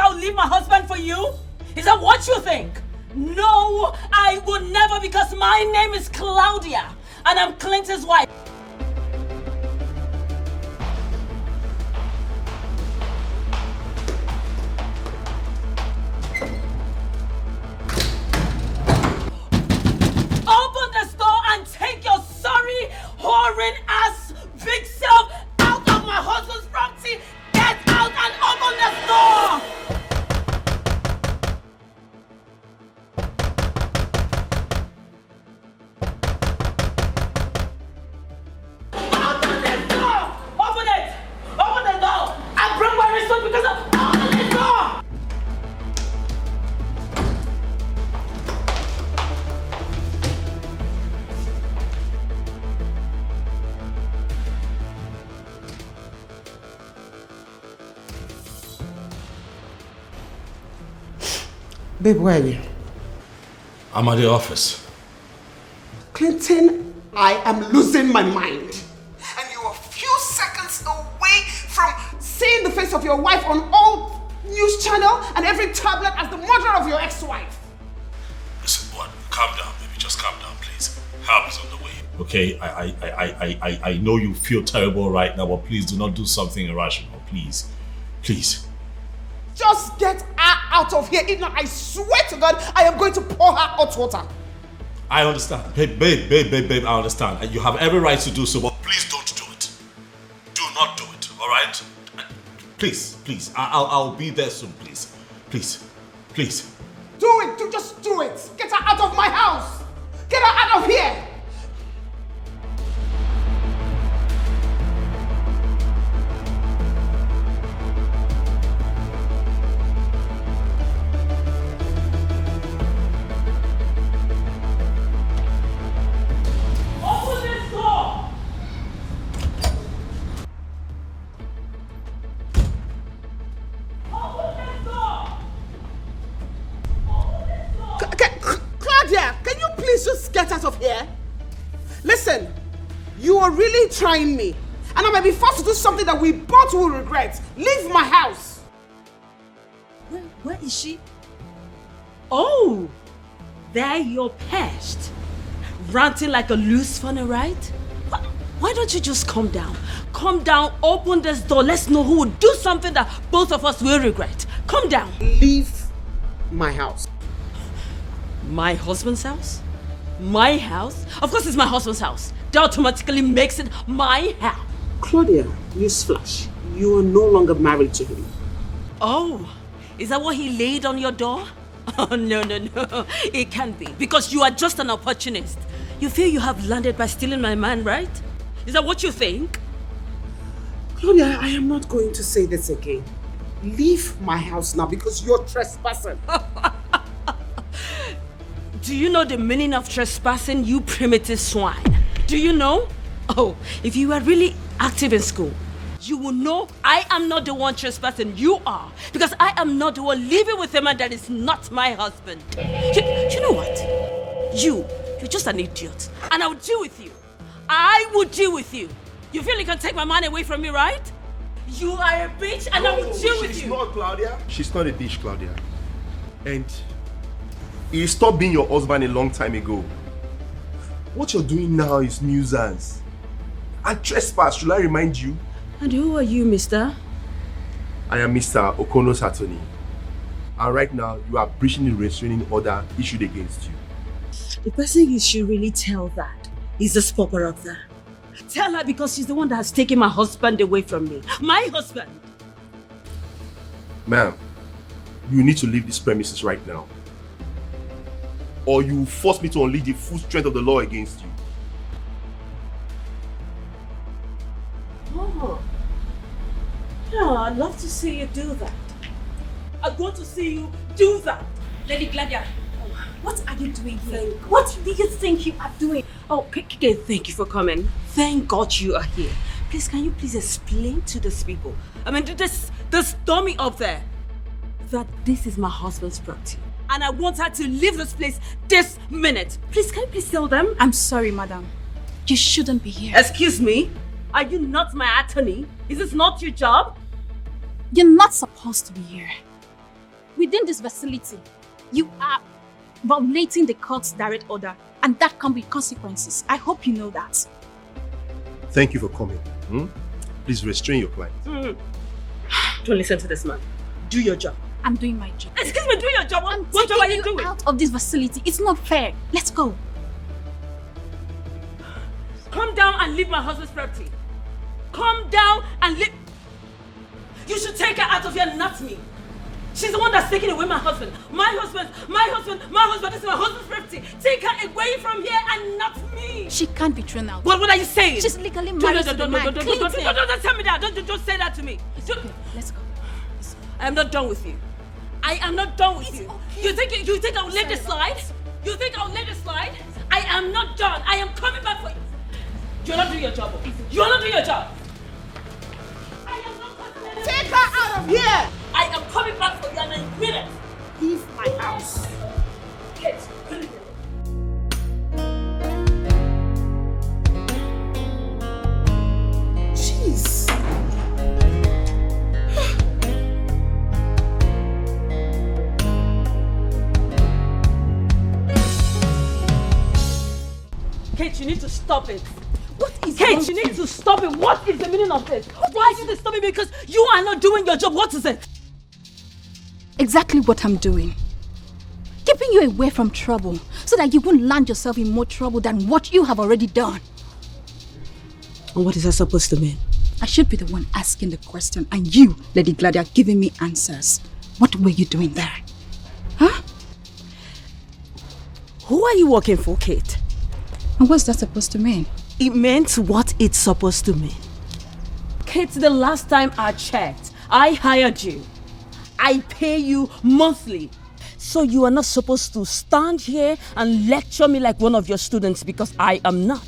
I'll leave my husband for you? Is that what you think? No, I will never, because my name is Claudia and I'm Clinton's wife. Open this door and take your sorry, whoring ass, big self out of my husband's property. Get out and open this door! Babe, where are you? I'm at the office. Clinton, I am losing my mind. And you're a few seconds away from seeing the face of your wife on all news channel and every tablet as the murderer of your ex-wife. Listen, what? Calm down, baby. Just calm down, please. Help is on the way. Okay, I know you feel terrible right now, but please do not do something irrational. Please. Please. Just get her out of here. If not, I swear to God, I am going to pour her hot water. I understand. Babe, I understand. And you have every right to do so, but please don't do it. Do not do it, all right? Please. I'll be there soon, please. Please. Do it. Just do it. Get her out of my house. Get her out of here. Listen, you are really trying me. And I might be forced to do something that we both will regret. Leave my house. Where is she? Oh, there you're perched. Ranting like a loose funny, right? Why don't you just calm down? Calm down, open this door. Let's know who will do something that both of us will regret. Calm down. Leave my house. My husband's house? My house? Of course it's my husband's house. That automatically makes it my house. Claudia, newsflash. You are no longer married to him. Oh, is that what he laid on your door? Oh, no. It can't be. Because you are just an opportunist. You feel you have landed by stealing my man, right? Is that what you think? Claudia, I am not going to say this again. Leave my house now because you're trespassing. Do you know the meaning of trespassing, you primitive swine? Do you know? Oh, if you were really active in school, you will know I am not the one trespassing, you are. Because I am not the one living with a man that is not my husband. You know what? You're just an idiot. And I will deal with you. I will deal with you. You feel you can take my man away from me, right? You are a bitch and I will deal with you. She's not, Claudia. She's not a bitch, Claudia. And he stopped being your husband a long time ago. What you're doing now is nuisance. And trespass, should I remind you? And who are you, mister? I am Mr. Okono's attorney. And right now, you are breaching the restraining order issued against you. The person you should really tell that is the spopper up there. Tell her because she's the one that has taken my husband away from me. My husband! Ma'am, you need to leave this premises right now. Or you will force me to unleash the full strength of the law against you. Oh. Yeah, I'd love to see you do that. I want to see you do that. Lady Gladia, what are you doing here? What do you think you are doing? Oh, thank you for coming. Thank God you are here. Please, can you please explain to these people, I mean, to this dummy up there, that this is my husband's property. And I want her to leave this place this minute. Please, can you please tell them? I'm sorry, madam. You shouldn't be here. Excuse me? Are you not my attorney? Is this not your job? You're not supposed to be here. within this facility, you are violating the court's direct order, and that comes with consequences. I hope you know that. Thank you for coming. Please restrain your client. Don't listen to this man. Do your job. I'm doing my job. Excuse me, do your job. What job are you doing? Out of this facility. It's not fair. Let's go. Come down and leave my husband's property. Come down and leave. You should take her out of here, not me. She's the one that's taking away my husband. My husband. This is my husband's property. Take her away from here and not me. She can't be thrown out. What are you saying? She's legally married to the man. Don't tell me that. Don't say that to me. Okay, let's go. I am not done with you. I am not done with you. Okay. You think I'll let this slide? You think I'll let this slide? I am not done. I am coming back for you. You're not doing your job. You're not doing your job. I am not coming. Take her out of here! I am coming back for you in a minute. Leave my house. Kids, Jeez. Kate, you need to stop it. What is Kate, you need to stop it. What is the meaning of this? Why are you stopping me? Because you are not doing your job. What is it? Exactly what I'm doing. Keeping you away from trouble so that you won't land yourself in more trouble than what you have already done. And what is that supposed to mean? I should be the one asking the question, and you, Lady Gladia, giving me answers. What were you doing there? Huh? Who are you working for, Kate? And what's that supposed to mean? It meant what it's supposed to mean. Kate, the last time I checked, I hired you. I pay you monthly. So you are not supposed to stand here and lecture me like one of your students, because I am not.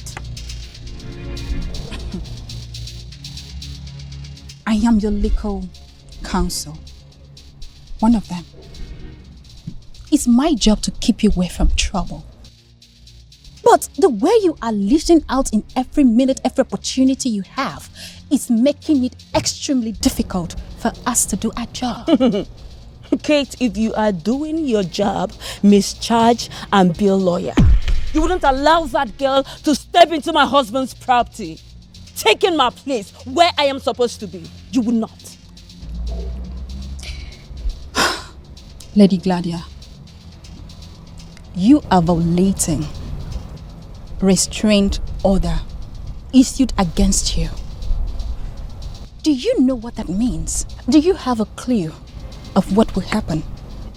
I am your legal counsel. One of them. It's my job to keep you away from trouble. But the way you are lashing out in every minute, every opportunity you have is making it extremely difficult for us to do our job. Kate, if you are doing your job, mischarge and be a lawyer. You wouldn't allow that girl to step into my husband's property, taking my place where I am supposed to be. You would not. Lady Gladia, you are violating restraint order issued against you. Do you know what that means? Do you have a clue of what will happen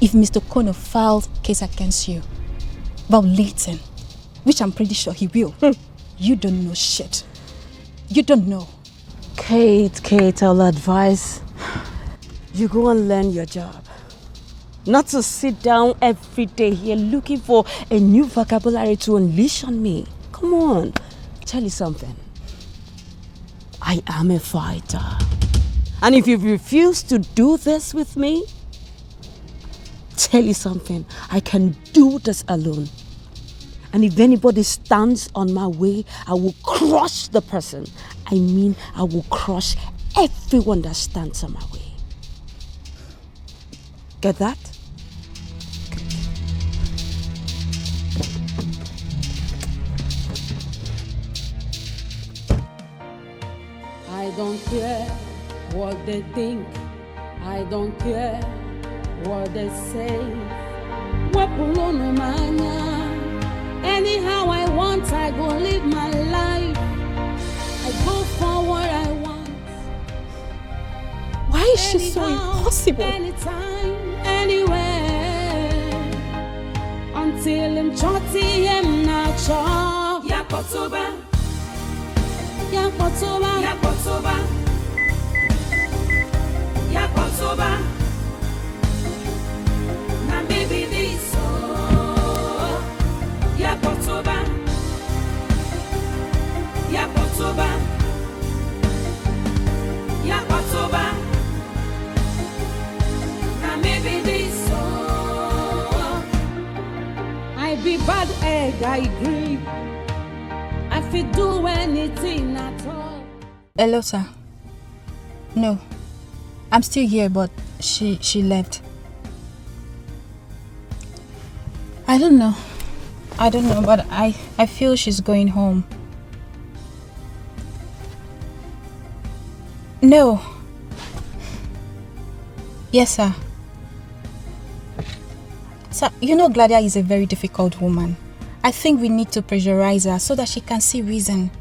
if Mr. Kono filed case against you? Violating, which I'm pretty sure he will. You don't know shit. You don't know. Kate, I'll advise you go and learn your job. Not to sit down every day here looking for a new vocabulary to unleash on me. Come on, tell you something. I am a fighter. And if you refuse to do this with me, tell you something, I can do this alone. And if anybody stands on my way, I will crush the person. I mean, I will crush everyone that stands on my way. Get that? I don't care what they think. I don't care what they say. Anyhow I want, I go live my life. I go for what I want. Why is she so impossible? Anytime, anywhere. Until I'm chotty, I'm not sure. Yakotoba. Yakotoba. Yakotoba. Yakotoba. Now maybe this. Yakotoba. Yakotoba. Yakotoba. Now maybe this. I be bad egg, I agree. I feel do anything at all. Hello, sir. No, I'm still here, but she left. I don't know. But I feel she's going home. No. Yes, sir. Sir, you know Gladia is a very difficult woman. I think we need to pressurize her so that she can see reason.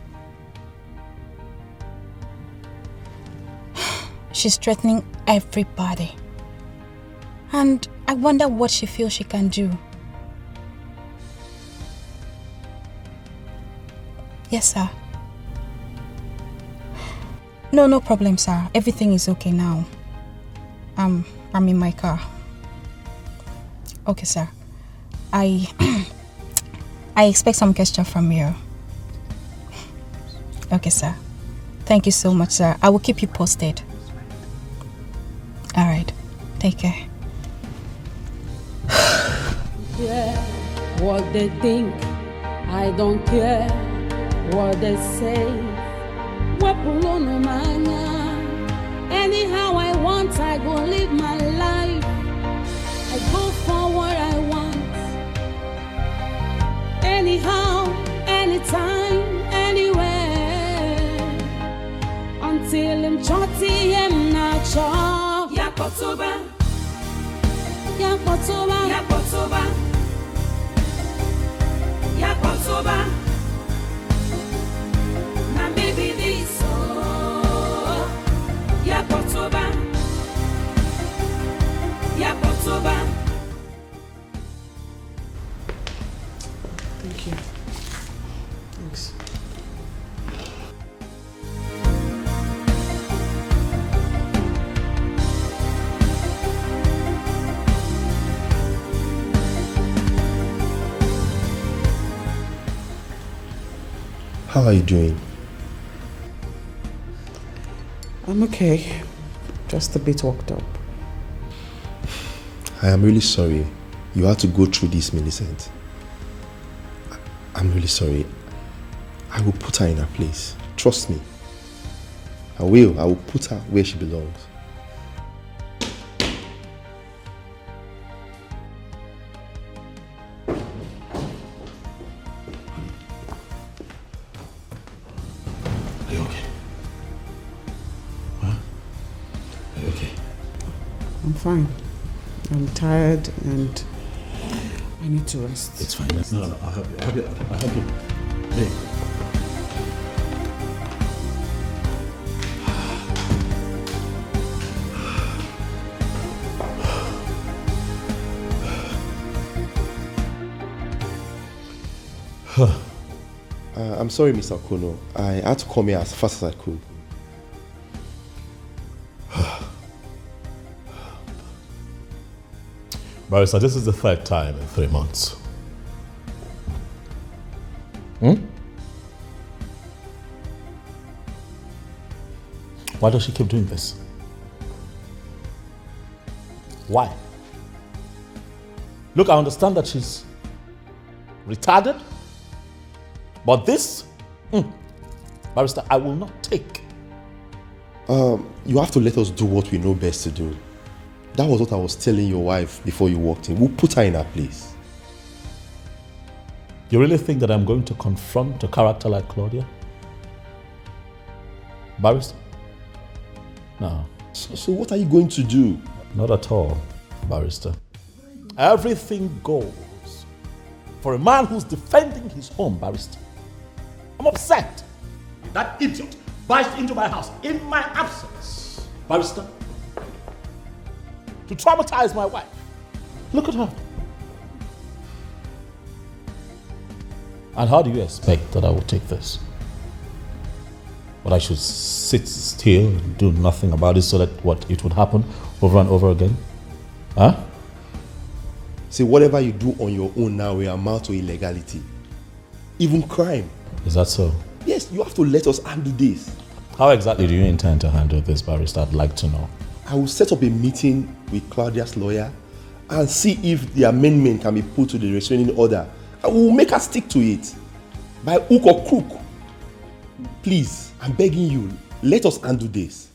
She's threatening everybody. And I wonder what she feels she can do. Yes, sir. No problem, sir. Everything is okay now. I'm in my car. Okay, sir. I expect some gesture from you. Okay, sir. Thank you so much, sir. I will keep you posted. All right. Take care. Yeah, what they think, I don't care what they say. Anyhow I want, I go live my life. I go for what I want. Anyhow, anytime, anywhere. Until I'm chotty, I'm not sure. Yakotoba, Yakotoba, Yakotoba, Yakotoba. Now maybe this, oh, Yakotoba, Yakotoba. Thank you. Thanks. How are you doing? I'm okay. Just a bit worked up. I am really sorry you had to go through this, Millicent. I'm really sorry. I will put her in her place. Trust me. I will. I will put her where she belongs. Are you okay? Huh? Are you okay? I'm fine. I'm tired and I need to rest. It's fine. No, I'll help you. I'll help you. Babe. I'm sorry, Mr. Kono. I had to come here as fast as I could. Barrister, this is the third time in 3 months. Why does she keep doing this? Why? Look, I understand that she's retarded, but this, Barrister, I will not take. You have to let us do what we know best to do. That was what I was telling your wife before you walked in. We'll put her in her place. You really think that I'm going to confront a character like Claudia? Barrister? No. So what are you going to do? Not at all, Barrister. Everything goes for a man who's defending his home, Barrister. I'm upset. That idiot barged into my house in my absence, Barrister, to traumatize my wife. Look at her. And how do you expect that I will take this? But I should sit still and do nothing about it so that what it would happen over and over again? Huh? See, whatever you do on your own now will amount to illegality. Even crime. Is that so? Yes, you have to let us handle this. How exactly do you intend to handle this, Barrister? I'd like to know. I will set up a meeting with Claudia's lawyer and see if the amendment can be put to the restraining order. I will make her stick to it. By hook or crook. Please, I'm begging you, let us undo this.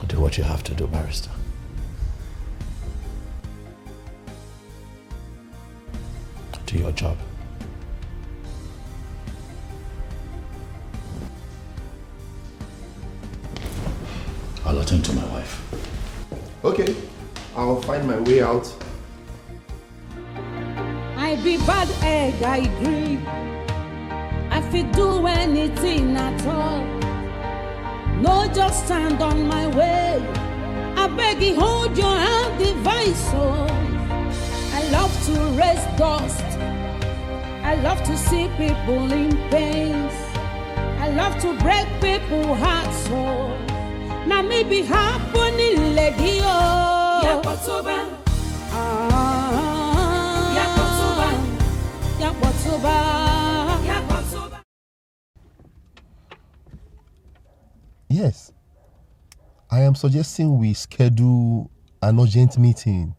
Do what you have to do, Barrister. to your job. I'll attend to my wife. Okay, I'll find my way out. I be bad egg, I agree. I fit do anything at all. No, just stand on my way. I beg you, hold your hand, device. Oh, I love to raise dust. I love to see people in pains. I love to break people's hearts. So now maybe happening, lady. Oh, Yakotoba. Yes. I am suggesting we schedule an urgent meeting,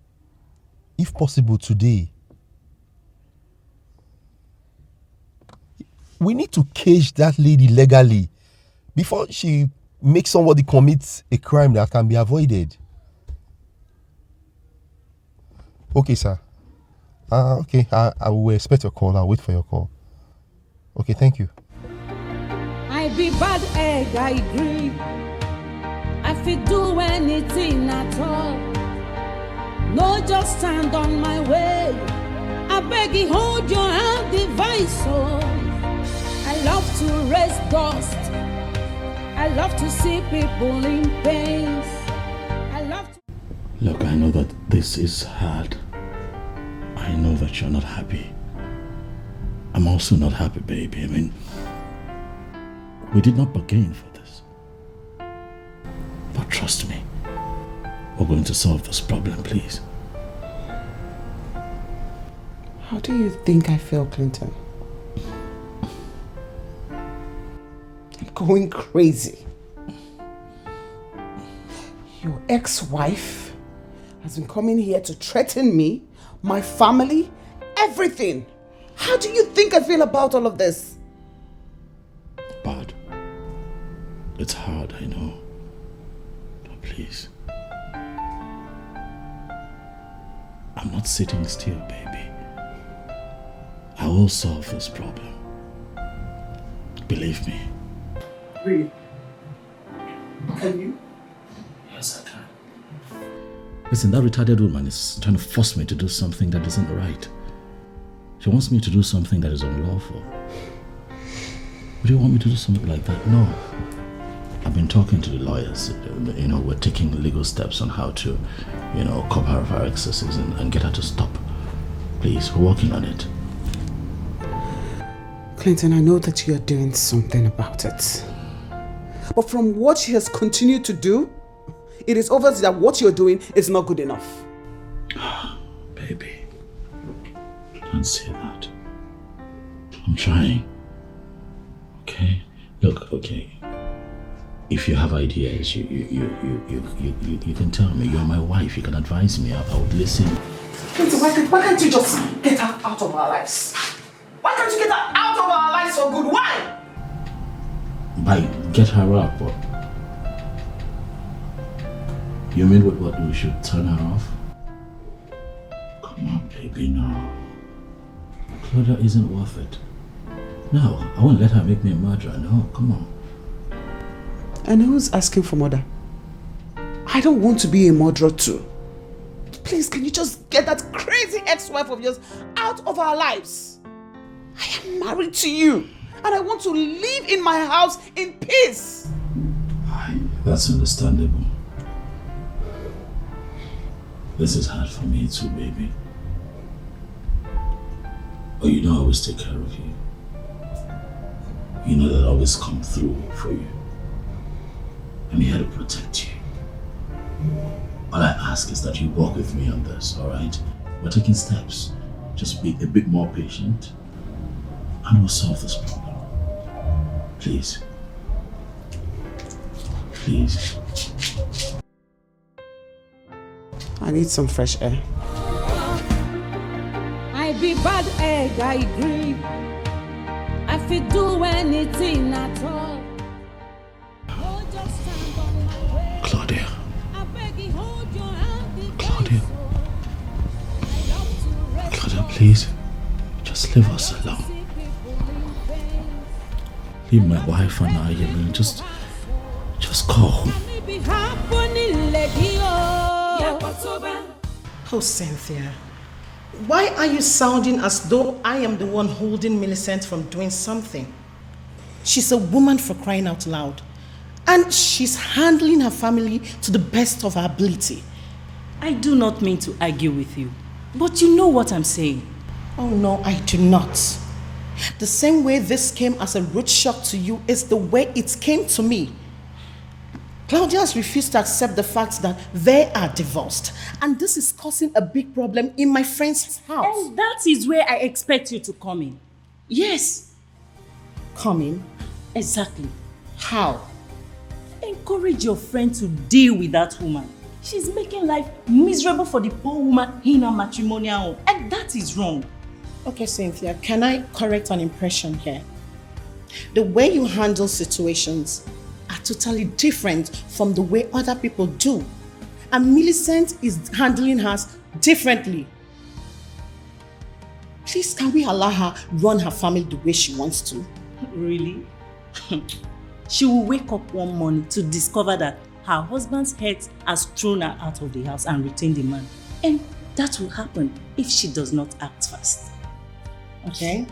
if possible today. We need to cage that lady legally before she makes somebody commit a crime that can be avoided. Okay, sir. Okay, I will expect your call. I'll wait for your call. Okay, thank you. I be bad egg, I agree. I fit do anything at all. No, just stand on my way. I beg you, hold your hand, device. Oh, I love to raise dust. I love to see people in pains. I love to... Look, I know that this is hard. I know that you're not happy. I'm also not happy, baby. I mean, we did not bargain for this. But trust me, we're going to solve this problem, please. How do you think I feel, Clinton? I'm going crazy. Your ex-wife has been coming here to threaten me, my family, everything. How do you think I feel about all of this? Bad. It's hard, I know. But please. I'm not sitting still, baby. I will solve this problem. Believe me. Really? Can you? Yes, I can. Listen, that retarded woman is trying to force me to do something that isn't right. She wants me to do something that is unlawful. Would you want me to do something like that? No. I've been talking to the lawyers. We're taking legal steps on how to, cover her of her excesses and get her to stop. Please, we're working on it. Clinton, I know that you're doing something about it. But from what she has continued to do, it is obvious that what you're doing is not good enough. Baby, don't say that. I'm trying. Okay? Look, okay. If you have ideas, you can tell me. You're my wife. You can advise me. I would listen. Clinton, why can't you just get her out of our lives? Why can't you get her out of our lives for good? Why? By get her up, what? You mean what we should turn her off? Come on, baby, no. Claudia isn't worth it. No, I won't let her make me a murderer. No, come on. And who's asking for murder? I don't want to be a murderer too. Please, can you just get that crazy ex-wife of yours out of our lives? I am married to you, and I want to live in my house in peace. That's understandable. This is hard for me too, baby. But I always take care of you. You know that I always come through for you. I'm here to protect you. All I ask is that you walk with me on this, alright? We're taking steps. Just be a bit more patient and we'll solve this problem. Please. Please. I need some fresh air. I be bad egg, I agree. I fit do anything at all. No, just stand on my way. Claudia. I beg you, hold your hand, Claudia. I love to rest Claudia, please. Just leave us alone. Leave my wife and I alone. Just call home. Oh, Cynthia. Why are you sounding as though I am the one holding Millicent from doing something? She's a woman, for crying out loud. And she's handling her family to the best of her ability. I do not mean to argue with you, but you know what I'm saying. Oh no, I do not. The same way this came as a rude shock to you is the way it came to me. Claudia has refused to accept the fact that they are divorced. And this is causing a big problem in my friend's house. And that is where I expect you to come in. Yes. Come in? Exactly. How? Encourage your friend to deal with that woman. She's making life miserable for the poor woman in her matrimonial home. And that is wrong. Okay, Cynthia, can I correct an impression here? The way you handle situations are totally different from the way other people do. And Millicent is handling hers differently. Please, can we allow her run her family the way she wants to? Really? She will wake up one morning to discover that her husband's head has thrown her out of the house and retained the man. And that will happen if she does not act fast. Okay?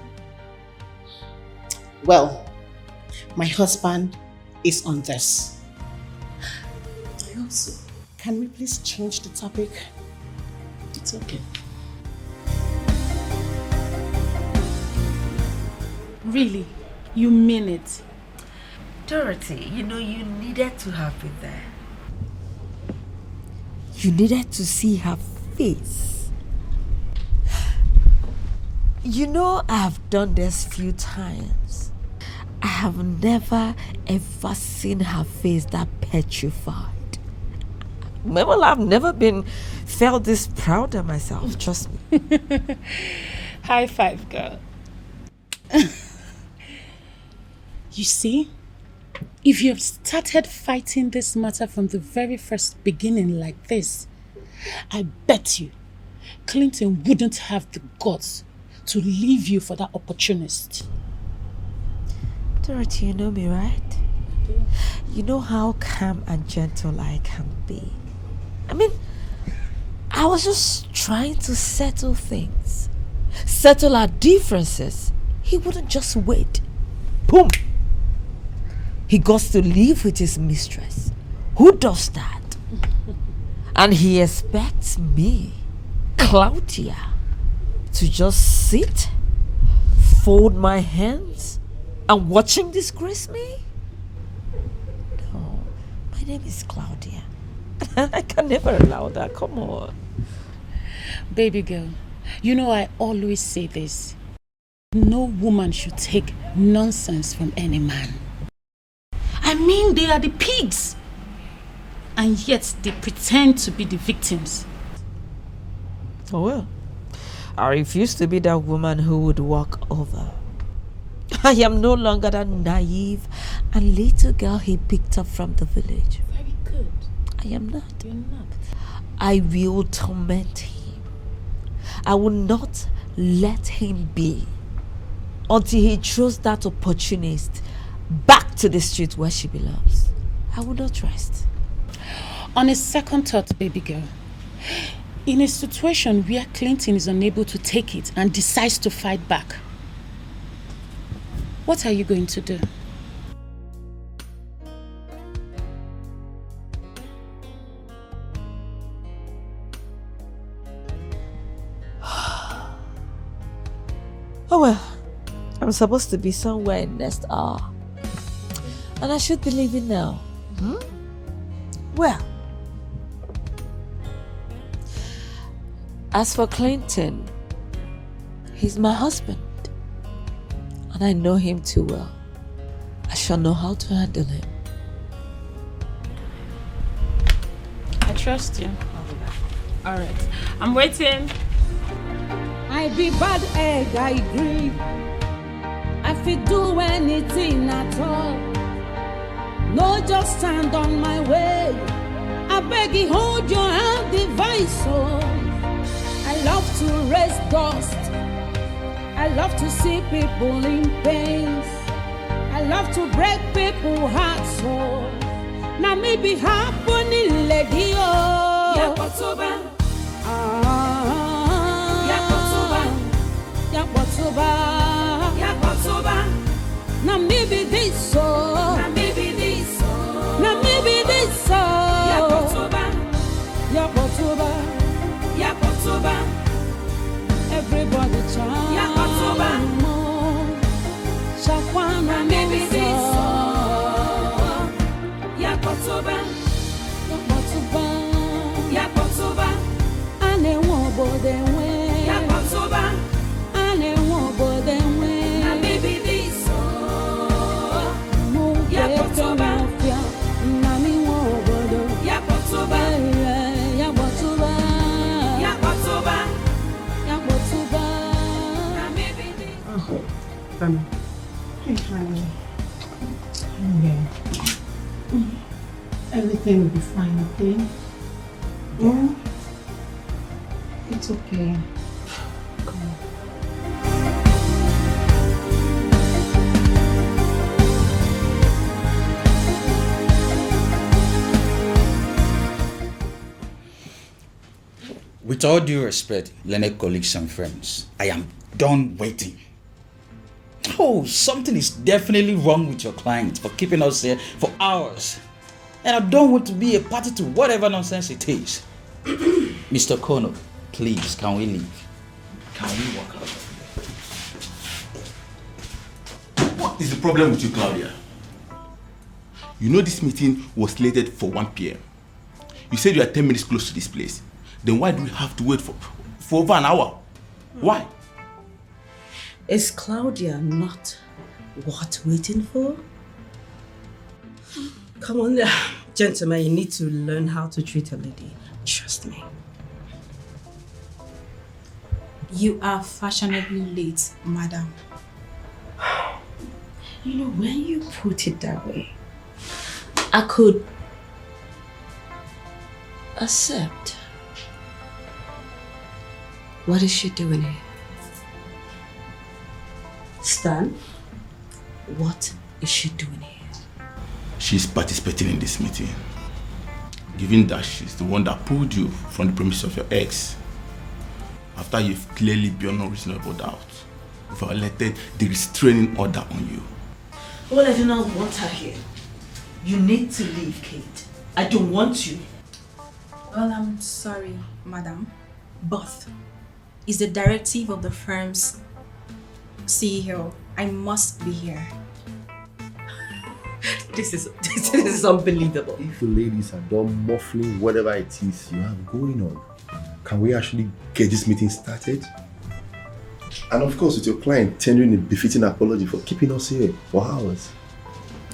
Well, my husband is on this. I also. Can we please change the topic? It's okay. Really? You mean it? Dorothy, you know you needed to have been there. You needed to see her face. You know I've done this few times. I have never ever seen her face that petrified. Well, I've never felt this proud of myself, trust me. High five, girl. You see, if you have started fighting this matter from the very first beginning like this, I bet you Clinton wouldn't have the guts to leave you for that opportunist. Dorothy, you know me, right? You know how calm and gentle I can be. I mean, I was just trying to settle things. Settle our differences. He wouldn't just wait. Boom! He goes to live with his mistress. Who does that? And he expects me, Claudia, to just sit, fold my hands, and watch him disgrace me? No, my name is Claudia. I can never allow that. Come on. Baby girl, you know I always say this. No woman should take nonsense from any man. I mean, they are the pigs. And yet they pretend to be the victims. Oh well. I refuse to be that woman who would walk over. I am no longer that naive and little girl he picked up from the village. Very good. I am not. You're not. I will torment him. I will not let him be until he throws that opportunist back to the street where she belongs. I will not rest. On a second thought, baby girl, in a situation where Clinton is unable to take it and decides to fight back, what are you going to do? Oh well, I'm supposed to be somewhere in next hour. And I should be leaving now. Well, as for Clinton, he's my husband. And I know him too well. I shall know how to handle him. I trust you. All right. I'm waiting. I be bad egg, I agree. I fit do anything at all. No, just stand on my way. I beg you, hold your hand, device. Oh, I love to raise dust. I love to see people in pain. I love to break people's hearts. So now maybe happening lady oh. Yakotoba. Yakotoba. Yakotoba. Now maybe this so. Now maybe this so. Now maybe this so. Yakotoba. Yakotoba. Yakotoba. Everybody chant. Yakotoba. Shakwana maybe this so. Yakotoba. Yakotoba. Yakotoba. Ane wobo denwe. Yakotoba. Ane wobo denwe. Na maybe this so. Yakotoba. Na mi wobo do. Yakotoba. Yakotoba. Yakotoba. Yakotoba. Na maybe this. Femi. Hey, honey. Okay. Everything will be fine, okay? Yeah. It's okay. Come on. With all due respect, Leonard colleagues and friends, I am done waiting. Oh, something is definitely wrong with your client for keeping us here for hours. And I don't want to be a party to whatever nonsense it is. Mr. Kono, please, can we leave? Can we walk out of here? What is the problem with you, Claudia? You know this meeting was slated for 1 p.m. You said you are 10 minutes close to this place. Then why do we have to wait for over an hour? Why? Is Claudia not worth waiting for? Come on, gentlemen, you need to learn how to treat a lady. Trust me. You are fashionably late, madam. You know, when you put it that way, I could accept. What is she doing here? Stan, what is she doing here? She's participating in this meeting. Given that she's the one that pulled you from the premises of your ex, after you've clearly beyond no reasonable doubt violated the restraining order on you. Well, I do not want her here. You need to leave, Kate. I don't want you. Well, I'm sorry, madam, but it's the directive of the firm's CEO. I must be here. This is unbelievable. If the ladies are done muffling whatever it is you have going on, can we actually get this meeting started? And of course, with your client tendering a befitting apology for keeping us here for hours.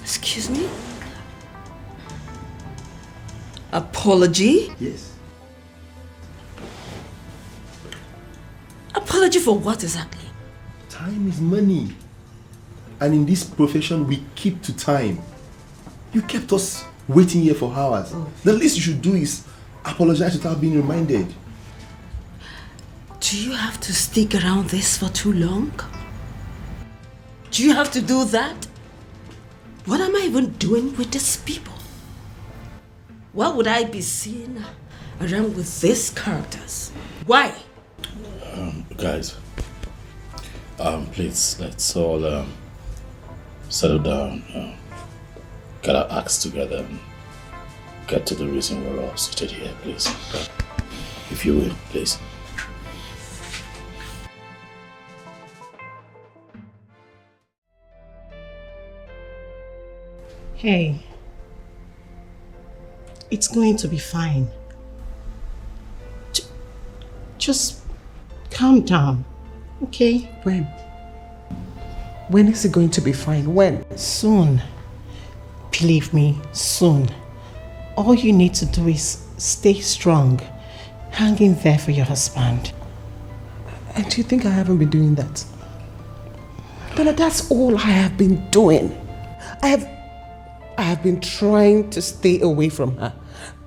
Excuse me? Apology? Yes. Apology for what exactly? Time is money. And in this profession, we keep to time. You kept us waiting here for hours. Oh. The least you should do is apologize without being reminded. Do you have to stick around this for too long? Do you have to do that? What am I even doing with these people? Why would I be seen around with these characters? Why? Guys, please, let's all settle down, get our acts together and get to the reason we're all seated here, please. If you will, please. Hey, it's going to be fine. Just calm down, okay? When? When is it going to be fine? When? Soon. Believe me, soon. All you need to do is stay strong. Hang in there for your husband. And do you think I haven't been doing that? But that's all I have been doing. I have been trying to stay away from her.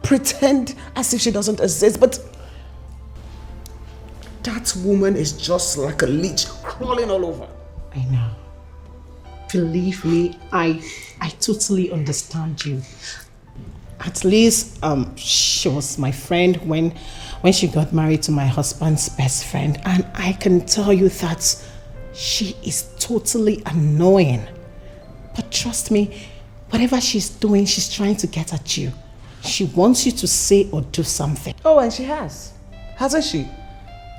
Pretend as if she doesn't exist, but That woman is just like a leech crawling all over. I know. Believe me, I totally understand you. At least she was my friend when she got married to my husband's best friend, and I can tell you that she is totally annoying. But trust me, whatever she's doing, she's trying to get at you. She wants you to say or do something. Oh, and she has. Hasn't she?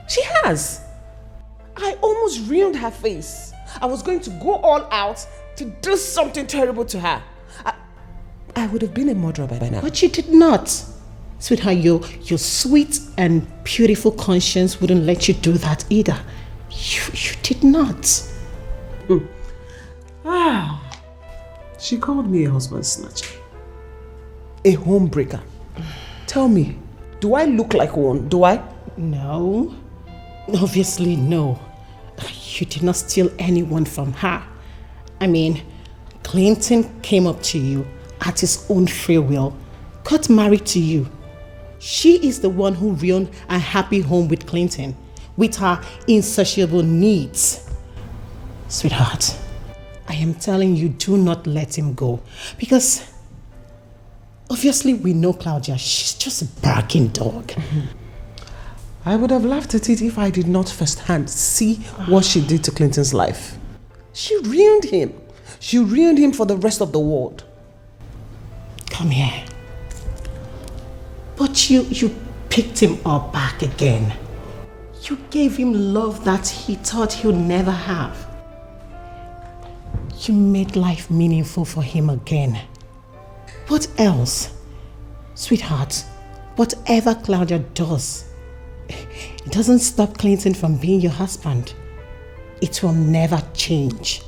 She has. I almost ruined her face. I was going to go all out to do something terrible to her. I would have been a murderer by now. But you did not. Sweetheart, your sweet and beautiful conscience wouldn't let you do that either. You did not. She called me a husband snatcher. A homebreaker. Tell me, do I look like one? Do I? No. Obviously, no. You did not steal anyone from her. I mean, Clinton came up to you at his own free will, got married to you. She is the one who ruined a happy home with Clinton, with her insatiable needs. Sweetheart, I am telling you, do not let him go. Because obviously we know Claudia, she's just a barking dog. I would have laughed at it if I did not firsthand see what she did to Clinton's life. She ruined him. She ruined him for the rest of the world. Come here. But you picked him up back again. You gave him love that he thought he'll never have. You made life meaningful for him again. What else? Sweetheart, whatever Claudia does, it doesn't stop Clinton from being your husband. It will never change.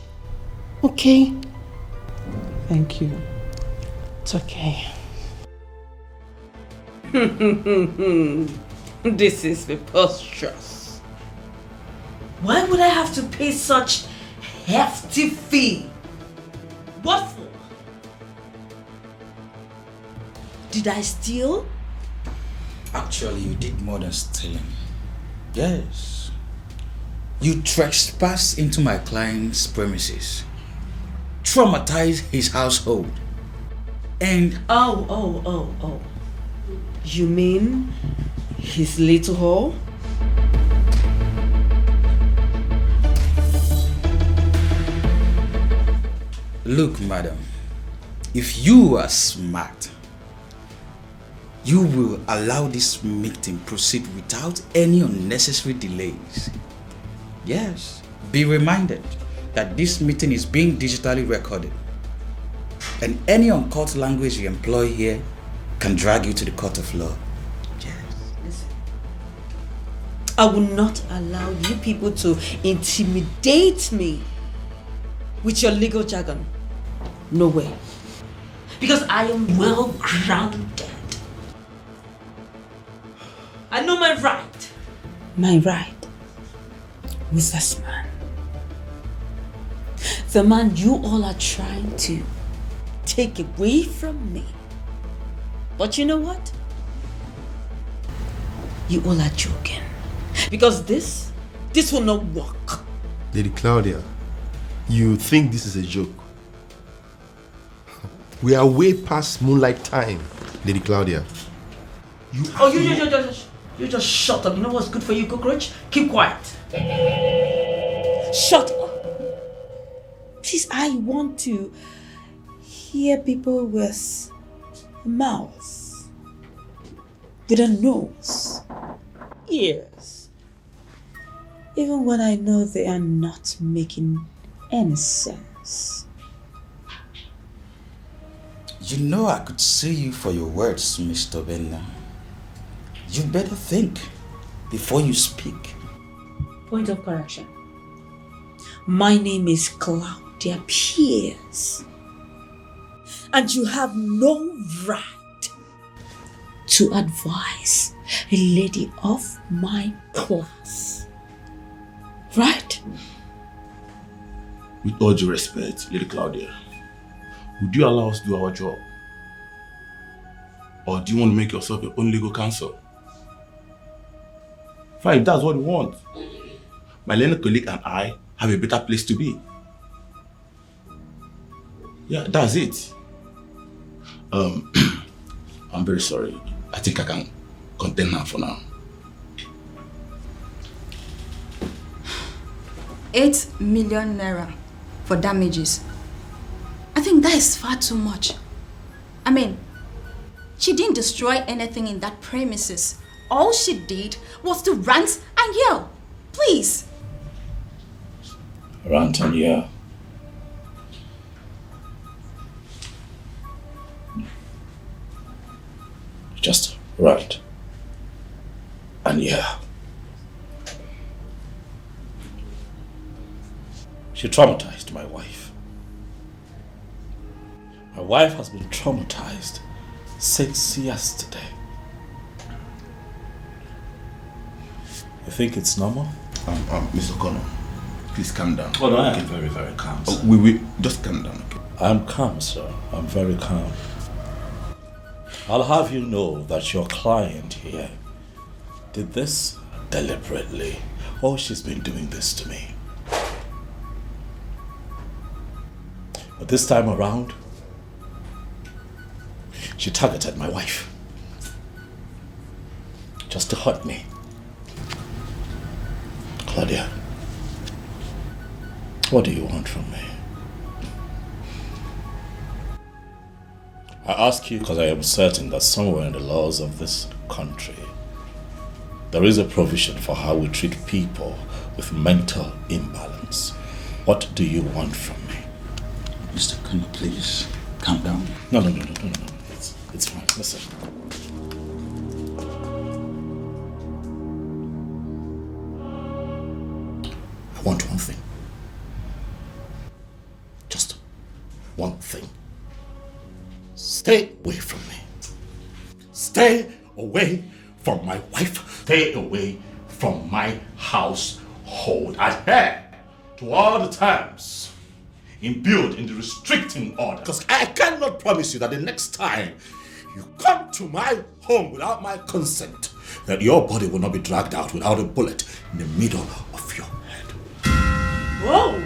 Okay? Thank you. It's okay. This is preposterous. Why would I have to pay such hefty fee? What for? Did I steal? Actually, you did more than stealing. Yes. You trespassed into my client's premises, traumatized his household, and... Oh. You mean his little hole? Look, madam, if you are smart, you will allow this meeting proceed without any unnecessary delays. Yes, be reminded that this meeting is being digitally recorded, and any uncut language you employ here can drag you to the court of law. Yes, listen. I will not allow you people to intimidate me with your legal jargon. No way. Because I am well grounded. I know my right. My right with this man. The man you all are trying to take away from me. But you know what? You all are joking. Because this will not work. Lady Claudia, you think this is a joke? We are way past moonlight time, Lady Claudia. You just shut up. You know what's good for you, cockroach? Keep quiet. Shut up. Please, I want to hear people with mouths, with a nose, ears, even when I know they are not making any sense. You know I could sue you for your words, Mr. Benna. You better think before you speak. Point of correction. My name is Claudia Pierce. And you have no right to advise a lady of my class. Right? With all due respect, Lady Claudia, would you allow us to do our job? Or do you want to make yourself your own legal counsel? Fine, if that's what you want. My Leonard colleague and I have a better place to be. Yeah, that's it. I'm very sorry. I think I can contain her for now. 8 million naira for damages. I think that is far too much. I mean, she didn't destroy anything in that premises. All she did was to rant and yell. Please. Rant and yell. Just rant and yell. She traumatized my wife. My wife has been traumatized since yesterday. You think it's normal? Mr. Connor, please calm down. Oh no, I am very, very calm, sir. We just calm down, okay? I'm calm, sir. I'm very calm. I'll have you know that your client here did this deliberately. Oh, she's been doing this to me. But this time around, she targeted my wife just to hurt me. Claudia, what do you want from me? I ask you because I am certain that somewhere in the laws of this country, there is a provision for how we treat people with mental imbalance. What do you want from me? Mr. Connor, please, calm down. No. It's fine. Listen. I want one thing. Just one thing. Stay away from me. Stay away from my wife. Stay away from my household. Adhere to all the terms imbued in the restricting order. Because I cannot promise you that the next time you come to my home without my consent, that your body will not be dragged out without a bullet in the middle of your head. Whoa!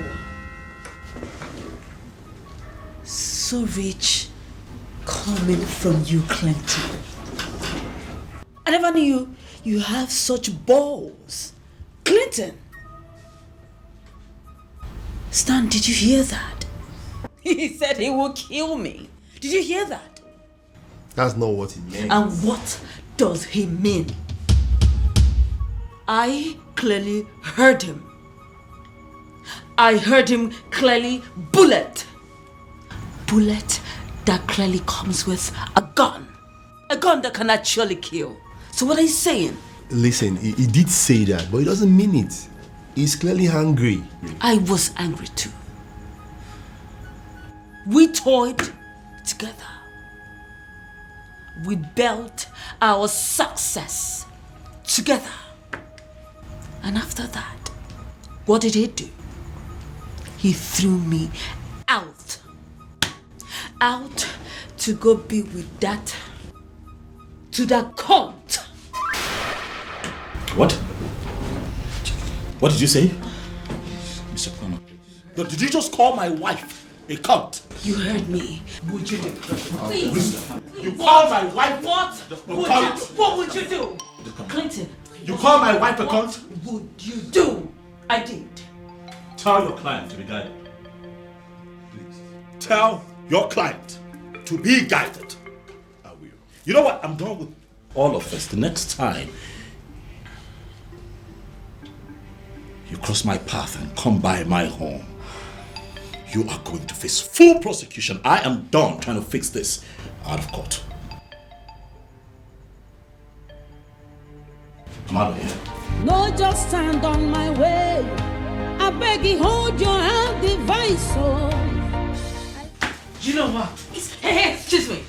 So rich coming from you, Clinton. I never knew you have such balls. Clinton! Stan, did you hear that? He said he will kill me. Did you hear that? That's not what he meant. And what does he mean? I clearly heard him. I heard him clearly. Bullet. Bullet that clearly comes with a gun. A gun that can actually kill. So what are you saying? Listen, he did say that, but he doesn't mean it. He's clearly angry. I was angry too. We toyed together. We built our success together. And after that, what did he do? He threw me out. Out to go be with that cunt. What? What did you say? Mr. Connor. Did you just call my wife a cunt? You heard me. Would you do? Please. You call my wife what? a cunt? What would you do? Clinton. You call my wife a cunt? What would you do? I did. Tell your client to be guided. Please. Tell your client to be guided. I will. You know what? I'm done with all of this. The next time you cross my path and come by my home, you are going to face full prosecution. I am done trying to fix this out of court. I'm out of here. No, just stand on my way. I beg you, hold your hand, device. You know what? Hey, excuse me.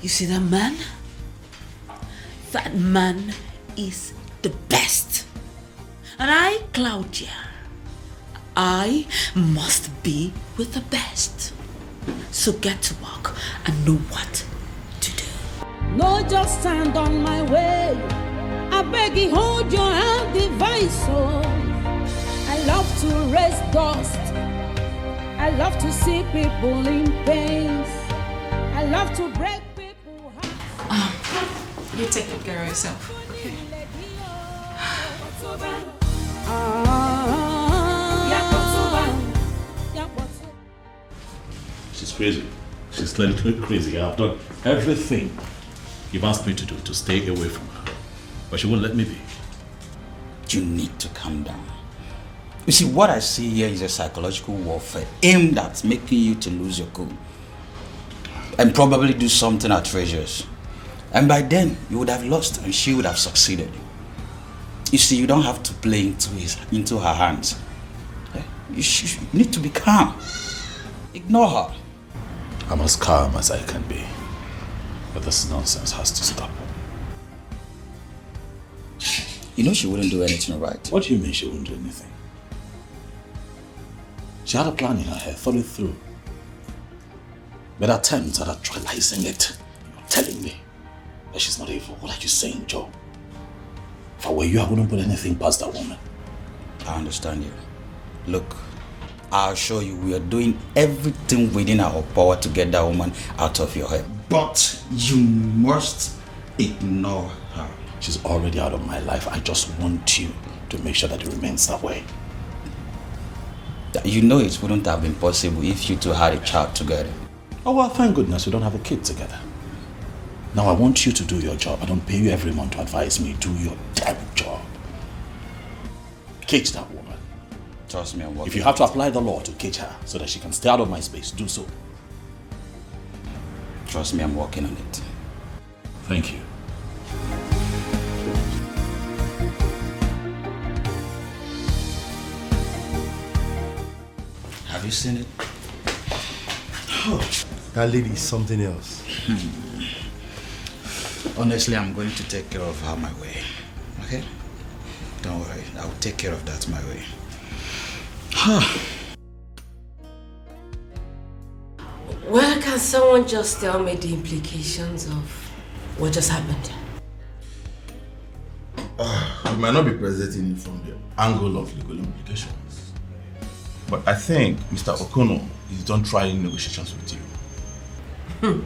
You see that man? That man is the best. And I, Claudia, I must be with the best. So get to work and know what to do. No, just stand on my way. I beg you, hold your hand, divine soul. I love to raise dust. I love to see people in pain. I love to break people's hearts. You take good care of yourself, okay? She's crazy. She's clearly crazy. I've done everything you've asked me to do to stay away from her. But she won't let me be. You need to calm down. You see, what I see here is a psychological warfare aimed at making you to lose your cool. And probably do something outrageous. And by then, you would have lost and she would have succeeded. You see, you don't have to play into her hands. You need to be calm. Ignore her. I'm as calm as I can be. But this nonsense has to stop. You know she wouldn't do anything, right? What do you mean she wouldn't do anything? She had a plan in her head, thought it through. But attempts at actualizing it, you're telling me that she's not evil. What are you saying, Joe? If I were you, I wouldn't put anything past that woman. I understand you. Look, I assure you we are doing everything within our power to get that woman out of your head. But you must ignore her. She's already out of my life. I just want you to make sure that it remains that way. You know it wouldn't have been possible if you two had a child together. Oh well, thank goodness we don't have a kid together. Now I want you to do your job. I don't pay you every month to advise me. Do your damn job. Cage that woman. Trust me, I'm working. If you have to apply the law to cage her so that she can stay out of my space, do so. Trust me, I'm working on it. Thank you. Have you seen it? Oh, that lady is something else. Honestly, I'm going to take care of her my way. Okay? Don't worry. I'll take care of that my way. Well, can someone just tell me the implications of what just happened? We might not be presenting it from the angle of legal implications. But I think Mr. Okono is done trying negotiations with you.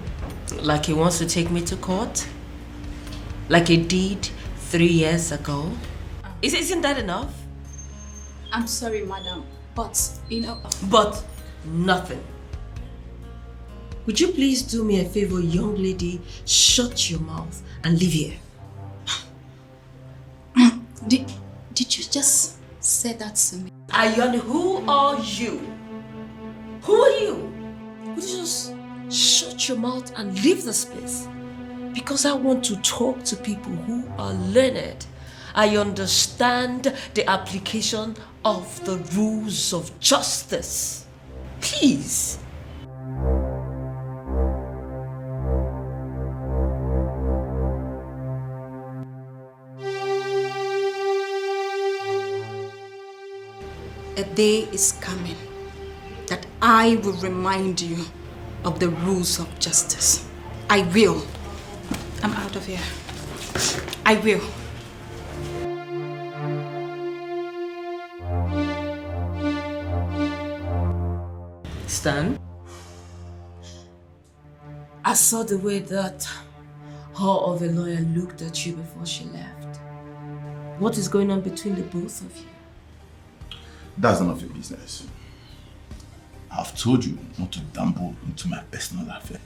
Like he wants to take me to court? Like he did 3 years ago? Isn't that enough? I'm sorry, madam, but, you know... But nothing. Would you please do me a favor, young lady? Shut your mouth and leave here. Did you just say that to me? Ayon, who are you? Who are you? Would you just shut your mouth and leave this place? Because I want to talk to people who are learned. I understand the application of the rules of justice. Please. A day is coming that I will remind you of the rules of justice. I will. I'm out of here. I will. Stan, I saw the way that whore of a lawyer looked at you before she left. What is going on between the both of you? That's none of your business. I've told you not to dabble into my personal affairs.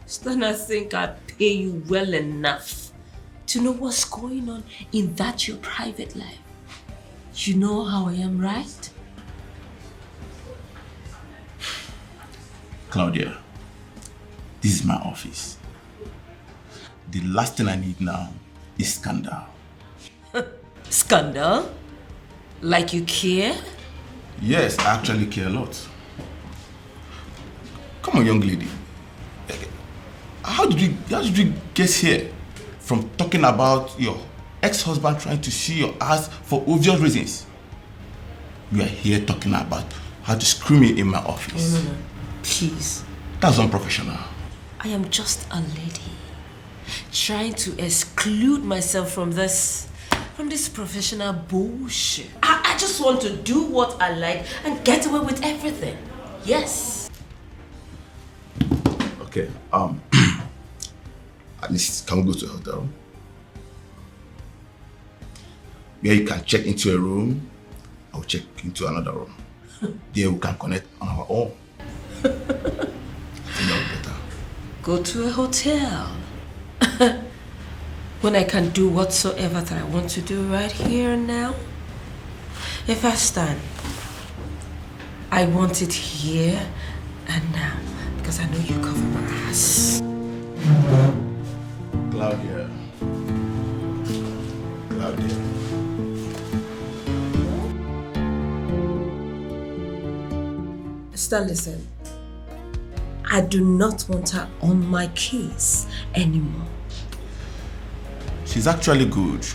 Stan, I think I pay you well enough to know what's going on in that your private life. You know how I am, right? Claudia, this is my office. The last thing I need now is scandal. Scandal? Like you care? Yes, I actually care a lot. Come on, young lady. How did you get here? From talking about your ex-husband trying to see your ass for obvious reasons. You are here talking about how to screw me in my office. No. Please. That's unprofessional. I am just a lady. trying to exclude myself from this professional bullshit. I just want to do what I like and get away with everything. Yes. Okay, at least can we go to a hotel? Where you can check into a room, I'll check into another room. There we can connect on our own. I think that would be better. Go to a hotel. When I can do whatsoever that I want to do right here and now. If I stand, I want it here and now. Because I know you cover my ass. Claudia. Stan, listen. I do not want her on my case anymore. She's actually good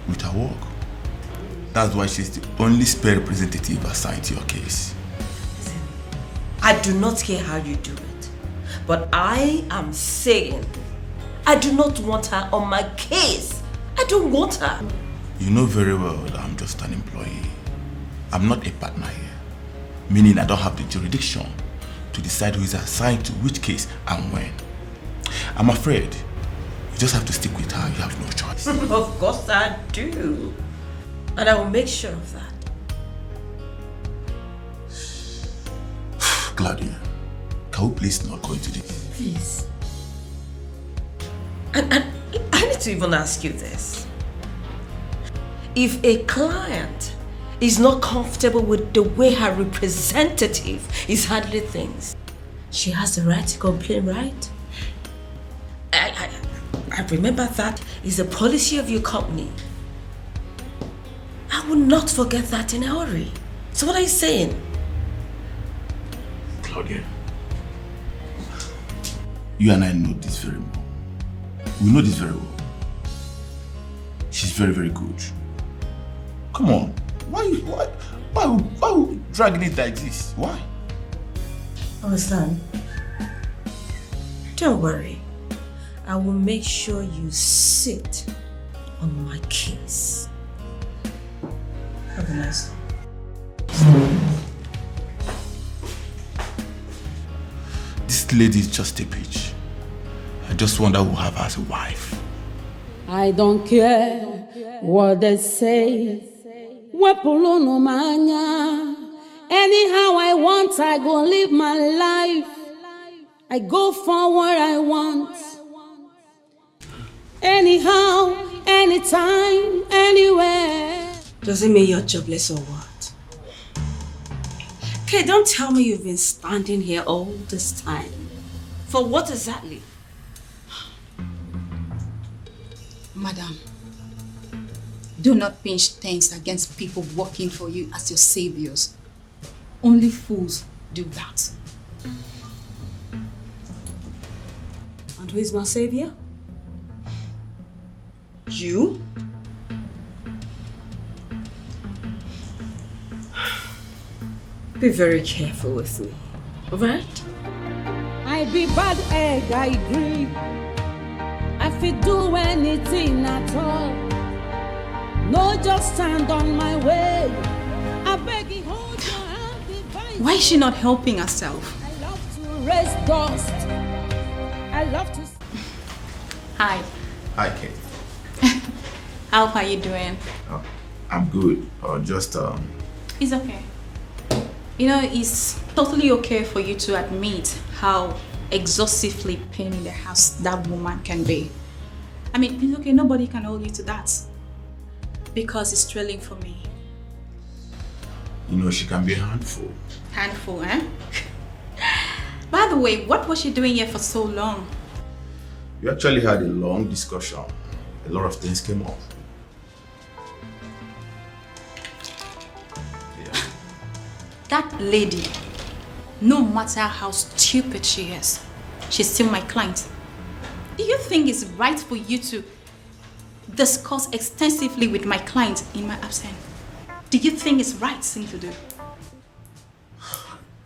with her work. That's why she's the only spare representative assigned to your case. Listen, I do not care how you do it, but I am saying I do not want her on my case. I don't want her. You know very well that I'm just an employee. I'm not a partner here, meaning I don't have the jurisdiction to decide who is assigned to which case and when. I'm afraid you just have to stick with her. You have no choice. Of course I do. And I will make sure of that. Claudia, can we please not go into this? Please. And I need to even ask you this. If a client is not comfortable with the way her representative is handling things, she has the right to complain, right? I remember that is the policy of your company. I will not forget that in a hurry. So what are you saying? Claudia, you and I know this very well. We know this very well. She's very, very good. Come on. Why you dragging it like this? Why? Understand? Don't worry. I will make sure you sit on my case. Have a nice day. This lady is just a bitch. I just wonder who have her as a wife. I don't care what they say. Anyhow I want, I go live my life. I go for what I want. Anyhow, anytime, anywhere. Does it mean you're jobless or what? Okay, don't tell me you've been standing here all this time. For what exactly? Madam, do not pinch things against people working for you as your saviors. Only fools do that. And who is my savior? You? Be very careful with me, alright? I be bad egg, I agree. I fit do anything at all. No, just stand on my way. I beg you, hold your hand, divine. Why is she not helping herself? I love to raise dust. I love to. Hi. Hi, Kate. How are you doing? I'm good. It's okay. You know, it's totally okay for you to admit how exhaustively pain in the house that woman can be. I mean, it's okay, nobody can hold you to that. Because it's thrilling for me. You know, she can be a handful. Handful, eh? By the way, what was she doing here for so long? We actually had a long discussion. A lot of things came up. Yeah. That lady, no matter how stupid she is, she's still my client. Do you think it's right for you to discuss extensively with my client in my absence? Do you think it's right thing to do?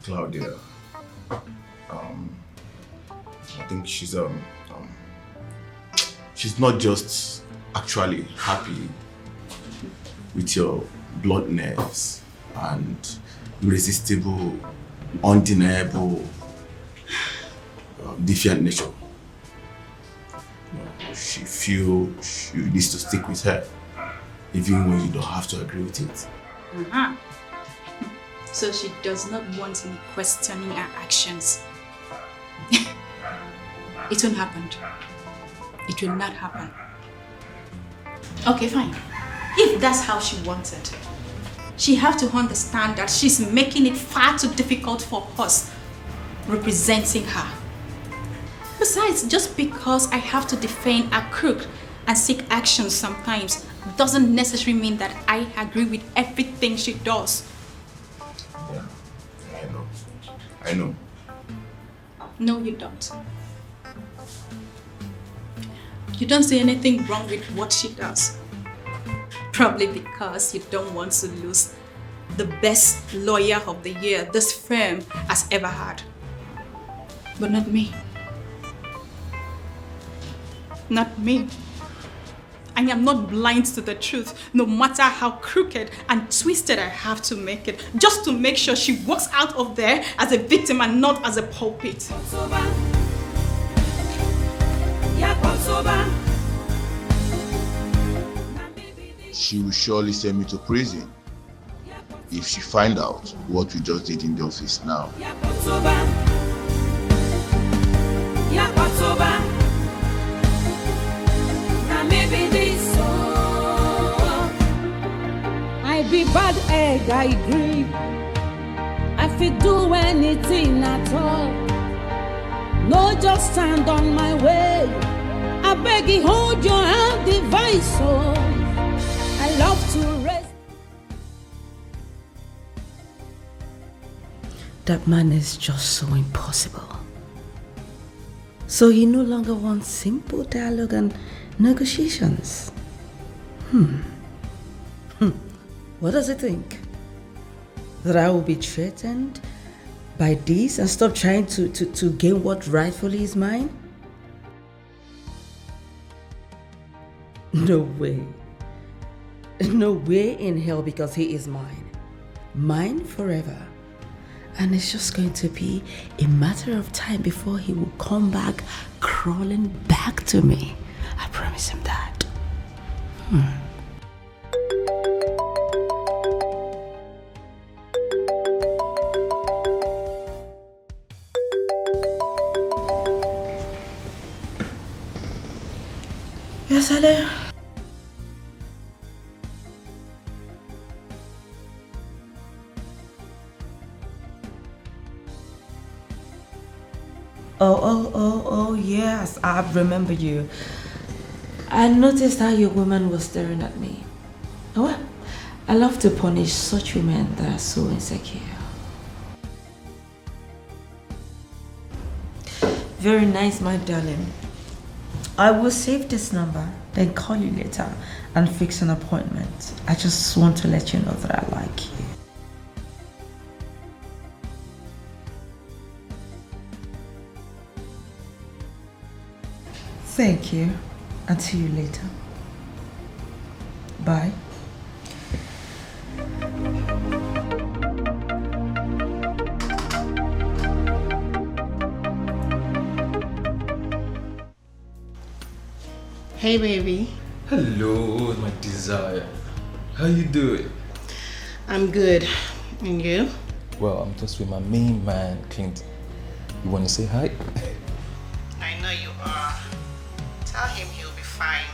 Claudia, I think she's she's not just actually happy with your bluntness and irresistible, undeniable, defiant nature. She feels you need to stick with her, even when you don't have to agree with it. So she does not want me questioning her actions. It won't happen. It will not happen. Okay, fine. If that's how she wants it, she have to understand that she's making it far too difficult for us representing her. Besides, just because I have to defend a crook and seek action sometimes doesn't necessarily mean that I agree with everything she does. Yeah, I know. No, you don't. You don't see anything wrong with what she does. Probably because you don't want to lose the best lawyer of the year this firm has ever had. But not me. Not me. I am not blind to the truth, no matter how crooked and twisted I have to make it, just to make sure she walks out of there as a victim and not as a pulpit. She will surely send me to prison if she find out what we just did in the office now. I be bad egg, I agree. I fit do anything at all. No, just stand on my way. I beg you, hold your hand device. Oh, I love to rest. That man is just so impossible. So he no longer wants simple dialogue and negotiations. What does he think? That I will be threatened by this and stop trying to gain what rightfully is mine? No way. No way in hell, because he is mine. Mine forever. And it's just going to be a matter of time before he will come back crawling back to me. I promise him that. Yes, hello. Oh, yes, I remember you. I noticed how your woman was staring at me. Oh, well, I love to punish such women that are so insecure. Very nice, my darling. I will save this number, then call you later and fix an appointment. I just want to let you know that I like you. Thank you. I'll see you later. Bye. Hey, baby. Hello, my desire. How you doing? I'm good. And you? Well, I'm just with my main man, Clint. You want to say hi? I know you are. Tell him he'll be fine.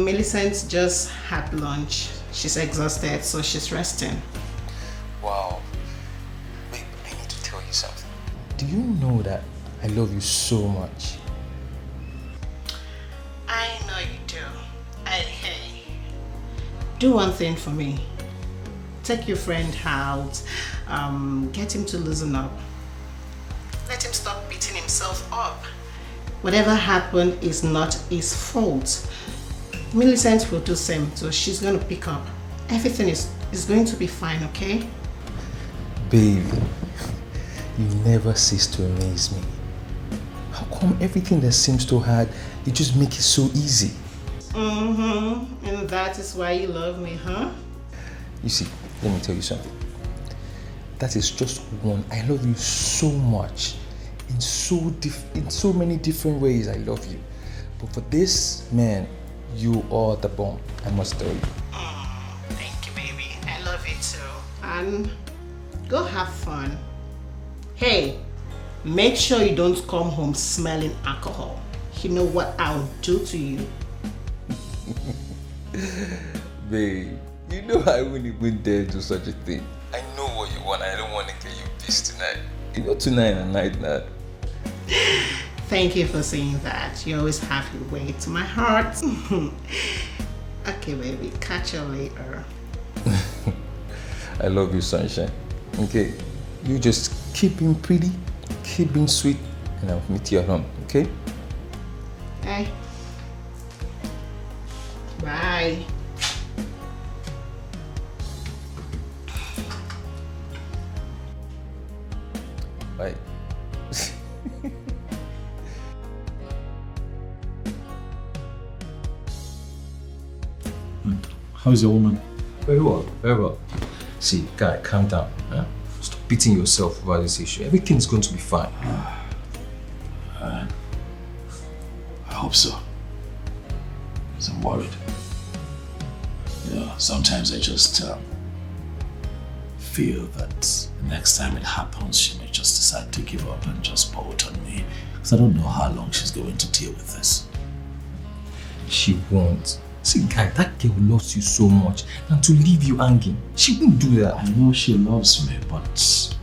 Millicent just had lunch. She's exhausted, so she's resting. Wow. Babe, I need to tell you something. Do you know that I love you so much? I know you do. Hey, do one thing for me. Take your friend out. Get him to loosen up. Let him stop beating himself up. Whatever happened is not his fault. Millicent will do the same, so she's going to pick up. Everything is going to be fine, okay? Babe, you never cease to amaze me. How come everything that seems so hard, they just make it so easy? And that is why you love me, huh? You see, let me tell you something. That is just one. I love you so much. In so many different ways, I love you. But for this, man, you are the bomb. I must tell you. Thank you, baby. I love you too. And go have fun. Hey, make sure you don't come home smelling alcohol. You know what I'll do to you. Babe, you know I wouldn't even dare do such a thing. I know what you want. I don't want to get you pissed tonight. You know tonight and night now. Thank you for saying that. You always have your way to my heart. Okay, baby. Catch you later. I love you, sunshine. Okay, you just keep being pretty, keep being sweet, and I'll meet you at home, okay? Hey. Bye. Bye. How's your woman? Very well, very well. See, guy, calm down. Huh? Stop beating yourself over this issue. Everything's going to be fine. I hope so. Because I'm worried. You know, sometimes I just feel that the next time it happens, she may just decide to give up and just bolt on me. Because I don't know how long she's going to deal with this. She won't. See, guy, that girl loves you so much, and to leave you hanging, she won't do that. I know she loves me, but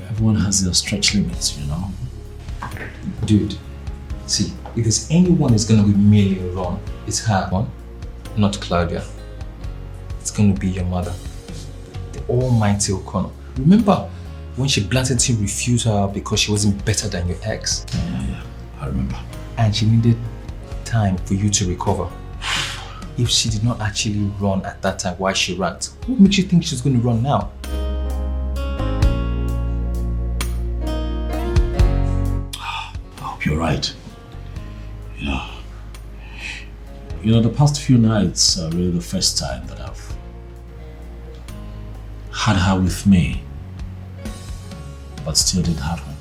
everyone has their stretch limits, you know? Dude, see, if there's anyone that's gonna be merely wrong, it's her, not Claudia. It's gonna be your mother, the almighty O'Connor. Remember when she blatantly refused her because she wasn't better than your ex? Yeah, I remember. And she needed time for you to recover. If she did not actually run at that time, why she ran? What makes you think she's going to run now? I hope you're right. You know, the past few nights are really the first time that I've had her with me, but still didn't have her.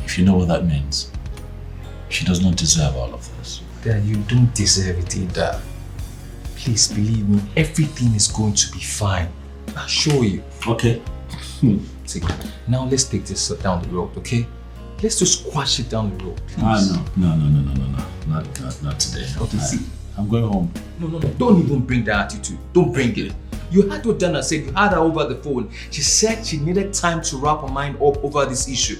If you know what that means, she does not deserve all of this. Dad, you don't deserve it either. Please believe me, everything is going to be fine. I'll show you. Okay. See, now let's take this down the road, okay? Let's just squash it down the road, please. No. Not today. Okay, see. I'm going home. No. Don't even bring that attitude. Don't bring it. You heard what Dana said. You had her over the phone. She said she needed time to wrap her mind up over this issue.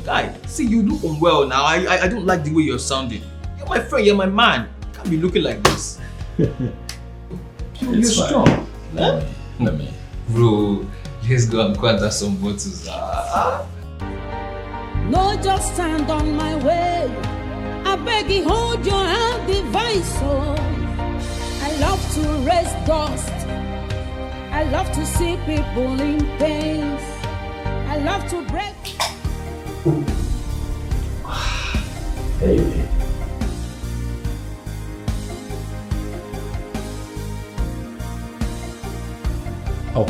Guy, see, you look unwell now. I don't like the way you're sounding. You're my friend, you're my man. You can't be looking like this. You're strong. Let me. Bro, let's go and gather some bottles. No, just stand on my way. I beg you, hold your hand, device. Oh, I love to raise dust. I love to see people in pain. I love to break. Baby. Oh.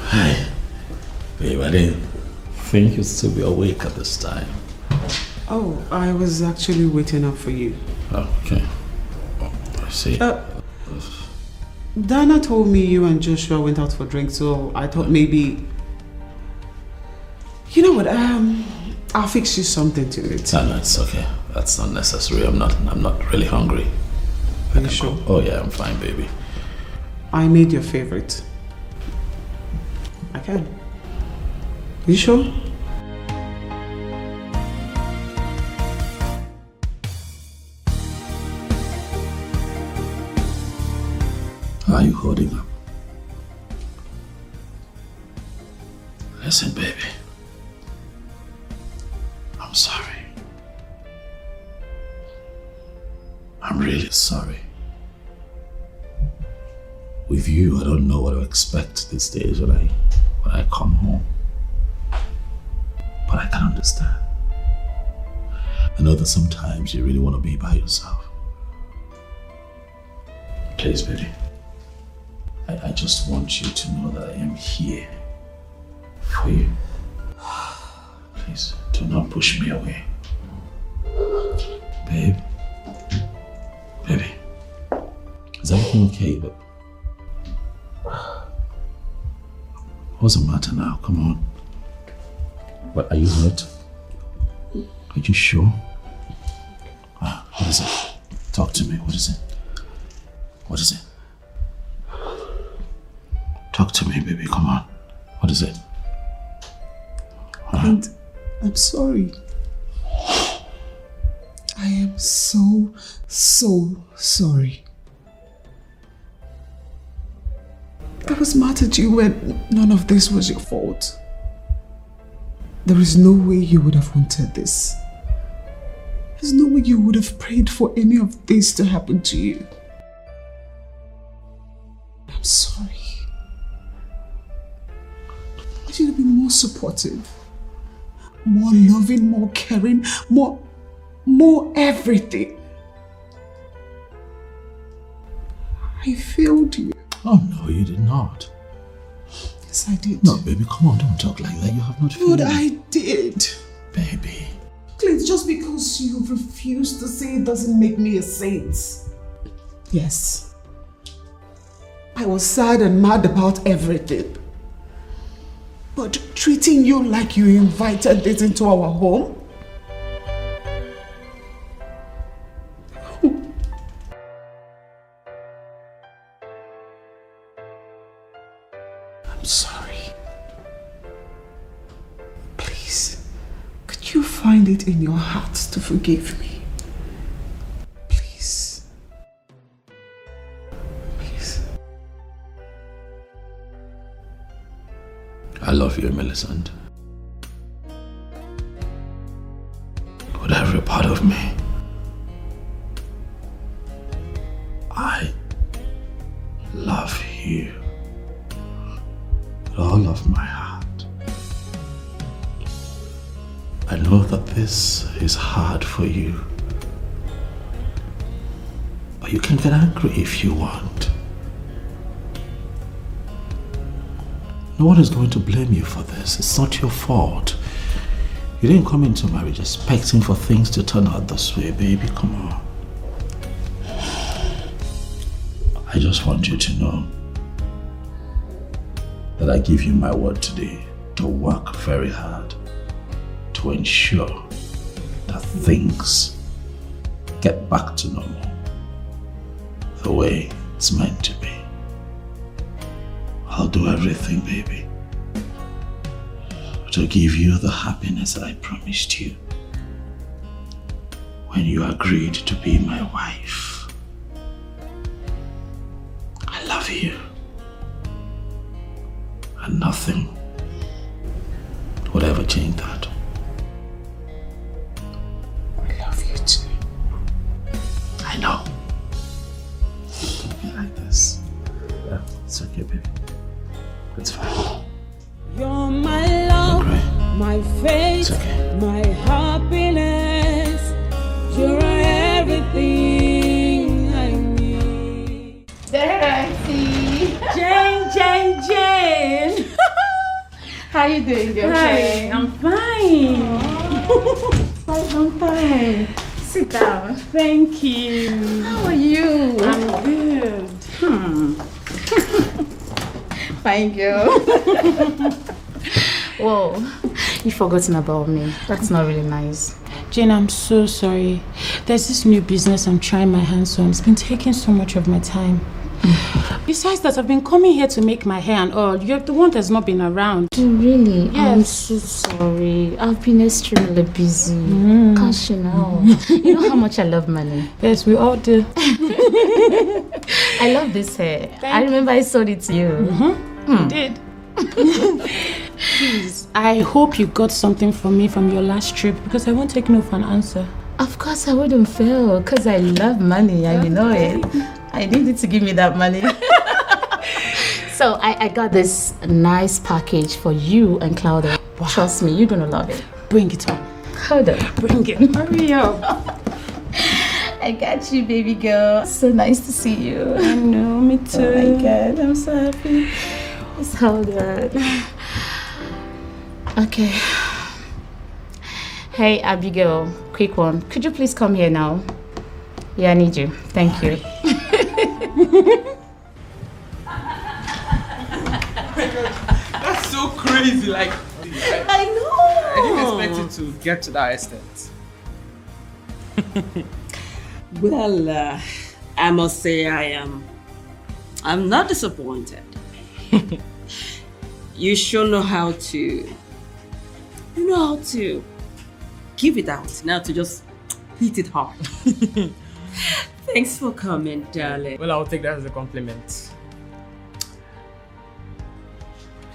Hi. Babe, I didn't think you'd still be awake at this time. Oh, I was actually waiting up for you. Oh, okay. Oh, I see. Dana told me you and Joshua went out for drinks, so I thought maybe... You know what, I'll fix you something to eat. No, it's okay. That's not necessary. I'm not really hungry. Are you sure? Oh yeah, I'm fine, baby. I made your favorite. I can. You sure? How are you holding up? Listen, baby. I'm sorry. I'm really sorry. With you, I don't know what to expect these days when I come home. But I can understand. I know that sometimes you really want to be by yourself. Please, baby. I just want you to know that I am here for you. Please, do not push me away. Babe. Baby. Is everything okay, babe? What's the matter now? Come on. What, are you hurt? Are you sure? What is it? Talk to me. What is it? What is it? Talk to me, baby. Come on. What is it? And I'm sorry. I am so sorry. I was mad at you when none of this was your fault. There is no way you would have wanted this. There's no way you would have prayed for any of this to happen to you. I'm sorry. I should have been more supportive, more loving, more caring, more everything. I failed you. Oh no, you did not. Yes, I did. No, baby, come on, don't talk like that. You have not failed. But I did. Baby. Please, just because you refuse to say it doesn't make me a saint. Yes. I was sad and mad about everything. But treating you like you invited this into our home? I'm sorry. Please, could you find it in your heart to forgive me? Please. Please. I love you, Millicent. With every part of me. I love you. With all of my heart. I know that this is hard for you. But you can get angry if you want. No one is going to blame you for this. It's not your fault. You didn't come into marriage expecting for things to turn out this way, baby. Come on. I just want you to know that I give you my word today to work very hard to ensure that things get back to normal the way it's meant to be. I'll do everything, baby, to give you the happiness that I promised you when you agreed to be my wife. I love you, and nothing would ever change that. I love you too. I know. Don't be like this. Yeah, it's okay, baby. It's fine. You're my love, my faith, my happiness. You're everything I need. There I see. Jane. How you doing, girl? Hi, I'm fine. I'm fine. Sit down. Thank you. How are you? I'm good. Fine, girl. Whoa, you've forgotten about me. That's not really nice. Jane, I'm so sorry. There's this new business I'm trying my hands on. It's been taking so much of my time. Besides that, I've been coming here to make my hair and all. You're the one that's not been around. Oh, really? Yes. I'm so sorry. I've been extremely busy. Gosh, you know. You know how much I love money. Yes, we all do. I love this hair. I remember I sold it to you. You did. Please, I hope you got something from me from your last trip because I won't take no for an answer. Of course I wouldn't fail because I love money and you know it. I needed to give me that money. So I got this nice package for you and Claudia. Wow. Trust me, you're gonna love it. Bring it on. Hold on. Bring it. Hurry up. I got you, baby girl. So nice to see you. I know, me too. Oh my God, I'm so happy. Just hold on. Okay. Hey, Abigail, quick one. Could you please come here now? Yeah, I need you. Thank you. That's so crazy, like... I know! I didn't expect it to get to that extent. Well, I must say I'm not disappointed. You sure know how to give it out, now to just hit it hard. Thanks for coming, darling. Well, I'll take that as a compliment.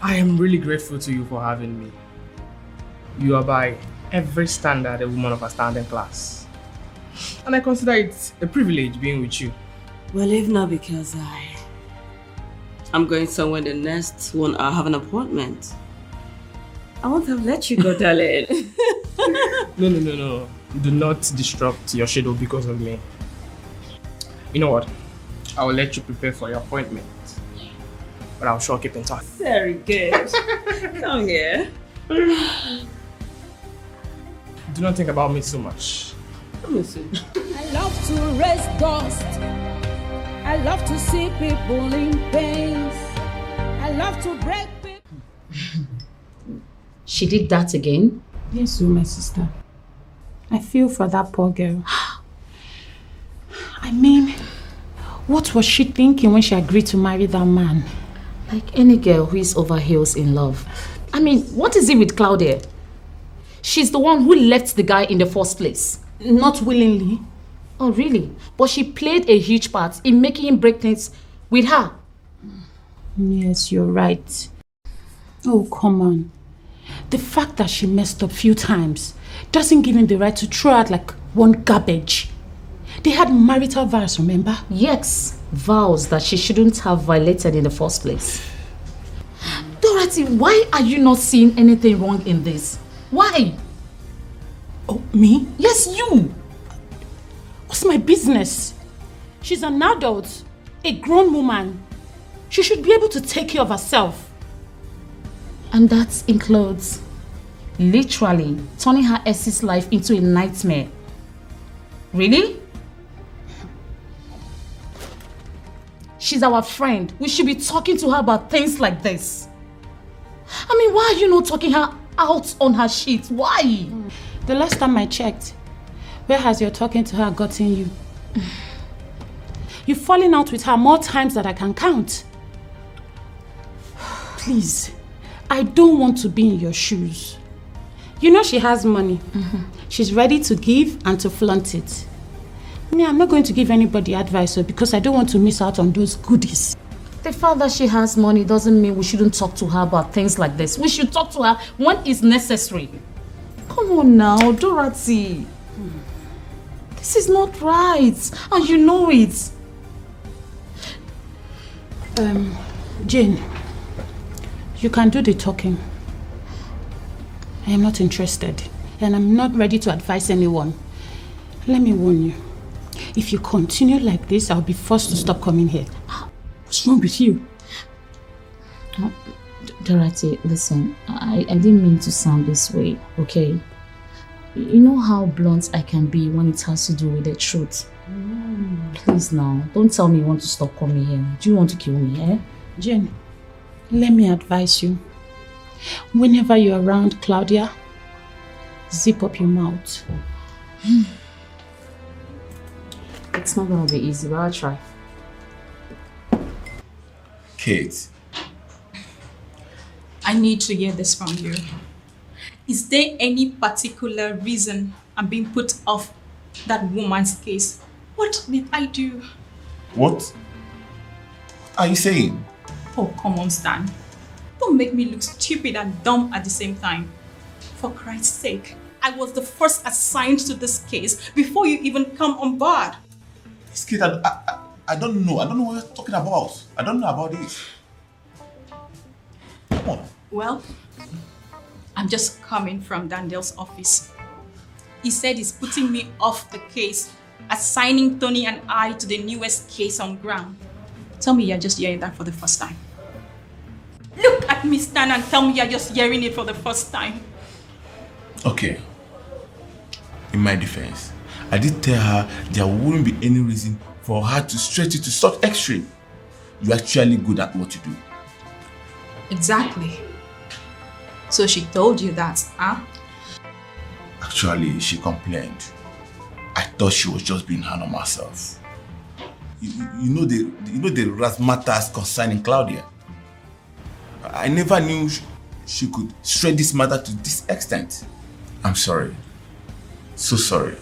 I am really grateful to you for having me. You are by every standard a woman of a standing class. And I consider it a privilege being with you. Well, if not because I'm going somewhere the next 1 hour, have an appointment. I won't have let you go, darling. No. Do not disrupt your schedule because of me. You know what? I will let you prepare for your appointment. But I'll sure keep in touch. Very good. Come here. Do not think about me so much. Let me see. I love to raise dust. I love to see people in pain. I love to break people. She did that again? Yes, my sister. I feel for that poor girl. I mean, what was she thinking when she agreed to marry that man? Like any girl who is over heels in love. I mean, what is it with Claudia? She's the one who left the guy in the first place. Not willingly. Oh, really? But she played a huge part in making him break things with her. Yes, you're right. Oh, come on. The fact that she messed up a few times doesn't give him the right to throw out like one garbage. They had marital vows, remember? Yes, vows that she shouldn't have violated in the first place. Dorothy, why are you not seeing anything wrong in this? Why? Oh, me? Yes, you! What's my business? She's an adult, a grown woman. She should be able to take care of herself. And that includes literally turning her ex's life into a nightmare. Really? She's our friend. We should be talking to her about things like this. I mean, why are you not talking her out on her shit? Why? The last time I checked, where has your talking to her gotten you? You've fallen out with her more times than I can count. Please, I don't want to be in your shoes. You know she has money. She's ready to give and to flaunt it. Me, I'm not going to give anybody advice because I don't want to miss out on those goodies. The fact that she has money doesn't mean we shouldn't talk to her about things like this. We should talk to her when it's necessary. Come on now, Dorothy. This is not right, and you know it. Jane, you can do the talking. I am not interested, and I'm not ready to advise anyone. Let me warn you. If you continue like this, I'll be forced to stop coming here. What's wrong with you? Dorothy, listen, I didn't mean to sound this way, okay? You know how blunt I can be when it has to do with the truth. Please now, don't tell me you want to stop coming here. Do you want to kill me, eh? Jane, let me advise you. Whenever you're around Claudia, zip up your mouth. It's not gonna be easy, but I'll try. Kate. I need to hear this from you. Is there any particular reason I'm being put off that woman's case? What did I do? What are you saying? Oh, come on, Stan. Don't make me look stupid and dumb at the same time. For Christ's sake, I was the first assigned to this case before you even come on board. This kid, I don't know. I don't know what you're talking about. I don't know about this. Come on. Well, I'm just coming from Daniel's office. He said he's putting me off the case, assigning Tony and I to the newest case on ground. Tell me you're just hearing that for the first time. Look at me stand and tell me you're just hearing it for the first time. Okay. In my defense, I did tell her there wouldn't be any reason for her to stretch it to such extreme. You're actually good at what you do. Exactly. So she told you that, huh? Actually, she complained. I thought she was just being hard on herself. You know the razzmatazz concerning Claudia. I never knew she could stretch this matter to this extent. I'm sorry. So sorry.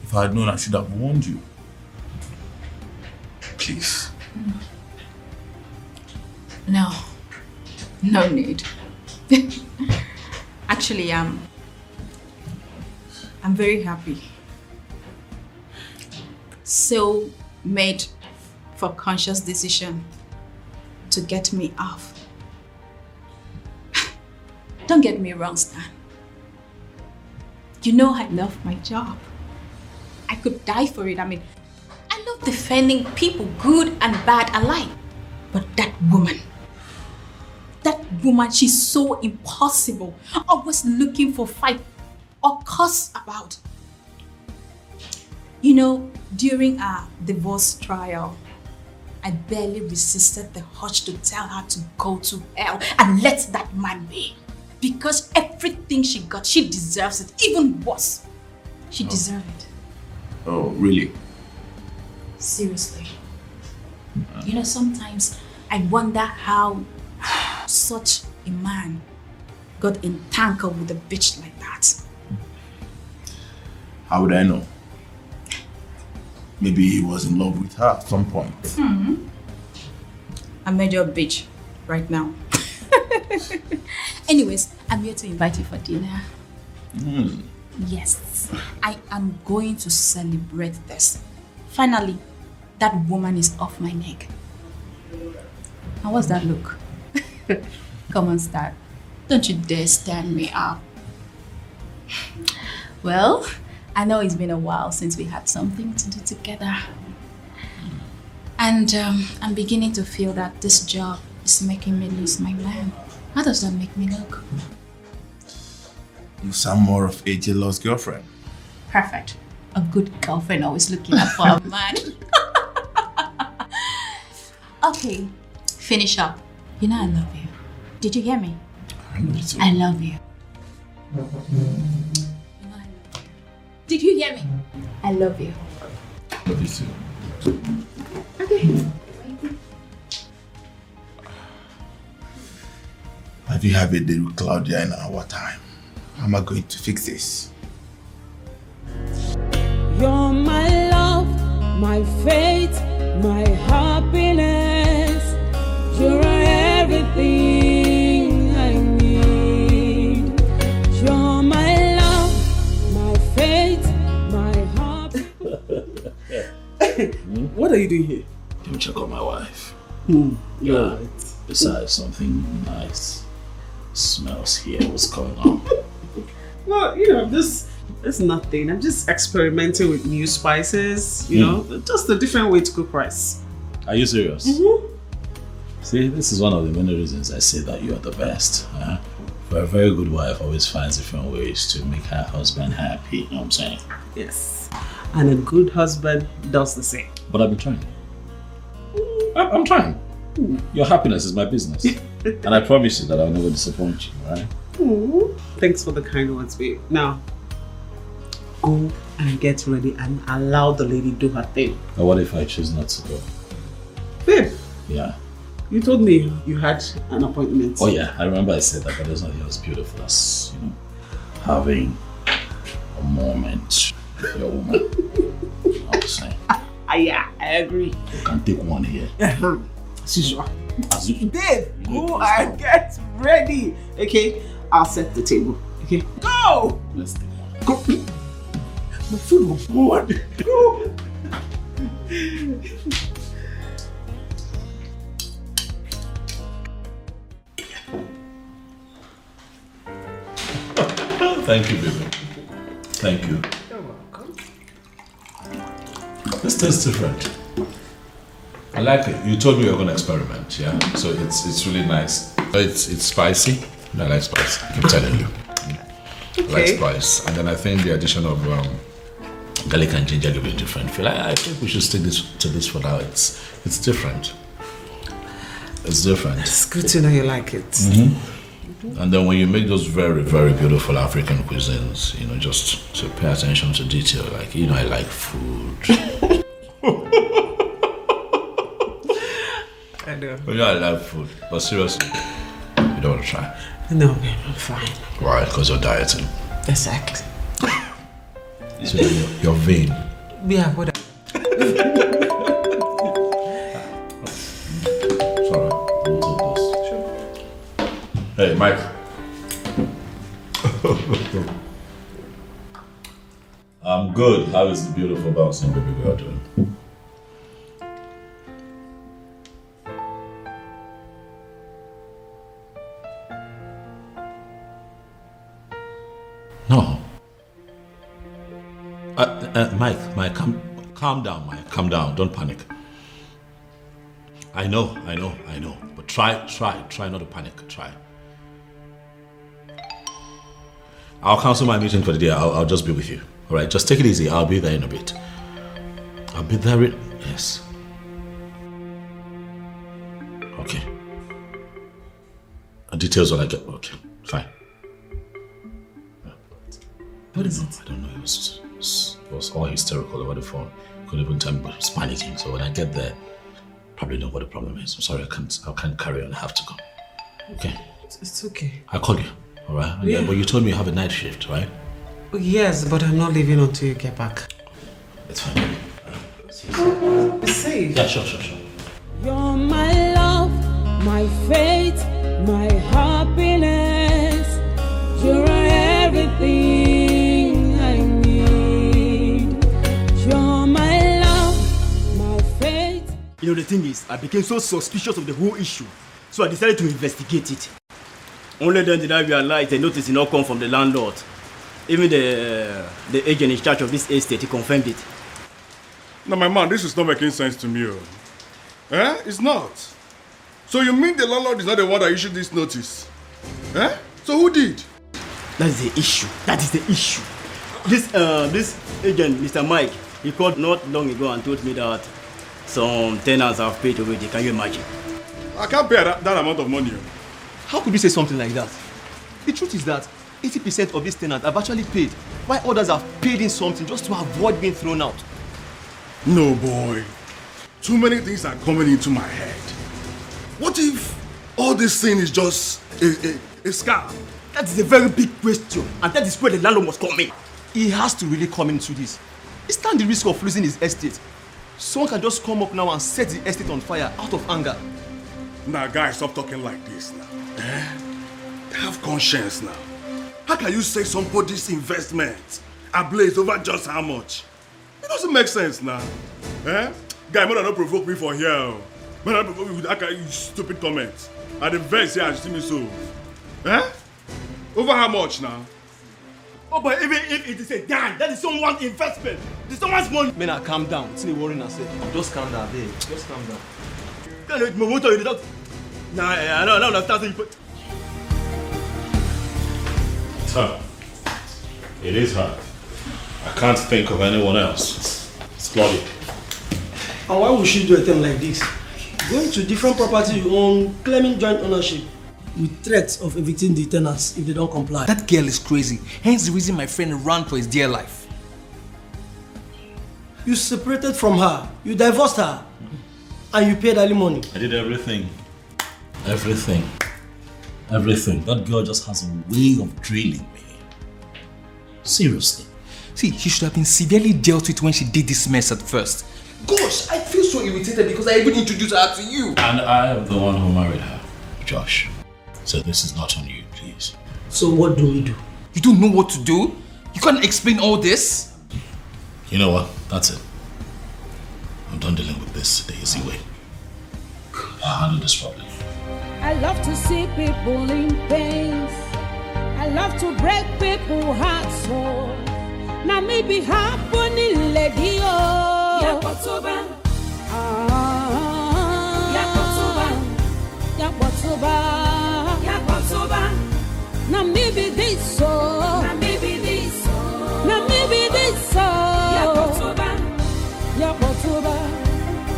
If I had known, I should have warned you. Please. No need. Actually, I'm very happy. So made for conscious decision to get me off. Don't get me wrong, Stan. You know I love my job. I could die for it. I mean, I love defending people, good and bad alike. But that woman, she's so impossible. Always looking for fight or cuss about. You know, during our divorce trial, I barely resisted the urge to tell her to go to hell and let that man be. Because everything she got, she deserves it. Even worse, she deserves it. Oh, really? Seriously. You know, sometimes I wonder how such a man got entangled with a bitch like that. How would I know? Maybe he was in love with her at some point. I made you a bitch right now. Anyways, I'm here to invite you for dinner. Yes, I am going to celebrate this. Finally, that woman is off my neck. How was that look? Come on, Star. Don't you dare stand me up. Well, I know it's been a while since we had something to do together. And I'm beginning to feel that this job is making me lose my man. How does that make me look? You sound more of a jealous girlfriend. Perfect. A good girlfriend always looking out for a man. Okay, finish up. You know I love you. Did you hear me? I love you too. I love you. You know I love you. Did you hear me? I love you. I love you too. Okay. Have you had a day with Claudia in our time? How am I going to fix this? You're my love, my faith, my happiness. You're everything I need. You're my love, my faith, my happiness. What are you doing here? Let me check on my wife. Yeah. Besides, something nice smells here. What's going on? Well, you know, it's nothing. I'm just experimenting with new spices, you know, just a different way to cook rice. Are you serious? See, this is one of the many reasons I say that you are the best. For a very good wife always finds different ways to make her husband happy, you know what I'm saying? Yes. And a good husband does the same. But I've been trying. I'm trying. Your happiness is my business. And I promise you that I'll never disappoint you, right? Thanks for the kind words, babe. Now, go and get ready and allow the lady do her thing. But what if I choose not to go? Babe, Yeah. you told me you had an appointment. Oh yeah, I remember I said that, but there's nothing as beautiful as, you know, having a moment with your woman. I'm saying. Yeah, I agree. You can take one here. As usual. As usual. Babe, go and get ready. Okay, I'll set the table. Okay, go! Let's take one. Go. My food was bored. Go! Thank you, baby. Thank you. You're welcome. This tastes different. I like it. You told me you were going to experiment, yeah? So it's really nice. It's spicy. I like spice. I keep telling you. I like spice. And then I think the addition of garlic and ginger give it a different feel. I think we should stick to this for now. It's different. It's different. It's good to know you like it. Mm-hmm. And then when you make those very, very beautiful African cuisines, you know, just to pay attention to detail. Like, you know, I like food. I do. Well, yeah, I love food. But seriously, you don't want to try? No, babe, I'm fine. Why? Because you're dieting. Exactly. So you're vain. Yeah, whatever. Sorry, we'll take this. Sure. Hey, Mike. I'm good. How is the beautiful bouncing baby girl doing? No. Mike, calm down, Mike. Calm down. Don't panic. I know. But try not to panic. Try. I'll cancel my meeting for the day. I'll just be with you. All right, just take it easy. I'll be there in a bit. I'll be there yes. Okay. Details when I get... Okay, fine. What is it? I don't know. It was all hysterical over the phone. Couldn't even tell me, but he was panicking. So when I get there, probably know what the problem is. I'm sorry, I can't carry on. I have to go. Okay. It's okay. I'll call you. All right. Yeah. But you told me you have a night shift, right? Yes, but I'm not leaving until you get back. It's fine. Be safe. Yeah, sure. You're my love, my faith, my happiness. You're everything I need. You're my love, my faith. You know, the thing is, I became so suspicious of the whole issue, so I decided to investigate it. Only then did I realize the notice did not come from the landlord. Even the agent in charge of this estate, he confirmed it. No, my man, this is not making sense to me. Eh? It's not. So you mean the landlord is not the one that issued this notice? Eh? So who did? That is the issue. This agent, Mr. Mike, he called not long ago and told me that some tenants have paid already. Can you imagine? I can't pay that amount of money. How could you say something like that? The truth is that 80% of these tenants have actually paid, while others have paid in something just to avoid being thrown out. No, boy. Too many things are coming into my head. What if all this thing is just a scam? That is a very big question, and that is where the landlord must come in. He has to really come into this. He stands the risk of losing his estate. Someone can just come up now and set the estate on fire out of anger. Now, guys, stop talking like this now. Have conscience now. How can you say somebody's investment ablaze over just how much? It doesn't make sense now. Guy, man, don't provoke me for here. Man, don't provoke me with that kind of stupid comments. At the verse here, you see me so. Over how much now? Oh, but even if it is a dime, that is someone's investment. It's someone's money. Man, calm down. It's not worrying yourself. Just calm down, babe. Just calm down. Can you motor you don't? Nah, I don't understand. You put. It's her. It is her. I can't think of anyone else. It's Claudia. And why would she do a thing like this? Going to different property you own, claiming joint ownership, with threats of evicting the tenants if they don't comply. That girl is crazy. Hence the reason my friend ran for his dear life. You separated from her, you divorced her, and you paid alimony. I did everything. Everything. That girl just has a way of drilling me. Seriously. See, she should have been severely dealt with when she did this mess at first. Gosh, I feel so irritated because I even introduced her to you. And I am the one who married her, Josh. So this is not on you, please. So what do we do? You don't know what to do? You can't explain all this? You know what? That's it. I'm done dealing with this the easy way. I'll handle this problem. I love to see people in pain. I I love to break people's hearts, so now me be happening, lady, oh. Yakotoba. Yakotoba. Yakotoba. Now me be this, so. Now me be this, so. Now me be this, so. Yakotoba. Yakotoba.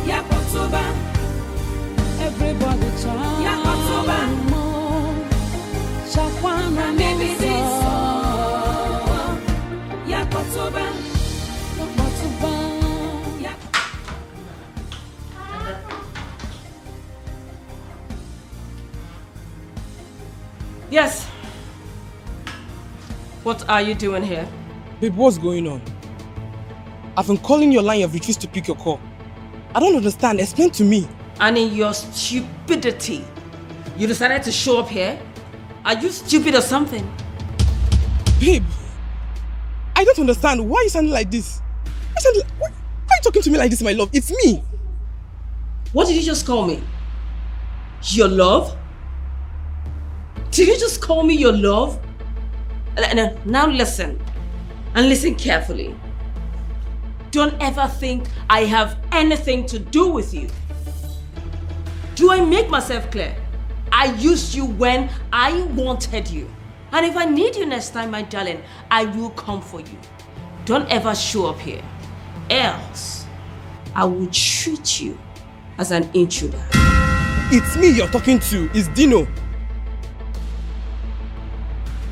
Yakotoba. Everybody chant. Yakotoba. Shakwana maybe this song. Yakotoba. Yakotoba. Yes. What are you doing here? Babe, what's going on? I've been calling your line, you've refused to pick your call. I don't understand. Explain to me. And in your stupidity, you decided to show up here? Are you stupid or something? Babe, I don't understand. Why are you sounding like this? Why are you talking to me like this, my love? It's me. What did you just call me? Your love? Did you just call me your love? Now listen, and listen carefully. Don't ever think I have anything to do with you. Do I make myself clear? I used you when I wanted you. And if I need you next time, my darling, I will come for you. Don't ever show up here. Else, I will treat you as an intruder. It's me you're talking to. It's Dino.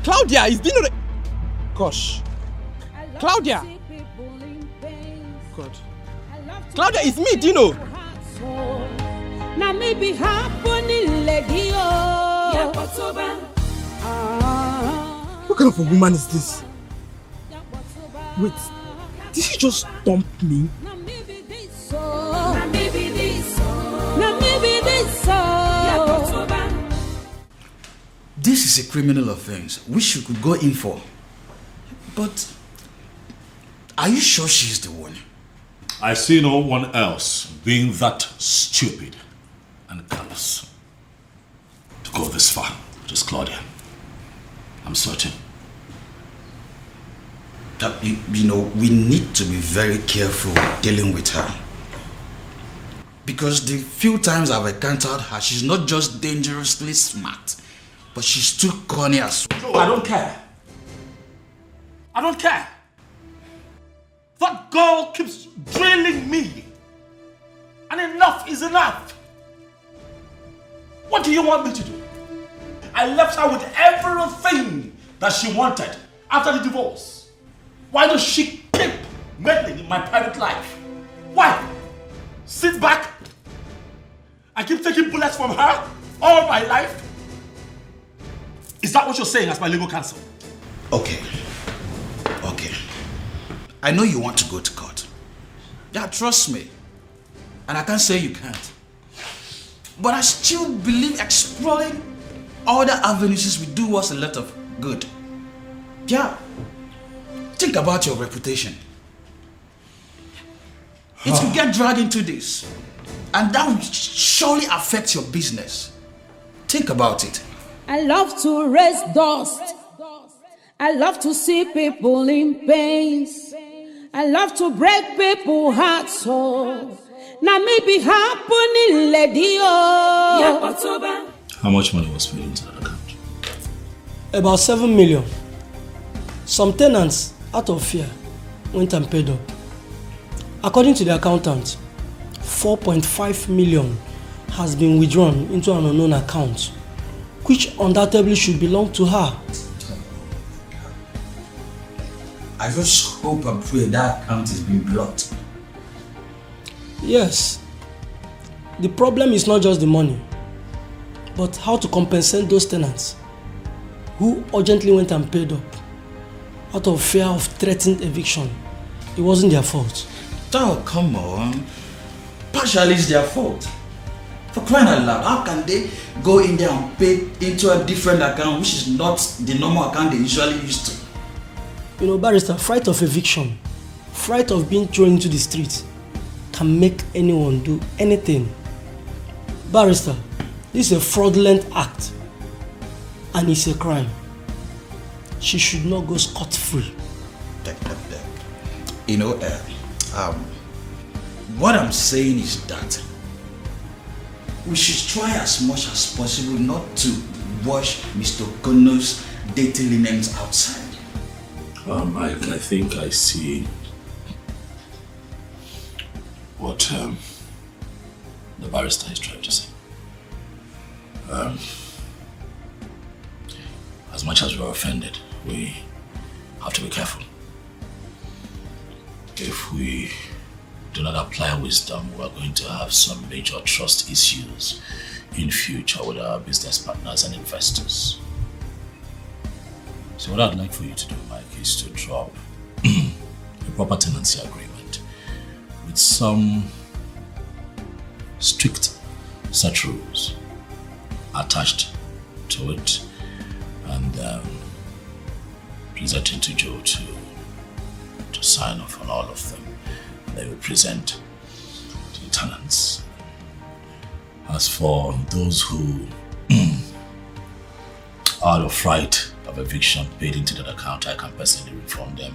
Claudia, it's Dino. Gosh. Claudia. God. Claudia, it's me, Dino. Now maybe happening, lady, oh. What kind of a woman is this? Wait, did she just dump me? This is a criminal offense which you could go in for. But are you sure she's the one? I see no one else being that stupid and callous to go this far. Just Claudia. I'm certain. You know, we need to be very careful dealing with her. Because the few times I've encountered her, she's not just dangerously smart, but she's too corny as well. I don't care. I don't care. That girl keeps drilling me. And enough is enough. What do you want me to do? I left her with everything that she wanted after the divorce. Why does she keep meddling in my private life? Why? Sit back? I keep taking bullets from her all my life? Is that what you're saying as my legal counsel? Okay. I know you want to go to court. Yeah, trust me. And I can't say you can't. But I still believe exploring other avenues will do us a lot of good. Yeah. Think about your reputation. It could get dragged into this. And that will surely affect your business. Think about it. I love to raise dust. I love to see people in pains. I love to break people's hearts. So now maybe happening, lady. Oh. How much money was paid into that account? About 7 million. Some tenants, out of fear, went and paid up. According to the accountant, 4.5 million has been withdrawn into an unknown account, which undoubtedly should belong to her. I just hope and pray that account is being blocked. Yes. The problem is not just the money, but how to compensate those tenants who urgently went and paid up out of fear of threatened eviction. It wasn't their fault. Oh, come on. Partially it's their fault. For crying out loud, how can they go in there and pay into a different account which is not the normal account they usually used to? You know, barrister, fright of eviction, fright of being thrown into the street can make anyone do anything. Barrister, this is a fraudulent act and it's a crime. she should not go scot-free. You know, what I'm saying is that we should try as much as possible not to wash Mr. Kono's dirty linens outside. I think I see what the barrister is trying to say. As much as we're offended, we have to be careful. If we do not apply wisdom, we're going to have some major trust issues in future with our business partners and investors. So what I'd like for you to do, Mike, is to drop a proper tenancy agreement with some strict set rules attached to it, and present it to Joe to sign off on all of them. They will present to the tenants. As for those who, out of fright of eviction, paid into that account, I can personally refund them.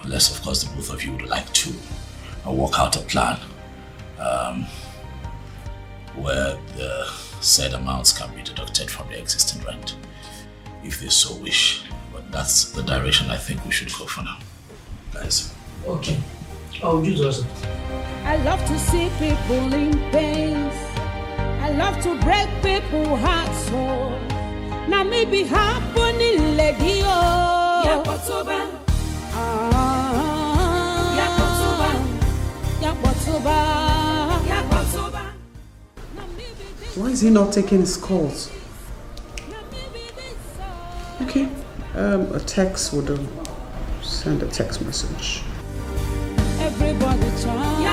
Unless, of course, the both of you would like to work out a plan where the said amounts can be deducted from the existing rent, if they so wish. But that's the direction I think we should go for now. Guys. Okay. I'll do that. I love to see people in pain. I love to break people's hearts. So now maybe happening lady oh. Yakotoba. Yakotoba. Why is he not taking his calls? Okay, a text would send a text message. Everybody try.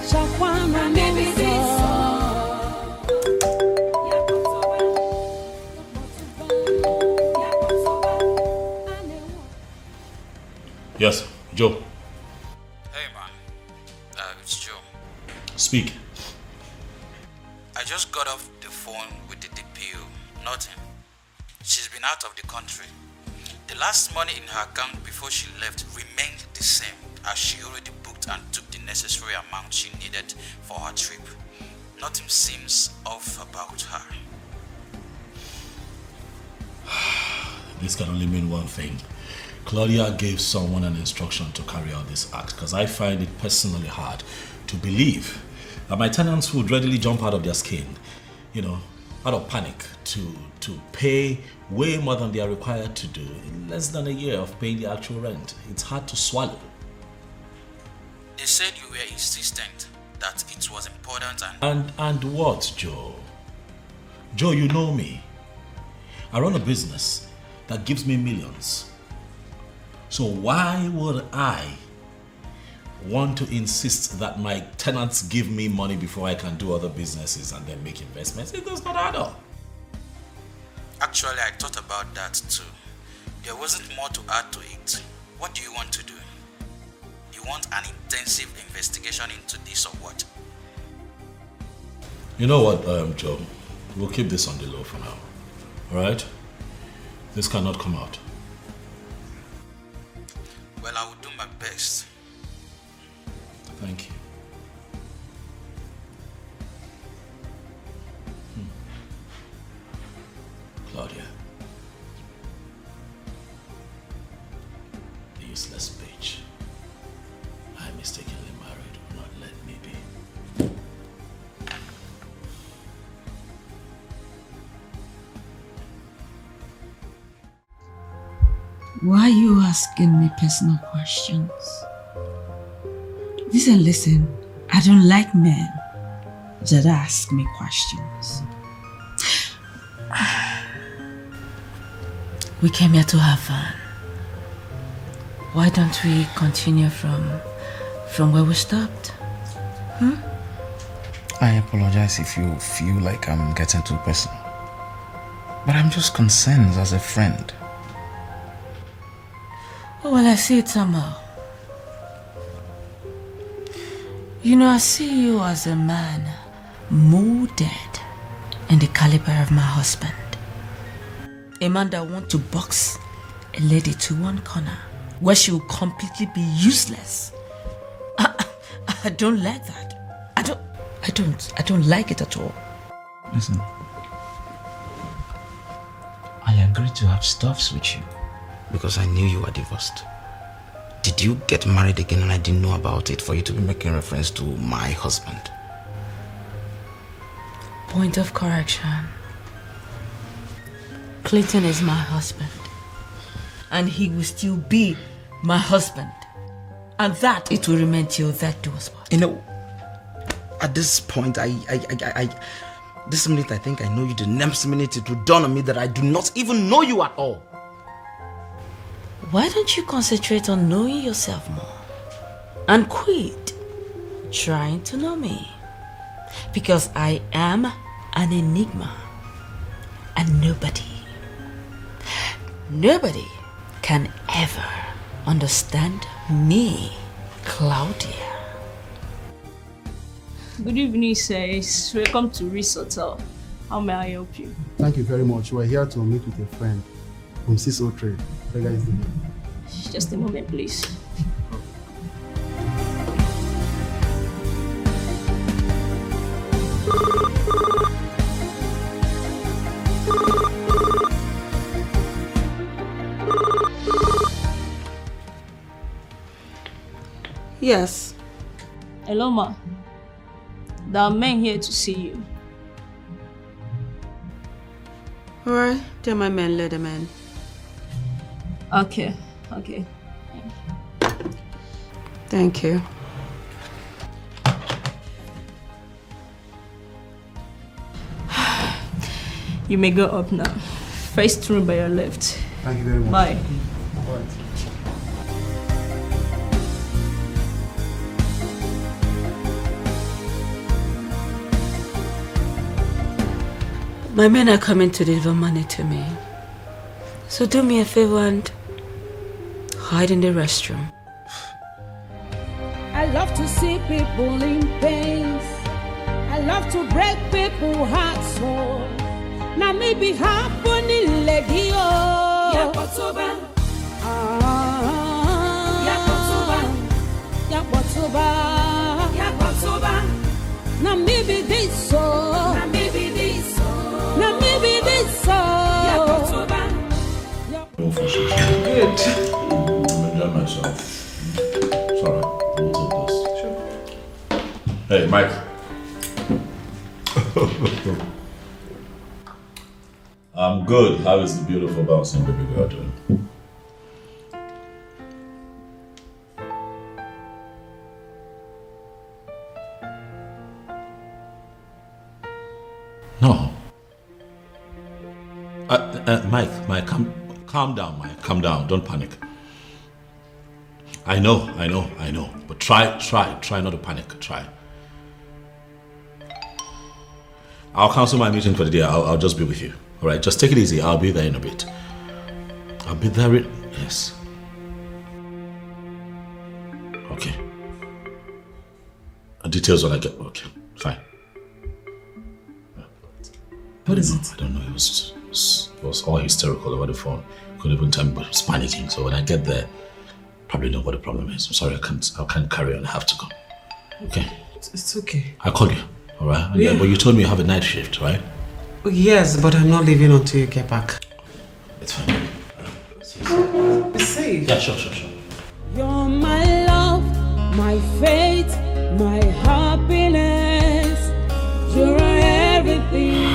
Shakwana maybe Yes, Joe. Hey man, it's Joe. Speak. I just got off the phone with the DPO. Nothing. She's been out of the country. The last money in her account before she left remained the same, as she already booked and took the necessary amount she needed for her trip. Nothing seems off about her. This can only mean one thing. Claudia gave someone an instruction to carry out this act, because I find it personally hard to believe that my tenants would readily jump out of their skin, out of panic, to pay way more than they are required to do in less than a year of paying the actual rent. It's hard to swallow. They said you were insistent that it was important And what, Joe? Joe, you know me. I run a business that gives me millions. So why would I want to insist that my tenants give me money before I can do other businesses and then make investments? It does not add up. Actually, I thought about that too. There wasn't more to add to it. What do you want to do? You want an intensive investigation into this or what? You know what, Joe? We'll keep this on the low for now. Alright? This cannot come out. Well, I will do my best. Thank you. Claudia. The useless bitch. I mistakenly married will not let me be. Why are you asking me personal questions? Listen, I don't like men that ask me questions. We came here to have fun. Why don't we continue from where we stopped? I apologize if you feel like I'm getting too personal. But I'm just concerned as a friend. Oh, well, I see it somehow. I see you as a man molded in the caliber of my husband. A man that wants to box a lady to one corner where she will completely be useless. I don't like that. I don't like it at all. Listen, I agreed to have stuffs with you because I knew you were divorced. Did you get married again and I didn't know about it for you to be making reference to my husband? Point of correction. Clinton is my husband. And he will still be my husband. And that it will remain till that do us part. You know, at this point, this minute I think I know you. The next minute it will dawn on me that I do not even know you at all. Why don't you concentrate on knowing yourself more? And quit trying to know me. Because I am an enigma. And nobody can ever understand me, Claudia. Good evening, sirs. Welcome to Ritz Hotel. How may I help you? Thank you very much. We're here to meet with a friend from 603. Beggar is the name. Just a moment, please. Yes. Hello, ma. There are men here to see you. Alright, they're my men, let them in. Okay. Thank you. You may go up now. First room by your left. Thank you very much. Bye. All right. My men are coming to deliver money to me. So do me a favor and hide in the restroom. I love to see people in pain. I love to break people's hearts. So now maybe happening lady oh. Yakotoba. Yakotoba. Now maybe this so. Now maybe this so. Good. I'm enjoying myself. Sorry, we'll take this. Sure. Hey, Mike. I'm good. How is the beautiful bouncing baby girl doing? No. Mike, calm down, Mike. Calm down. Don't panic. I know. But try not to panic. Try. I'll cancel my meeting for the day. I'll just be with you. All right, just take it easy. I'll be there in a bit. I'll be there yes. Okay. Details when I get... Okay, fine. What is it? I don't know. It was all hysterical over the phone. Couldn't even tell me, but he was panicking. So when I get there, probably know what the problem is. I'm sorry, I can't carry on. I have to go. Okay? It's okay. I'll call you. All right? Yeah. But you told me you have a night shift, right? Yes, but I'm not leaving until you get back. It's fine. Be safe. Yeah, sure. You're my love, my faith, my happiness. You're everything.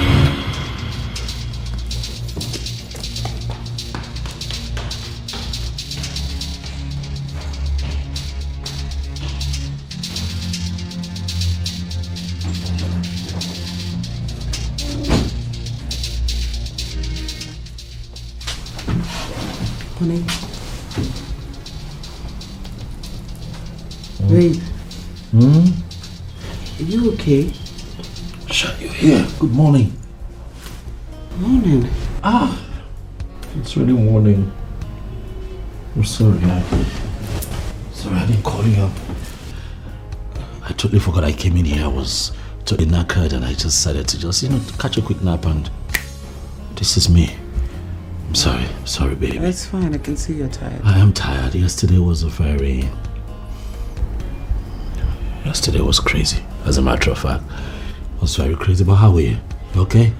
Honey. Babe. Are you okay? Shut your ear. Good morning. Morning. It's really morning. I'm sorry. Sorry, I didn't call you up. I totally forgot I came in here. I was totally knackered and I just decided to catch a quick nap and this is me. Sorry, baby. It's fine. I can see you're tired. I am tired. Yesterday was crazy. As a matter of fact, it was very crazy. But how are you? You okay?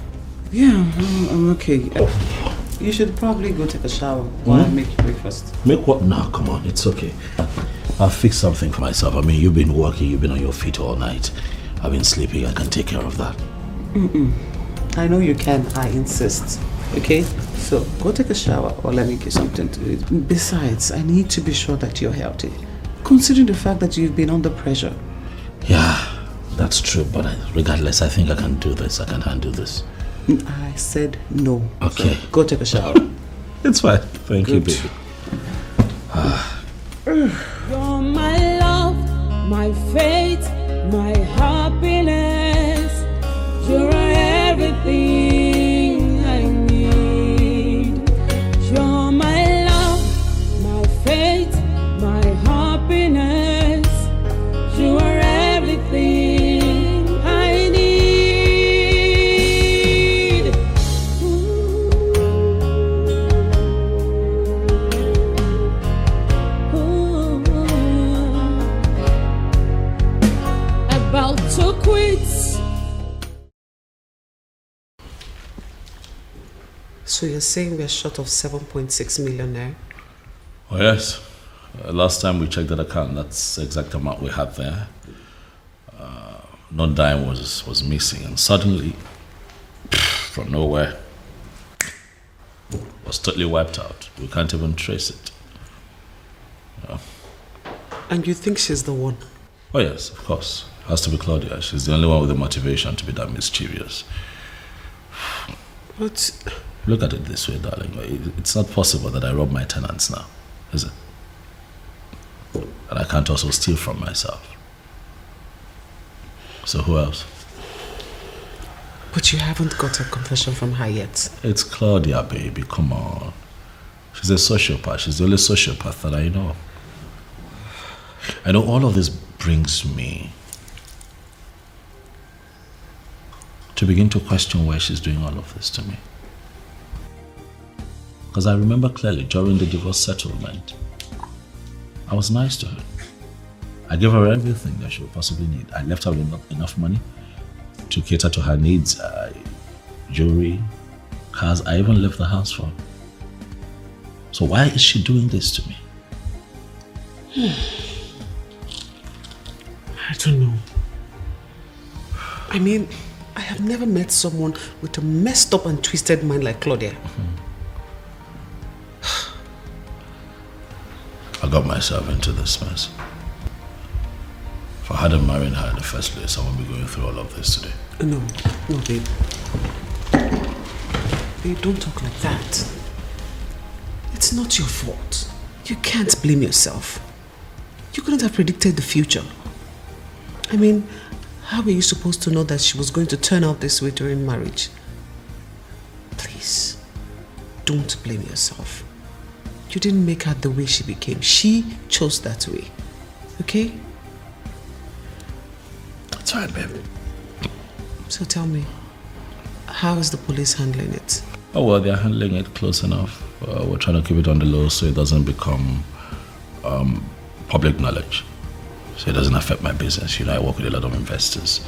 Yeah, I'm okay. You should probably go take a shower while I make breakfast. Make what? No, come on. It's okay. I'll fix something for myself. I mean, you've been working. You've been on your feet all night. I've been sleeping. I can take care of that. I know you can. I insist. Okay? So, go take a shower or let me give something to eat. Besides, I need to be sure that you're healthy. Considering the fact that you've been under pressure. Yeah, that's true. But regardless, I think I can do this. I can handle this. I said no. Okay. So go take a shower. It's fine. Thank you, baby. You're my love, my faith, my happiness. You're everything I need. You're my love, my faith, my happiness. You are everything I need. About to quit. So you're saying we're short of 7.6 million now? Oh, yes. Last time we checked that account, that's the exact amount we had there. No dime was missing, and suddenly, from nowhere, was totally wiped out. We can't even trace it. Yeah. And you think she's the one? Oh yes, of course. Has to be Claudia. She's the only one with the motivation to be that mischievous. But look at it this way, darling. It's not possible that I rob my tenants now, is it? And I can't also steal from myself. So who else? But you haven't got a confession from her yet. It's Claudia, baby. Come on. She's a sociopath. She's the only sociopath that I know. I know all of this brings me to begin to question why she's doing all of this to me. Because I remember clearly during the divorce settlement, I was nice to her. I gave her everything that she would possibly need. I left her with enough money to cater to her needs, jewelry, cars. I even left the house for her. So why is she doing this to me? I don't know. I mean, I have never met someone with a messed up and twisted mind like Claudia. I got myself into this mess. If I hadn't married her in the first place, I wouldn't be going through all of this today. No, babe. Babe, don't talk like that. It's not your fault. You can't blame yourself. You couldn't have predicted the future. I mean, how were you supposed to know that she was going to turn out this way during marriage? Please, don't blame yourself. You didn't make her the way she became. She chose that way. Okay? That's right, babe. So tell me, how is the police handling it? Oh, well, they're handling it close enough. We're trying to keep it on the low so it doesn't become public knowledge. So it doesn't affect my business. You know, I work with a lot of investors.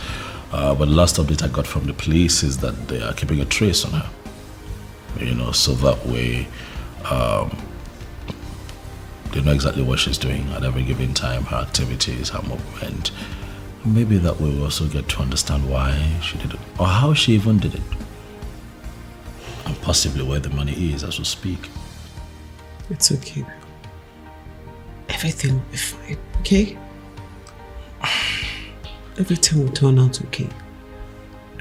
But the last update I got from the police is that they are keeping a trace on her. You know, so that way they know exactly what she's doing at every given time, her activities, her movement. Maybe that way we also get to understand why she did it, or how she even did it. And possibly where the money is as we speak. It's okay. Everything will be fine, okay? Everything will turn out okay.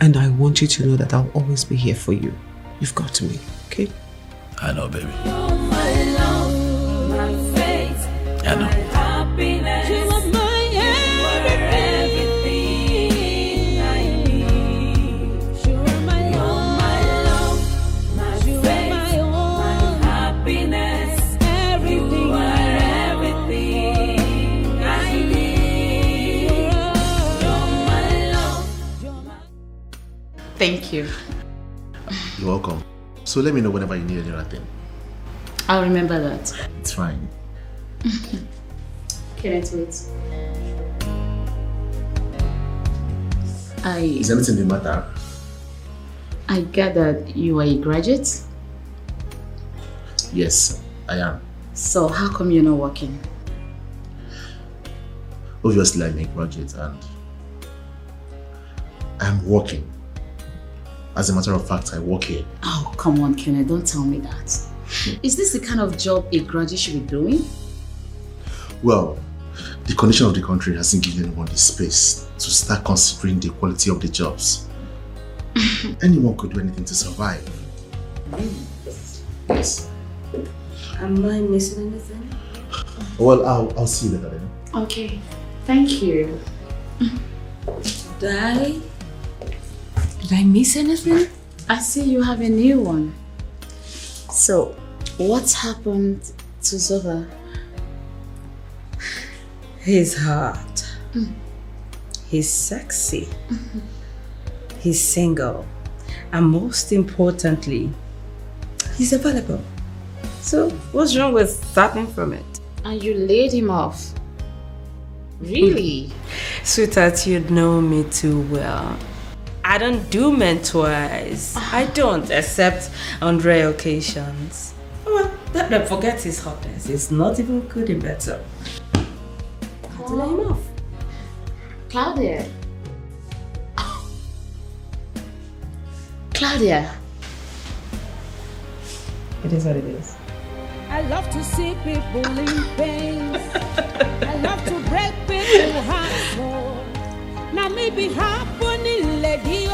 And I want you to know that I'll always be here for you. You've got me, okay? I know, baby. My love, my faith, I know. my happiness. You are my everything I need. You are my love, my faith, my happiness. Everything, you are everything I need. You're my love. Thank you. You're welcome. So let me know whenever you need any other thing. I'll remember that. It's fine. Can't wait. Is anything the matter? I gathered you are a graduate? Yes, I am. So how come you're not working? Obviously, I'm a graduate and I'm working. As a matter of fact, I work here. Oh, come on, Kenneth, don't tell me that. Is this the kind of job a graduate should be doing? Well, the condition of the country hasn't given anyone the space to start considering the quality of the jobs. Anyone could do anything to survive. Yes. Am I missing anything? Well, I'll see you later then. Okay, thank you. Did I miss anything? I see you have a new one. So, what's happened to Zova? He's hot. He's sexy. He's single. And most importantly, he's available. So, what's wrong with starting from it? And you laid him off? Really? Sweetheart, you know me too well. I don't do men twice. I don't, except on rare occasions. Well, don't forget his hotness. It's not even good in better. Had to lay him off. Claudia. Claudia. It is what it is. I love to see people in pain. I love to break people's hearts. Now maybe happening lady.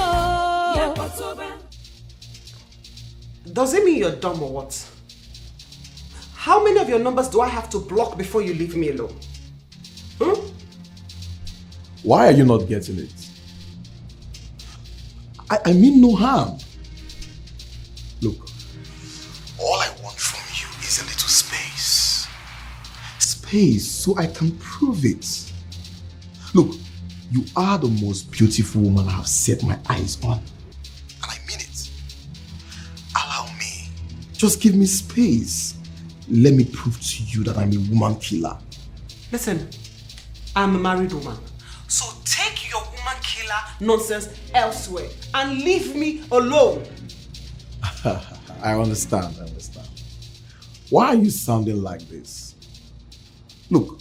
Does it mean you're dumb or what? How many of your numbers do I have to block before you leave me alone? Why are you not getting it? I mean no harm. Look, all I want from you is a little space. Space so I can prove it. Look, you are the most beautiful woman I have set my eyes on. And I mean it. Allow me. Just give me space. Let me prove to you that I'm a woman killer. Listen, I'm a married woman. So take your woman killer nonsense elsewhere and leave me alone. I understand. Why are you sounding like this? Look,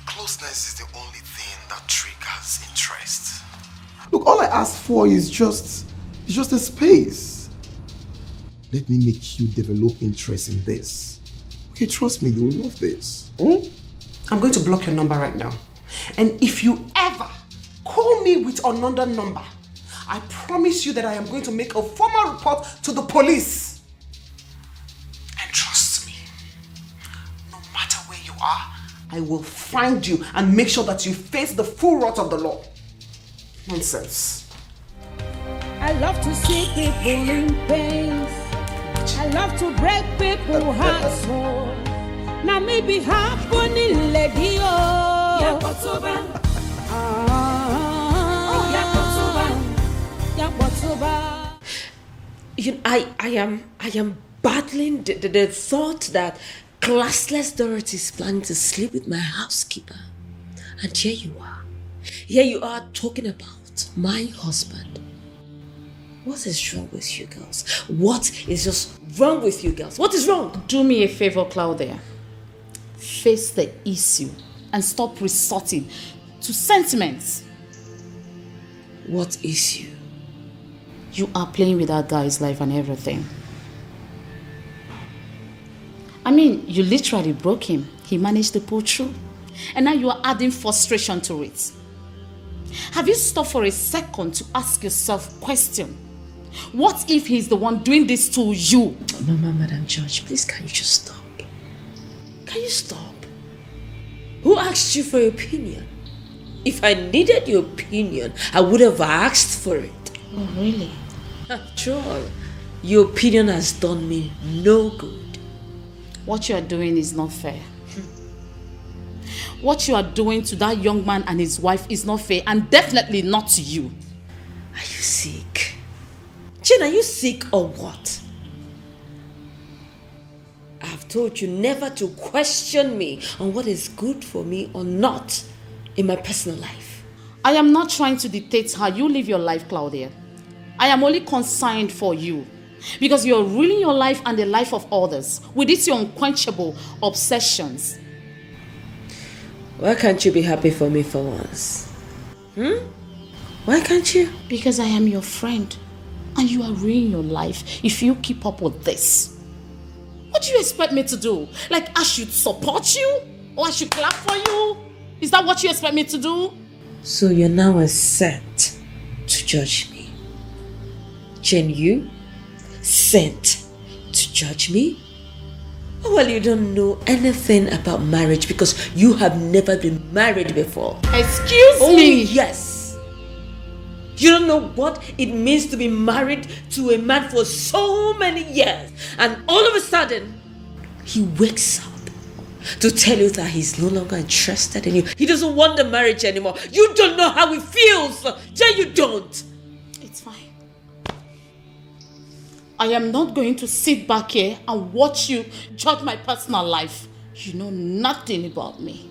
closeness is the only thing that triggers interest. Look, all I ask for is just a space. Let me make you develop interest in this. Okay, trust me, you will love this. I'm going to block your number right now. And if you ever call me with another number, I promise you that I am going to make a formal report to the police. And trust me, no matter where you are, I will find you and make sure that you face the full wrath of the law. Nonsense. I love to see people in pain. I love to break people's hearts. Now maybe happening lady. You know, I am battling the thought that classless Dorothy is planning to sleep with my housekeeper. And here you are. Here you are talking about my husband. What is wrong with you girls? What is just wrong with you girls? What is wrong? Do me a favor, Claudia. Face the issue and stop resorting to sentiments. What issue? You are playing with that guy's life and everything. I mean, you literally broke him. He managed to pull through. And now you are adding frustration to it. Have you stopped for a second to ask yourself a question? What if he's the one doing this to you? Mama, Madam Judge, please can you just stop? Can you stop? Who asked you for your opinion? If I needed your opinion, I would have asked for it. Oh, really? After all, your opinion has done me no good. What you are doing is not fair. What you are doing to that young man and his wife is not fair, and definitely not to you. Are you sick? Jane, are you sick or what? told you never to question me on what is good for me or not in my personal life. I am not trying to dictate how you live your life, Claudia. I am only concerned for you because you're ruining your life and the life of others with these your unquenchable obsessions. Why can't you be happy for me for once? Why can't you? Because I am your friend and you are ruining your life if you keep up with this. What do you expect me to do? Like I should support you? Or I should clap for you? Is that what you expect me to do? So you're now set to judge me. Jane, you sent to judge me? Oh, well, you don't know anything about marriage because you have never been married before. Excuse me? Yes. You don't know what it means to be married to a man for so many years. And all of a sudden, he wakes up to tell you that he's no longer interested in you. He doesn't want the marriage anymore. You don't know how it feels. Jane, you don't. It's fine. I am not going to sit back here and watch you judge my personal life. You know nothing about me.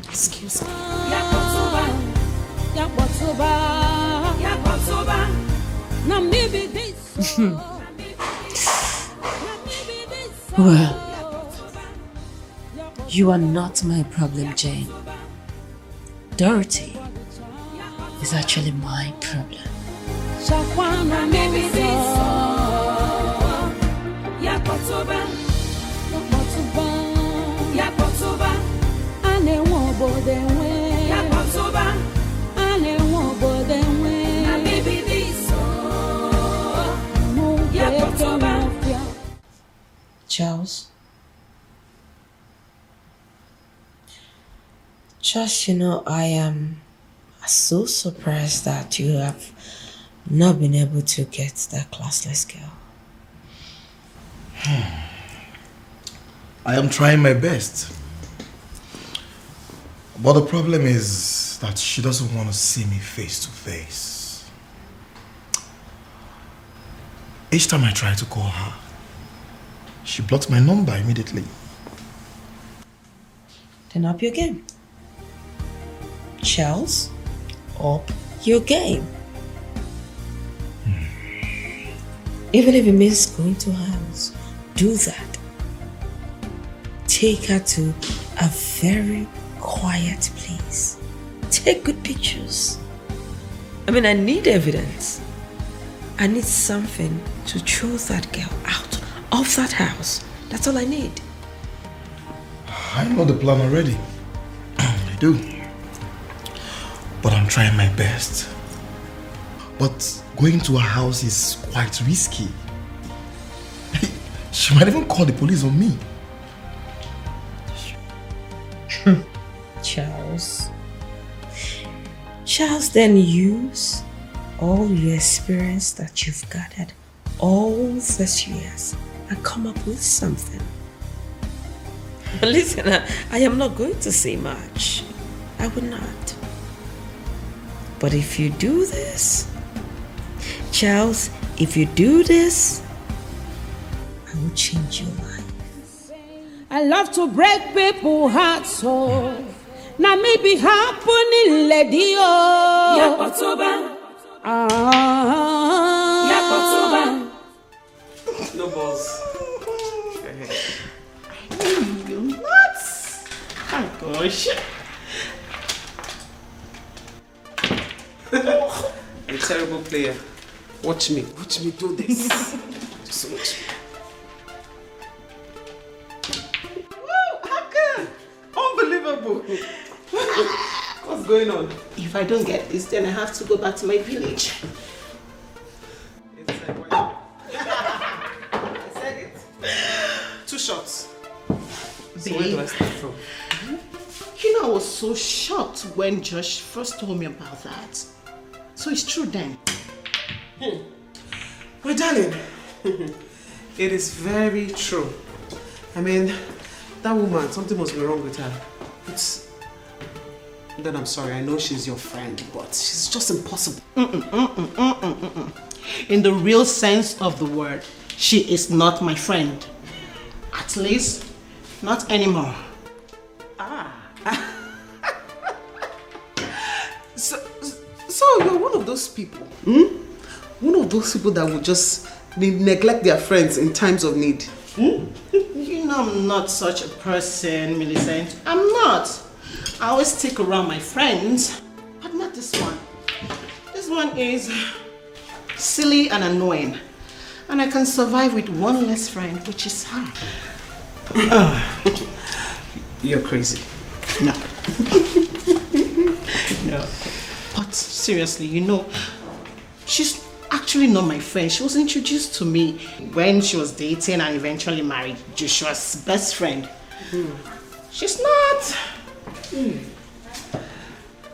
Excuse me. Well, you are not my problem, Jane. Dorothy is actually my problem. Charles, just I am so surprised that you have not been able to get that classless girl. I am trying my best. But the problem is that she doesn't want to see me face to face. Each time I try to call her, she blocks my number immediately. Then up your game. Charles, up your game. Even if it means going to her house, do that. Take her to a very quiet place. Take good pictures. I mean, I need evidence. I need something to throw that girl out of that house. That's all I need. I know the plan already. I do. But I'm trying my best. But going to her house is quite risky. She might even call the police on me. Charles, then use all your experience that you've gathered all these years and come up with something. But listen, I am not going to say much. I will not. But if you do this, Charles, if you do this, I will change your life. I love to break people's hearts, so now maybe happening, lady. No balls. What? Oh gosh. I'm a terrible player. Watch me do this. Just watch me. Woo, how come? Unbelievable. What's going on? If I don't get this, then I have to go back to my village. I said it. 2 shots. So where do I start from? You know, I was so shocked when Josh first told me about that. So it's true then. Well, darling, it is very true. I mean, that woman, something must be wrong with her. Then I'm sorry, I know she's your friend, but she's just impossible. In the real sense of the word, she is not my friend. At At least, not anymore. So you're one of those people, One of those people that would just neglect their friends in times of need. You know I'm not such a person, Millicent. I'm not. I always stick around my friends, but not this one. This one is silly and annoying. And I can survive with one less friend, which is her. You're crazy. No. No. But seriously, you know, she's actually not my friend. She was introduced to me when she was dating and eventually married Joshua's best friend. She's not.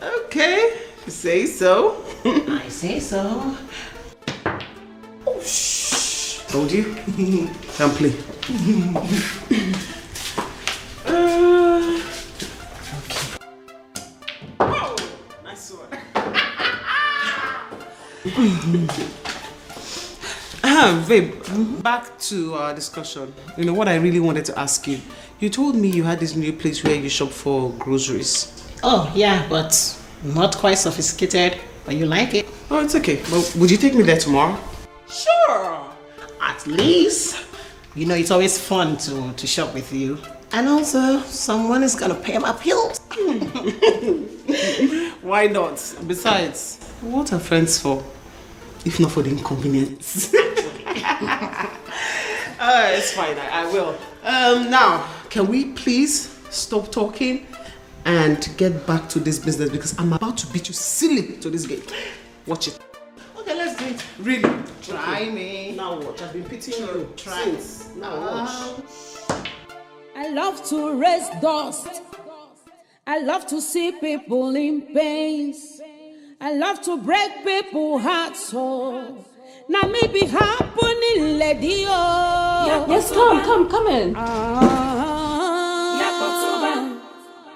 Okay, you say so. I say so. Oh, shh. Told you. Can't play. Nice one. Babe, back to our discussion. You know what I really wanted to ask you. You told me you had this new place where you shop for groceries. Oh, yeah, but not quite sophisticated. But you like it. Oh, it's okay. But would you take me there tomorrow? Sure. At least, you know, it's always fun to shop with you. And also, someone is gonna pay my bills. Why not? Besides, what are friends for? If not for the inconvenience. It's fine, I will. Now, can we please stop talking and get back to this business, because I'm about to beat you silly to this game. Watch it. Okay, let's do it. Really? Try me. Now watch. I've been pitying you. Try Since. Now watch. I love to raise dust. I love to see people in pains. I love to break people's hearts. So now maybe happening, lady. Yes, come in.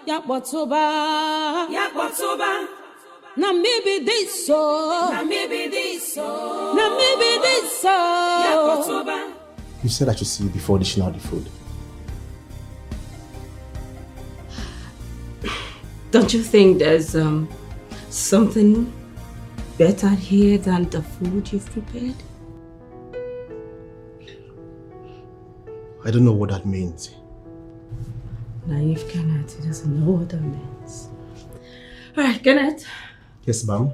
Yabotoba. Now maybe this so. You said I should see you before dishing out the food. Don't you think there's something better here than the food you've prepared? I don't know what that means. Naive Kenneth, he doesn't know what that means. Alright, Kenneth. Yes, ma'am.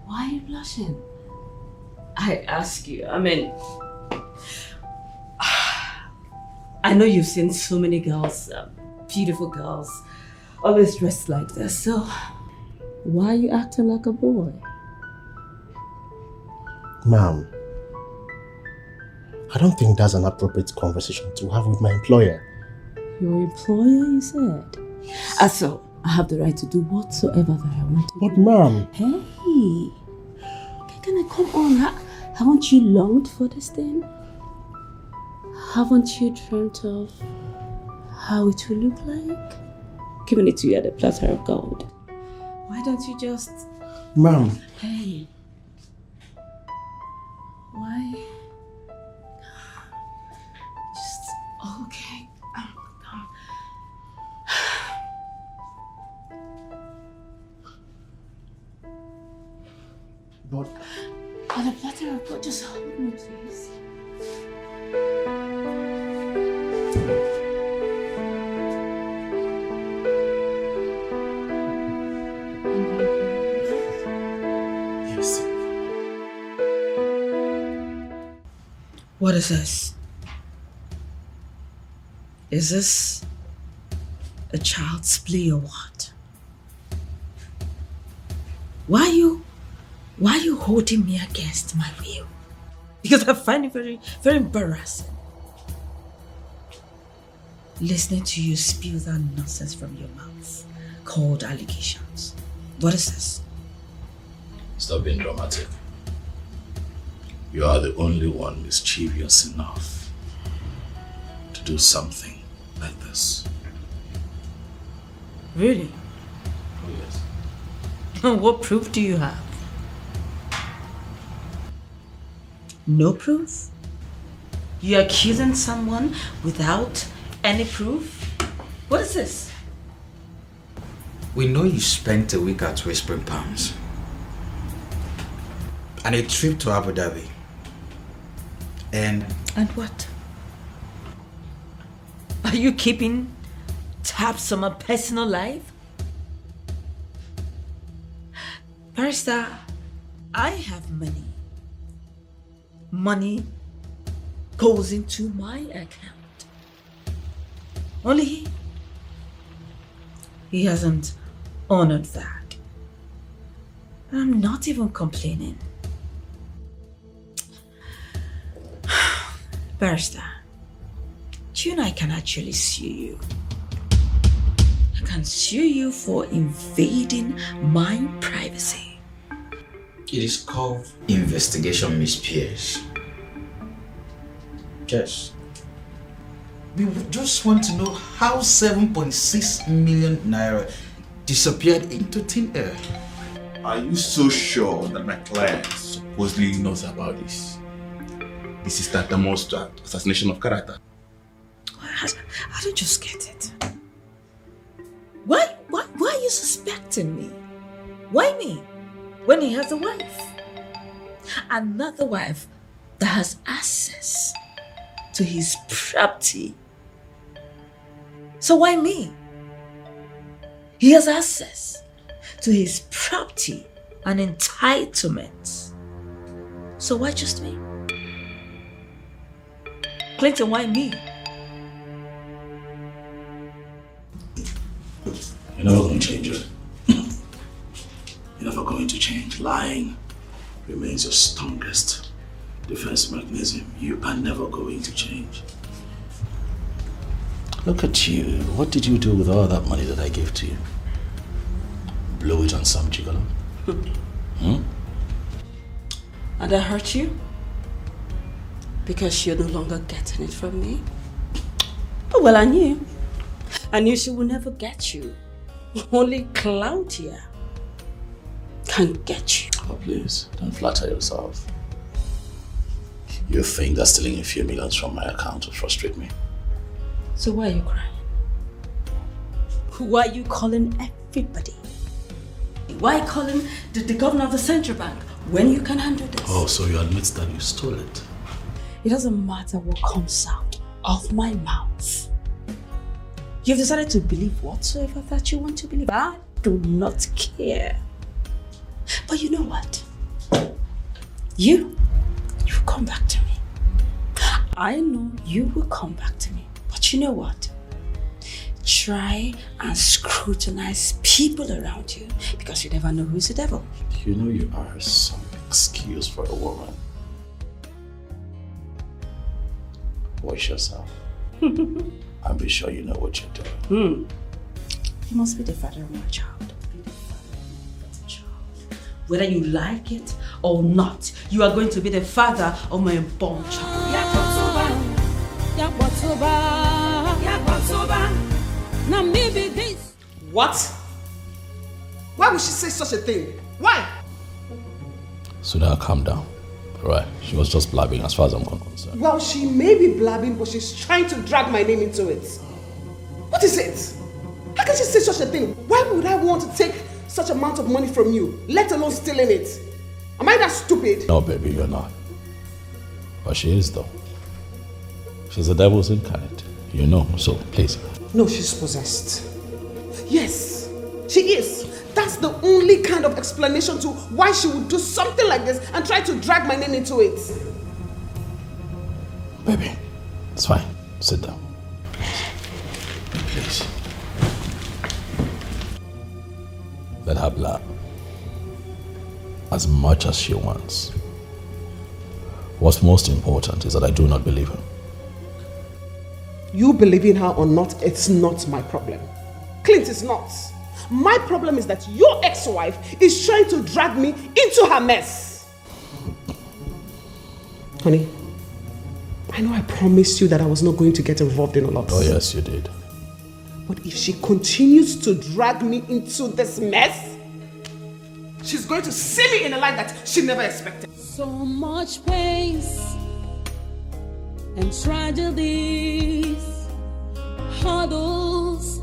Why are you blushing? I ask you, I mean, I know you've seen so many girls, beautiful girls, always dressed like this, so why are you acting like a boy? Ma'am, I don't think that's an appropriate conversation to have with my employer. Your employer, you said? So, I have the right to do whatsoever that I want to do. But ma'am... Hey! Okay, can I come on? Haven't you longed for this thing? Haven't you dreamt of how it will look like? Giving it to you at a platter of gold. Why don't you just... Ma'am... Hey. Why? Just... Okay. But... On a platter of gold, just hold me, please. Yes. What is this? Is this a child's play or what? Why are you holding me against my will? Because I find it very, very embarrassing. Listening to you spew that nonsense from your mouth called allegations. What is this? Stop being dramatic. You are the only one mischievous enough to do something like this. Really? Oh, yes. What proof do you have? No proof? You're accusing someone without any proof? What is this? We know you spent a week at Whispering Palms and a trip to Abu Dhabi. And what? Are you keeping tabs on my personal life? Barrister, I have money. Money goes into my account. Only he hasn't honored that. I'm not even complaining. Barrister, you and I can actually sue you. I can sue you for invading my privacy. it is called investigation, Miss Pierce. Yes. We just want to know how 7.6 million naira disappeared into thin air. Are you so sure that my client supposedly knows about this? This is tantamount to assassination of character. I don't just get it. Why are you suspecting me? Why me? When he has a wife. Another wife that has access to his property. So why me? He has access to his property and entitlements. So why just me? Clinton, why me? You're never going to change it. You're never going to change. Lying remains your strongest defense mechanism. You are never going to change. Look at you. What did you do with all that money that I gave to you? Blow it on some gigolo? And I hurt you? Because you're no longer getting it from me? Oh, well, I knew. I knew she would never get you. Only Claudia can get you. Oh, please, don't flatter yourself. You think that stealing a few millions from my account will frustrate me? So why are you crying? Why are you calling everybody? Why calling the governor of the central bank when you can handle this? Oh, so you admit that you stole it? It doesn't matter what comes out of my mouth. You've decided to believe whatsoever that you want to believe. I do not care. But you know what? You come back to me. I know you will come back to me. But you know what? Try and scrutinize people around you because you never know who's the devil. You know you are some excuse for a woman. Watch yourself. And be sure you know what you're doing. You must be the father of my child. Whether you like it or not, you are going to be the father of my unborn child. Now maybe this. What? Why would she say such a thing? Why? So now calm down. Alright, she was just blabbing as far as I'm concerned. Well, she may be blabbing, but she's trying to drag my name into it. What is it? How can she say such a thing? Why would I want to take such amount of money from you, let alone stealing it? Am I that stupid? No, baby, you're not. But she is, though. She's the devil's incarnate. You know, so please. No, she's possessed. Yes, she is. That's the only kind of explanation to why she would do something like this and try to drag my name into it. Baby, it's fine. Sit down. Please. Let her blab. As much as she wants. What's most important is that I do not believe her. You believing her or not, it's not my problem. Clint is not. My problem is that your ex-wife is trying to drag me into her mess. Honey, I know I promised you that I was not going to get involved in a lot. Oh yes, you did. But if she continues to drag me into this mess, she's going to see me in a light that she never expected. So much pain, and tragedies, hurdles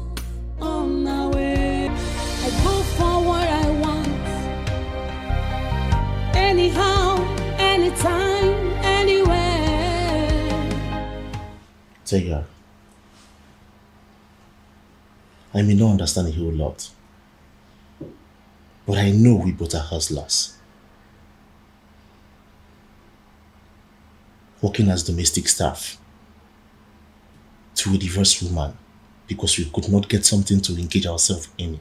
on our way. I go for what I want, anyhow, anytime, anywhere. Tega, I may not understand a whole lot, but I know we both are hustlers. Working as domestic staff to a divorced woman because we could not get something to engage ourselves in.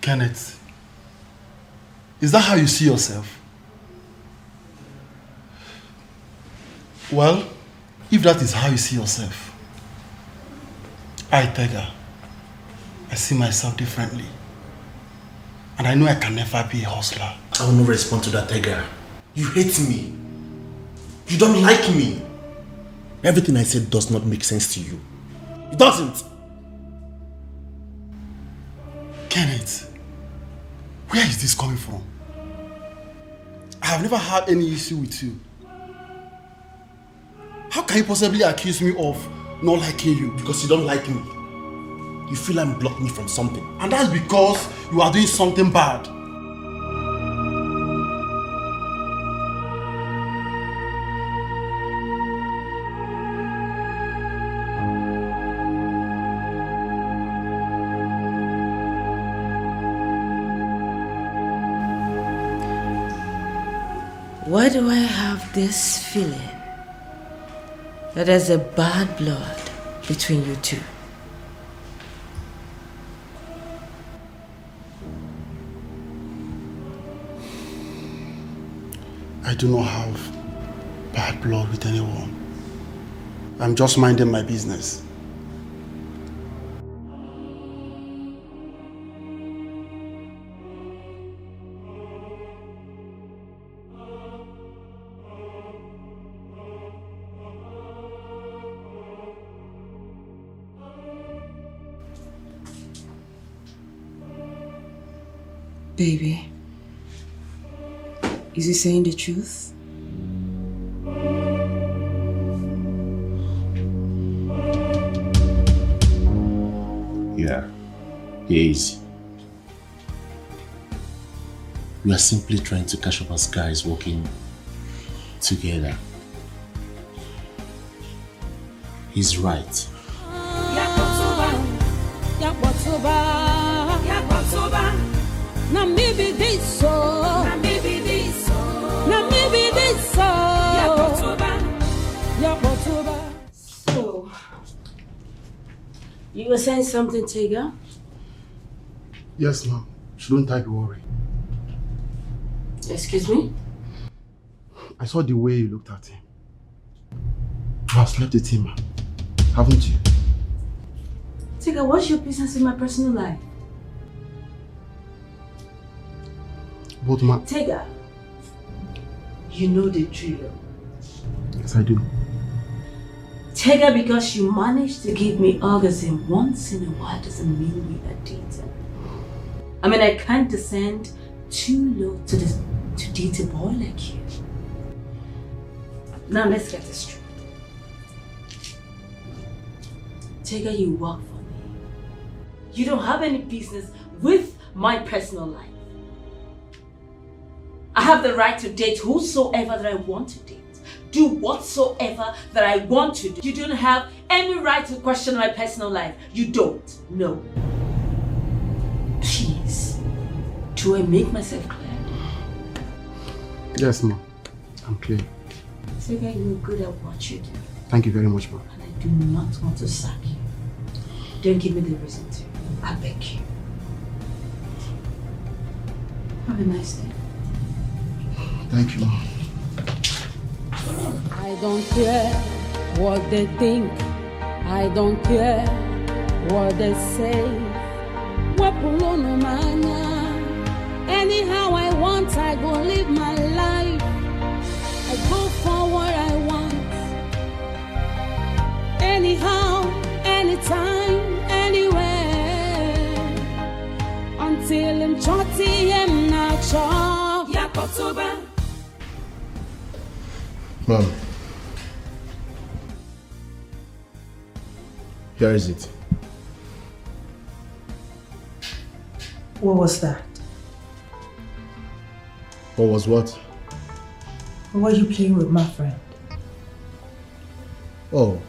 Kenneth, is that how you see yourself? Well, if that is how you see yourself, I, Tega, I see myself differently. And I know I can never be a hustler. I will not respond to that, Tega. You hate me. You don't like me. Everything I said does not make sense to you. It doesn't. Kenneth, where is this coming from? I have never had any issue with you. How can you possibly accuse me of not liking you? Because you don't like me. You feel I'm blocking me from something. And that's because you are doing something bad. Why do I have this feeling that there's a bad blood between you two? I do not have bad blood with anyone. I'm just minding my business. Baby, is he saying the truth? Yeah, he is. We are simply trying to catch up as guys working together. He's right. Na maybe this so. Na maybe this so. Na maybe this so. So, you were saying something, Tega? Yes, ma'am. Shouldn't I be worried? Excuse me? I saw the way you looked at him. You have slept with him, haven't you? Tega, what's your business in my personal life? Both, ma'am. Tega, you know the drill. Yes, I do. Tega, because you managed to give me orgasm once in a while doesn't mean we are dating. I mean, I can't descend too low to date a boy like you. Now let's get this straight. Tega, you work for me. You don't have any business with my personal life. I have the right to date whosoever that I want to date. Do whatsoever that I want to do. You don't have any right to question my personal life. You don't. No. Please. Do I make myself clear? Yes, ma'am. I'm clear. Tega, you're good at what you do. Thank you very much, ma'am. And I do not want to sack you. Don't give me the reason to. I beg you. Have a nice day. Thank you, ma'am. I don't care what they think. I don't care what they say. Anyhow I want, I go live my life. I go for what I want. Anyhow, anytime, anywhere. Until I'm 30, I'm not sure. Mom. Here is it. What was that? What was what? What were you playing with, my friend? Oh,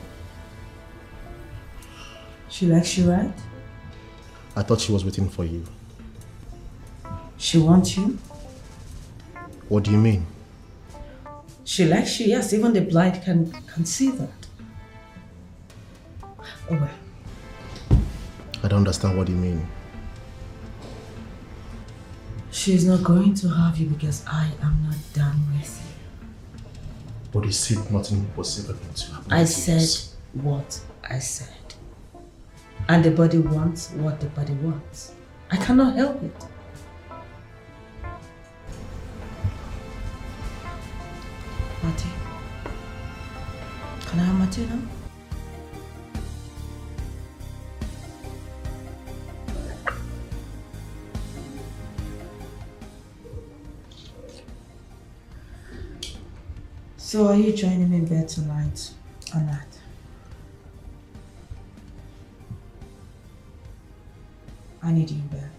She likes you, right? I thought she was waiting for you. She wants you? What do you mean? She likes you, yes. Even the blind can see that. Oh well. I don't understand what you mean. She's not going to have you because I am not done with you. But you said nothing was ever going to happen. I said what I said. And the body wants what the body wants. I cannot help it. Mati, can I have Mati now? So are you joining me in bed tonight or not? I need you in bed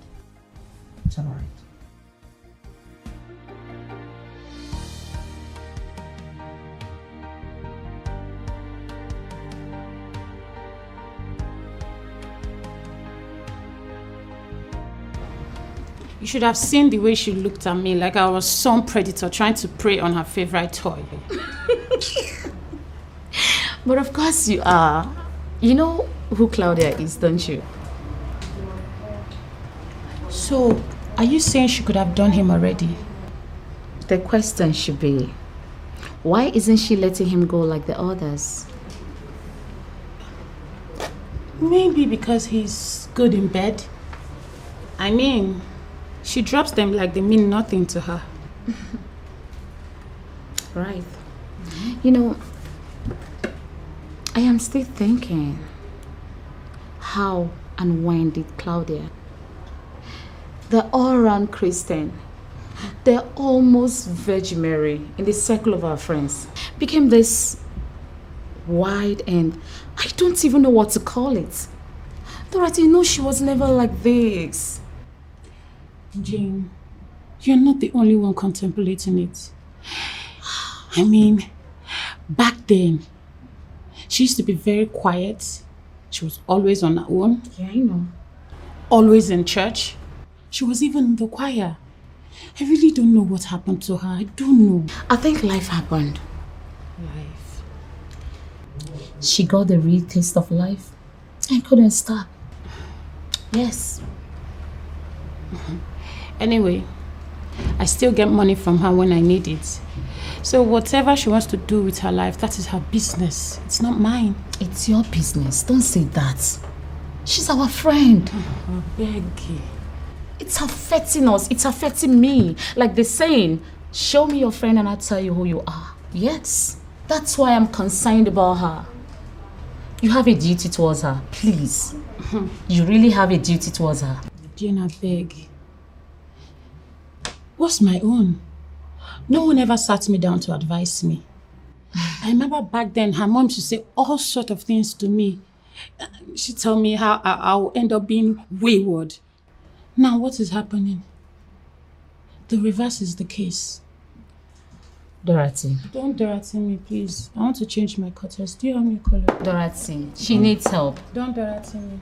tonight. You should have seen the way she looked at me like I was some predator trying to prey on her favorite toy. But of course you are. You know who Claudia is, don't you? So, are you saying she could have done him already? The question should be, why isn't she letting him go like the others? Maybe because he's good in bed. I mean, she drops them like they mean nothing to her. Right. You know, I am still thinking, how and when did Claudia, the all-round Christian, the almost Virgin Mary in the circle of our friends, became this wide and I don't even know what to call it. Dorothy, you know she was never like this. Jane, you're not the only one contemplating it. I mean, back then, she used to be very quiet. She was always on her own. Yeah, I know. Always in church. She was even in the choir. I really don't know what happened to her. I don't know. I think life happened. Life. She got the real taste of life and couldn't stop. Yes. Anyway, I still get money from her when I need it. So whatever she wants to do with her life, that is her business. It's not mine. It's your business. Don't say that. She's our friend. I beg you. It's affecting us. It's affecting me. Like the saying, show me your friend and I'll tell you who you are. Yes. That's why I'm concerned about her. You have a duty towards her. Please. You really have a duty towards her. Jane, I beg. What's my own? No one ever sat me down to advise me. I remember back then, her mom used to say all sorts of things to me. She'd tell me how I'll end up being wayward. Now what is happening? The reverse is the case. Dorothy. Don't Dorothy me, please. I want to change my cutters. Do you have me color? Dorothy, she needs help. Don't Dorothy me.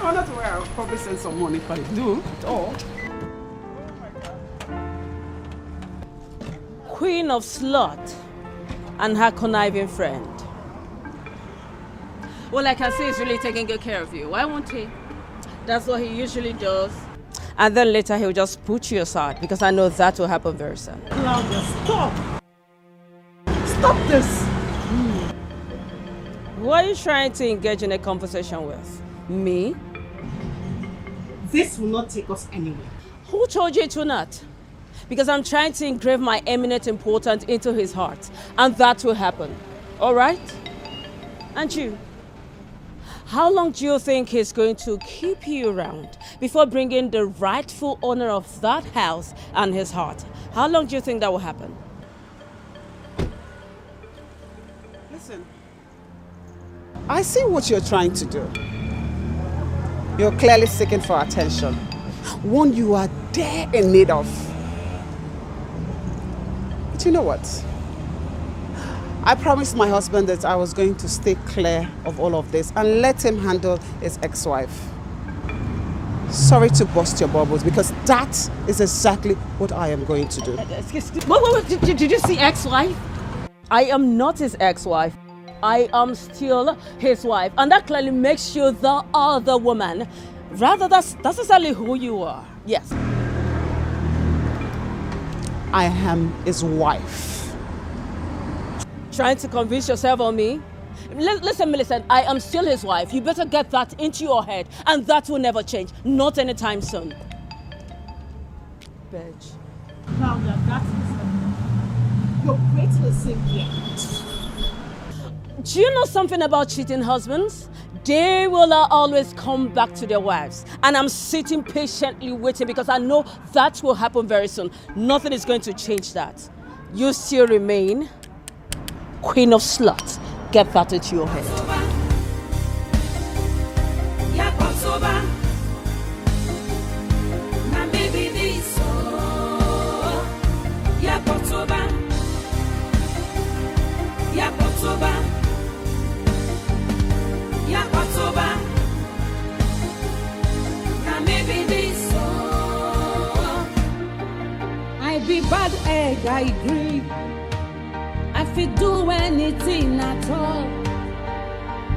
Oh, that's why I'll probably send some money if I do at all. Queen of Slut and her conniving friend. Well, I can see he's really taking good care of you. Why won't he? That's what he usually does. And then later he'll just put you aside because I know that will happen very soon. Claudia, stop! Stop this! Who are you trying to engage in a conversation with? Me? This will not take us anywhere. Who told you to not? Because I'm trying to engrave my eminent importance into his heart. And that will happen. All right? And you? How long do you think he's going to keep you around before bringing the rightful owner of that house and his heart? How long do you think that will happen? Listen, I see what you're trying to do. You're clearly seeking for attention. One you are there in need of. But you know what? I promised my husband that I was going to stay clear of all of this and let him handle his ex-wife. Sorry to burst your bubbles, because that is exactly what I am going to do. Excuse me. Wait. Did you see ex-wife? I am not his ex-wife. I am still his wife. And that clearly makes you the other woman. Rather, that's exactly who you are. Yes. I am his wife. Trying to convince yourself on me? Listen, Millicent, I am still his wife. You better get that into your head, and that will never change. Not anytime soon. Bitch. Claudia, that is your greatest here. Do you know something about cheating husbands? They will always come back to their wives. And I'm sitting patiently waiting because I know that will happen very soon. Nothing is going to change that. You still remain Queen of Slut. Get that into your head. I be bad egg, I agree. I fit do anything at all.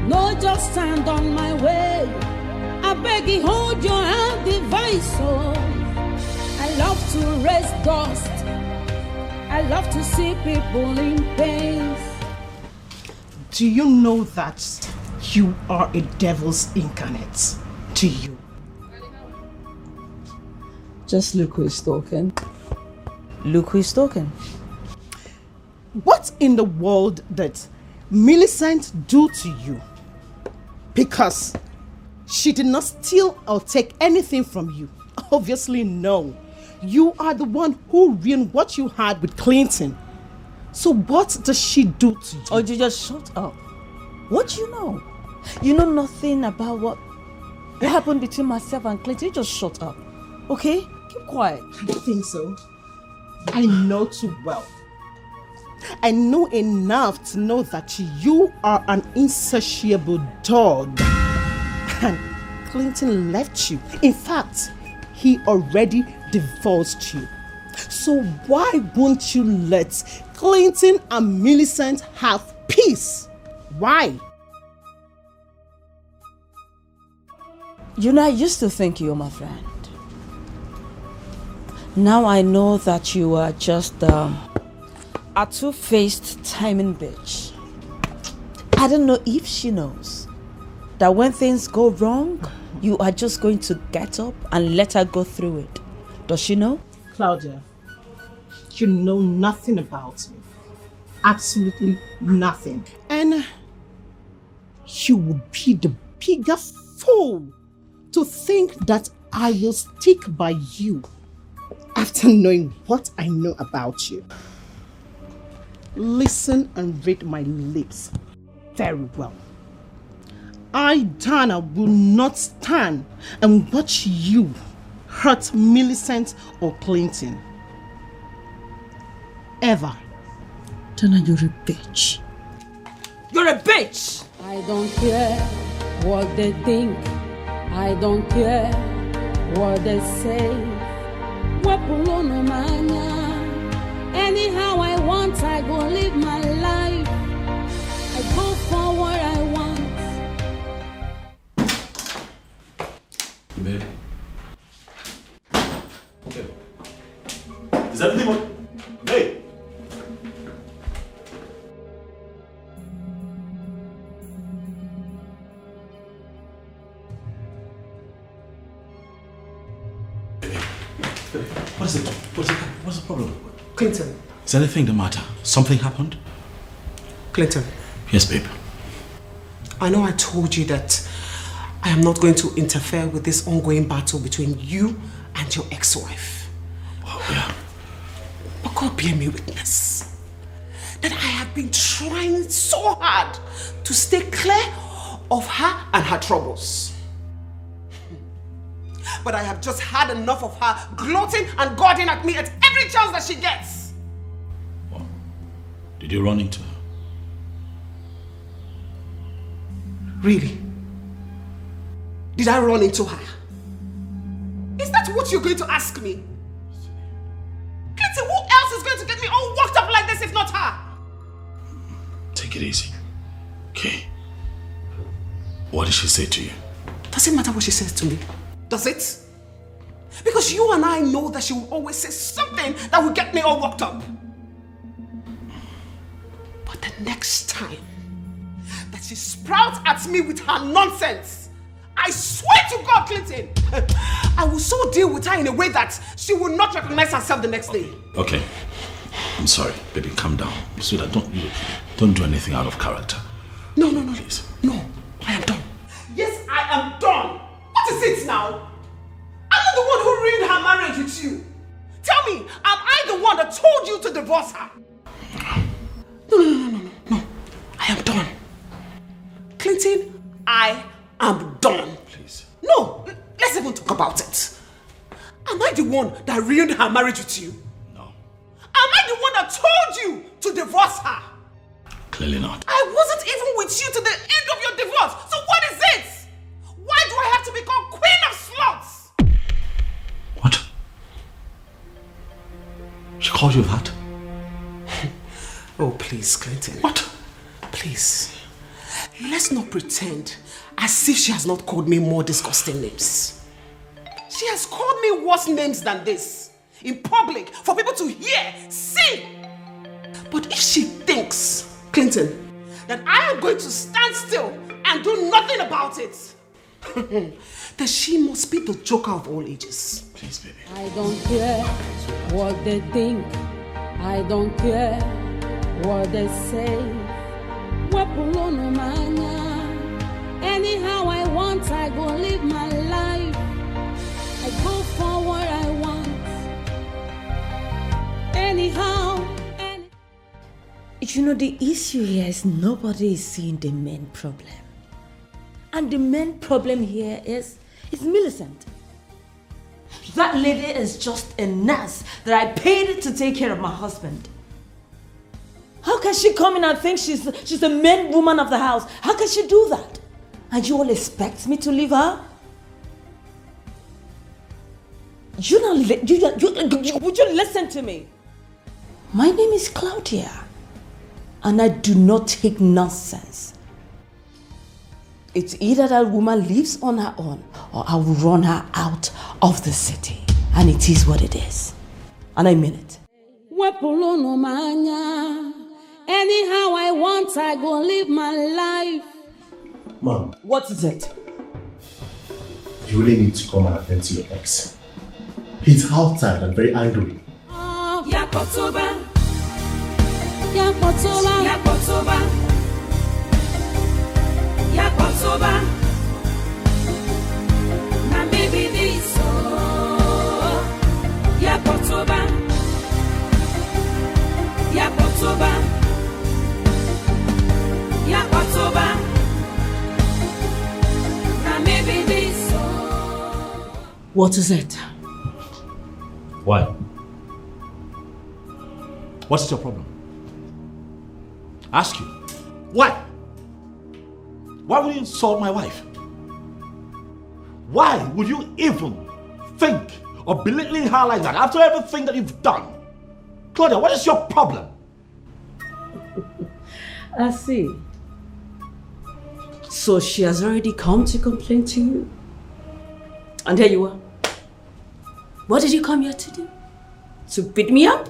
No, just stand on my way. I beg you, hold your hand, device. Oh, I love to raise dust. I love to see people in pain. Do you know that you are a devil's incarnate? Do you? Just look who is talking. Look who is talking. What in the world did Millicent do to you? Because she did not steal or take anything from you. Obviously, no. You are the one who ruined what you had with Clinton. So what does she do to you? Oh, you just shut up. What do you know? You know nothing about what happened between myself and Clinton. You just shut up. Okay? Keep quiet. I don't think so. I know too well. I know enough to know that you are an insatiable dog. And Clinton left you. In fact, he already divorced you. So why won't you let Clinton and Millicent have peace? Why? You know, I used to think you were my friend. Now I know that you are just a two-faced timing bitch. I don't know if she knows that when things go wrong, you are just going to get up and let her go through it. Does she know? Claudia, you know nothing about me. Absolutely nothing. And you would be the bigger fool to think that I will stick by you after knowing what I know about you. Listen and read my lips very well. I, Dana, will not stand and watch you hurt Millicent or Clinton. Ever. Dana, you're a bitch. You're a bitch! I don't care what they think. I don't care what they say. Anyhow I want, I go live my life. I go for what I want. Babe. Okay. Is everything okay? Hey! What is it? What's the problem? Clinton. Is anything the matter? Something happened? Clinton. Yes, babe. I know I told you that I am not going to interfere with this ongoing battle between you and your ex-wife. Oh, yeah. But God bear me witness that I have been trying so hard to stay clear of her and her troubles. But I have just had enough of her gloating and goading at me at every chance that she gets. What? Did you run into her? Really? Did I run into her? Is that what you're going to ask me? Clinton, who else is going to get me all worked up like this if not her? Take it easy. Okay. What did she say to you? Does it matter what she says to me? Does it? Because you and I know that she will always say something that will get me all worked up. But the next time that she sprouts at me with her nonsense, I swear to God, Clinton, I will so deal with her in a way that she will not recognize herself the next day. Okay. I'm sorry, baby, calm down. So that don't do anything out of character. No. Please. No, I am done. Yes, I am done. What is it now? I'm not the one who ruined her marriage with you. Tell me, am I the one that told you to divorce her? No. I am done. Clinton, I am done. Please. No, let's even talk about it. Am I the one that ruined her marriage with you? No. Am I the one that told you to divorce her? Clearly not. I wasn't even with you to the end of your divorce. So what is it? Why do I have to become queen of sluts? What? She called you that? Oh, please, Clinton. What? Please. Let's not pretend as if she has not called me more disgusting names. She has called me worse names than this. In public, for people to hear, see. But if she thinks, Clinton, that I am going to stand still and do nothing about it, then she must be the joker of all ages. Please, baby. I don't care what they think. I don't care what they say. Anyhow I want, I go live my life. I go for what I want. Anyhow. You know, the issue here is nobody is seeing the main problem. And the main problem here is Millicent. That lady is just a nurse that I paid to take care of my husband. How can she come in and think she's the main woman of the house? How can she do that? And you all expect me to leave her? Would you listen to me? My name is Claudia. And I do not take nonsense. It's either that woman lives on her own or I will run her out of the city. And it is what it is. And I mean it. Anyhow I want, I go live my life. Mom. What is it? You really need to come and attend to your ex. He's outside and very angry. Yakotoba. Now baby this Yakotoba. Now maybe this. What is it? Why? What is your problem? Ask you. Why? Why would you insult my wife? Why would you even think of belittling her like that after everything that you've done? Claudia, what is your problem? I see. So she has already come to complain to you? And there you are. What did you come here to do? To beat me up?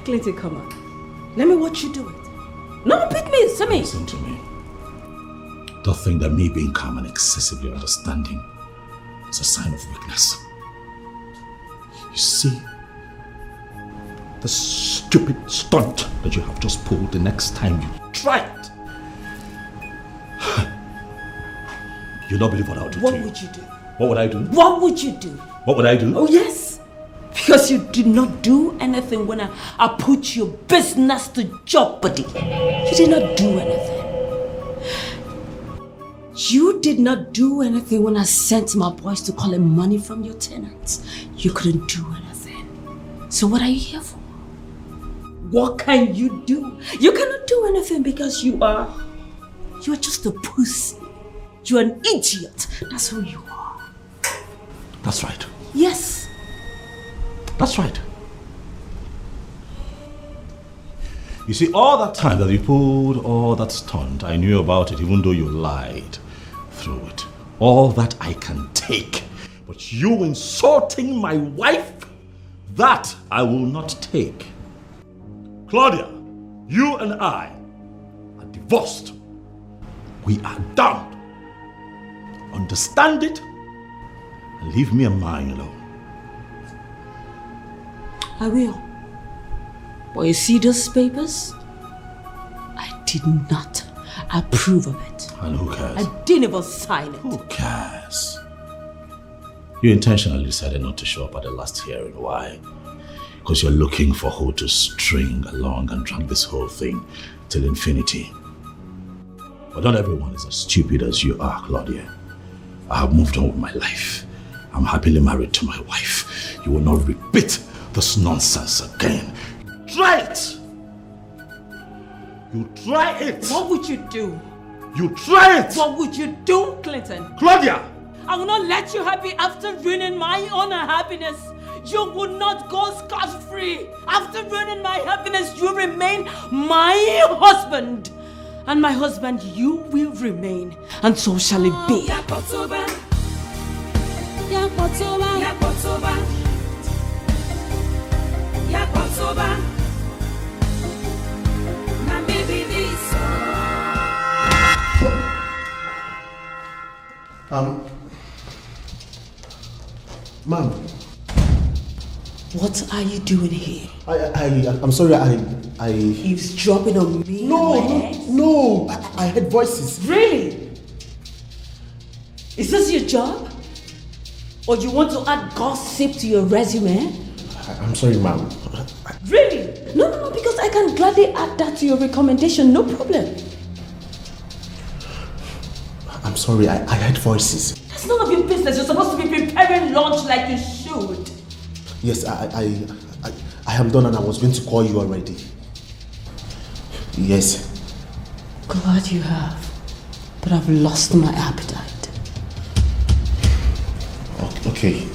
Clinton, come on. Let me watch you do it. No, beat me, see me. Listen to me. Don't think that me being calm and excessively understanding is a sign of weakness. You see, the stupid stunt that you have just pulled, the next time you try it, you'll not believe what I'll do to you. What would you do? What would I do? What would you do? What would I do? Oh, yes. Because you did not do anything when I put your business to jeopardy. You did not do anything. You did not do anything when I sent my boys to collect money from your tenants. You couldn't do anything. So what are you here for? What can you do? You cannot do anything because you are just a pussy. You're an idiot. That's who you are. That's right. Yes. That's right. You see, all that time that you pulled all that stunt, I knew about it, even though you lied through it. All that I can take. But you insulting my wife, that I will not take. Claudia, you and I are divorced. We are done. Understand it and leave me and mine alone. I will. But you see those papers? I did not approve of it. And who cares? I didn't even sign it. Who cares? You intentionally decided not to show up at the last hearing. Why? Because you're looking for who to string along and drag this whole thing till infinity. But not everyone is as stupid as you are, Claudia. I have moved on with my life. I'm happily married to my wife. You will not repeat this nonsense again. Try it! You try it! What would you do? You try it! What would you do, Clinton? Claudia! I will not let you happy after ruining my own happiness. You will not go scot-free. After ruining my happiness, you remain my husband. And my husband, you will remain. And so shall it be. Ma'am. What are you doing here? I'm sorry, He's dropping on me. No, I heard voices. Really? Is this your job? Or you want to add gossip to your resume? I'm sorry, ma'am. Really? No, because I can gladly add that to your recommendation, no problem. I'm sorry, I heard voices. That's none of your business. You're supposed to be preparing lunch like you should. Yes, I am done and I was going to call you already. Yes. Glad you have, but I've lost my appetite. Okay.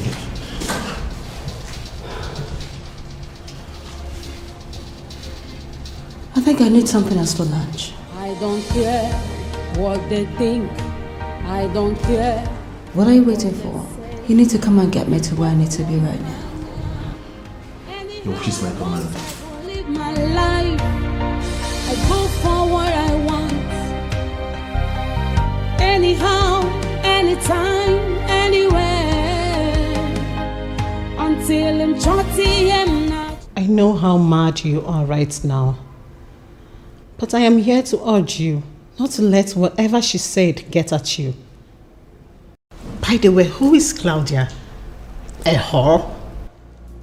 I think I need something else for lunch. I don't care what they think. I don't care. What are you waiting for? You need to come and get me to where I need to be right now. Your wish is my command. Live my life. I go for what I want. Anyhow, anytime, anywhere. Until I'm 30 and not. I know how mad you are right now. But I am here to urge you not to let whatever she said get at you. By the way, who is Claudia? A whore?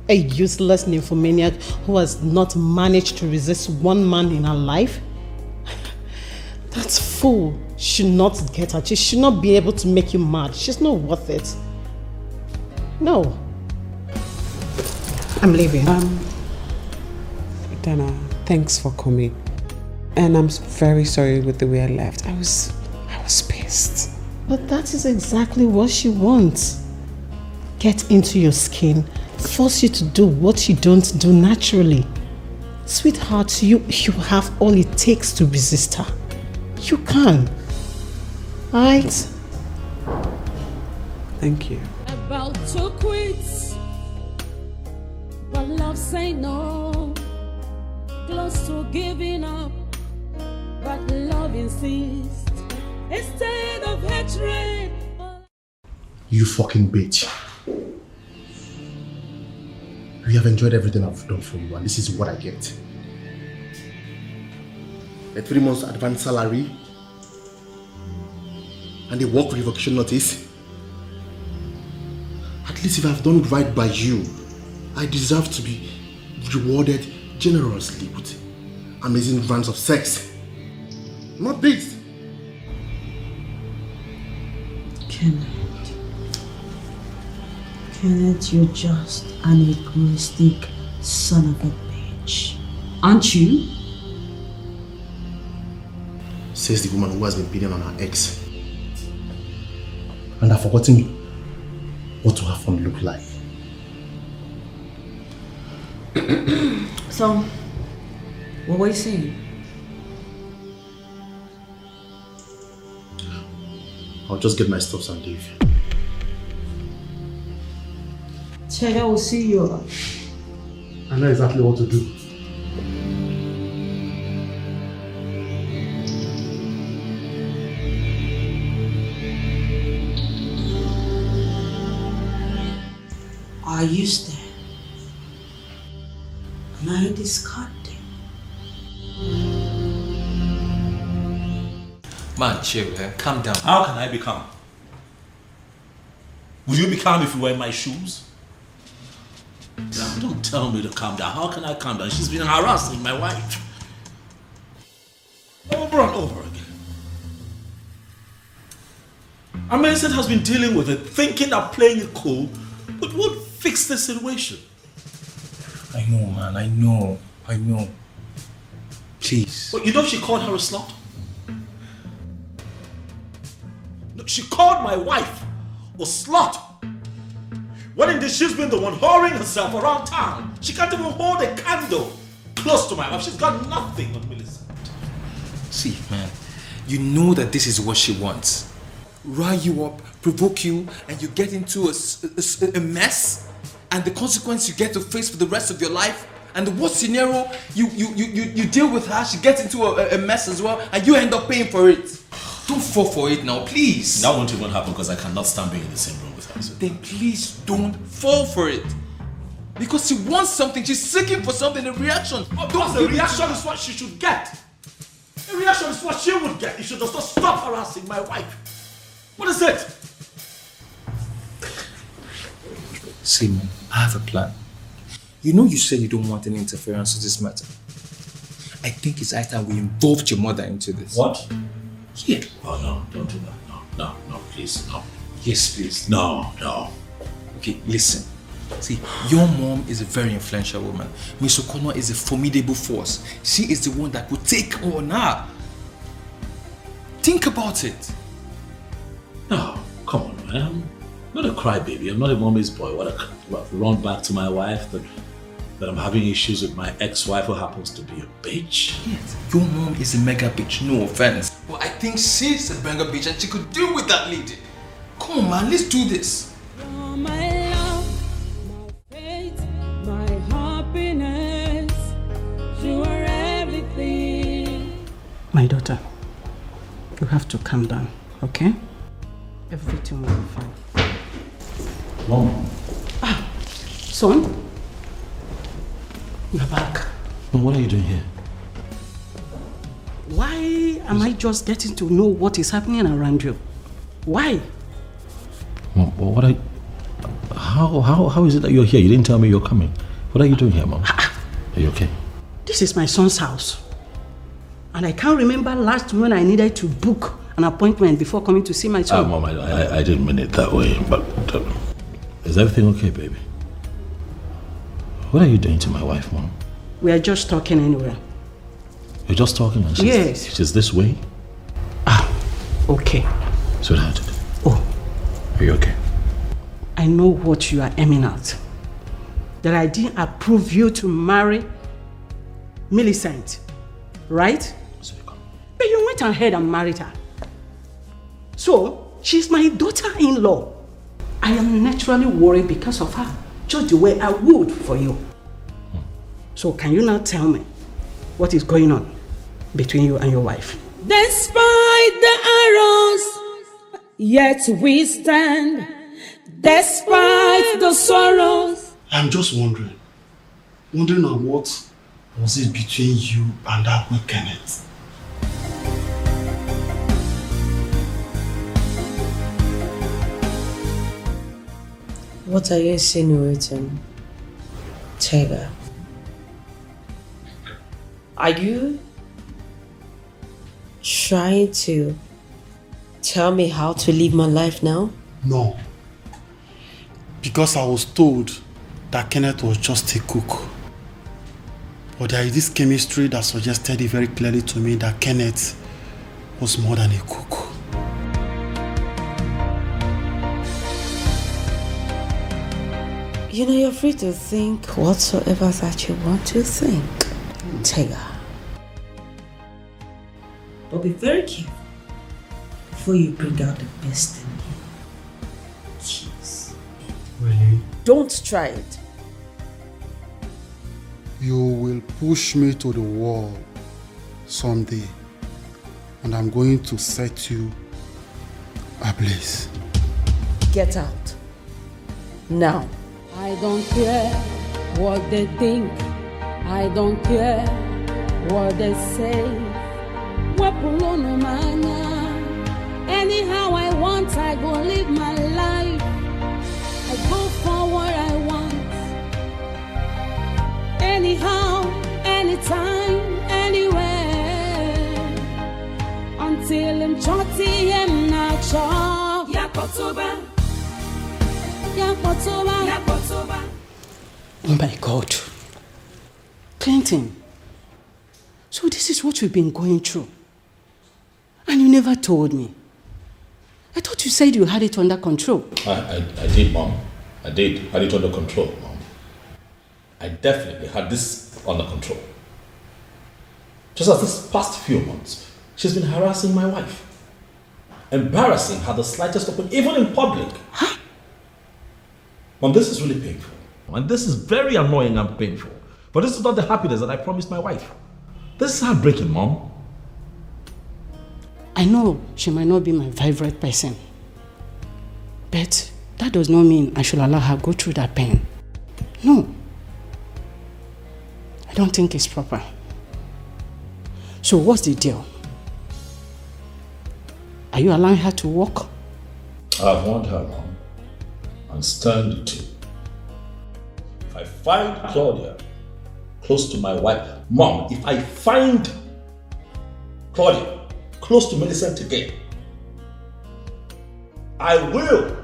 A useless nymphomaniac who has not managed to resist one man in her life? That fool should not get her. She should not be able to make you mad. She's not worth it. No. I'm leaving. Dana, thanks for coming. And I'm very sorry with the way I left. I was pissed. But that is exactly what she wants. Get into your skin, force you to do what you don't do naturally. Sweetheart, you have all it takes to resist her. You can. Alright? Thank you. About to quit, but love say no. Close to giving up, but love insists. Instead of hatred. You fucking bitch. You have enjoyed everything I've done for you, and this is what I get. A 3 months advance salary and a work revocation notice. At least if I've done right by you, I deserve to be rewarded generously with amazing rounds of sex. Not this. Kenneth, you're just an egoistic son of a bitch. Aren't you? Says the woman who has been beating on her ex. And I've forgotten what to have fun look like. So, what were you saying? I'll just get my stuff and leave. Chega will see you. I know exactly what to do. Are you there? Am I discarded? Man, chill, calm down. How can I be calm? Would you be calm if you were in my shoes? Now, don't tell me to calm down. How can I calm down? She's been harassing my wife. Over and over again. Amazon has been dealing with it, thinking that playing it cool would fix the situation. I know, man. I know. Please. But you know she called her a slut? No, she called my wife a slut. When indeed she's been the one whoring herself around town. She can't even hold a candle close to my wife. She's got nothing on Millicent. See, man, you know that this is what she wants. Rile you up, provoke you, and you get into a mess, and the consequence you get to face for the rest of your life. And the worst scenario, you deal with her, she gets into a mess as well, and you end up paying for it. Don't fall for it now, please. That won't even happen because I cannot stand being in the same room with her. So. Then please don't fall for it. Because she wants something, she's seeking for something, a reaction. Because the reaction is what she should get. The reaction is what she would get if she does not stop harassing my wife. What is it? See, man, I have a plan. You know you said you don't want any interference with this matter. I think it's high time we involved your mother into this. What? Yeah. Oh no, don't do that. No, please, no. Yes, please. No. Okay, listen. See, your mom is a very influential woman. Miss O'Connor is a formidable force. She is the one that will take on her. Think about it. No, come on, man. I'm not a crybaby. I'm not a mommy's boy. What run back to my wife that I'm having issues with my ex-wife who happens to be a bitch? Yes, your mom is a mega bitch, no offense. But I think she's a mega bitch and she could deal with that lady. Come on, man, let's do this. You're my love, my faith, my happiness. You are everything. My daughter, you have to calm down, okay? Everything will be fine. Mom. Son? You're back. Mom, what are you doing here? Why am I just getting to know what is happening around you? Why? Mom, what are how is it that you're here? You didn't tell me you're coming. What are you doing here, Mom? Are you okay? This is my son's house. And I can't remember last when I needed to book an appointment before coming to see my son. Mom, I didn't mean it that way, but is everything okay, baby? What are you doing to my wife, Mom? We are just talking anyway. You're just talking and Yes. she's this way? okay. Sweetheart. Oh. Are you okay? I know what you are aiming at. That I didn't approve you to marry Millicent, right? But you went ahead and married her. So, she's my daughter-in-law. I am naturally worried because of her, just the way I would for you. So, can you now tell me what is going on between you and your wife? Despite the arrows, yet we stand. Despite the sorrows. I'm just wondering on what was it between you and that boy Kenneth? What are you insinuating, Tega? Are you trying to tell me how to live my life now? No. Because I was told that Kenneth was just a cook. But there is this chemistry that suggested it very clearly to me that Kenneth was more than a cook. You know, you're free to think whatsoever that you want to think, Tega. But be very careful before you bring out the best in you. Jeez. Really? Don't try it. You will push me to the wall someday, and I'm going to set you ablaze. Get out. Now. I don't care what they think. I don't care what they say. Anyhow I want, I go live my life. I go for what I want. Anyhow, anytime, anywhere. Until I'm chotty and not chop. Yakotoba. Oh my God. Clinton. So this is what we've been going through. And you never told me. I thought you said you had it under control. I did, Mom. I did. Had it under control, Mom. I definitely had this under control. Just as this past few months, she's been harassing my wife. Embarrassing her the slightest open, even in public. Huh? Mom, this is really painful. And this is very annoying and painful. But this is not the happiness that I promised my wife. This is heartbreaking, Mom. I know she might not be my favorite person. But that does not mean I should allow her go through that pain. No. I don't think it's proper. So what's the deal? Are you allowing her to walk? I've warned her, Mom. And stand to. If I find Claudia close to my wife, Mom, if I find Claudia close to Millicent again, I will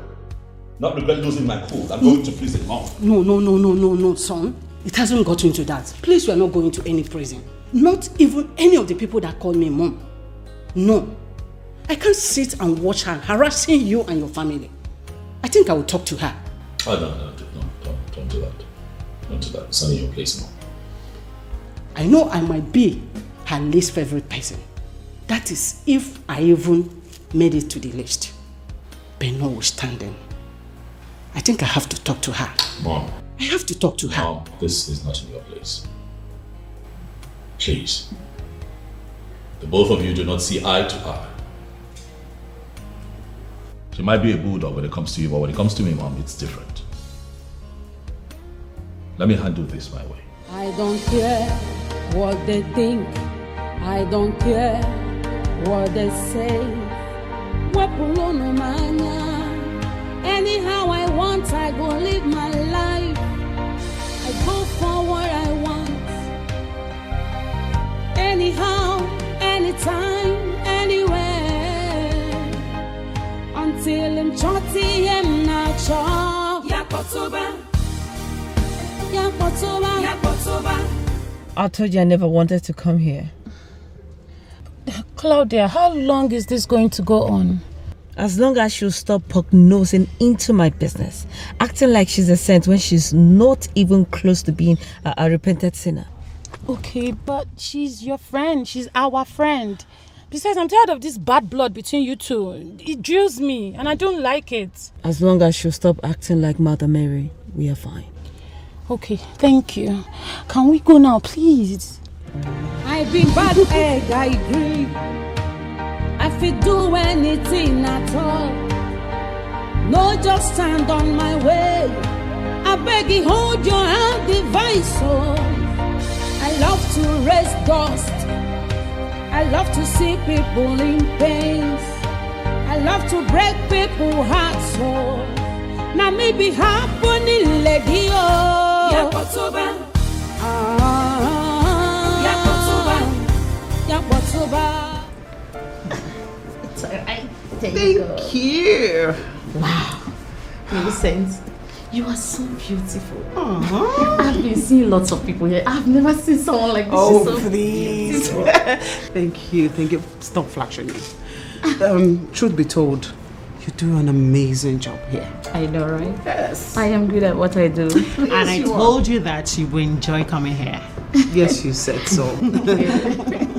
not regret losing my cool. I'm going to prison, Mom. No, son. It hasn't gotten to that. Please, we are not going to any prison. Not even any of the people that call me Mom. No. I can't sit and watch her harassing you and your family. I think I will talk to her. Oh, no, don't do that. Don't do that. It's not in your place, Mom. I know I might be her least favorite person. That is if I even made it to the list. But notwithstanding, I think I have to talk to her. Mom. I have to talk to her. Mom, this is not in your place. Please. The both of you do not see eye to eye. She might be a bulldog when it comes to you, but when it comes to me, Mom, it's different. Let me handle this my way. I don't care what they think. I don't care what they say. Anyhow I want, I go live my life. I go for what I want. Anyhow, anytime, anywhere. Until I'm chotty and not chop. Yakotoba. I told you I never wanted to come here. Claudia, how long is this going to go on? As long as she'll stop poke-nosing into my business, acting like she's a saint when she's not even close to being a repentant sinner. Okay, but she's your friend. She's our friend. Besides, I'm tired of this bad blood between you two. It drills me, and I don't like it. As long as she'll stop acting like Mother Mary, we are fine. Okay, thank you. Can we go now, please? I be bad egg, I agree. I fit do anything at all. No, just stand on my way. I beg you, hold your hand, device. Oh, I love to raise dust. I love to see people in pains. I love to break people's hearts. So now maybe happening lady. Oh, Yakotoba. Yakotoba. It's alright. Thank you. Wow. Millicent, you are so beautiful. I've been seeing lots of people here. I've never seen someone like this. Oh, She's so please. beautiful. Thank you. Stop flattering me. Truth be told, you do an amazing job here. I know, right? Yes. I am good at what I do. And I told you that you will enjoy coming here. Yes, you said so.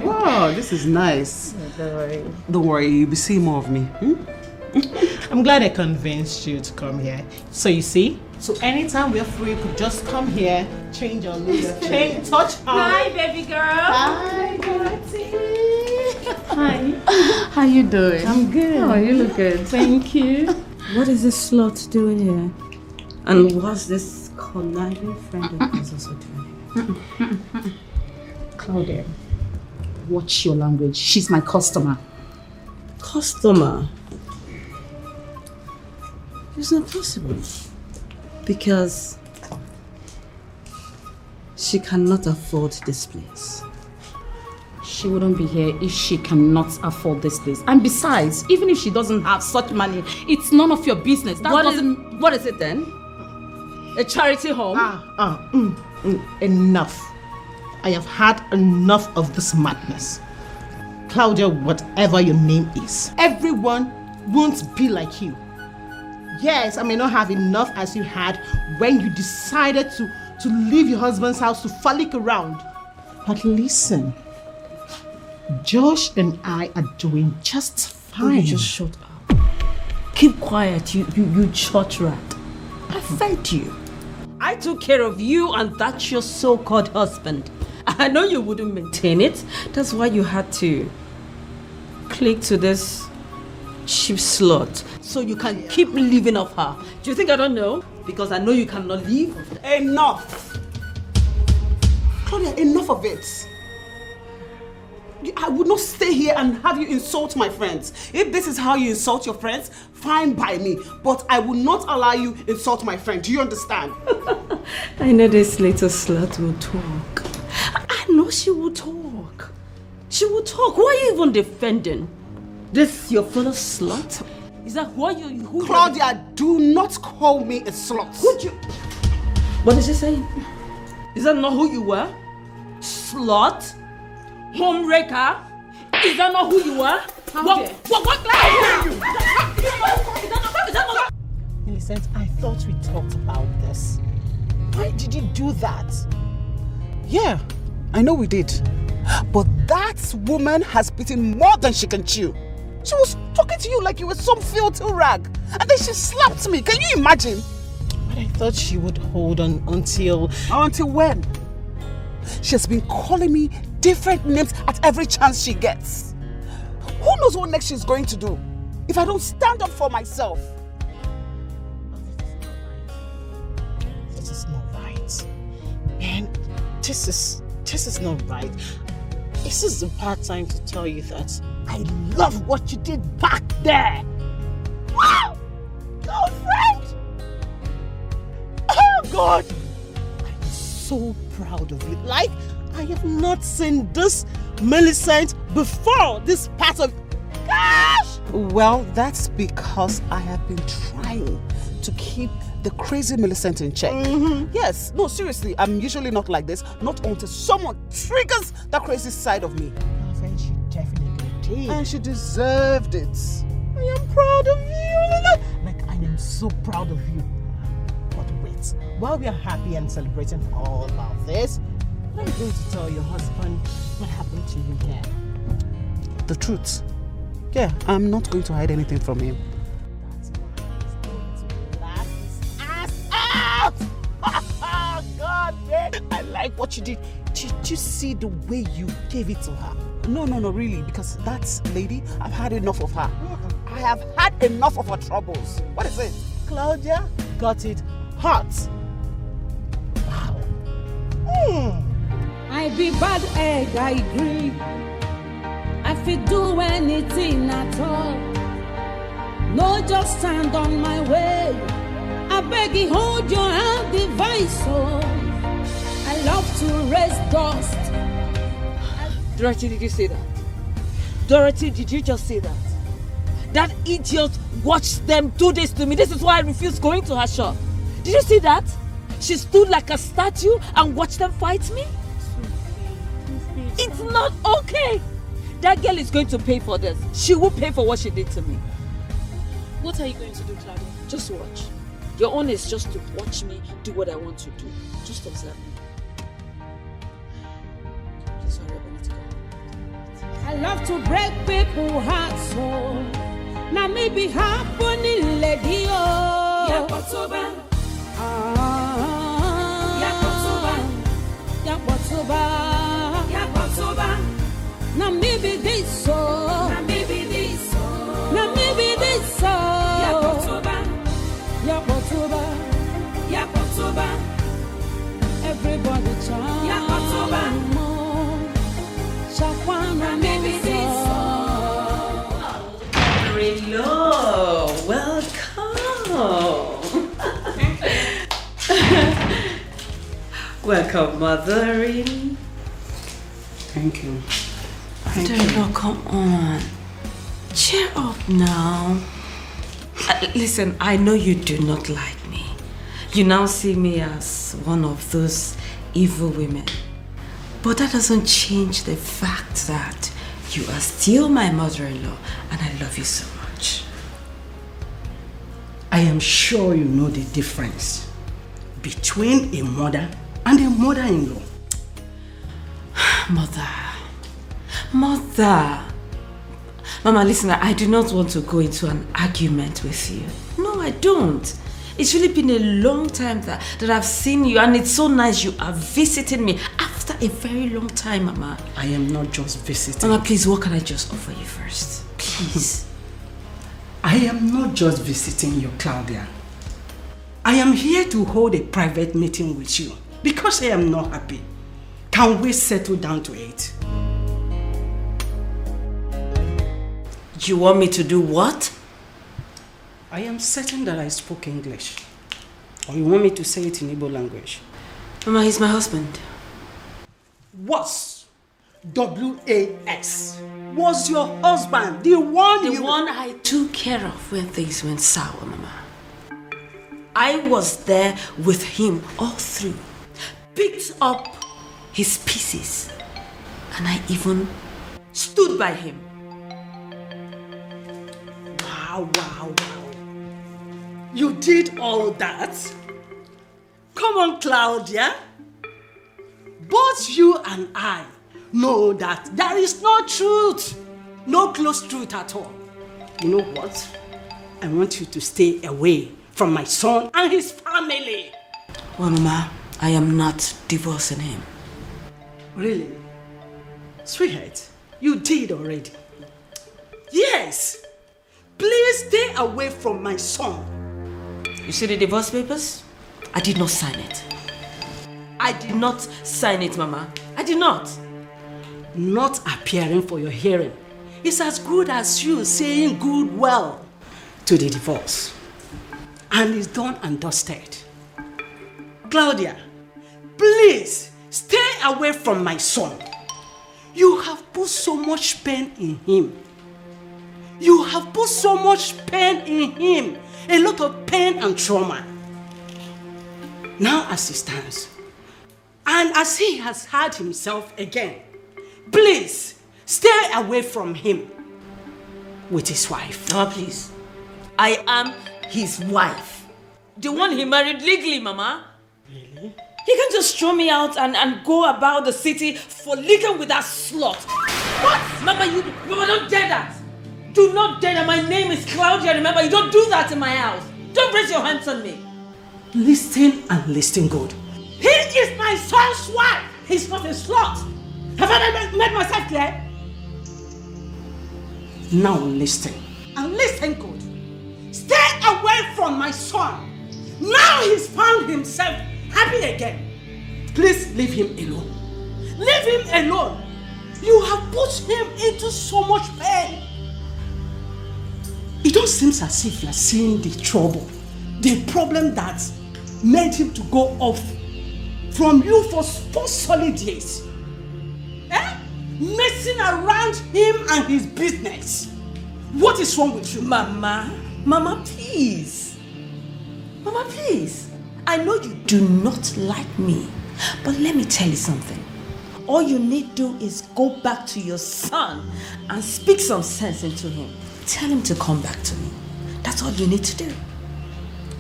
Wow, this is nice. Don't worry. Don't worry, you'll be seeing more of me. I'm glad I convinced you to come here. So you see, so anytime we're free, you could just come here, change your looks, change, touch her. Hi, baby girl. Hi, Dorothy. Hi. How you doing? I'm good. Oh, you look good. Thank you. What is this slut doing here? And what's this conniving friend of yours also doing here? Claudia, watch your language. She's my customer. Customer? It's not possible. Because she cannot afford this place. She wouldn't be here if she cannot afford this place. And besides, even if she doesn't have such money, it's none of your business. That What is it then? A charity home? Enough. I have had enough of this madness. Claudia, whatever your name is, everyone won't be like you. Yes, I may not have enough as you had when you decided to leave your husband's house to frolic around. But listen, Josh and I are doing just fine. You just shut up. Keep quiet, you church rat. I fed you. I took care of you and that's your so-called husband. I know you wouldn't maintain it. That's why you had to click to this cheap slut so you can keep living off her. Do you think I don't know? Because I know you cannot leave. Enough! Claudia, enough of it. I would not stay here and have you insult my friends. If this is how you insult your friends, fine by me. But I will not allow you insult my friend. Do you understand? I know this little slut will talk. I know she will talk. She will talk. Why are you even defending? This your fellow slut? Is that who Claudia, do not call me a slut. What is she saying? Is that not who you were? Slut? Homewrecker? Is that not who you were? Millicent, I thought we talked about this. Why did you do that? Yeah, I know we did. But that woman has bitten more than she can chew. She was talking to you like you were some filthy rag. And then she slapped me. Can you imagine? But I thought she would hold on until... Until when? She has been calling me different names at every chance she gets. Who knows what next she's going to do if I don't stand up for myself? This is not right. Man, this is not right. This is the part time to tell you that I love what you did back there. Wow! Girlfriend! Oh God! I'm so proud of you. Like, I have not seen this Millicent before this part of... Gosh! Well, that's because I have been trying to keep the crazy Millicent in check. Yes, no, seriously, I'm usually not like this. Not until someone triggers that crazy side of me. Girlfriend, she definitely did. did. And she deserved it. I am proud of you. Like, I am so proud of you. But wait, while we are happy and celebrating all of this, what are you going to tell your husband what happened to you here? The truth. Yeah, I'm not going to hide anything from him. God, man. I like what you did. Did you see the way you gave it to her? No, really, because that lady, I've had enough of her. I have had enough of her troubles. What is it? Claudia got it hot. Wow. I be bad egg, I agree. I fit do anything at all. No, just stand on my way. I beg you, hold your hand, device. Oh, I love to raise dust. Dorothy, did you say that? Dorothy, did you just say that? That idiot watched them do this to me. This is why I refused going to her shop. Did you see that? She stood like a statue and watched them fight me? It's not okay. That girl is going to pay for this. She will pay for what she did to me. What are you going to do, Claudia? Just watch. Your own is just to watch me do what I want to do. Just observe me. Sorry, I need to go. I love to break people's hearts. Oh, now maybe happening, lady. Oh, Yakotoba. Yakotoba. Yakotoba. Now maybe this so. Now maybe this so. Now maybe this so. Yakotoba. Yakotoba. Yakotoba. Everybody chant. Yakotoba. Shakwana maybe this so. Hello, welcome. Welcome, mothering. Thank you. Mother-in-law, come on. Cheer up now. Listen, I know you do not like me. You now see me as one of those evil women. But that doesn't change the fact that you are still my mother-in-law and I love you so much. I am sure you know the difference between a mother and a mother-in-law. Mother. Mama, listen, I do not want to go into an argument with you. No, I don't. It's really been a long time that I've seen you, and it's so nice you are visiting me after a very long time, Mama. I am not just visiting. Mama, please, what can I just offer you first? Please. I am not just visiting you, Claudia. I am here to hold a private meeting with you because I am not happy. Can we settle down to it? You want me to do what? I am certain that I spoke English. Or you want me to say it in Igbo language? Mama, he's my husband. Was W-A-S. Was your husband the one The one I took care of when things went sour, Mama. I was there with him all through. Picked up his pieces. And I even stood by him. Wow. You did all that? Come on, Claudia. Both you and I know that there is no truth. No close truth at all. You know what? I want you to stay away from my son and his family. Well, Mama, I am not divorcing him. Really? Sweetheart, you did already. Yes. Please stay away from my son. You see the divorce papers? I did not sign it. I did not sign it, Mama. I did not. Not appearing for your hearing is as good as you saying goodwill to the divorce. And it's done and dusted. Claudia, please stay away from my son. You have put so much pain in him. You have put so much pain in him. A lot of pain and trauma. Now as he stands, and as he has had himself again, please stay away from him. with his wife. Mama, please. I am his wife. The one he married legally, Mama. Really? He can just throw me out and go about the city for liquor with that slut. What? Mama, Mama, don't dare that. Do not dare that. My name is Claudia. Remember, you don't do that in my house. Don't raise your hands on me. Listen and listen good. He is my son's wife. He's not a slut. Have I made myself clear? Now listen. And listen good. Stay away from my son. Now he's found himself happy again. Please leave him alone. Leave him alone. You have put him into so much pain. It don't seem as if you are seeing the trouble, the problem that made him to go off from you for 4 solid years. Messing around him and his business. What is wrong with you? Mama, please. Mama, please. I know you do not like me, but let me tell you something. All you need to do is go back to your son and speak some sense into him. Tell him to come back to me. That's all you need to do.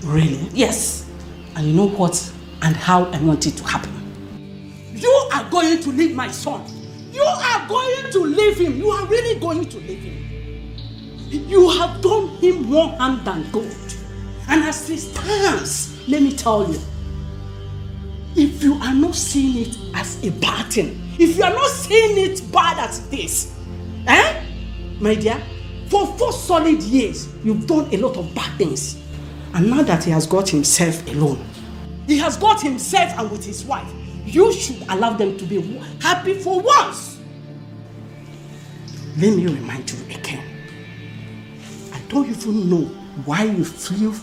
Really? Yes. And you know what and how I want it to happen. You are going to leave my son. You are going to leave him. You are really going to leave him. You have done him more harm than good. And as it stands, let me tell you, if you are not seeing it as a bad thing, if you are not seeing it bad as it is, my dear, for 4 solid years, you've done a lot of bad things. And now that he has got himself alone, he has got himself and with his wife, you should allow them to be happy for once. Let me remind you again. I don't even know why you flew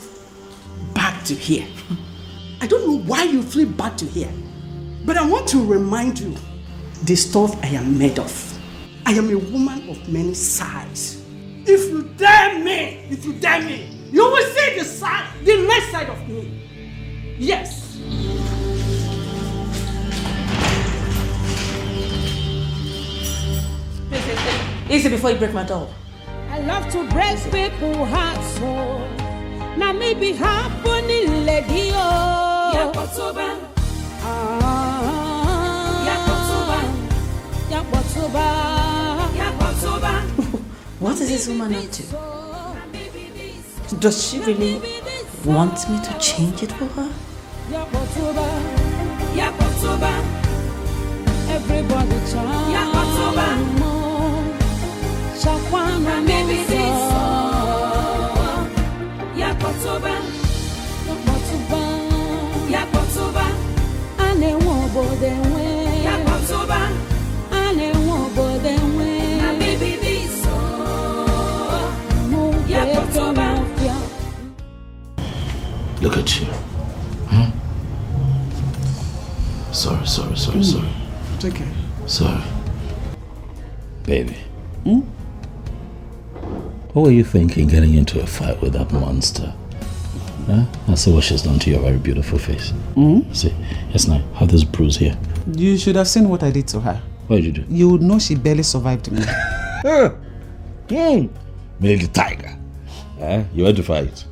back to here. I don't know why you flew back to here. But I want to remind you the stuff I am made of. I am a woman of many sides. If you dare me, you will see the next side of me. Yes. Easy before you break my doll. I love to break people's hearts, so now maybe happening, lady. Yakotoba. What is this woman up to? Does she really want me to change it for her? Everybody chant. Shakwana baby this. Yakotoba. Ane wobo denwe. Yakotoba. Ane wobo denwe. Na baby this. Yakotoba. Look at you. Sorry. It's okay. Sorry. Baby. What were you thinking getting into a fight with that monster? I see what she's done to your very beautiful face. See, yes, now, have this bruise here. You should have seen what I did to her. What did you do? You would know she barely survived me. Millie the tiger. You went to fight.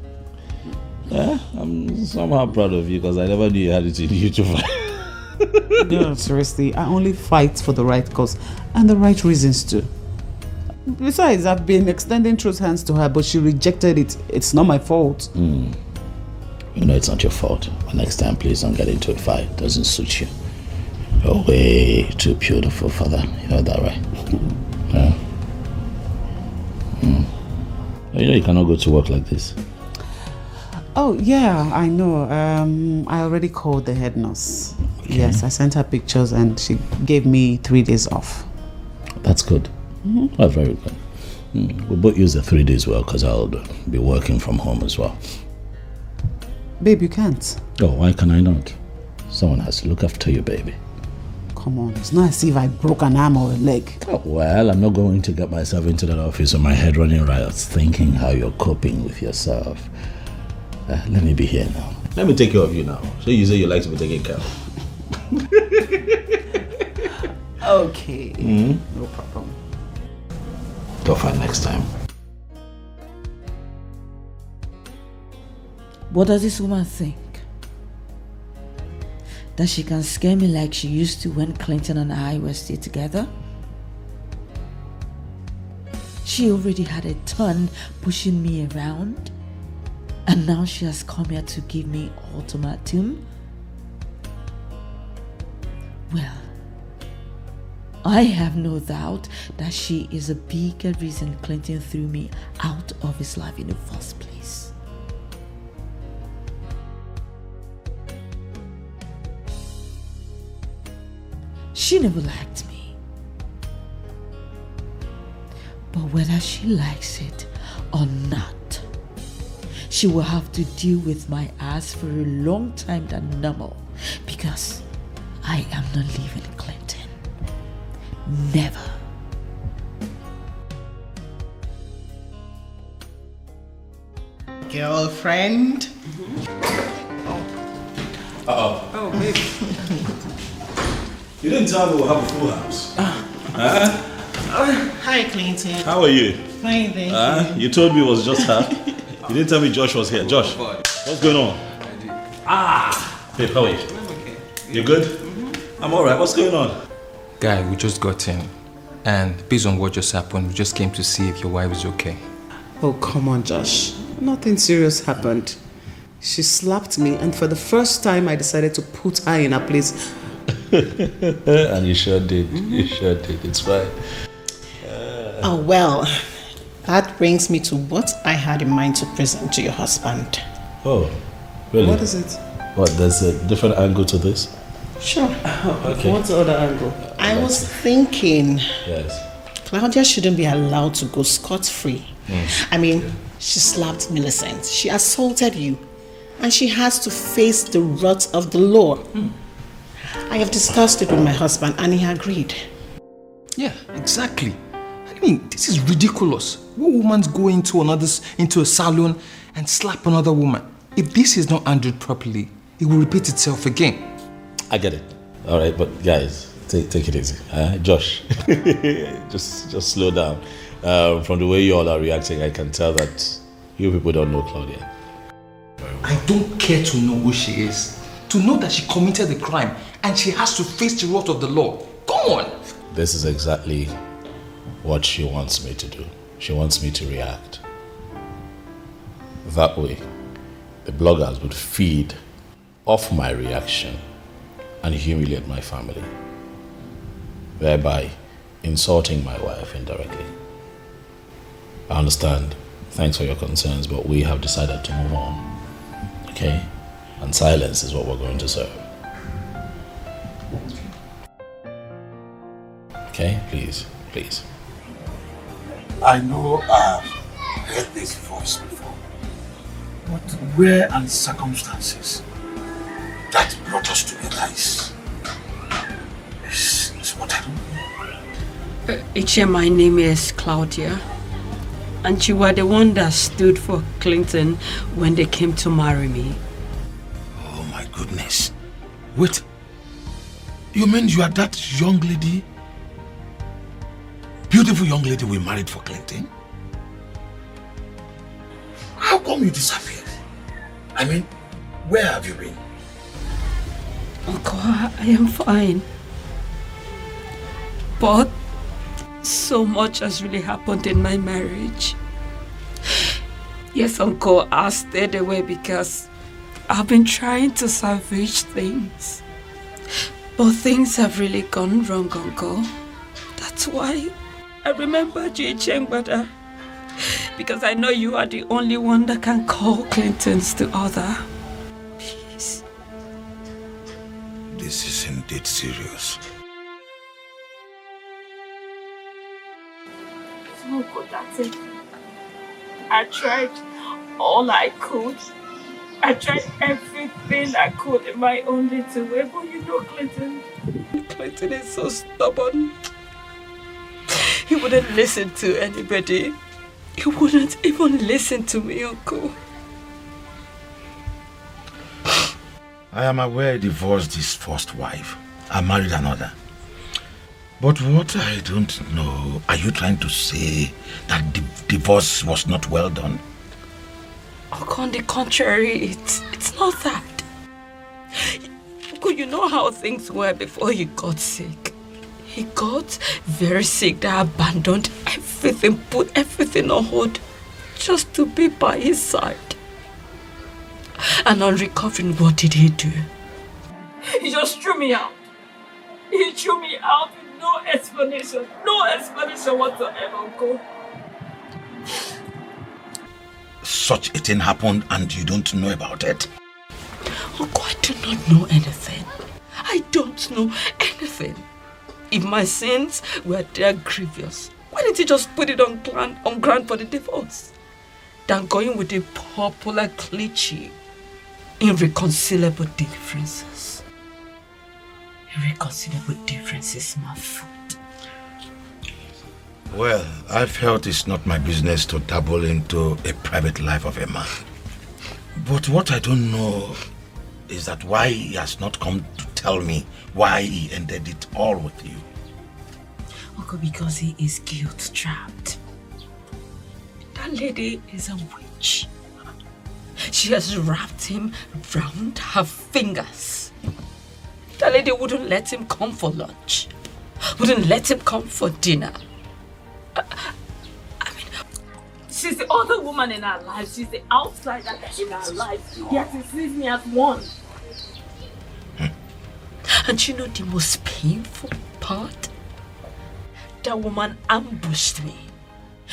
I'm somehow proud of you because I never knew you had it in you to fight. No, seriously, I only fight for the right cause and the right reasons too. Besides, I've been extending truth hands to her, but she rejected it. It's not my fault. You know it's not your fault. But next time, please don't get into a fight. It doesn't suit you. You're way too beautiful for that. You know that, right? You know you cannot go to work like this. Oh, yeah, I know. I already called the head nurse. Okay. Yes, I sent her pictures and she gave me 3 days off. That's good. Oh, very good. We'll both use the 3 days well because I'll be working from home as well. Babe, you can't. Oh, why can I not? Someone has to look after you, baby. Come on, it's not as if I broke an arm or a leg. Oh, well, I'm not going to get myself into that office with my head running riots thinking how you're coping with yourself. Let me be here now. Let me take care of you now. So you say you like to be taken care of. Okay. Mm-hmm. No problem. Go fight next time. What does this woman think? That she can scare me like she used to when Clinton and I were still together? She already had a ton pushing me around, and now she has come here to give me ultimatum? Well, I have no doubt that she is a bigger reason Clinton threw me out of his life in the first place. She never liked me. But whether she likes it or not, she will have to deal with my ass for a long time than normal, because I am not leaving Clinton. Never. Girlfriend? Uh-oh. Oh, baby. You didn't tell me we'll have a full house. Hi, Clinton. How are you? Fine, thank you. You told me it was just her. You didn't tell me Josh was here. Josh, what's going on? Babe, how are you? I'm okay. You good? I'm alright. What's going on? Guy, we just got in. And based on what just happened, we just came to see if your wife is okay. Oh, come on, Josh. Nothing serious happened. She slapped me, and for the first time I decided to put her in her place. And you sure did. You sure did. It's fine. Oh, well, that brings me to what I had in mind to present to your husband. Oh, really? What is it? What, there's a different angle to this? Sure. Okay. What's the other angle? I was thinking Yes. Claudia shouldn't be allowed to go scot-free. I mean, she slapped Millicent, she assaulted you, and she has to face the wrath of the law. I have discussed it with my husband and he agreed. Yeah, exactly. I mean, this is ridiculous. What woman's go into a salon and slap another woman? If this is not handled properly, it will repeat itself again. I get it. All right, but guys, take it easy. Josh, just slow down. From the way you all are reacting, I can tell that you people don't know Claudia. I don't care to know who she is. To know that she committed the crime and she has to face the wrath of the law. Come on! This is exactly what she wants me to do. She wants me to react. That way, the bloggers would feed off my reaction and humiliate my family, thereby insulting my wife indirectly. I understand. Thanks for your concerns, but we have decided to move on. Okay? And silence is what we're going to serve. Okay? Please, please. I know I've heard this voice before, but where are the circumstances that brought us together is what I don't know. Iche, my name is Claudia, and you were the one that stood for Clinton when they came to marry me. Oh my goodness. Wait, you mean you are that young lady? Beautiful young lady we married for Clinton? How come you disappeared? I mean, where have you been? Uncle, I am fine. But so much has really happened in my marriage. Yes, Uncle, I stayed away because I've been trying to salvage things. But things have really gone wrong, Uncle. That's why I remembered you, Chengbada. Because I know you are the only one that can call Clinton's the other. Please. This is indeed serious. Uncle, that's it. I tried all I could. I tried everything I could in my own little way, but you know Clinton is so stubborn. He wouldn't listen to anybody. He wouldn't even listen to me, Uncle. I am aware he divorced his first wife and married another. But what I don't know, are you trying to say that the divorce was not well done? On the contrary, it's not that. You know how things were before he got sick. He got very sick that abandoned everything, put everything on hold just to be by his side. And on recovering, what did he do? He just threw me out. He threw me out with no explanation. No explanation whatsoever, Uncle. Such a thing happened and you don't know about it? Uncle, I do not know anything. I don't know anything. If my sins were that grievous, why didn't he just put it on ground for the divorce? Than going with a popular cliche. Irreconcilable differences. Irreconcilable differences, my foot. Well, I felt it's not my business to dabble into a private life of a man. But what I don't know is that why he has not come to tell me why he ended it all with you. Uncle, because he is guilt-trapped. That lady is a witch. She has wrapped him round her fingers. That lady wouldn't let him come for lunch. Wouldn't let him come for dinner. I mean, she's the other woman in our life. She's the outsider in our life. Yet he sees me as one. And you know the most painful part? That woman ambushed me.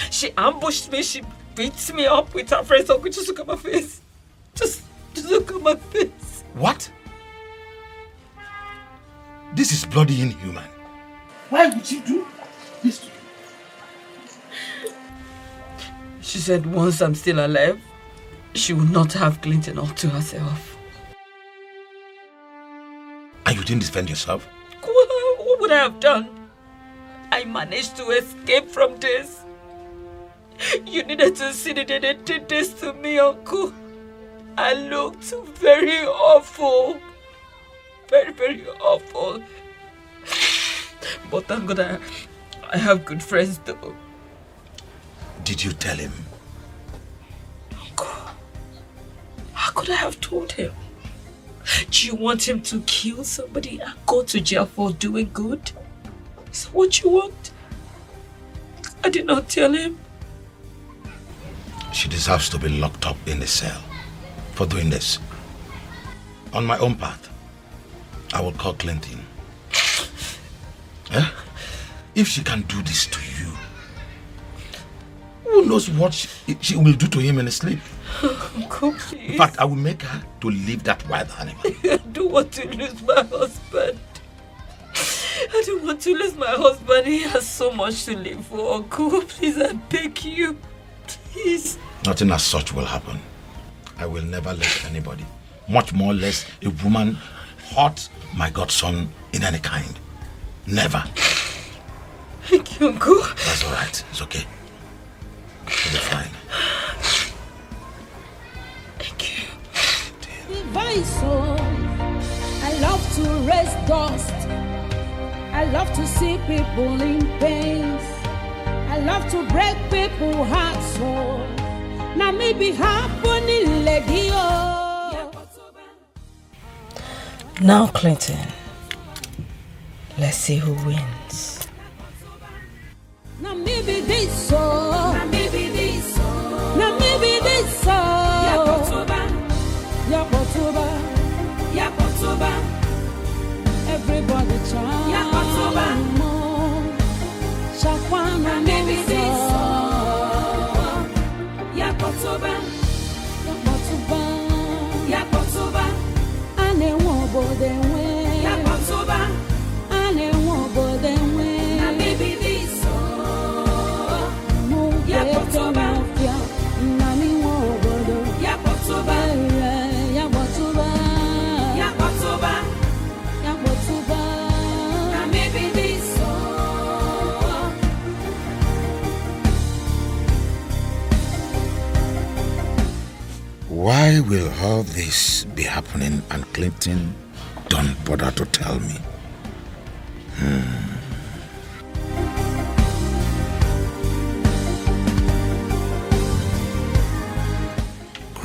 She ambushed me. She beats me up with her friends. Uncle, just look at my face. Just look at my face. What? This is bloody inhuman. Why would you do this to me? She said once I'm still alive, she would not have Clinton all to herself. And you didn't defend yourself? What would I have done? I managed to escape from this. You needed to see that they did this to me, Uncle. I looked very awful. Very, very awful. But thank God I have good friends though. Did you tell him? Uncle, how could I have told him? Do you want him to kill somebody and go to jail for doing good? Is that what you want? I did not tell him. She deserves to be locked up in a cell for doing this. On my own part, I will call Clinton. If she can do this to you, who knows what she will do to him in his sleep? Uncle, please. In fact, I will make her to leave that wild animal. I don't want to lose my husband. I don't want to lose my husband. He has so much to live for. Uncle, please, I beg you. Please. Nothing as such will happen. I will never let anybody, much more less a woman, hurt my godson in any kind. Never. Thank you, Uncle. That's all right. It's okay. You'll be fine. Thank you. Device, oh, I love to raise dust. I love to see people in pain. I love to break people's hearts. Oh, now maybe happening lady. Now, Clinton, let's see who wins. Now maybe this so. Now maybe this so. Now maybe this so. Yakotoba. Yakotoba. Everybody chant. Yakotoba. Shakwana maybe this so. Yakotoba. Yakotoba. Yakotoba. Ane wobo dewe. Yakotoba. Ane wobo dewe. Now maybe this. Why will all this be happening and Clinton don't bother to tell me?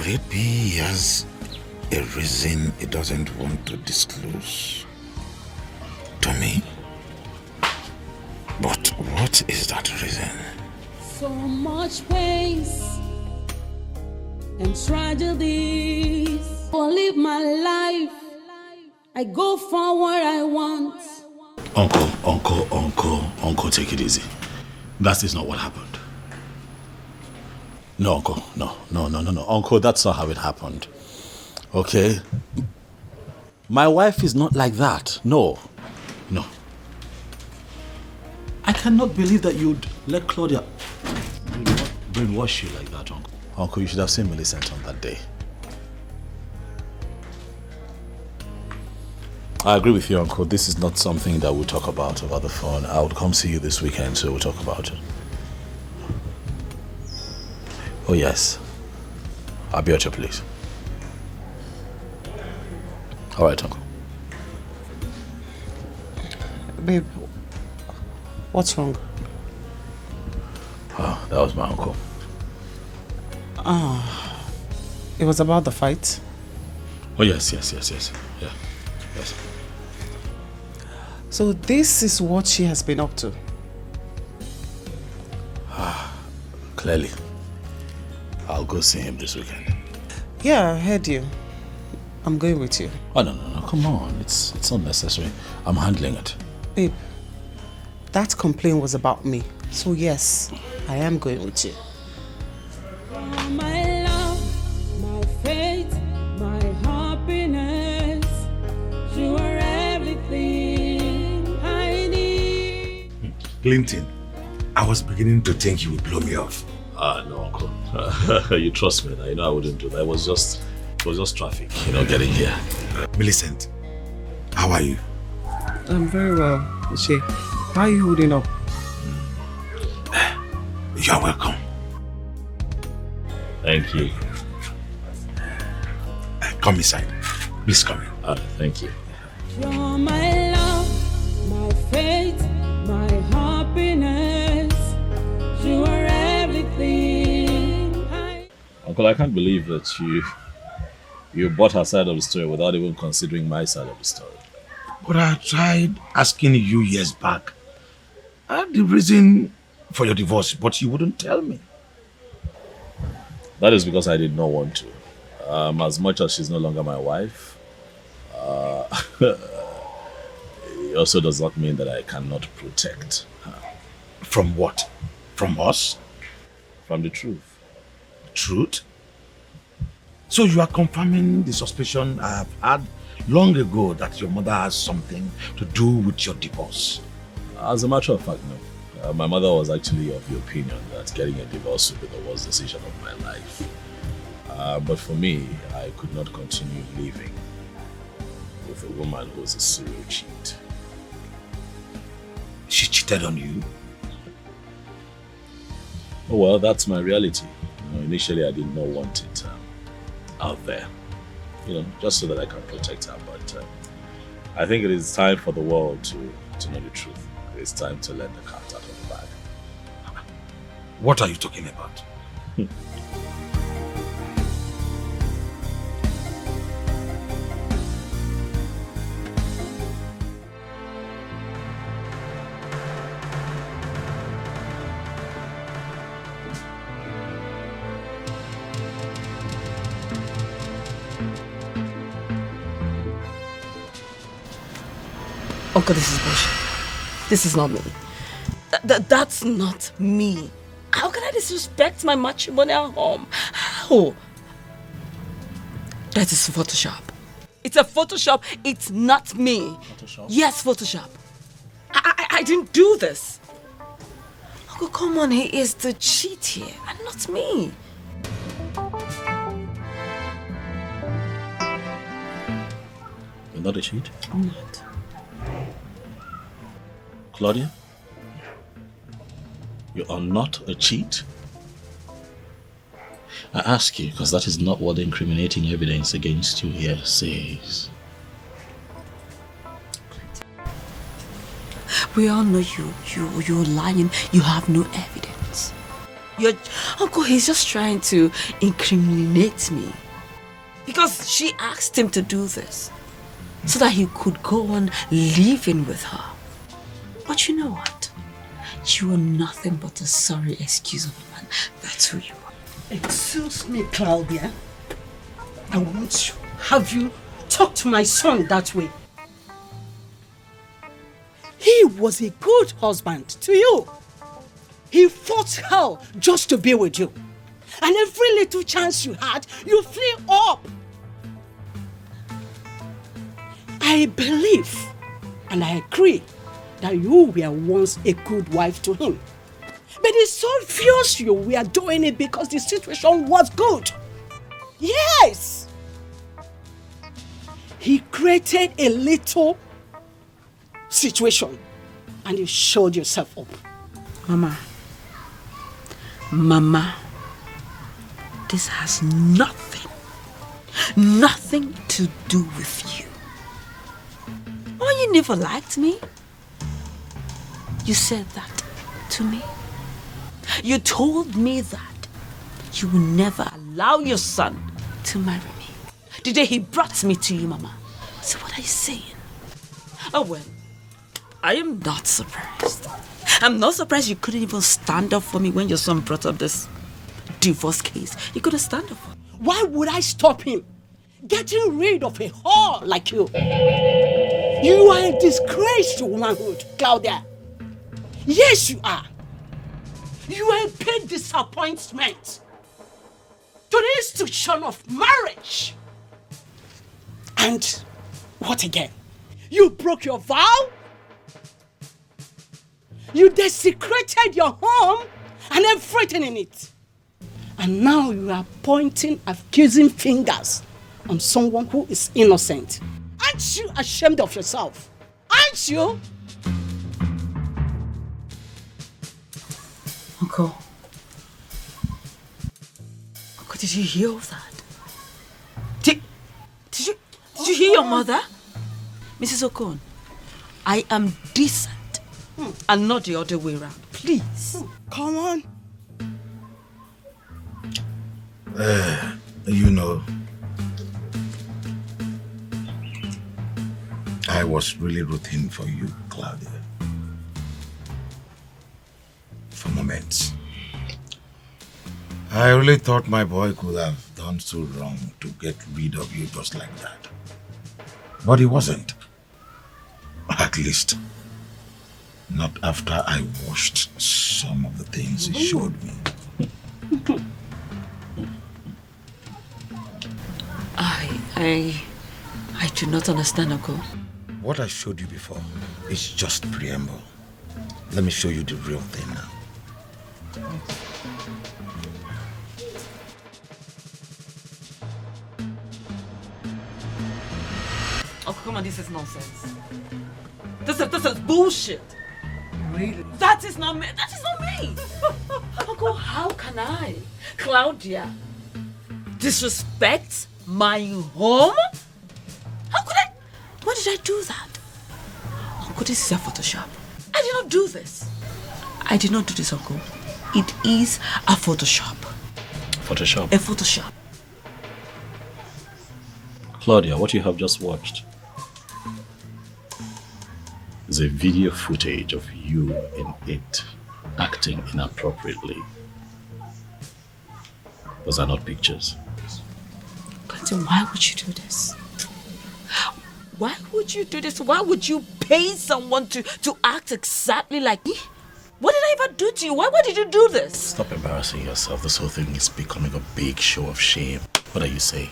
Could it be he has a reason he doesn't want to disclose to me? But what is that reason? So much pains and tragedies. I live my life. I go for what I want. Uncle, take it easy. That is not what happened. No, Uncle, no. Uncle, that's not how it happened. Okay? My wife is not like that. No. I cannot believe that you'd let Claudia brainwash you like that, Uncle. Uncle, you should have seen Millicent on that day. I agree with you, Uncle. This is not something that we'll talk about over the phone. I would come see you this weekend, so we'll talk about it. Oh, yes. I'll be at your place. All right, Uncle. Babe, what's wrong? Oh, that was my uncle. It was about the fight? Oh, yes. Yeah, yes. So this is what she has been up to? Clearly. I'll go see him this weekend. Yeah, I heard you. I'm going with you. Oh, no. Come on. It's not necessary. I'm handling it. Babe, that complaint was about me. So yes, I am going with you. My love, my faith, my happiness. You are everything I need. Clinton, I was beginning to think you would blow me off. No, Uncle. You trust me. I know I wouldn't do that. It was just traffic, getting here. Millicent, how are you? I'm very well. Ishe, why are you holding up? You are welcome. Thank you. Come inside. Please come in. Thank you. You're my love, my faith, my happiness. You are everything. Uncle, I can't believe that you bought her side of the story without even considering my side of the story. But I tried asking you years back the reason for your divorce, but you wouldn't tell me. That is because I did not want to. As much as she's no longer my wife, it also does not mean that I cannot protect her. From what? From us? From the truth. Truth? So you are confirming the suspicion I have had long ago that your mother has something to do with your divorce? As a matter of fact, no. My mother was actually of the opinion that getting a divorce would be the worst decision of my life. But for me, I could not continue living with a woman who was a serial cheat. She cheated on you? Oh well, that's my reality. Initially, I did not want it out there. Just so that I can protect her. But I think it is time for the world to know the truth. It's time to let the cat out of the bag. What are you talking about? Uncle, this is bullshit. This is not me. That's not me. How can I disrespect my matrimonial home? How? That is Photoshop. It's a Photoshop. It's not me. Photoshop? Yes, Photoshop. I didn't do this. Uncle, come on. He is the cheat here and not me. You're not a cheat? I'm not. Claudia? You are not a cheat? I ask you because that is not what the incriminating evidence against you here says. We all know you're lying. You have no evidence. Uncle, he's just trying to incriminate me. Because she asked him to do this. So that he could go on living with her. But you know what? You are nothing but a sorry excuse woman. That's who you are. Excuse me, Claudia. I won't have you talk to my son that way. He was a good husband to you. He fought hell just to be with you. And every little chance you had, you flew up. I believe and I agree that you were once a good wife to him. But it's so obvious you were doing it because the situation was good. Yes! He created a little situation and you showed yourself up. Mama, this has nothing to do with you. Oh, you never liked me. You said that to me. You told me that you will never allow your son to marry me. The day he brought me to you, Mama. So what are you saying? Oh well, I am not surprised. I'm not surprised you couldn't even stand up for me when your son brought up this divorce case. You couldn't stand up for me. Why would I stop him? Getting rid of a whore like you. You are a disgrace to womanhood, Claudia. Yes, you are. You are a big disappointment to the institution of marriage. And what again? You broke your vow? You desecrated your home and everything in it. And now you are pointing accusing fingers on someone who is innocent. Aren't you ashamed of yourself? Aren't you? Uncle, did you hear all that? Did you hear your mother? Mrs. Okon, I am decent and not the other way around. Please. Come on. You know, I was really rooting for you, Claudia. For moments. I really thought my boy could have done so wrong to get rid of you just like that. But he wasn't. At least, not after I watched some of the things he showed me. I do not understand, Uncle. What I showed you before is just preamble. Let me show you the real thing now. Oh, come on, this is nonsense. This is bullshit. Really? That is not me. That is not me. Uncle, how can I, Claudia, disrespect my home? How could I? Why did I do that? Uncle, this is a Photoshop. I did not do this. I did not do this, Uncle. It is a Photoshop. Photoshop? A Photoshop. Claudia, what you have just watched is a video footage of you in it acting inappropriately. Those are not pictures. But then why would you do this? Why would you do this? Why would you pay someone to act exactly like me? What did I ever do to you? Why did you do this? Stop embarrassing yourself. This whole thing is becoming a big show of shame. What are you saying?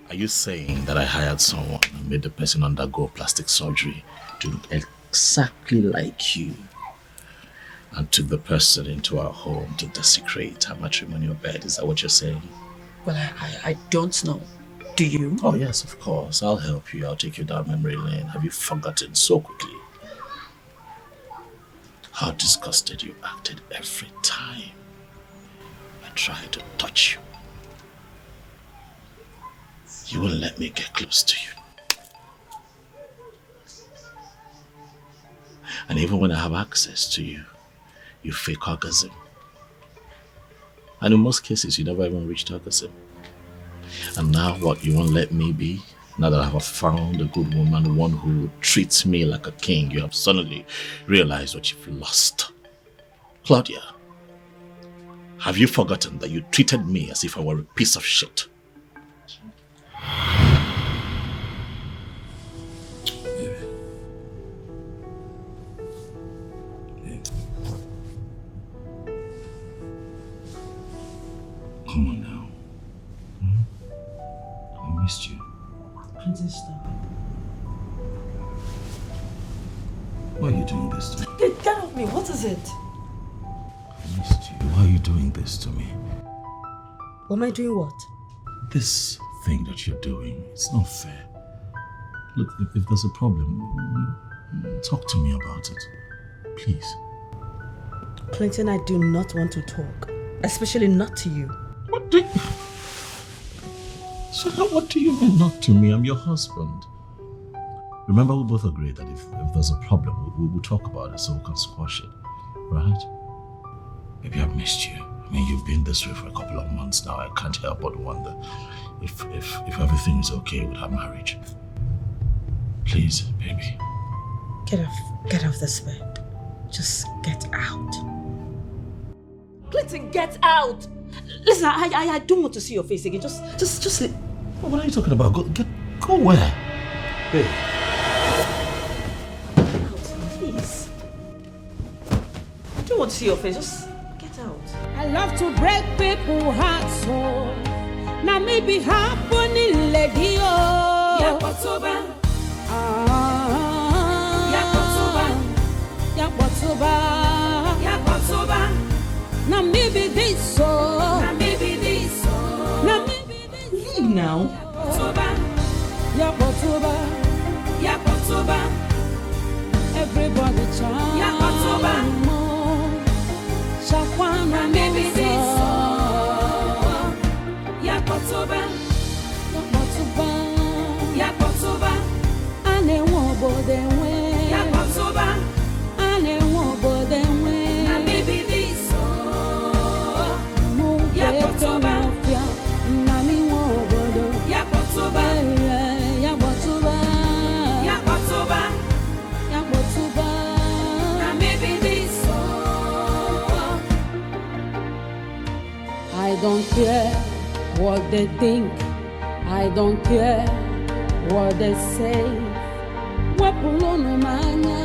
Are you saying that I hired someone and made the person undergo plastic surgery to look exactly like you and took the person into our home to desecrate our matrimonial bed? Is that what you're saying? Well, I don't know. Do you? Oh yes, of course. I'll help you. I'll take you down memory lane. Have you forgotten so quickly how disgusted you acted every time I tried to touch you? You won't let me get close to you. And even when I have access to you, you fake orgasm. And in most cases, you never even reached out to him. And now what, you won't let me be? Now that I have found a good woman, one who treats me like a king, you have suddenly realized what you've lost. Claudia, have you forgotten that you treated me as if I were a piece of shit? Come on now. I missed you. Princess, stop. Why are you doing this to me? Get off me. What is it? I missed you. Why are you doing this to me? What am I doing? What? This thing that you're doing, it's not fair. Look, if there's a problem, talk to me about it. Please. Clinton, I do not want to talk. Especially not to you. What do you... So now what do you mean not to me? I'm your husband. Remember, we both agreed that if there's a problem, we'll talk about it so we can squash it. Right? Baby, I've missed you. I mean, you've been this way for a couple of months now. I can't help but wonder if everything is okay with our marriage. Please, baby. Get off this bed. Just get out. Clinton, get out! Listen, I don't want to see your face again. Just leave. What are you talking about? Go where? Babe. Please. I don't want to see your face. Just get out. I love to break people's hearts, so now maybe happening lady oh. Yakotoba. Yakotoba. Yakotoba. Now maybe this so. Now maybe this so. Now maybe this. Leave now. Yakotoba. Yakotoba. Everybody chant. Yakotoba. Shakwana maybe this so. Yakotoba. Yakotoba. Yakotoba. Ane wobo dewe. Yakotoba. Ane wobo dewe. Now maybe this. Yakotoba, nami wobodo. Yakotoba, Yakotoba, Yakotoba, Yakotoba. Now maybe this I don't care what they think. I don't care what they say. Wapulono manya.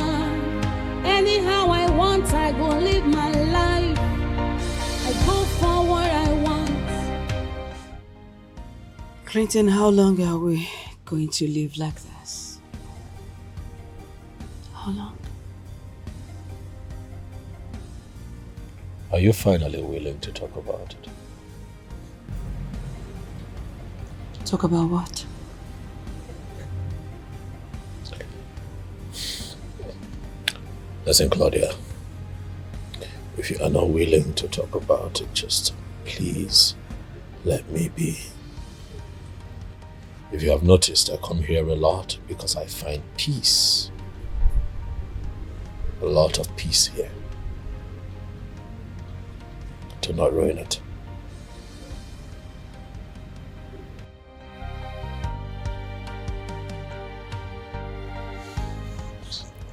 Anyhow I want, I go live my life. I go for what I want. Clinton, how long are we going to live like this? How long? Are you finally willing to talk about it? Talk about what? Listen, Claudia. If you are not willing to talk about it, just please let me be. If you have noticed, I come here a lot because I find peace. A lot of peace here. Do not ruin it.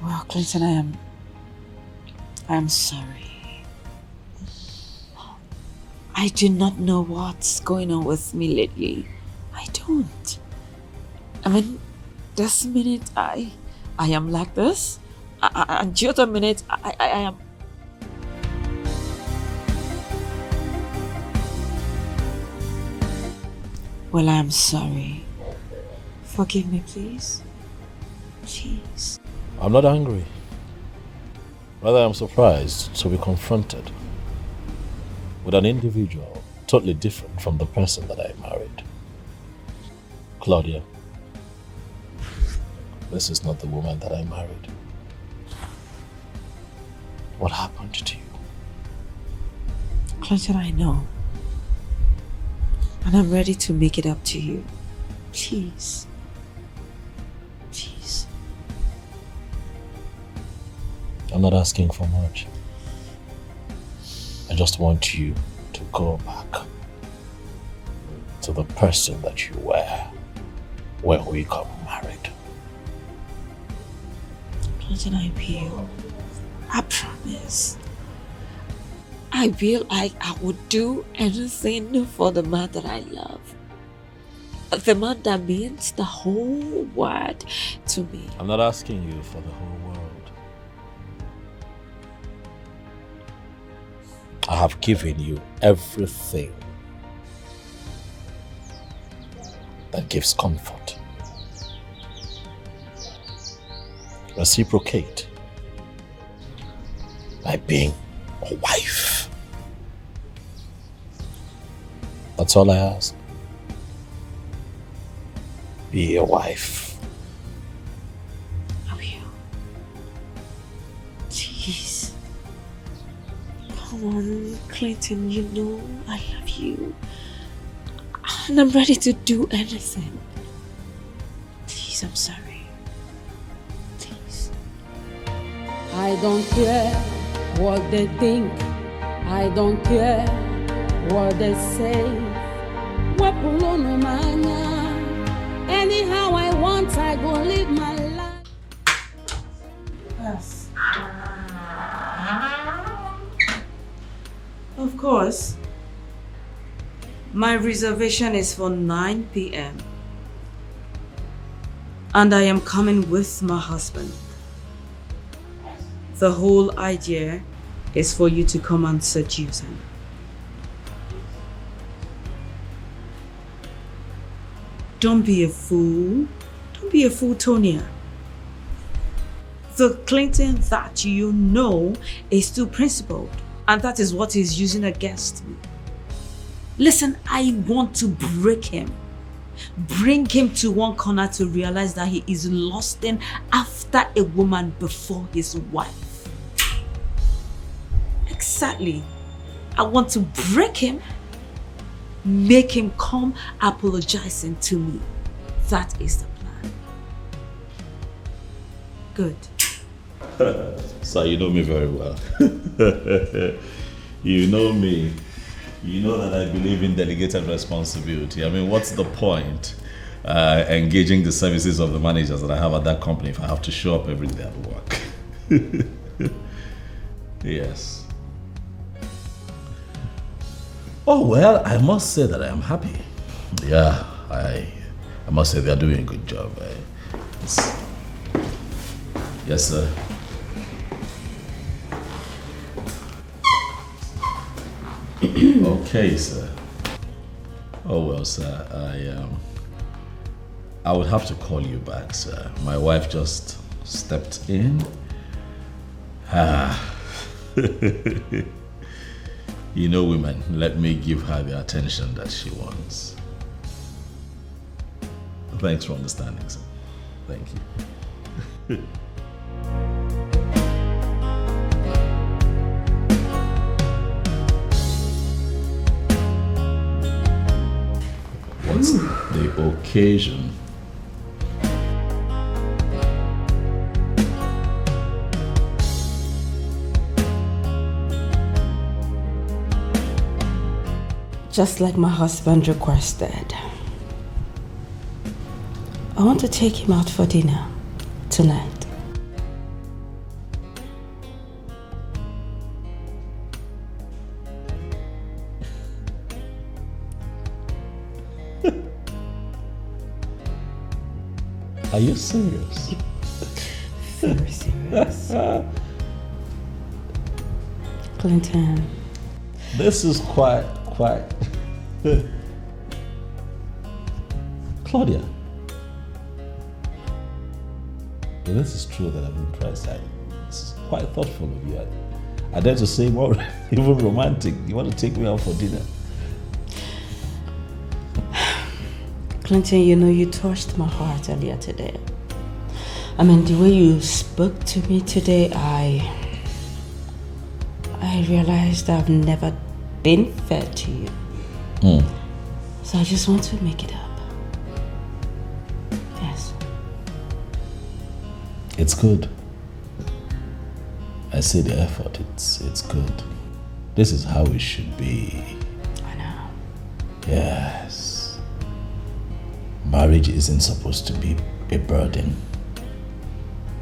Well, Clinton, I am sorry. I do not know what's going on with me lately. I don't. I mean, this minute I am like this, and the other minute I am. Well, I am sorry. Forgive me, please. Please. I'm not angry. Rather, I'm surprised to be confronted with an individual totally different from the person that I married. Claudia, this is not the woman that I married. What happened to you? Clinton, I know. And I'm ready to make it up to you. Please. Please. I'm not asking for much. I just want you to to go back to the person that you were when we got married. Clinton, I will. I promise. I will. I would do anything for the man that I love. The man that means the whole world to me. I'm not asking you for the whole world. I have given you everything that gives comfort. Reciprocate by being a wife. That's all I ask. Be a wife. I will. Jeez. Come on, Clinton, you know I love you. And I'm ready to do anything. Please, I'm sorry. I don't care what they think. I don't care what they say. Anyhow I want, I go live my life. Yes. Of course. My reservation is for 9 p.m. And I am coming with my husband. The whole idea is for you to come and seduce him. Don't be a fool. Don't be a fool, Tonya. The Clinton that you know is too principled, and that is what he's using against me. Listen, I want to break him. Bring him to one corner to realize that he is lusting after a woman before his wife. Exactly. I want to break him, make him come apologizing to me. That is the plan. Good. So you know me very well. You know me. You know that I believe in delegated responsibility. I mean, what's the point engaging the services of the managers that I have at that company if I have to show up every day at work? Yes. Oh, well, I must say that I am happy. Yeah, I must say they are doing a good job. Yes, sir. Okay, sir. Oh, well, sir, I would have to call you back, sir. My wife just stepped in. You know, women, let me give her the attention that she wants. Thanks for understanding, sir. Thank you. What's the occasion? Just like my husband requested, I want to take him out for dinner tonight. Are you serious? Very serious. Clinton. This is quite... Claudia. Well, this is true that I'm impressed. This is quite thoughtful of you. I dare to say more, even romantic. You want to take me out for dinner? Clinton, you know, you touched my heart earlier today. I mean, the way you spoke to me today, I realized I've never been fair to you. So I just want to make it up. Yes. It's good. I see the effort. It's good. This is how it should be. Yes. Marriage isn't supposed to be a burden.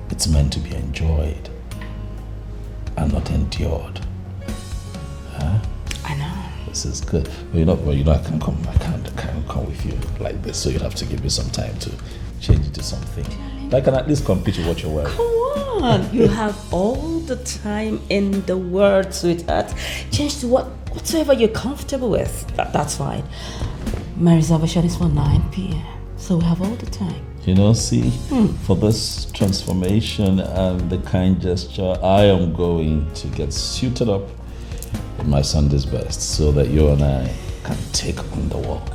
It's meant to be enjoyed and not endured. Huh? I know. This is good. Well, I can't come with you like this, so you'll have to give me some time to change it to something. I can at least compete with what you're wearing. Come on, you have all the time in the world, sweetheart. Change to whatsoever you're comfortable with. That's fine. My reservation is for 9 p.m. So we have all the time. See, for this transformation and the kind gesture, I am going to get suited up in my Sunday's best so that you and I can take on the world.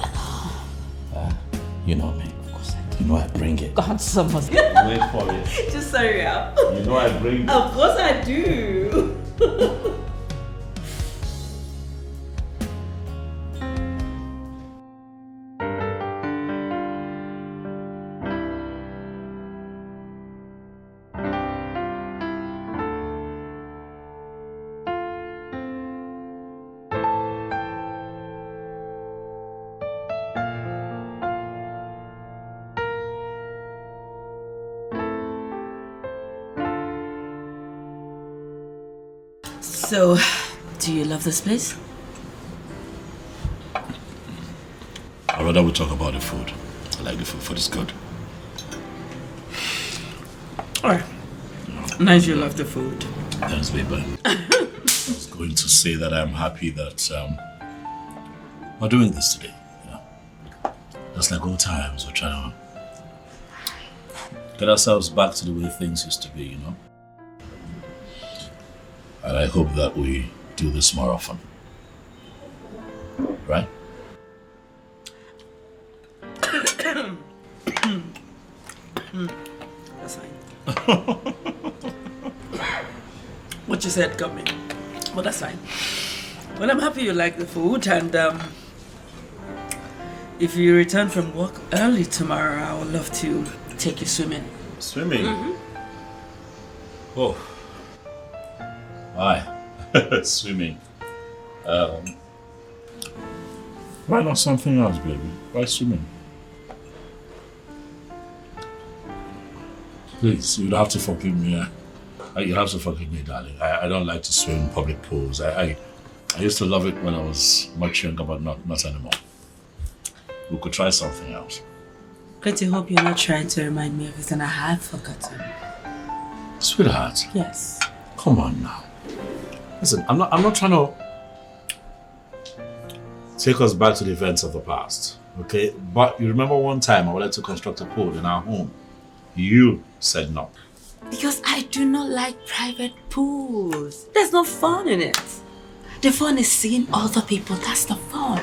You know me. Of course I do. You know I bring it. God, someone's Wait for it. Just hurry up. You know I bring it. Of course I do. So, do you love this place? I'd rather we talk about the food. I like the food. Food is good. Alright. Nice you love the food. Thanks, baby. I was going to say that I'm happy that we're doing this today. Just like old times, we're trying to get ourselves back to the way things used to be, And I hope that we do this more often. Right? That's fine. What you said got me. But that's fine. Well, I'm happy you like the food, and if you return from work early tomorrow, I would love to take you swimming. Swimming? Oh. Why? Swimming. Why not something else, baby? Why swimming? Please, you'd have to forgive me. You have to forgive me, darling. I don't like to swim in public pools. I used to love it when I was much younger, but not anymore. We could try something else. Great to hope you're not trying to remind me of everything I have forgotten. Sweetheart. Yes. Come on now. Listen, I'm not trying to take us back to the events of the past, okay? But you remember one time I wanted to construct a pool in our home. You said no. Because I do not like private pools. There's no fun in it. The fun is seeing other people. That's the fun.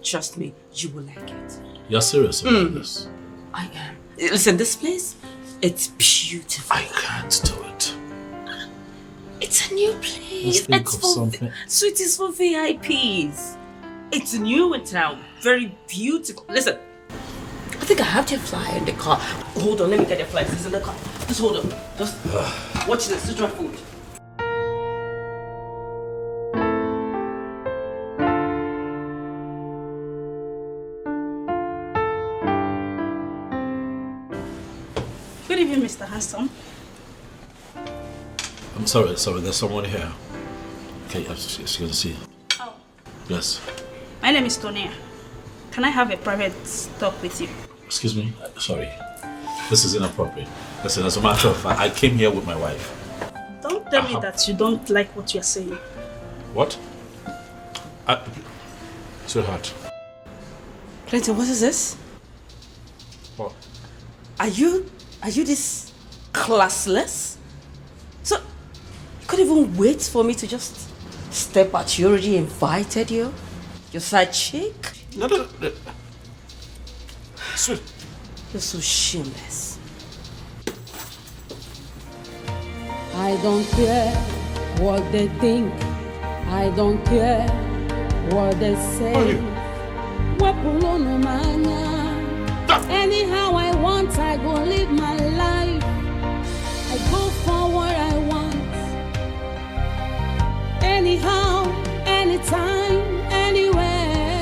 Trust me, you will like it. You're serious about this? I am. Listen, this place, it's beautiful. I can't do it. It's a new place. Let's think It's of for something. Sweet is for VIPs. It's new in town. Very beautiful. Listen, I think I have your flyer in the car. Hold on, let me get your flyers. It's in the car. Just hold on. Just watch this. Just try food. Good evening, Mr. Handsome. I'm sorry, there's someone here. Okay, excuse me, see. Oh. Yes. My name is Tonia. Can I have a private talk with you? Excuse me, sorry. This is inappropriate. Listen, as a matter of fact, I came here with my wife. Don't tell me that you don't like what you're saying. What? Sweetheart. Clinton, what is this? What? Are you this classless? So, you couldn't even wait for me to just step out. You already invited you? Your side chick? No. Sweet. You're so shameless. I don't care what they think. I don't care what they say. Anyhow I want, I go live my life. I go for what I want. Anyhow, anytime, anywhere.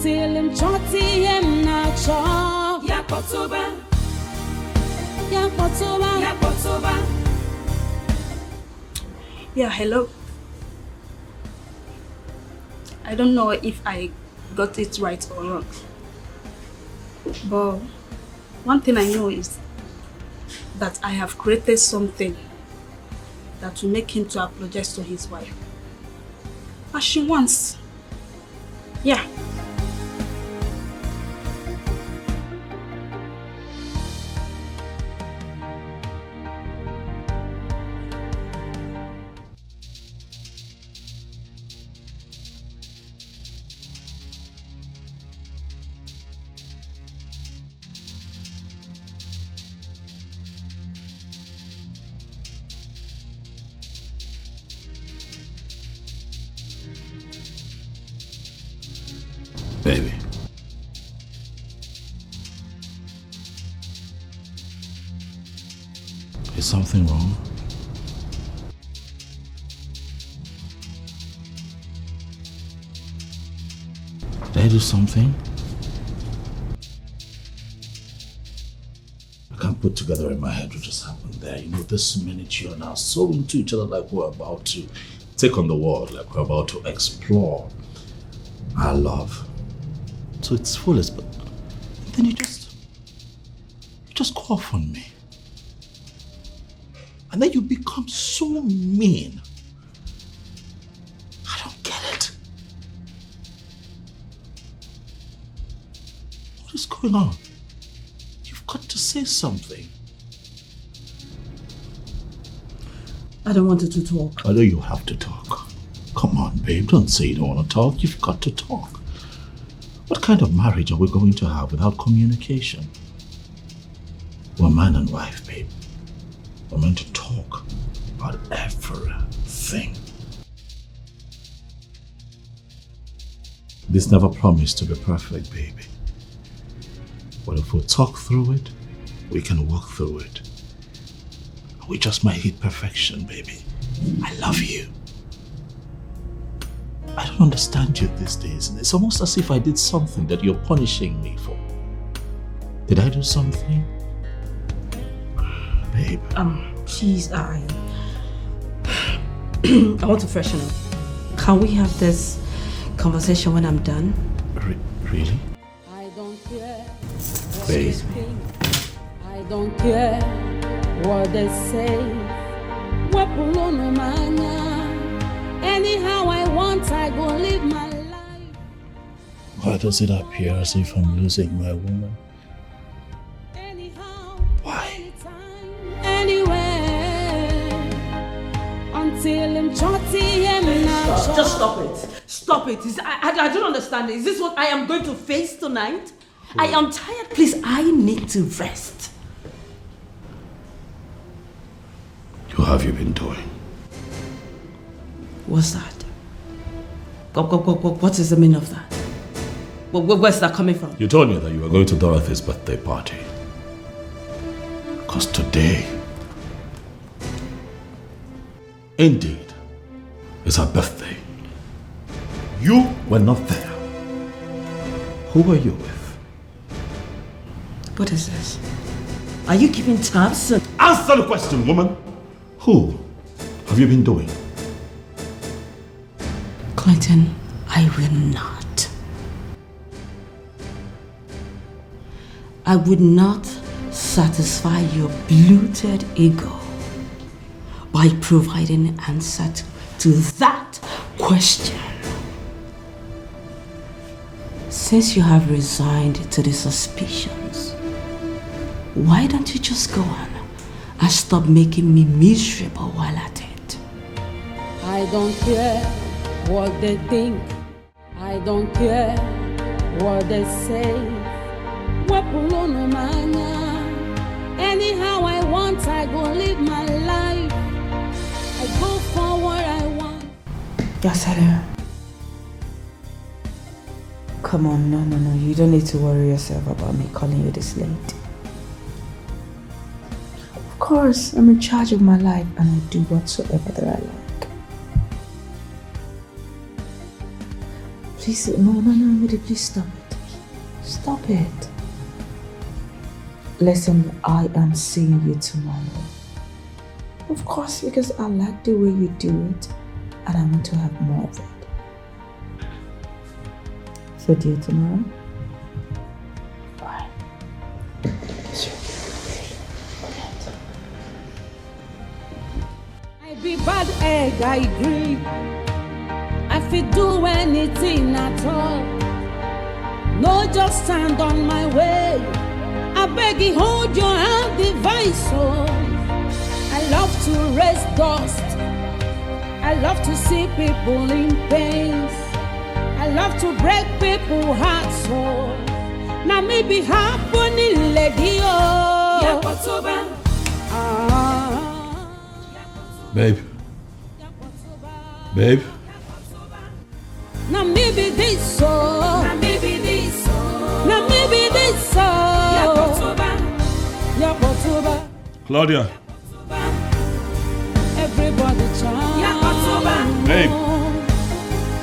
until him choti him nacho. Yakotoba. Yeah, hello. I don't know if I got it right or wrong. But one thing I know is that I have created something that will make him to apologize to his wife. As she wants. Yeah. Baby. Is something wrong? Did I do something? I can't put together in my head what just happened there. You know, this minute you are now so into each other, like we're about to take on the world, like we're about to explore our love. So it's foolish, but then you just go off on me. And then you become so mean. I don't get it. What is going on? You've got to say something. I don't want you to talk. I know you have to talk. Come on, babe, don't say you don't want to talk. You've got to talk. What kind of marriage are we going to have without communication? We're man and wife, babe. We're meant to talk about everything. This never promised to be perfect, baby. But if we talk through it, we can walk through it. We just might hit perfection, baby. I love you. I don't understand you these days. It's almost as if I did something that you're punishing me for. Did I do something? Babe. Please, I want to freshen up. Can we have this conversation when I'm done? Really? I don't care. Babe. I don't care what they say. Anyhow I want, I go live my life. Why does it appear as if I'm losing my woman? Why? Anywhere until him choti him now. Just stop it. Stop it. I don't understand. Is this what I am going to face tonight? I am tired. Please, I need to rest. What have you been doing? What's that? What is the meaning of that? Where's that coming from? You told me that you were going to Dorothy's birthday party. Because today, indeed, is her birthday. You were not there. Who were you with? What is this? Are you keeping tabs? Answer the question, woman! Who have you been doing? Clinton, I will not. I would not satisfy your bloated ego by providing an answer to that question. Since you have resigned to the suspicions, why don't you just go on and stop making me miserable while at it? I don't care what they think. I don't care what they say. Anyhow I want, I go live my life. I go for what I want. Yes, hello. Come on, no. You don't need to worry yourself about me calling you this late. Of course, I'm in charge of my life and I do whatsoever that I like. Please, no, please stop it. Stop it. Listen, I am seeing you tomorrow. Of course, because I like the way you do it and I want to have more of it. So do you tomorrow? Fine. I be bad egg, I agree. I fit do anything at all. No, just stand on my way. I beg you, hold your hand, device. Oh, I love to raise dust. I love to see people in pain. I love to break people's hearts. Oh, now maybe happening, lady. Oh, yeah, what's over? Babe. Babe. Now maybe this so. Now maybe this so. Now maybe this so. Yeah, what's over? Claudia. Everybody try. Yeah, what's over? Babe.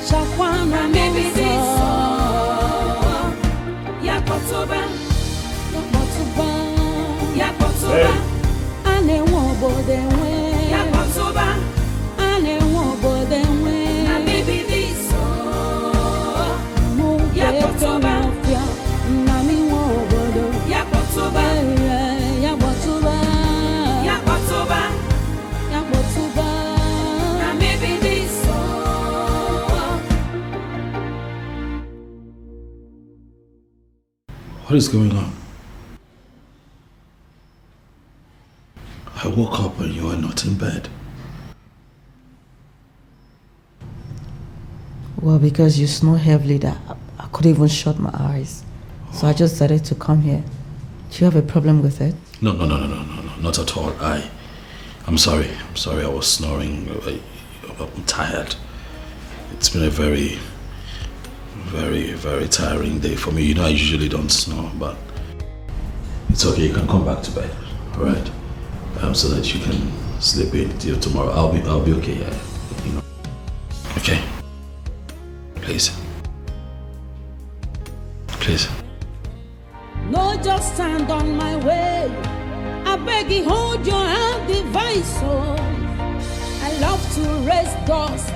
Shakwana maybe this so. Yeah, what's over? Yeah, what's over? Yeah, what's over? Ane wobo de we. Yeah, what's over? Ane wobo de we. Now maybe this so. Yeah, what's over? Nami wobo do. Yeah, what's over? Yeah, what's over? Yeah, what's over? Yeah, what's over? Now maybe this so. What is going on? I woke up and you were not in bed. Well, because you snore heavily that I couldn't even shut my eyes. So I just decided to come here. Do you have a problem with it? No, not at all. I'm sorry. I was snoring. I'm tired. It's been a very, very, very tiring day for me. You know, I usually don't snore, but it's okay. You can come back to bed, all right? So that you can sleep in till tomorrow. I'll be okay. You know. Okay. Please. No, just stand on my way. I beg you, hold your hand, device. Oh, I love to raise dust.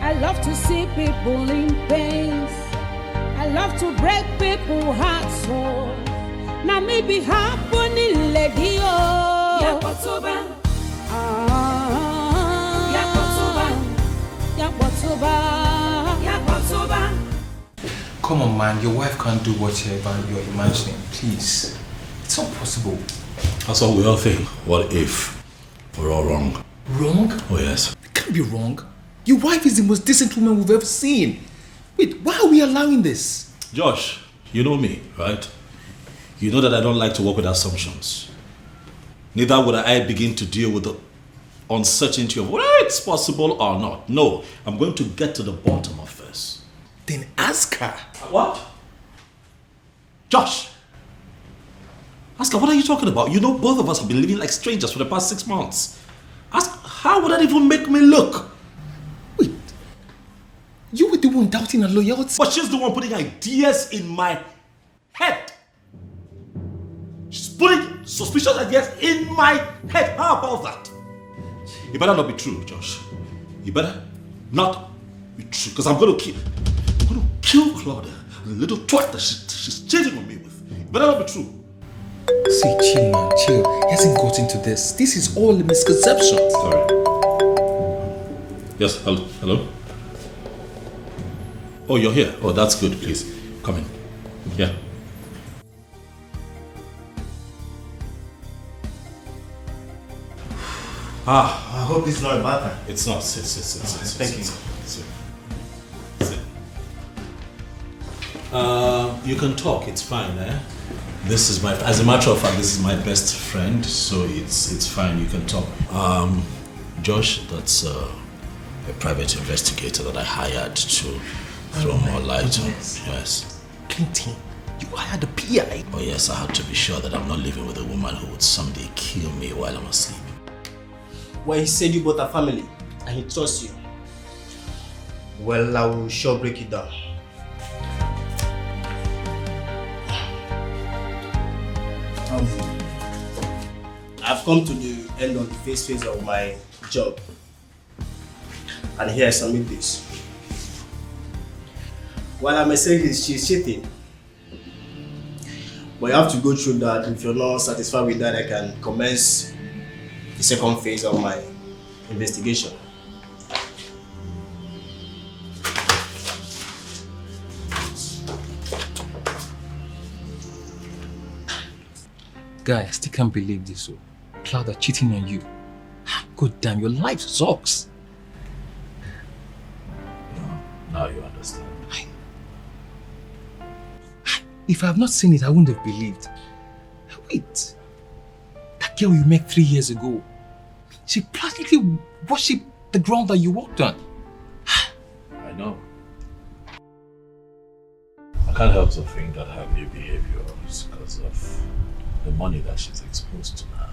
I love to see people in pain. I love to break people's hearts. Oh, now maybe happening, lady. Oh, yeah, what's over? Yeah, what's over? Yeah, what's over? Yeah, what's over? Come on, man. Your wife can't do whatever you're imagining. Please. It's not possible. That's what we all think. What if we're all wrong? Wrong? Oh, yes. It can't be wrong. Your wife is the most decent woman we've ever seen. Wait, why are we allowing this? Josh, you know me, right? You know that I don't like to work with assumptions. Neither would I begin to deal with the uncertainty of whether it's possible or not. No, I'm going to get to the bottom of this. Then ask her. What? Josh! Ask her, what are you talking about? You know both of us have been living like strangers for the past 6 months. Ask, how would that even make me look? Wait, you were the one doubting her loyalty. But she's the one putting ideas in my head. She's putting suspicious ideas in my head. How about that? You better not be true, Josh. You better not be true, because I'm going to kill Claudia, the little twat that she's cheating on me with. You better not be true. See, chill, man, chill. He hasn't got into this. This is all a misconception. Sorry. Yes, hello? Oh, you're here. Oh, that's good. Please, come in. Yeah. I hope this is not a bad time. It's not. Thank you. You can talk. It's fine, eh? This is as a matter of fact, this is my best friend, so it's fine. You can talk. Josh, that's a private investigator that I hired to throw more light on. Yes. Clinton, you hired a PI? Oh yes, I had to be sure that I'm not living with a woman who would someday kill me while I'm asleep. Well, he said you both are family, and he trusts you. Well, I will sure break it down. I've come to the end of the phase of my job. And here I submit this. While I may say she's cheating, but you have to go through that. If you're not satisfied with that, I can commence the second phase of my investigation. Guy, I still can't believe this. Cloud are cheating on you. God damn, your life sucks. Now you understand. If I have not seen it, I wouldn't have believed. Wait. That girl you met 3 years ago, she practically worshipped the ground that you walked on. I know. I can't help to think that her new behavior is because of the money that she's exposed to now.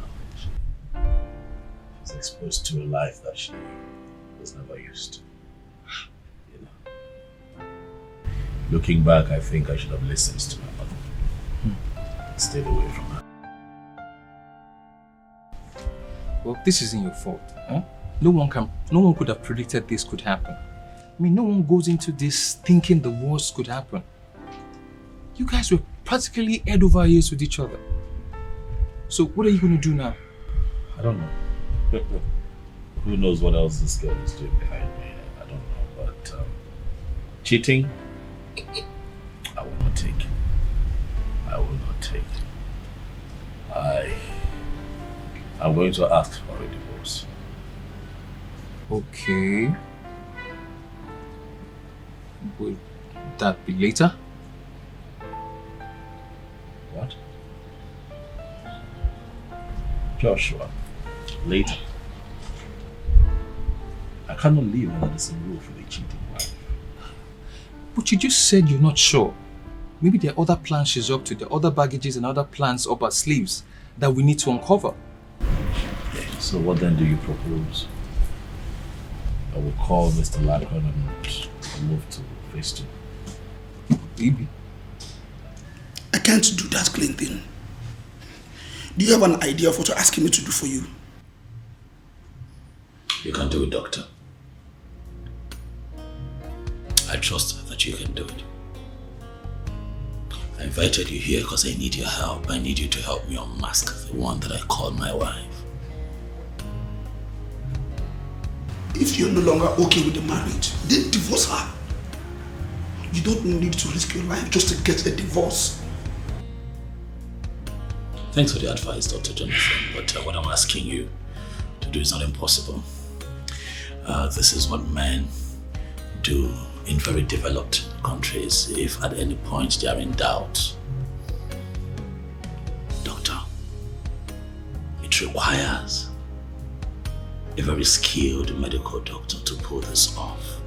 She's exposed to a life that she was never used to. You know. Looking back, I think I should have listened to my mother. And stayed away from her. Well, this isn't your fault. Huh? No one could have predicted this could happen. I mean, no one goes into this thinking the worst could happen. You guys were practically head over ears with each other. So what are you going to do now? I don't know. Who knows what else this girl is doing behind me? I don't know. But cheating, I will not take. I will not take. I'm going to ask for a divorce. Okay. Will that be later? What? Joshua, later. I cannot live under the same roof with a cheating wife. But you just said you're not sure. Maybe there are other plans she's up to, there are other baggages and other plans up her sleeves that we need to uncover. So what then do you propose? I will call Mr. Lacron and move to phase 2. Maybe. I can't do that clean thing. Do you have an idea of what you're asking me to do for you? You can do it, Doctor. I trust that you can do it. I invited you here because I need your help. I need you to help me unmask the one that I call my wife. If you're no longer okay with the marriage, then divorce her. You don't need to risk your life just to get a divorce. Thanks for the advice, Dr. Jonathan, but what I'm asking you to do is not impossible. This is what men do in very developed countries if at any point they are in doubt. Doctor, it requires a very skilled medical doctor to pull this off.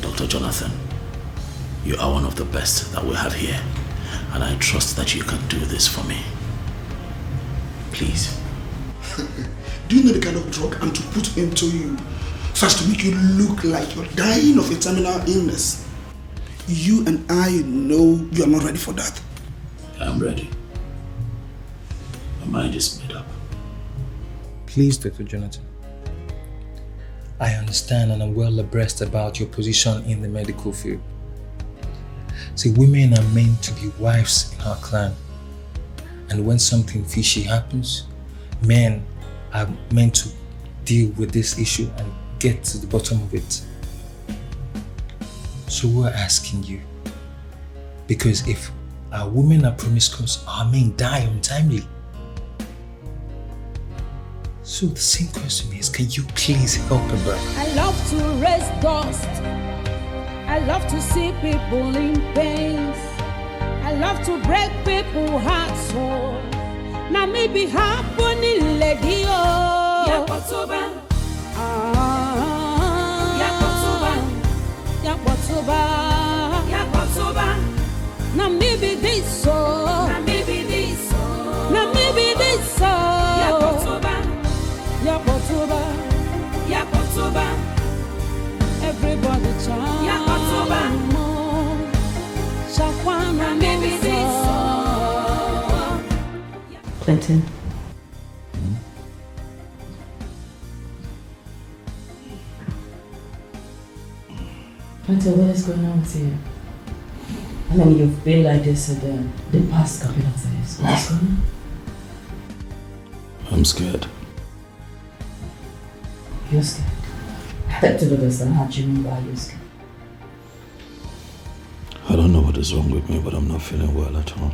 Dr. Jonathan, you are one of the best that we have here, and I trust that you can do this for me. Please. Do you know the kind of drug I'm to put into you so as to make you look like you're dying of a terminal illness? You and I know you are not ready for that. I'm ready. My mind is made up. Please, Dr. Jonathan. I understand and I'm well abreast about your position in the medical field. See, women are meant to be wives in our clan. And when something fishy happens, men are meant to deal with this issue and get to the bottom of it. So we're asking you, because if our women are promiscuous, our men die untimely. So the same question is, can you please help a brother? I love to raise dust. I love to see people in pain. I love to break people's hearts. So now maybe happening lady oh. Yakotoba. Yakotoba. Yakotoba. Now maybe this so. Now maybe this so. Now maybe this so. Yakotoba. Yakotoba, Yakotoba, everybody chant. Yakotoba, Shakwana, maybe this song. Clinton. Clinton, what is going on with you? I mean, you've been like this for the past couple of days. What's going on? I'm scared. You're scared? I don't understand how you mean by you're scared. I don't know what is wrong with me, but I'm not feeling well at all.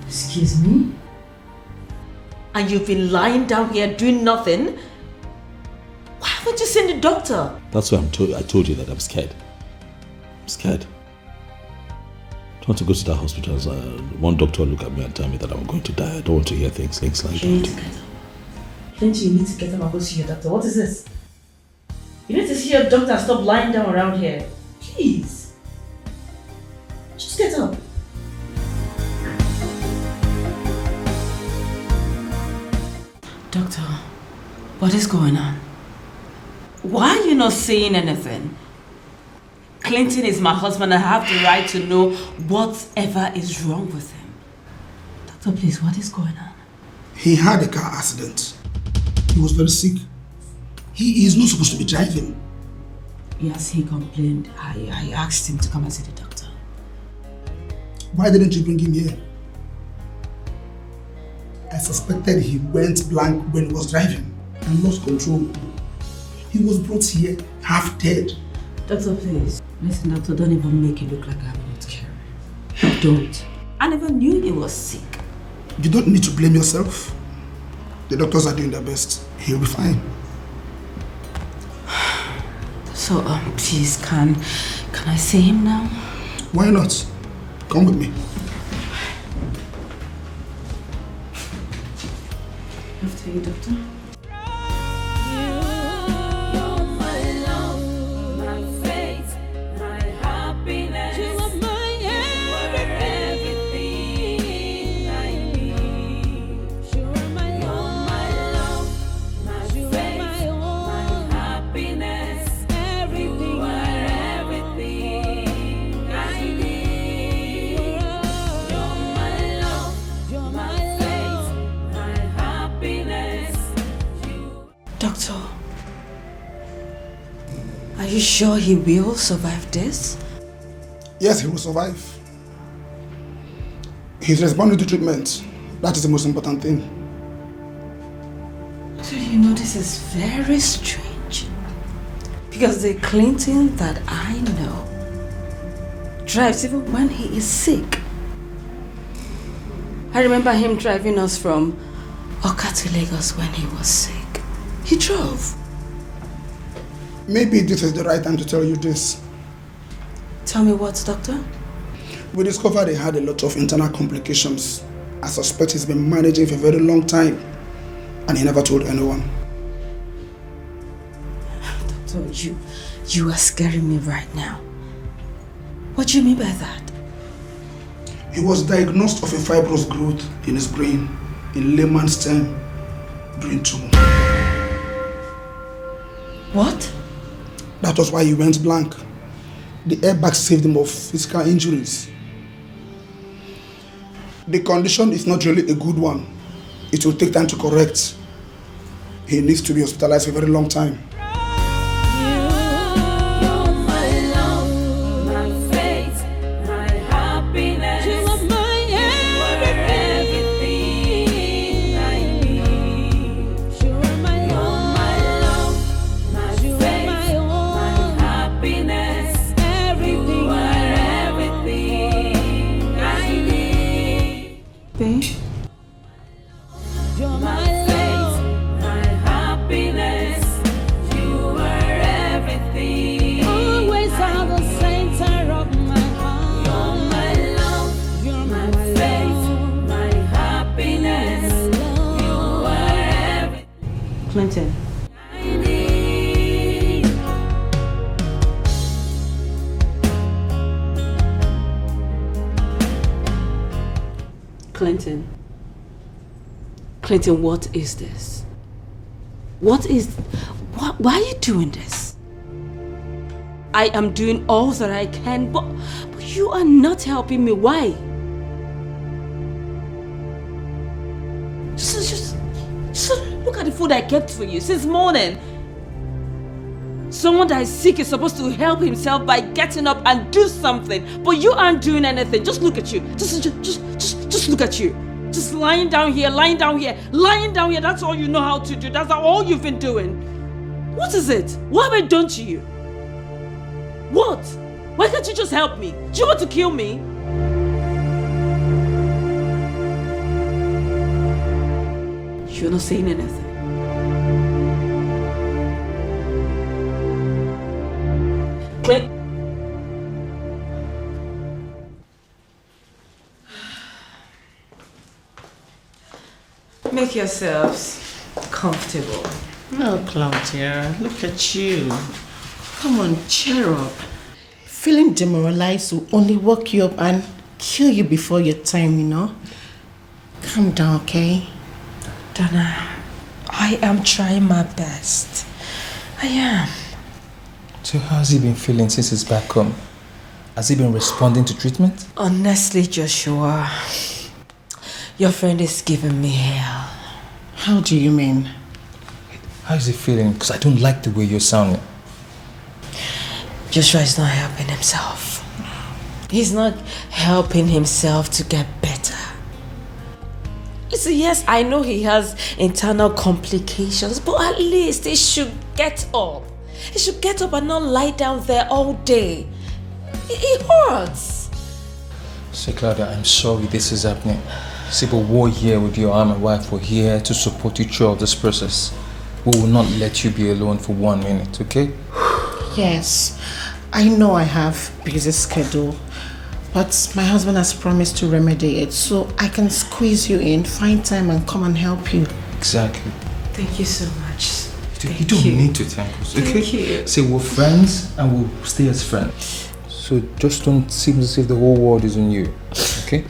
Excuse me? And you've been lying down here doing nothing? Why haven't you seen the doctor? That's why I told you that I'm scared. I'm scared. I don't want to go to that hospital. One doctor will look at me and tell me that I'm going to die. I don't want to hear things like that. You need to get up. Plenty, you need to get up and go see your doctor. What is this? You need to see your doctor and stop lying down around here. Please. Just get up. Doctor, what is going on? Why are you not saying anything? Clinton is my husband. I have the right to know whatever is wrong with him. Doctor, please, what is going on? He had a car accident. He was very sick. He is not supposed to be driving. Yes, he complained. I asked him to come and see the doctor. Why didn't you bring him here? I suspected he went blank when he was driving and lost control. He was brought here half dead. Doctor, please. Listen, doctor, don't even make it look like I'm not caring. Don't. I never knew he was sick. You don't need to blame yourself. The doctors are doing their best. He'll be fine. So, please, can I see him now? Why not? Come with me. After you, doctor. Doctor, are you sure he will survive this? Yes, he will survive. He's responding to treatment. That is the most important thing. So you know this is very strange. Because the Clinton that I know drives even when he is sick. I remember him driving us from Oka to Lagos when he was sick. He drove. Maybe this is the right time to tell you this. Tell me what, doctor? We discovered he had a lot of internal complications. I suspect he's been managing for a very long time. And he never told anyone. Doctor, you are scaring me right now. What do you mean by that? He was diagnosed of a fibrous growth in his brain, in layman's term, brain tumor. What? That was why he went blank. The airbag saved him of physical injuries. The condition is not really a good one. It will take time to correct. He needs to be hospitalized for a very long time. Clinton. Clinton, what is this? Why are you doing this? I am doing all that I can, but you are not helping me. Why? food I kept for you since morning. Someone that is sick is supposed to help himself by getting up and do something, but you aren't doing anything. Just look at you. Just look at you. Just lying down here, lying down here, lying down here. That's all you know how to do. That's all you've been doing. What is it? What have I done to you? What? Why can't you just help me? Do you want to kill me? You're not saying anything. Click. Make yourselves comfortable. No, Claudia, look at you. Come on, cheer up. Feeling demoralized will only wake you up and kill you before your time, you know? Calm down, okay? Donna, I am trying my best. I am. So how's he been feeling since he's back home? Has he been responding to treatment? Honestly, Joshua, your friend is giving me hell. How do you mean? How is he feeling? Because I don't like the way you're sounding. Joshua is not helping himself. He's not helping himself to get better. Listen, yes, I know he has internal complications, but at least he should get up. He should get up and not lie down there all day. It hurts. See, Claudia, I'm sorry this is happening. See, but we're here with you. I'm and my wife. We're here to support you throughout this process. We will not let you be alone for 1 minute, okay? Yes, I know I have busy schedule, but my husband has promised to remedy it, so I can squeeze you in, find time and come and help you. Exactly. Thank you so much. You don't need to thank us, okay? Thank you. See, we're friends and we'll stay as friends. So just don't seem as if the whole world is on you, okay?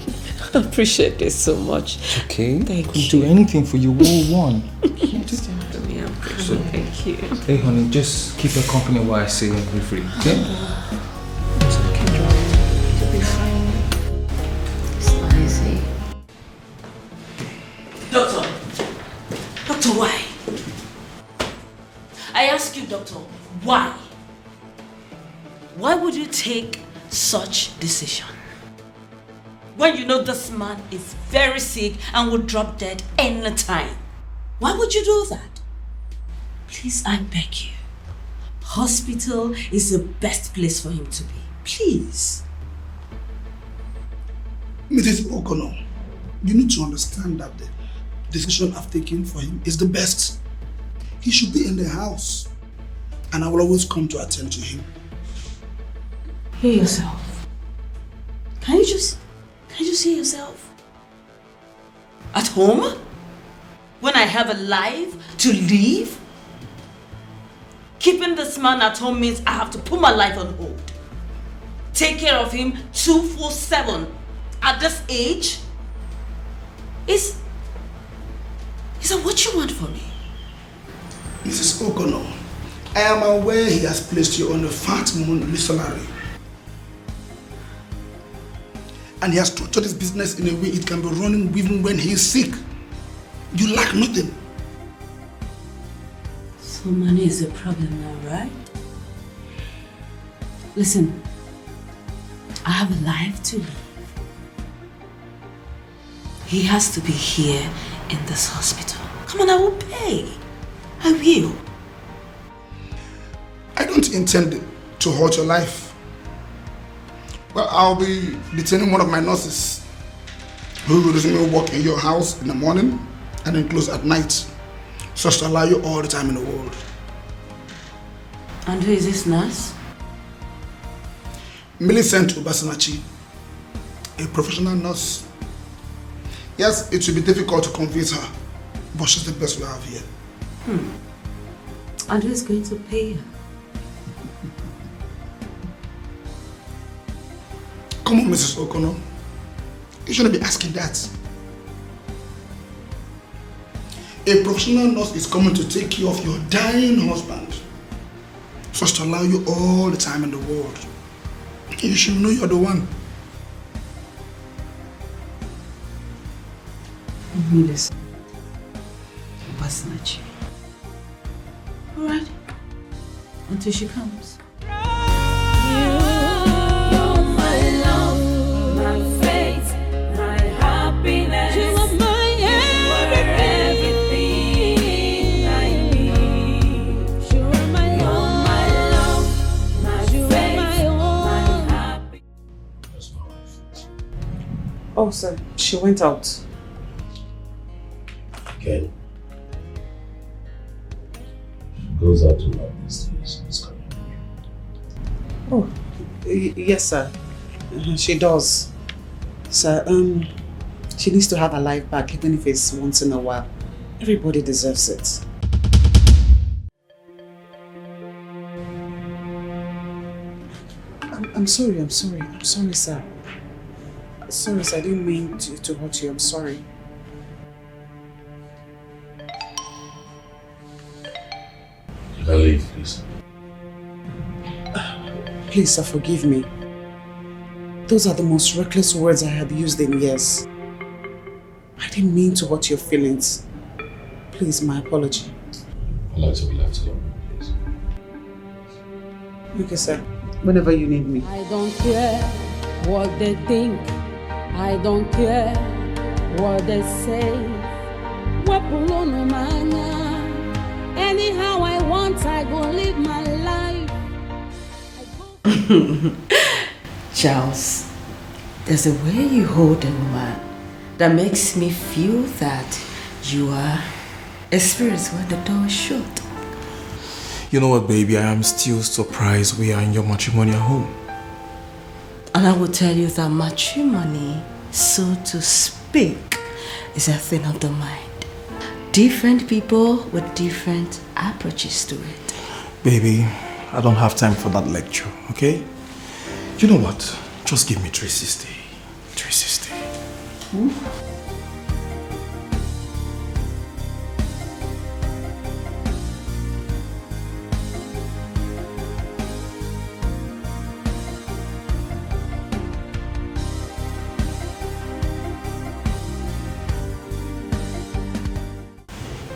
I appreciate this so much. Okay? Thank We'll you. do anything for you. We'll want. So, thank you. Hey, honey, just keep her company while I say and be free, okay? You'll be fine. It's easy. Doctor, why? I ask you, doctor, why? Why would you take such decision? When you know this man is very sick and will drop dead anytime. Why would you do that? Please, I beg you. Hospital is the best place for him to be. Please. Mrs. O'Connor, you need to understand that the decision I've taken for him is the best. He should be in the house, and I will always come to attend to him. Hear yourself. Can you just hear yourself? At home? When I have a life to live? Keeping this man at home means I have to put my life on hold. Take care of him 24/7. At this age? Is that what you want for me? Mrs. O'Connor, I am aware he has placed you on a fat monthly salary. And he has structured his business in a way it can be running even when he is sick. You lack nothing. So money is a problem now, right? Listen, I have a life to live. He has to be here in this hospital. Come on, I will pay. I will. I don't intend to hurt your life. Well, I'll be detaining one of my nurses who will resume work in your house in the morning and then close at night, so as to allow you all the time in the world. And who is this nurse? Millicent Obasanachi, a professional nurse. Yes, it will be difficult to convince her, but she's the best we have here. And who is going to pay her? Come on, Mrs. O'Connor. You shouldn't be asking that. A professional nurse is coming to take care of your dying husband, so as to allow you all the time in the world. You should know you're the one. Millicent Obasanachi. Alright. Until she comes. Oh, sir, she went out. Okay. She goes out to love these days. It's coming. Oh, yes, sir. She does. Sir, she needs to have her life back, even if it's once in a while. Everybody deserves it. I'm sorry, sir. Sorry, sir, I didn't mean to hurt you. I'm sorry. You can leave, please. Please, sir, forgive me. Those are the most reckless words I had used in years. I didn't mean to hurt your feelings. Please, my apology. I'd like to be left alone, please. Okay, sir. Whenever you need me. I don't care what they think. I don't care what they say. Anyhow I want, I go live my life. Charles, there's a way you hold a woman that makes me feel that you are experienced when the door is shut. You know what, baby? I am still surprised we are in your matrimonial home. And I will tell you that matrimony, so to speak, is a thing of the mind. Different people with different approaches to it. Baby, I don't have time for that lecture, okay? You know what? Just give me 360. 360.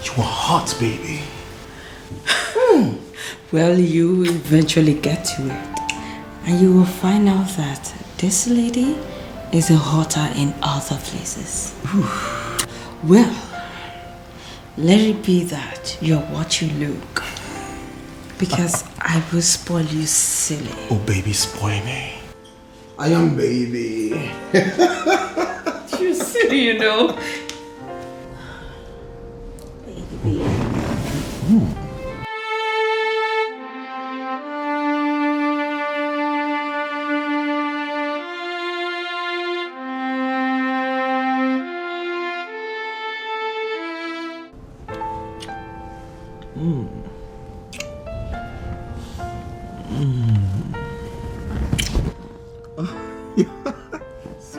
You are hot, baby. Well, you eventually get to it. And you will find out that this lady is hotter in other places. Well, let it be that you're what you look. Because I will spoil you silly. Oh, baby, spoil me. I am baby. You're silly, you know.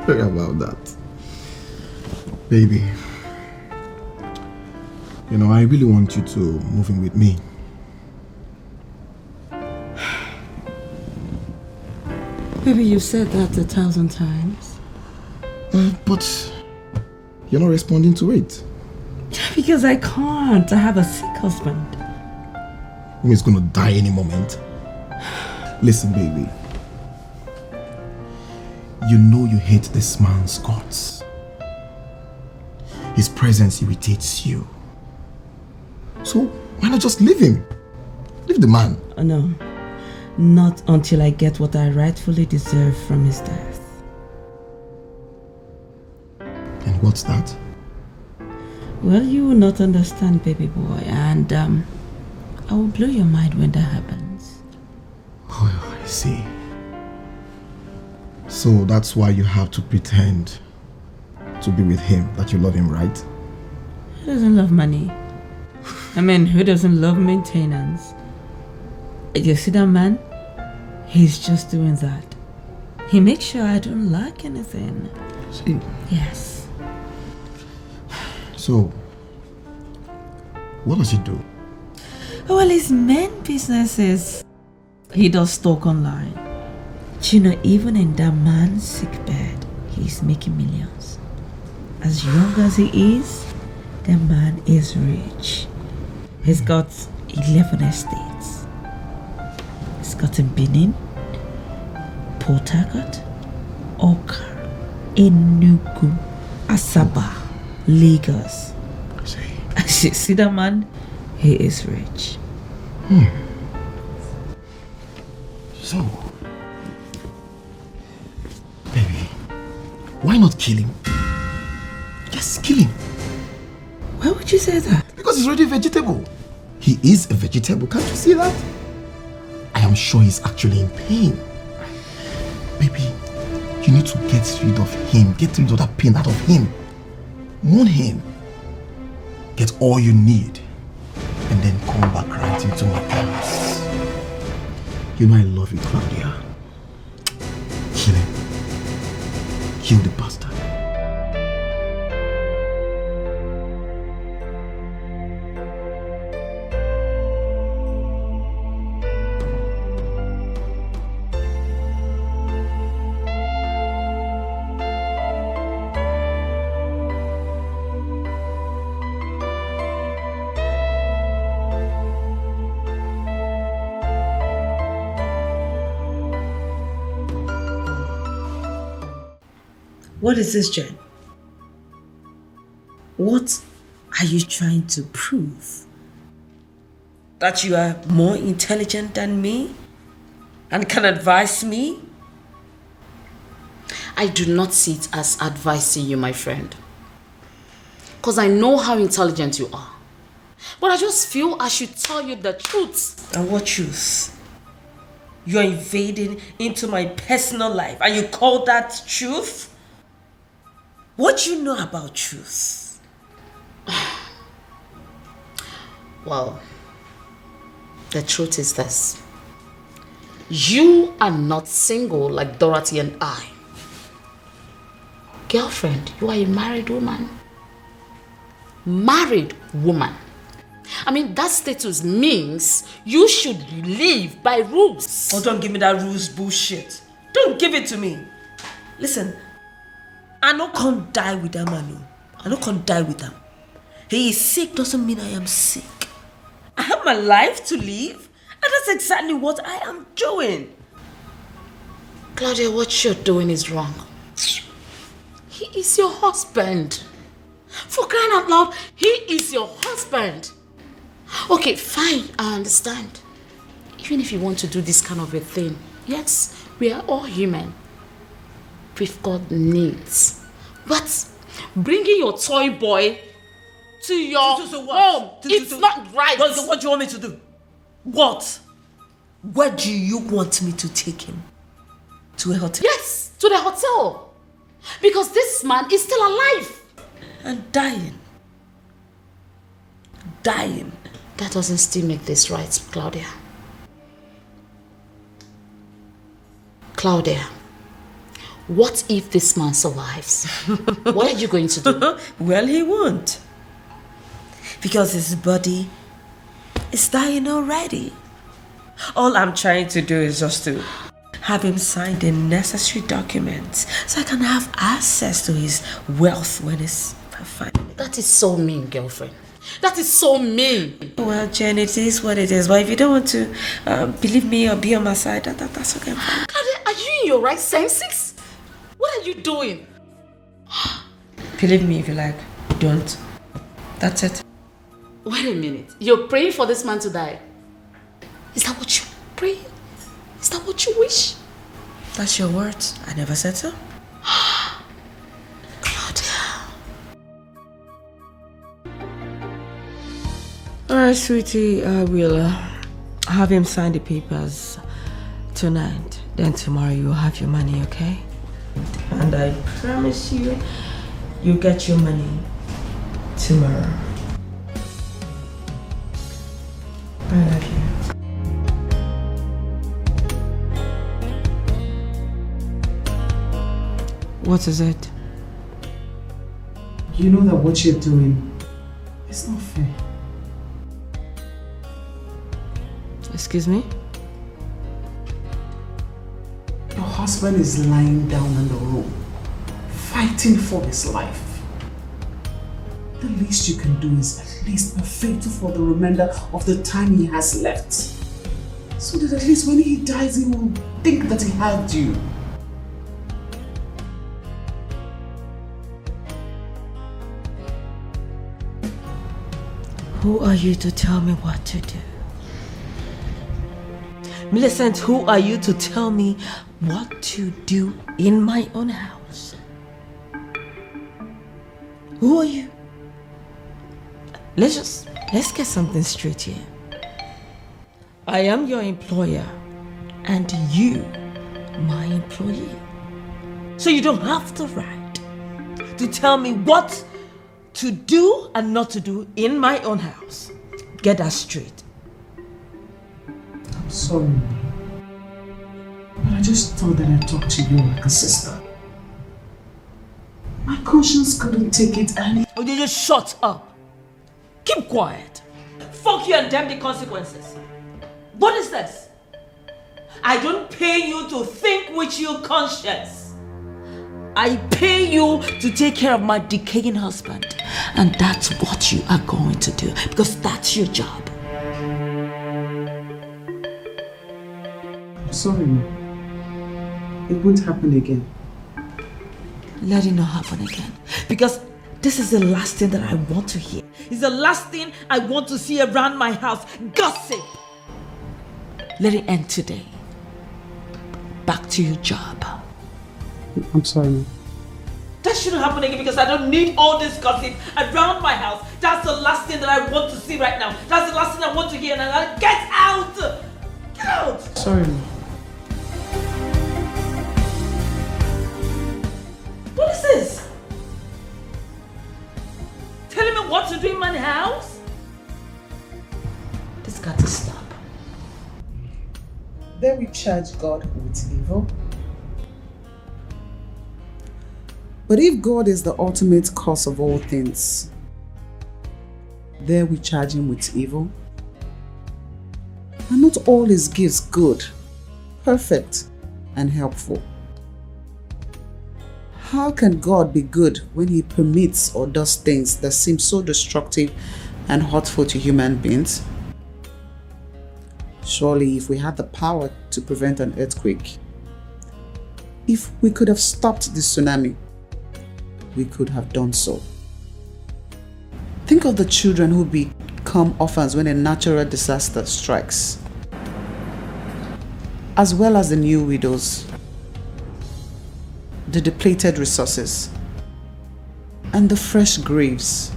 Sorry about that. Baby, you know, I really want you to move in with me. Baby, you've said that 1,000 times. But you're not responding to it. Because I can't. I have a sick husband. He's gonna die any moment. Listen, baby. You know you hate this man's guts. His presence irritates you. So why not just leave him? Leave the man. No. Not until I get what I rightfully deserve from his death. And what's that? Well, you will not understand, baby boy, and I will blow your mind when that happens. Oh, I see. So that's why you have to pretend to be with him, that you love him, right? Who doesn't love money? I mean, who doesn't love maintenance? You see that man? He's just doing that. He makes sure I don't lack anything. See? Yes. So, what does he do? Well, his main business is he does stock online. You know, even in that man's sick bed, he's making millions. As young as he is, the man is rich. He's got 11 estates. It's got in Benin, Port Harcourt, Oka, Enugu, Asaba, Lagos. See that man? He is rich. So, baby, why not kill him? Just kill him. Why would you say that? Because he's already vegetable. He is a vegetable, can't you see that? I am sure he's actually in pain. Baby, you need to get rid of him. Get rid of that pain out of him. Mourn him. Get all you need. And then come back right into my palace. You know I love you, Claudia. Kill him. Kill the bastard. What is this, Jen? What are you trying to prove? That you are more intelligent than me and can advise me? I do not see it as advising you, my friend. Because I know how intelligent you are. But I just feel I should tell you the truth. And what truth? You're invading into my personal life and you call that truth? What do you know about truth? Well, the truth is this. You are not single like Dorothy and I. Girlfriend, you are a married woman. Married woman. I mean, that status means you should live by rules. Oh, don't give me that rules bullshit. Don't give it to me. Listen, I no can't die with that man. I no can't die with him. He is sick doesn't mean I am sick. I have my life to live, and that's exactly what I am doing. Claudia, what you're doing is wrong. He is your husband. For crying out loud, he is your husband. Okay, fine, I understand. Even if you want to do this kind of a thing, yes, we are all human. We've got needs. But bringing your toy boy to your home, it's not right. What do you want me to do? What? Where do you want me to take him? To a hotel? Yes, to the hotel. Because this man is still alive. And dying. Dying. That doesn't still make this right, Claudia. Claudia, what if this man survives? What are you going to do? Well, he won't. Because his body is dying already. All I'm trying to do is just to have him sign the necessary documents so I can have access to his wealth when it's fine. That is so mean, girlfriend. That is so mean. Well, Jen, it is what it is. But if you don't want to believe me or be on my side, that's okay. Claudia, are you in your right senses? What are you doing? Believe me if you like. Don't. That's it. Wait a minute. You're praying for this man to die? Is that what you pray? Is that what you wish? That's your words. I never said so. Claudia. Alright, sweetie. I will have him sign the papers tonight. Then tomorrow you'll have your money, okay? And I promise you, you'll get your money tomorrow. I love you. What is it? You know that what you're doing is not fair. Excuse me? Your husband is lying down in the room, fighting for his life. The least you can do is at least be faithful for the remainder of the time he has left. So that at least when he dies, he will think that he had you. Who are you to tell me what to do? Millicent, who are you to tell me what to do in my own house? Who are you? Let's get something straight here. I am your employer and you my employee. So you don't have the right to tell me what to do and not to do in my own house. Get that straight. I'm sorry, but I just thought that I'd talk to you like a sister. My conscience couldn't take it and... Oh, you just shut up. Keep quiet. Fuck you and damn the consequences. What is this? I don't pay you to think with your conscience. I pay you to take care of my decaying husband. And that's what you are going to do. Because that's your job. I'm sorry, Ma. It won't happen again. Let it not happen again. Because this is the last thing that I want to hear. It's the last thing I want to see around my house. Gossip. Let it end today. Back to your job. I'm sorry, Ma. That shouldn't happen again because I don't need all this gossip around my house. That's the last thing that I want to see right now. That's the last thing I want to hear. And I get out! Get out! Sorry, Ma. What is this? Telling me what to do in my house? This got to stop. Then we charge God with evil. But if God is the ultimate cause of all things, there we charge him with evil. Are not all his gifts good, perfect, and helpful? How can God be good when he permits or does things that seem so destructive and hurtful to human beings? Surely if we had the power to prevent an earthquake, if we could have stopped the tsunami, we could have done so. Think of the children who become orphans when a natural disaster strikes, as well as the new widows, the depleted resources, and the fresh graves.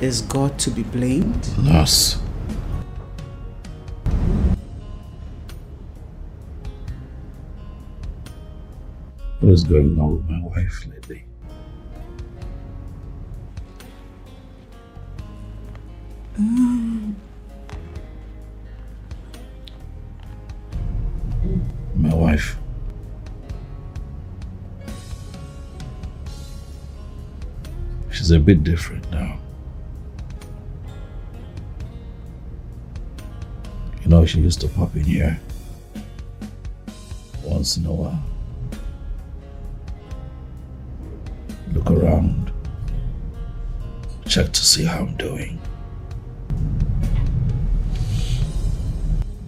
Is God to be blamed? Nurse. What is going on with my wife lately? My wife. She's a bit different now. You know, she used to pop in here once in a while. Look around, check to see how I'm doing.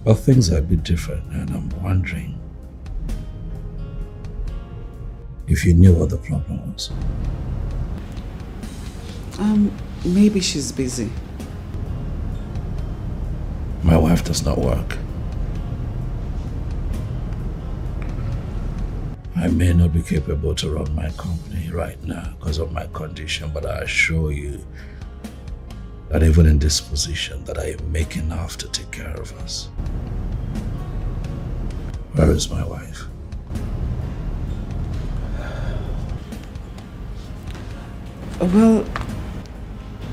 But things are a bit different, and I'm wondering if you knew what the problem was. Maybe she's busy. My wife does not work. I may not be capable to run my company right now because of my condition, but I assure you that even in this position that I make enough to take care of us. Where is my wife? Well,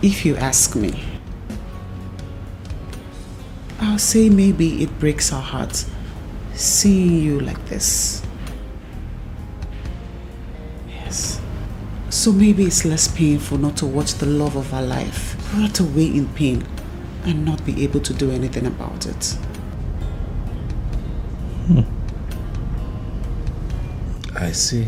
if you ask me, I'll say maybe it breaks our heart seeing you like this. Yes. So maybe it's less painful not to watch the love of our life rot away in pain and not be able to do anything about it. I see.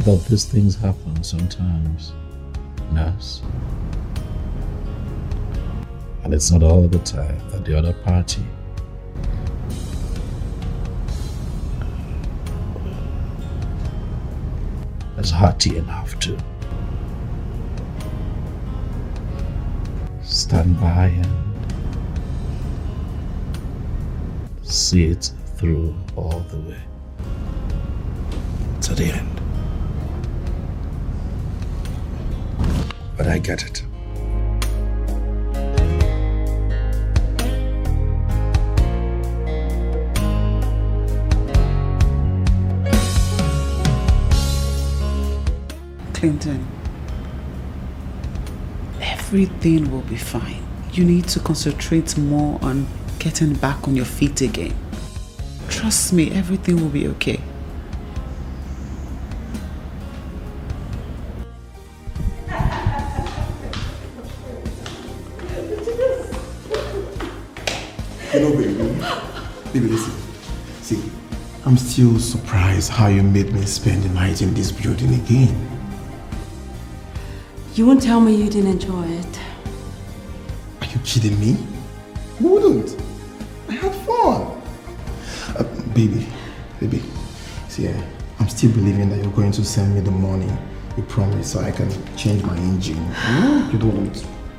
that these things happen sometimes, nurse. And it's not all the time that the other party is hearty enough to stand by and see it through all the way to the end. But I get it. Clinton, everything will be fine. You need to concentrate more on getting back on your feet again. Trust me, everything will be okay. Hello, baby. Baby, listen. See, I'm still surprised how you made me spend the night in this building again. You won't tell me you didn't enjoy it. Are you kidding me? You wouldn't. I had fun. Baby. See, I'm still believing that you're going to send me the money you promised so I can change my engine. You know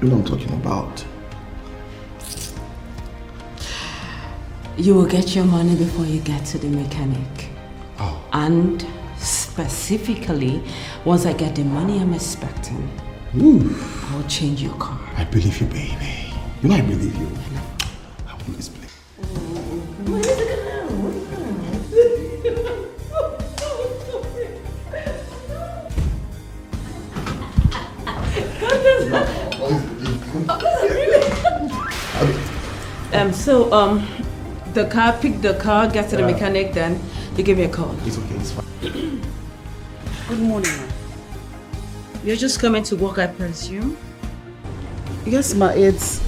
what I'm talking about. You will get your money before you get to the mechanic. Oh. And specifically, once I get the money I'm expecting, I'll change your car. I believe you, baby. You know I believe you. I always believe. Pick the car, get to the mechanic, then you give me a call. It's okay, it's fine. Good morning, ma. You're just coming to work, I presume? Yes, ma, it's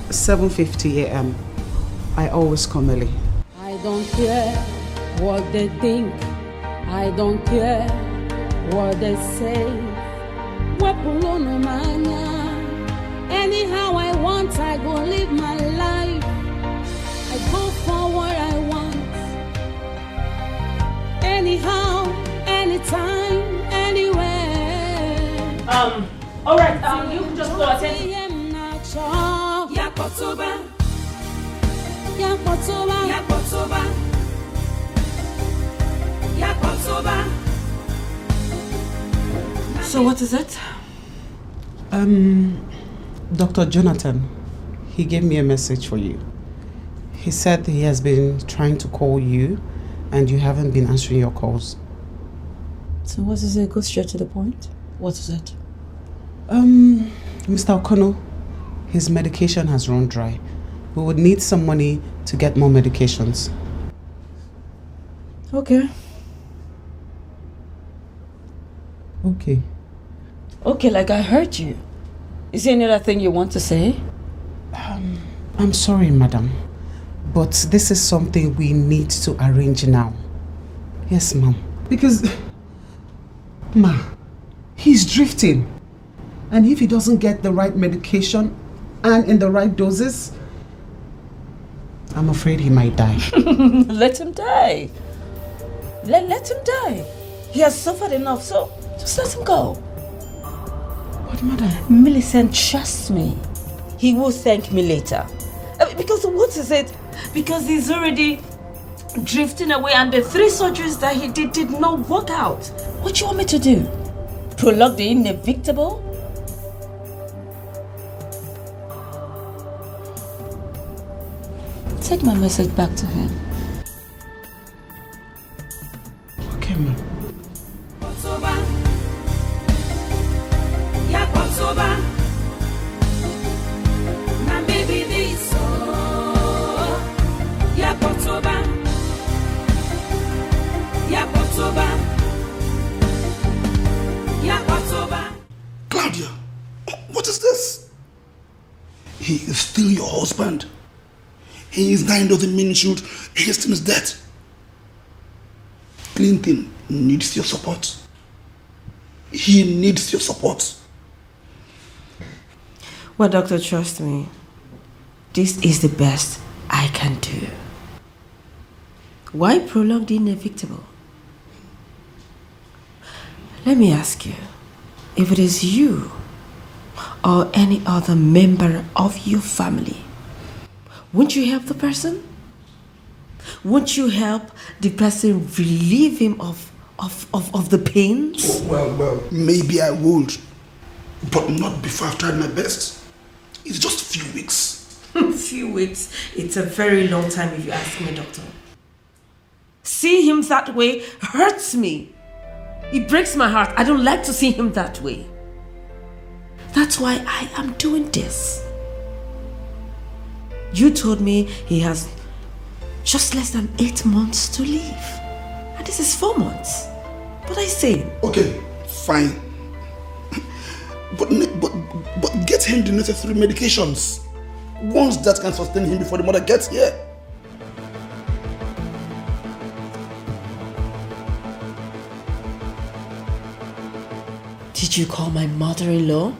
7:50 a.m. I always come early. I don't care what they think. I don't care what they say. Anyhow I want, I go live my life. I go for what I want. Anyhow, anytime, anywhere. Alright, you can just go attend. So what is it? Dr. Jonathan, he gave me a message for you. He said he has been trying to call you and you haven't been answering your calls. So what is it? Go straight to the point. What is it? Mr. O'Connell, his medication has run dry. We would need some money to get more medications. Okay. Okay, like I heard you. Is there any other thing you want to say? I'm sorry, madam, but this is something we need to arrange now. Yes, ma'am. Because, ma, he's drifting. And if he doesn't get the right medication and in the right doses, I'm afraid he might die. Let him die. Let him die. He has suffered enough, so just let him go. But madam... Millicent, trust me. He will thank me later. Because what is it? Because he's already drifting away and the 3 surgeries that he did not work out. What do you want me to do? Prolong the inevitable? Take my message back to him. Okay, ma'am. Claudia, what is this? He is still your husband. He is dying doesn't mean you should hasten his death. Clinton needs your support. He needs your support. Well, doctor, trust me. This is the best I can do. Why prolong the inevitable? Let me ask you, if it is you or any other member of your family, won't you help the person? Won't you help the person relieve him of the pains? Oh, well, maybe I would, but not before I've tried my best. It's just a few weeks. Few weeks? It's a very long time if you ask me, doctor. See him that way hurts me. It breaks my heart. I don't like to see him that way. That's why I am doing this. You told me he has just less than 8 months to live. And this is 4 months. But I say... Okay, fine. But get him the necessary medications. Ones that can sustain him before the mother gets here. Did you call my mother-in-law?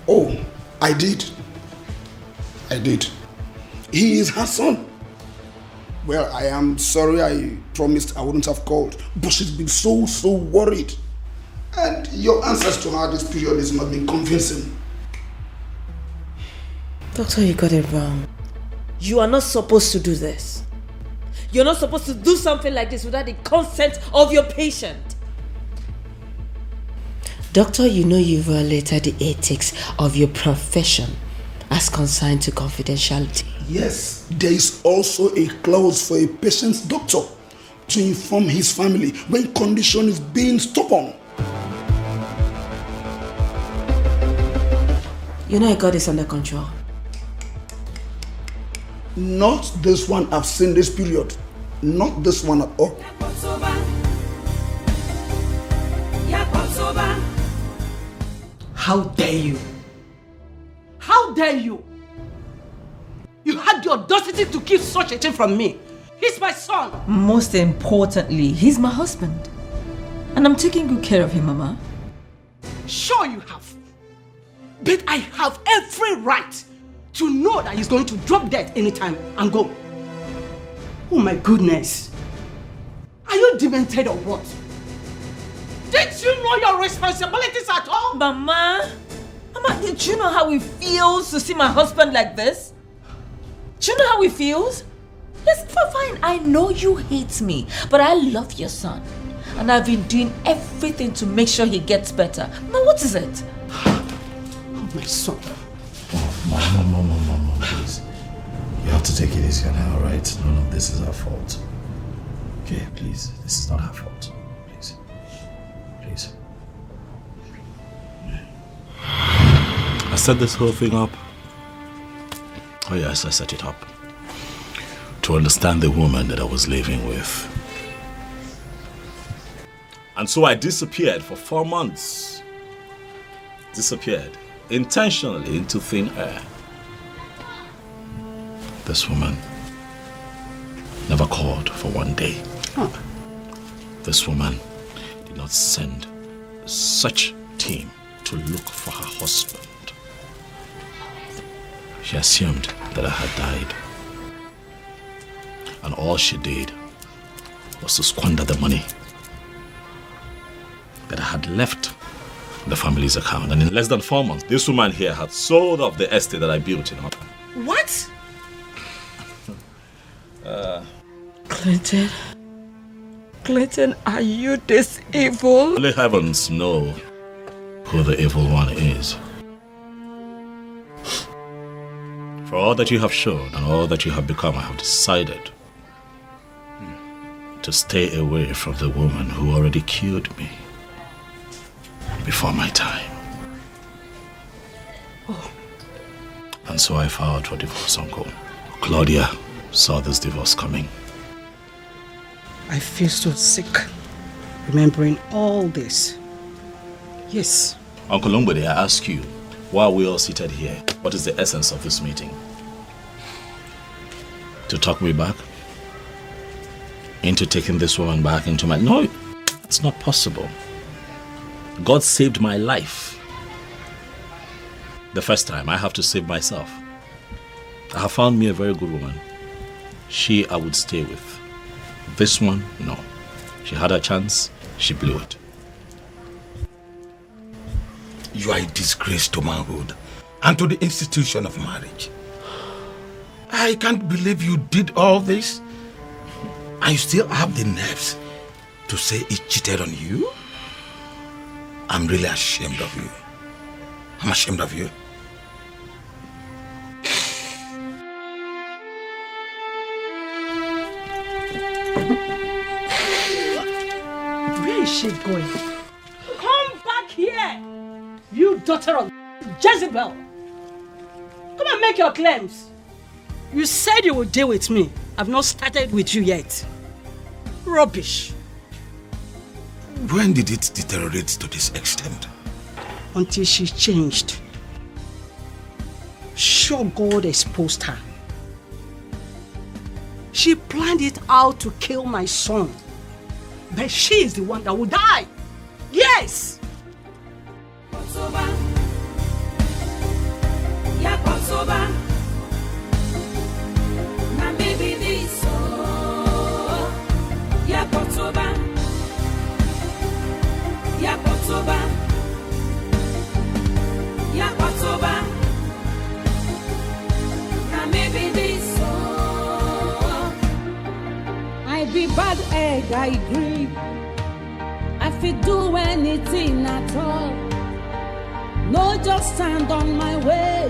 Oh, I did. He is her son. Well, I am sorry I promised I wouldn't have called, but she's been so worried. And your answers to her this period has not been convincing. Doctor, you got it wrong. You are not supposed to do this. You're not supposed to do something like this without the consent of your patient. Doctor, you know you violated the ethics of your profession as consigned to confidentiality. Yes, there is also a clause for a patient's doctor to inform his family when condition is being stubborn. You know I got this under control. Not this one I've seen this period. Not this one at all. How dare you? How dare you? You had the audacity to keep such a thing from me. He's my son. Most importantly, he's my husband. And I'm taking good care of him, Mama. Sure you have. But I have every right to know that he's going to drop dead anytime and go. Oh my goodness. Are you demented or what? Did you know your responsibilities at all? Mama, did you know how it feels to see my husband like this? Do you know how it feels? Yes, fine, I know you hate me, but I love your son. And I've been doing everything to make sure he gets better. Now what is it? Oh, my son. Mom, please. You have to take it easy on her, alright? None of this is our fault. Okay, please. This is not her fault. Please. Please. I set this whole thing up. Oh yes, I set it up. To understand the woman that I was living with. And so I disappeared for 4 months. Disappeared. Intentionally into thin air. This woman never called for 1 day. Oh. This woman did not send such team to look for her husband. She assumed that I had died. And all she did was to squander the money that I had left in the family's account. And in less than 4 months, this woman here had sold off the estate that I built in her. What? Clinton, are you this evil? Only heavens know who the evil one is. For all that you have shown and all that you have become, I have decided to stay away from the woman who already killed me before my time. Oh. And so I filed for divorce, Uncle. Claudia saw this divorce coming. I feel so sick remembering all this. Yes. Uncle Longbody, I ask you, why are we all seated here? What is the essence of this meeting? To talk me back? Into taking this woman back into my... No, it's not possible. God saved my life. The first time, I have to save myself. I have found me a very good woman. She I would stay with. This one, no. She had her chance, she blew it. You are a disgrace to manhood and to the institution of marriage. I can't believe you did all this and you still have the nerves to say he cheated on you? I'm really ashamed of you. I'm ashamed of you. Where is she going? Come back here! You daughter of Jezebel! Come and make your claims. You said you would deal with me. I've not started with you yet. Rubbish. When did it deteriorate to this extent? Until she changed. Sure, God exposed her. She planned it out to kill my son. But she is the one that will die. Yes! I be bad egg, I agree. I fit do anything at all. No, just stand on my way.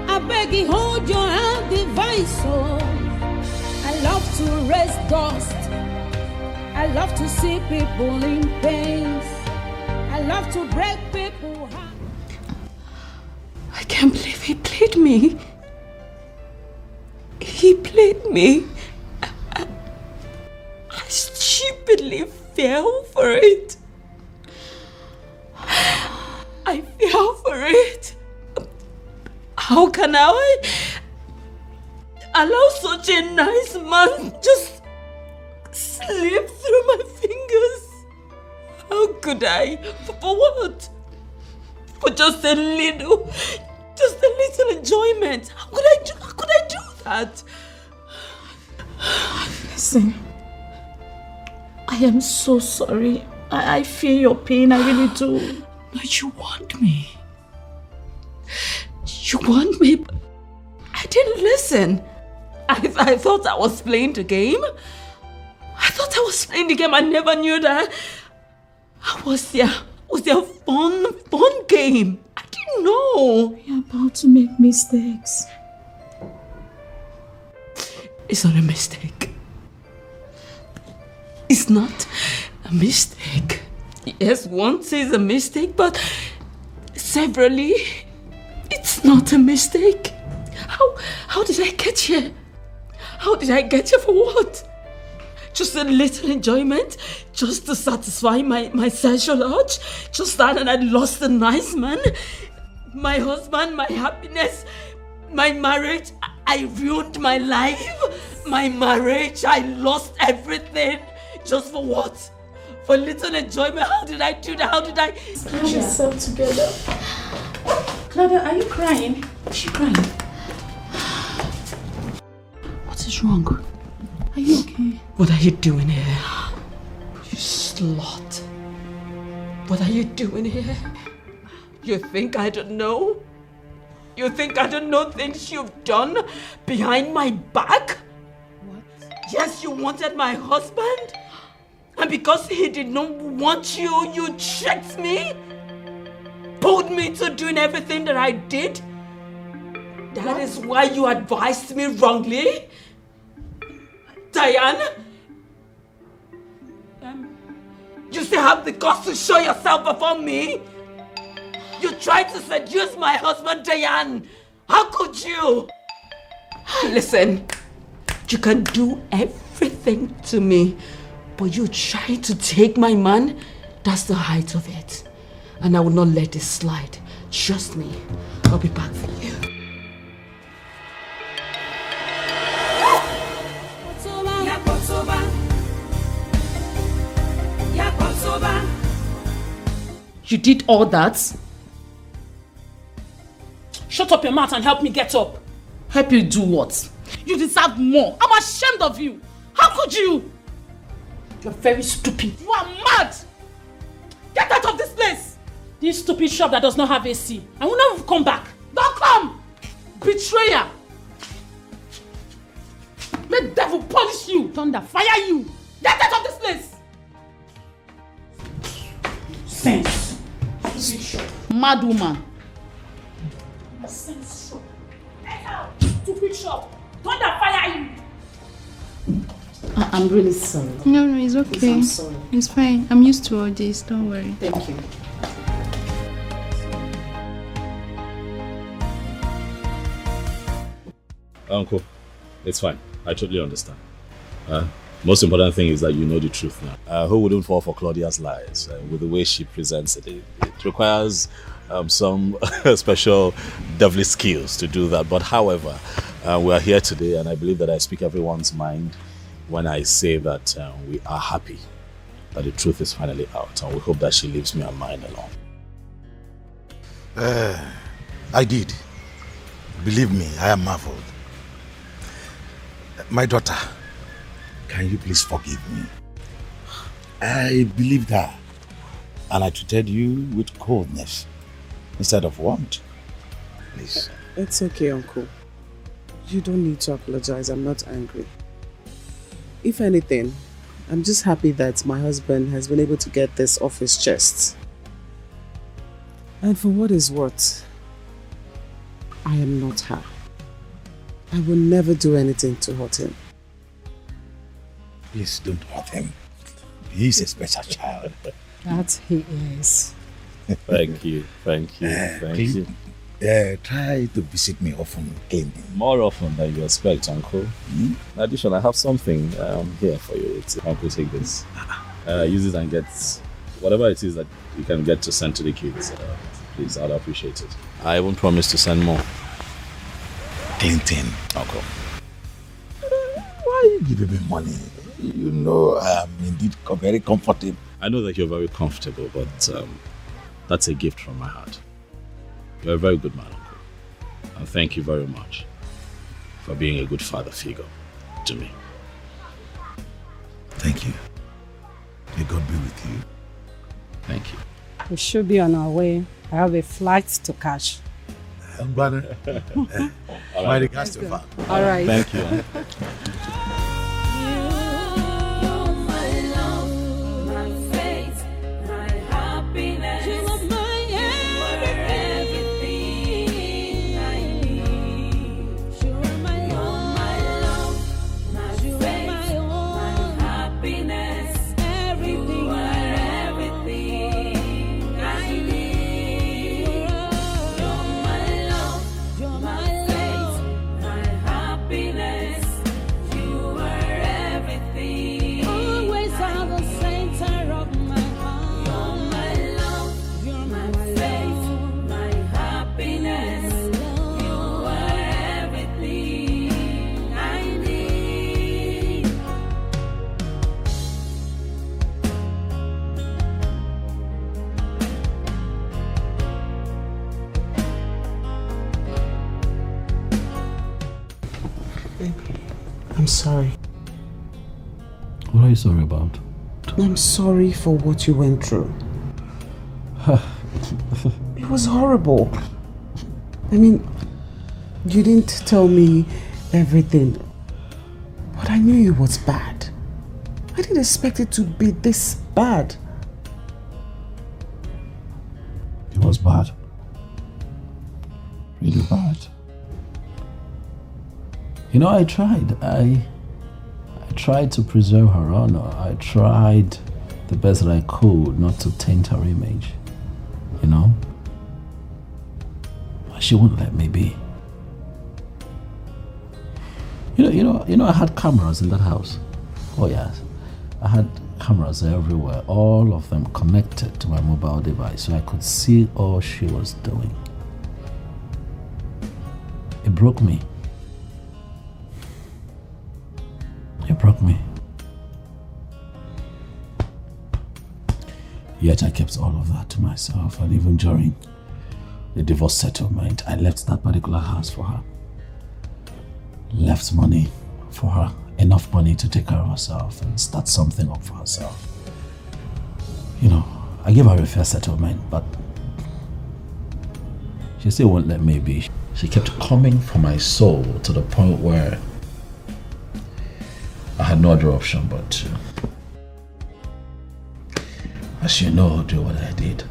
I beg you, hold your hand, device. Oh, I love to raise dust. I love to see people in pain. I love to break people's hearts. I can't believe he played me. He played me. I stupidly fell for it. I fell for it. How can I allow such a nice man just slip through my fingers? How could I? For what? For just a little enjoyment. How could I do that? Listen, I am so sorry. I feel your pain, I really do. But you want me. You want me, but I didn't listen. I thought I was playing the game. I never knew that. I was their fun game. I didn't know. You're about to make mistakes. It's not a mistake. It's not a mistake. Yes, once is a mistake, but severally, it's not a mistake. How did I get here? How did I get here for what? Just a little enjoyment? Just to satisfy my sexual urge? Just that, and I lost a nice man? My husband, my happiness, my marriage, I ruined my life. My marriage, I lost everything. Just for what? For little enjoyment? How did I do that? How did I... Get yourself together. Claudia, are you crying? Is she crying? What is wrong? Are you okay? What are you doing here? You slut. What are you doing here? You think I don't know? You think I don't know things you've done behind my back? What? Yes, you wanted my husband? And because he did not want you, you tricked me? Pulled me to doing everything that I did? That is why you advised me wrongly? Diane? You still have the guts to show yourself before me? You tried to seduce my husband, Diane. How could you? Listen, you can do everything to me, but you try to take my man, that's the height of it. And I will not let this slide. Trust me, I'll be back for you. You did all that? Shut up your mouth and help me get up. Help you do what? You deserve more. I'm ashamed of you. How could you? You're very stupid. You are mad. Get out of this place. This stupid shop that does not have AC. I will never come back. Don't come. Betrayer. May devil punish you. Thunder, fire you. Get out of this place. Sense. Mad woman. Sense shop. Get out. Stupid shop. Thunder, fire you. I'm really sorry. No, it's okay. Please, I'm sorry. It's fine. I'm used to all this. Don't worry. Thank you. Uncle, it's fine. I totally understand. Most important thing is that you know the truth now. Who wouldn't fall for Claudia's lies? With the way she presents it, it requires some special devilish skills to do that. But however, we are here today, and I believe that I speak everyone's mind when I say that we are happy that the truth is finally out, and we hope that she leaves me and mine alone. I did. Believe me, I am marveled. My daughter, can you please forgive me? I believed her, and I treated you with coldness instead of warmth. Please. It's okay, Uncle. You don't need to apologize. I'm not angry. If anything, I'm just happy that my husband has been able to get this off his chest. And for what is worth, I am not her. I will never do anything to hurt him. Please don't hurt him. He's a special child. That he is. Thank you. Thank you. Thank please, you. Try to visit me often, cleaning. More often than you expect, Uncle. In addition, I have something here for you. Uncle, take this. Use it and get whatever it is that you can get to send to the kids. Please, I'd appreciate it. I even promise to send more. Clinton. Uncle. Why are you giving me money? You know I'm indeed very comfortable. I know that you're very comfortable, but that's a gift from my heart. You're a very good man, Uncle. And thank you very much for being a good father figure to me. Thank you. May God be with you. Thank you. We should be on our way. I have a flight to catch. Brother. My regards to her. All right. Thank you. I'm sorry. What are you sorry about? I'm sorry for what you went through. It was horrible. I mean, you didn't tell me everything, but I knew it was bad. I didn't expect it to be this bad. It was bad. Really bad. You know, I tried. I tried to preserve her honor. I tried the best that I could not to taint her image. You know? But she wouldn't let me be. You know, I had cameras in that house. Oh yes. I had cameras everywhere, all of them connected to my mobile device, so I could see all she was doing. It broke me. It broke me. Yet I kept all of that to myself, and even during the divorce settlement, I left that particular house for her. Left money for her, enough money to take care of herself and start something up for herself. You know, I gave her a fair settlement, but she still won't let me be. She kept coming for my soul to the point where I had no other option but to, as you know, do what I did.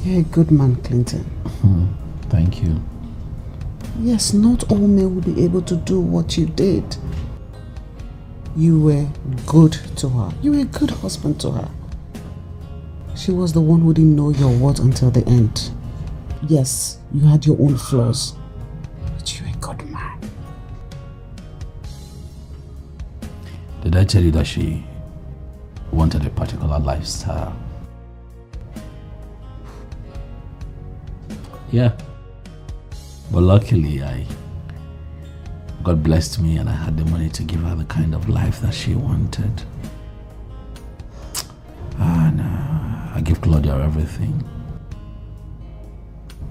You're a good man, Clinton. Thank you. Yes, not all men will be able to do what you did. You were good to her. You were a good husband to her. She was the one who didn't know your word until the end. Yes, you had your own flaws, but you're a good man. Did I tell you that she wanted a particular lifestyle? Yeah. But luckily, God blessed me and I had the money to give her the kind of life that she wanted. And I give Claudia everything.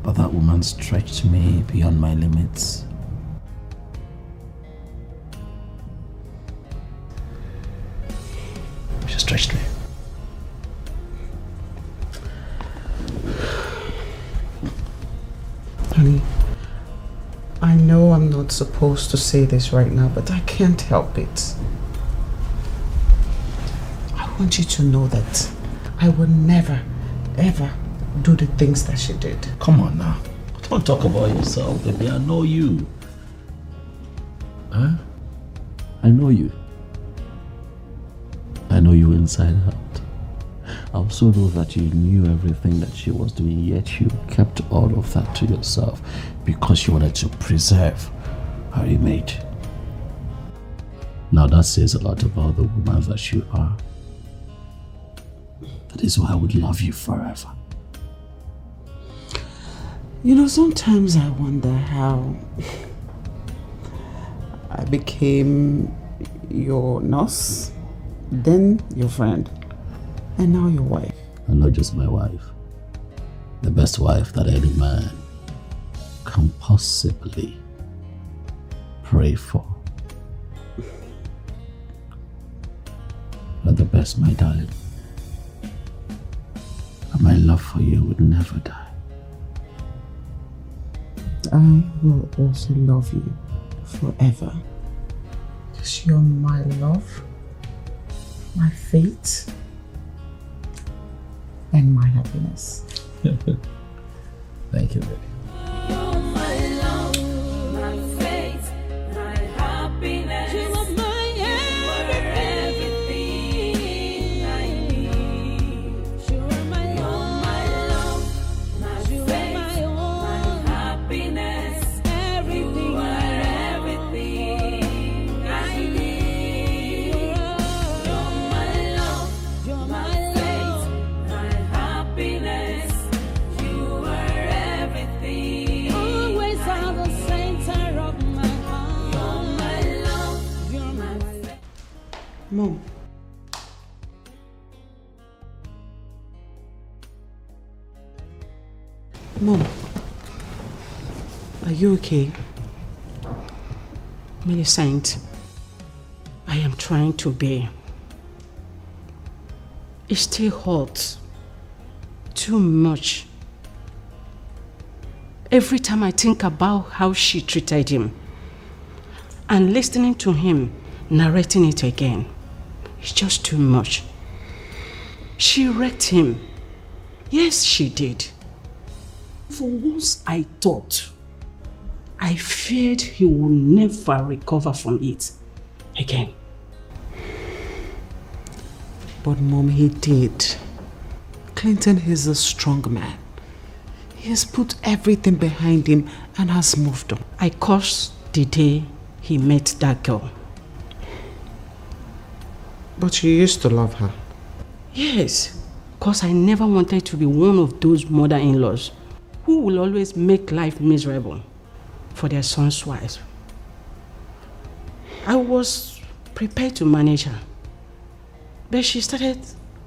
But that woman stretched me beyond my limits. She stretched me. Honey, I know I'm not supposed to say this right now, but I can't help it. I want you to know that I will never, ever do the things that she did. Come on now. Don't talk about yourself, baby. I know you. Huh? I know you. I know you inside out. I also know that you knew everything that she was doing, yet you kept all of that to yourself because you wanted to preserve her image. Now that says a lot about the woman that you are. That is why I would love you forever. You know, sometimes I wonder how I became your nurse, then your friend, and now your wife. And not just my wife. The best wife that any man can possibly pray for. You're the best, my darling. And my love for you would never die. I will also love you forever. Because you're my love, my fate, and my happiness. Thank you, baby. Mom. Mom. Are you okay? Millicent, I am trying to bear. It still hurts. Too much. Every time I think about how she treated him and listening to him narrating it again, it's just too much. She wrecked him. Yes, she did. For once I thought, I feared he would never recover from it again. But Mom, he did. Clinton is a strong man. He has put everything behind him and has moved on. I cursed the day he met that girl. But you used to love her. Yes, because I never wanted to be one of those mother-in-laws who will always make life miserable for their son's wives. I was prepared to manage her. But she started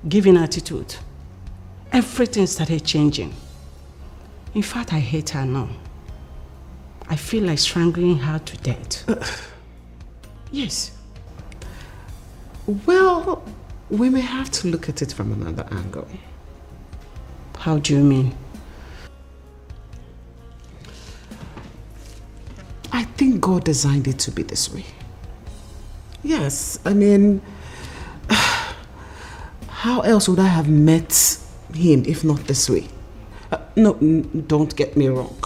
giving attitude. Everything started changing. In fact, I hate her now. I feel like strangling her to death. Yes. Well, we may have to look at it from another angle. How do you mean? I think God designed it to be this way. Yes, I mean, how else would I have met him if not this way? No, don't get me wrong.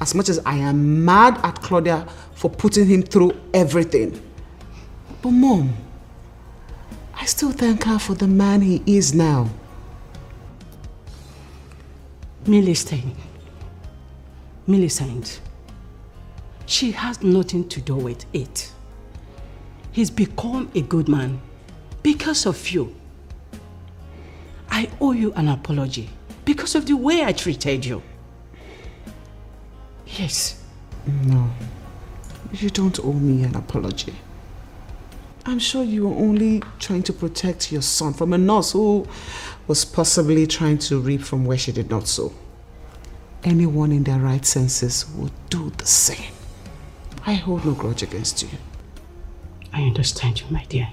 As much as I am mad at Claudia for putting him through everything. But Mom, I still thank her for the man he is now. Millicent, she has nothing to do with it. He's become a good man because of you. I owe you an apology because of the way I treated you. Yes. No, you don't owe me an apology. I'm sure you were only trying to protect your son from a nurse who was possibly trying to reap from where she did not sow. Anyone in their right senses would do the same. I hold no grudge against you. I understand you, my dear.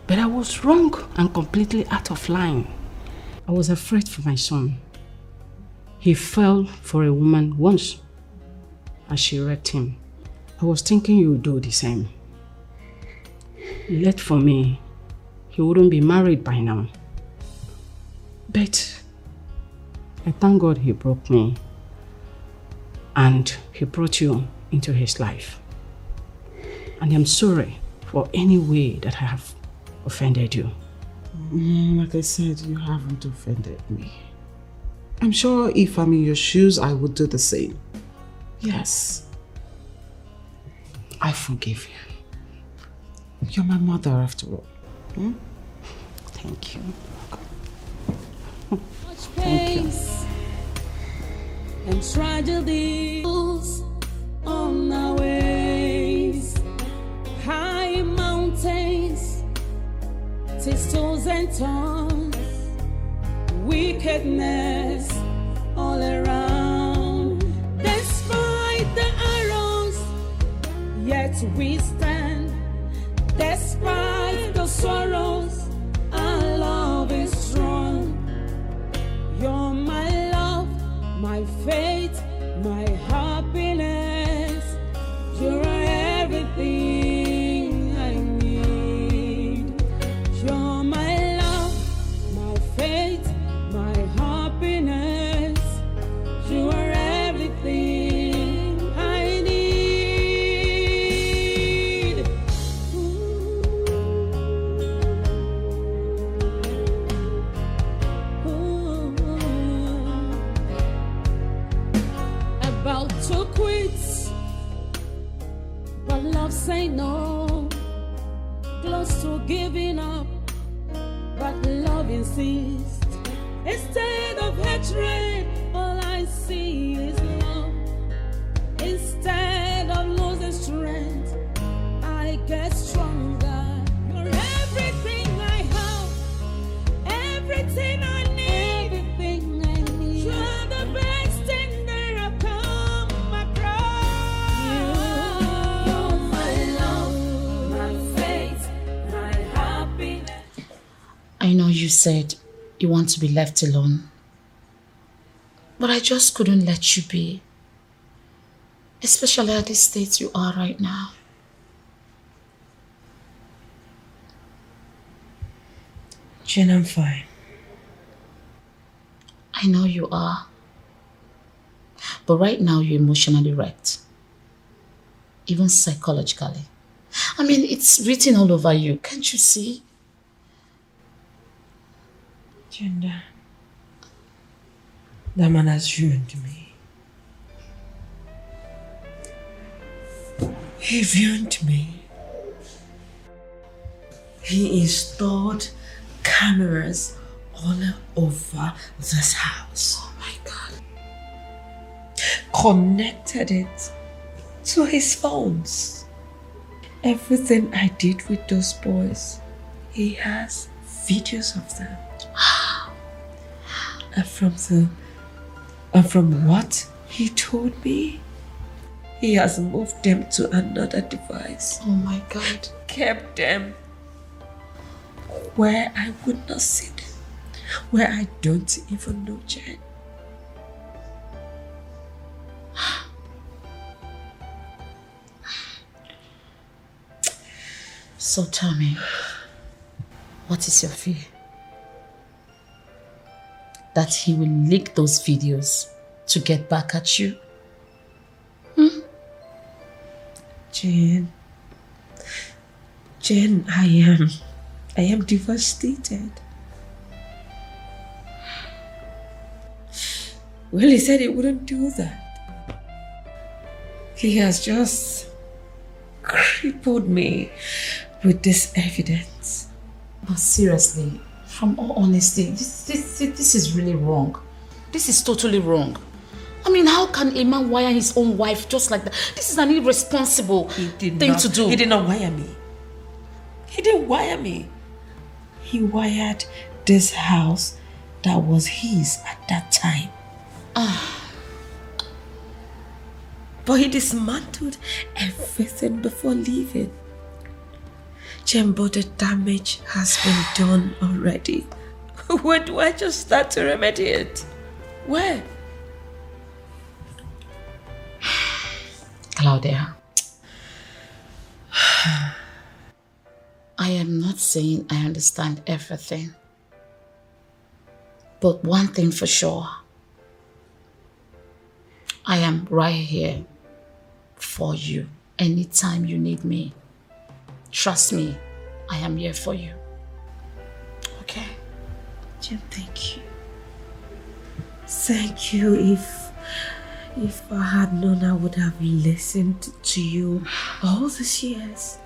But I was wrong and completely out of line. I was afraid for my son. He fell for a woman once and she wrecked him. I was thinking you would do the same. Late for me, he wouldn't be married by now. But I thank God he broke me and he brought you into his life. And I'm sorry for any way that I have offended you. Like I said, you haven't offended me. I'm sure if I'm in your shoes, I would do the same. Yes. I forgive you. You're my mother after all. Hmm? Thank you. Thank you. And tragedies on our ways, high mountains, thistles and thorns, wickedness all around. Despite the arrows, yet we stand. Despite the sorrows, our love is strong. You're my love, my faith, my happiness. You're everything I need. You're my love, my faith, my happiness. You are everything I need. About to quit, but love say no. Close to giving up, but love insists. Instead of hatred, all I see is love. Instead of losing strength, I get stronger. You're everything I have, everything I need, everything I need. You're the best thing that I've come across. You're my love, my faith, my happiness. I know you said you want to be left alone, but I just couldn't let you be, especially at the state you are right now. Jen, I'm fine. I know you are, but right now you're emotionally wrecked, even psychologically. I mean, it's written all over you, can't you see? Jenda, that man has ruined me. He ruined me. He installed cameras all over this house. Oh my God. Connected it to his phones. Everything I did with those boys, he has videos of them. And from what he told me, he has moved them to another device. Oh my God. Kept them where I would not see them. Where I don't even know Jen. So tell me, what is your fear? That he will leak those videos to get back at you? Jane, I am devastated. Well, he said he wouldn't do that. He has just crippled me with this evidence. But seriously, from all honesty, this is really wrong. This is totally wrong. I mean, how can a man wire his own wife just like that? This is an irresponsible thing to do. He did not wire me. He didn't wire me. He wired this house that was his at that time. But he dismantled everything before leaving. Jembo, the damage has been done already. Where do I just start to remedy it? Where? Claudia, I am not saying I understand everything. But one thing for sure, I am right here for you anytime you need me. Trust me, I am here for you. Okay? Jim, thank you. Thank you. If I had known, I would have listened to you all these years.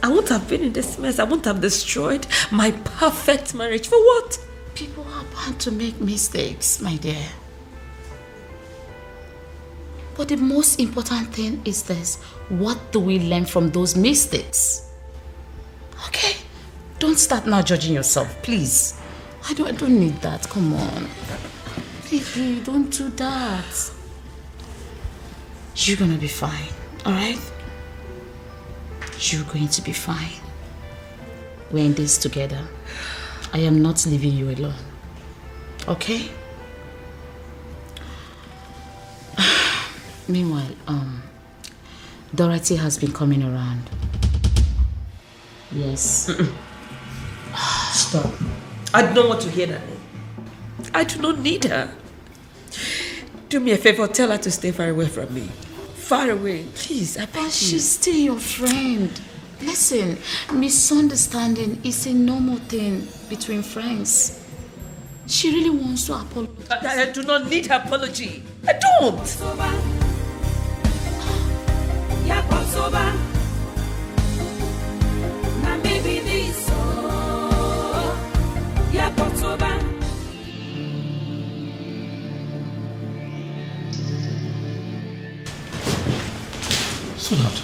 I wouldn't have been in this mess. I wouldn't have destroyed my perfect marriage. For what? People are bound to make mistakes, my dear. But the most important thing is this. What do we learn from those mistakes? Okay? Don't start now judging yourself, please. I don't need that. Come on. Baby, don't do that. You're gonna be fine, alright? You're going to be fine. We're in this together. I am not leaving you alone. Okay? Meanwhile, Dorothy has been coming around. Yes. Stop. I don't want to hear that name. I do not need her. Do me a favor, tell her to stay far away from me. Far away, please, I beg you. But she's still your friend. Listen, misunderstanding is a normal thing between friends. She really wants to apologize. I do not need her apology. I don't. Sweetheart,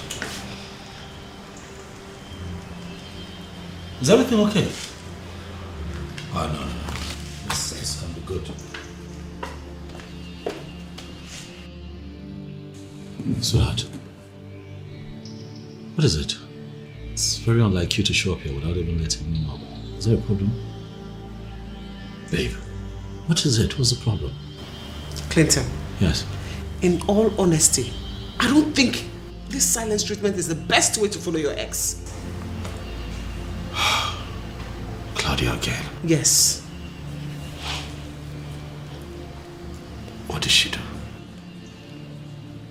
is everything okay? Oh, no. This can be good. Sweetheart, what is it? It's very unlike you to show up here without even letting me know. Is there a problem? Babe, what is it? What's the problem? Clinton. Yes. In all honesty, I don't think this silence treatment is the best way to follow your ex. Claudia again? Yes. What did she do?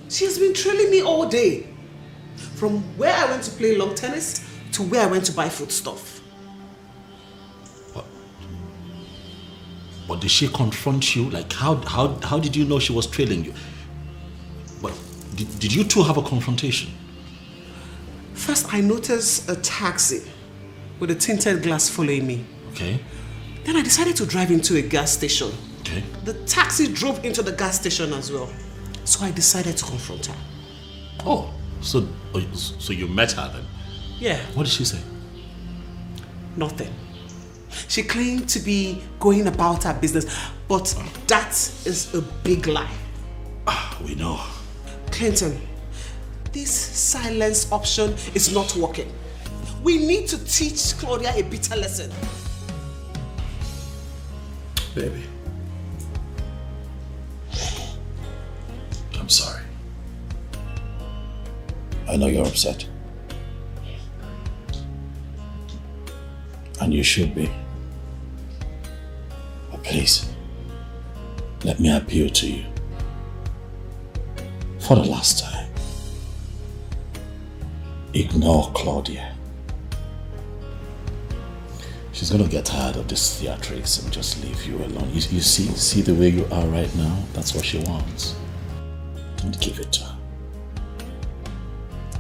She has been trailing me all day. From where I went to play lawn tennis to where I went to buy food stuff. But did she confront you? Like, how did you know she was trailing you? But did you two have a confrontation? First, I noticed a taxi with a tinted glass following me. Okay. Then I decided to drive into a gas station. Okay. The taxi drove into the gas station as well. So I decided to confront her. Oh, so you met her then? Yeah. What did she say? Nothing. She claimed to be going about her business, but that is a big lie. We know. Clinton, this silence option is not working. We need to teach Claudia a bitter lesson. Baby. I'm sorry. I know you're upset. And you should be. But please, let me appeal to you. For the last time. Ignore Claudia. She's gonna get tired of this theatrics and just leave you alone. You see the way you are right now? That's what she wants. Don't give it to her.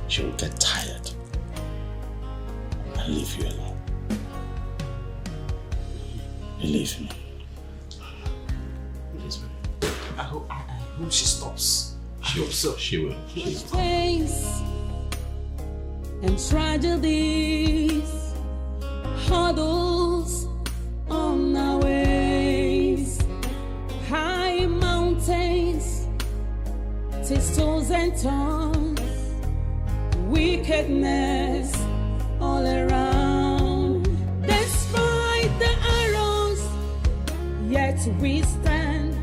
She will get tired and leave you alone. Believe me. I hope she stops. She will. She will. Pains and tragedies, hurdles on our ways, high mountains, thistles and thorns, wickedness all around. Despite the arrows, yet we stand.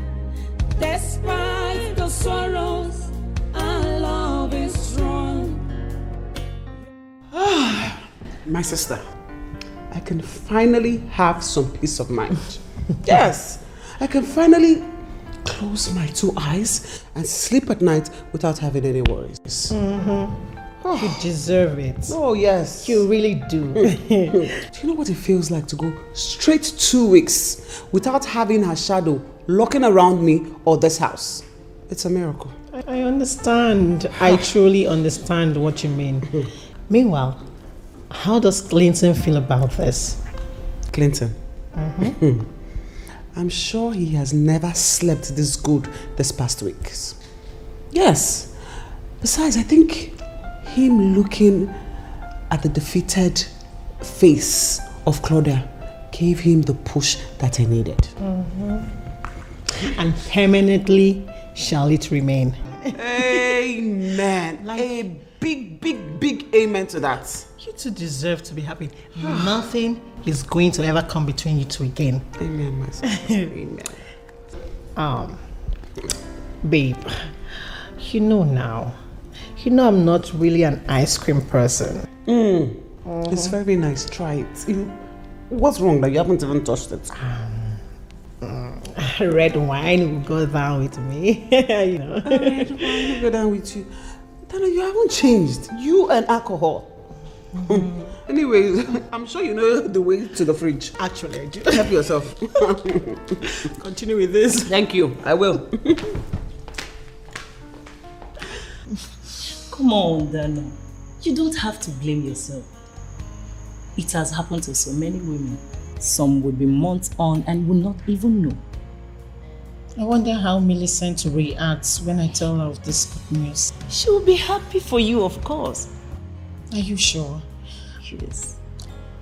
Despite the sorrows, our love is strong. My sister, I can finally have some peace of mind. Yes, I can finally close my two eyes and sleep at night without having any worries. You deserve it. Oh, yes. You really do. Do you know what it feels like to go straight 2 weeks without having her shadow looking around me or this house? It's a miracle. I understand. I truly understand what you mean. Meanwhile, how does Clinton feel about this? Clinton? I'm sure he has never slept this good this past weeks. Yes. Besides, I think him looking at the defeated face of Claudia gave him the push that he needed. And permanently shall it remain. Amen. A big amen to that. You two deserve to be happy. Nothing is going to ever come between you two again. Amen, my son. Amen. Babe, you know now. You know I'm not really an ice cream person. It's very nice. Try it. What's wrong that you haven't even touched it? Red wine will go down with me. You know. Red wine will go down with you. Dana, you haven't changed. You and alcohol. Anyways, I'm sure you know the way to the fridge. Actually, I do. Help yourself. Continue with this. Thank you. I will. Come on, Dana. You don't have to blame yourself. It has happened to so many women. Some would be months on and would not even know. I wonder how Millicent reacts when I tell her of this good news. She will be happy for you, of course. Are you sure? Yes.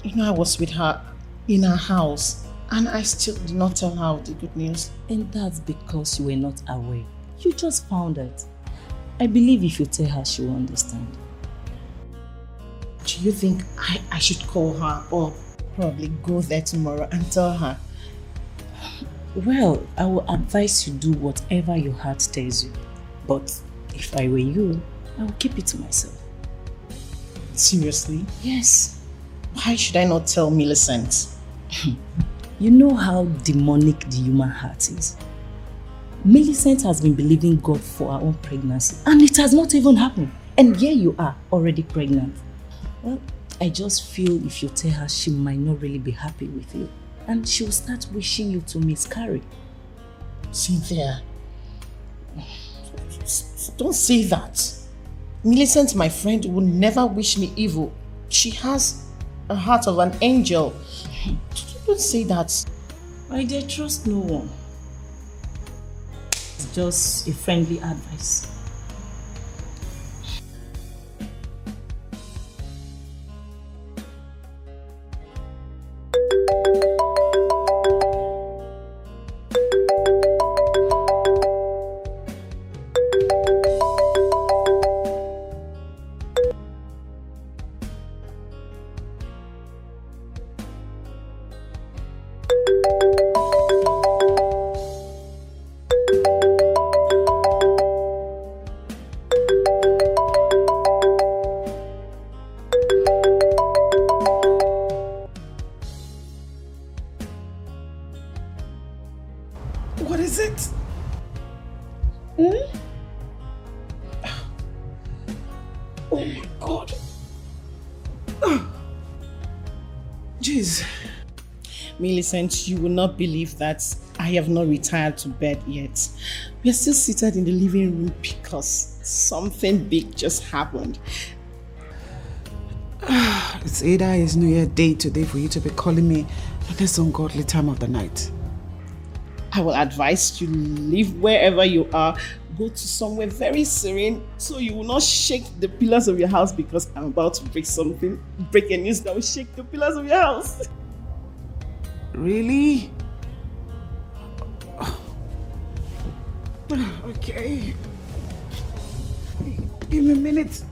You know, I was with her in her house and I still did not tell her of the good news. And that's because you were not aware. You just found out. I believe if you tell her, she will understand. Do you think I should call her or probably go there tomorrow and tell her? Well, I will advise you do whatever your heart tells you. But if I were you, I will keep it to myself. Seriously? Yes. Why should I not tell Millicent? You know how demonic the human heart is. Millicent has been believing God for her own pregnancy and it has not even happened. And here you are, already pregnant. Well, I just feel if you tell her, she might not really be happy with you. And she will start wishing you to miscarry. Cynthia, don't say that. Millicent, my friend, would never wish me evil. She has a heart of an angel. Don't say that. I dare trust no one. It's just a friendly advice. What is it? Oh my God. Jeez. Millicent, you will not believe that I have not retired to bed yet. We are still seated in the living room because something big just happened. It's either it's New Year Day today for you to be calling me at this ungodly time of the night. I will advise you leave wherever you are, go to somewhere very serene so you will not shake the pillars of your house because I'm about to break a news that will shake the pillars of your house. Really? Okay. Give me a minute.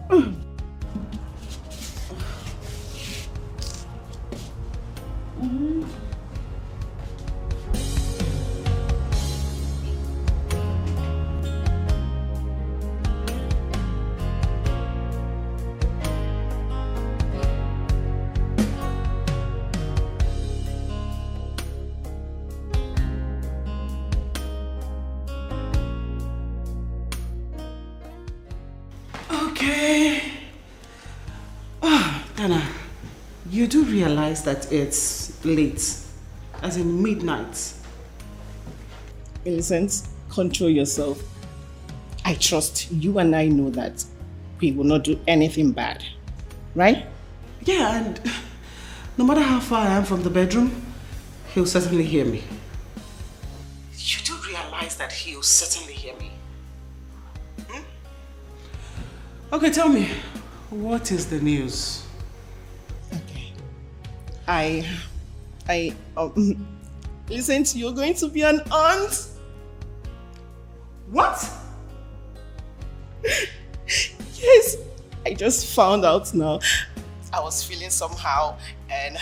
Okay. Dana, you do realize that it's late, as in midnight. Millicent, control yourself. I trust you and I know that we will not do anything bad, right? Yeah, and no matter how far I am from the bedroom, he'll certainly hear me. You do realize that he'll certainly hear me. Okay, tell me, what is the news? Okay. Listen, you're going to be an aunt. What? Yes, I just found out now. I was feeling somehow and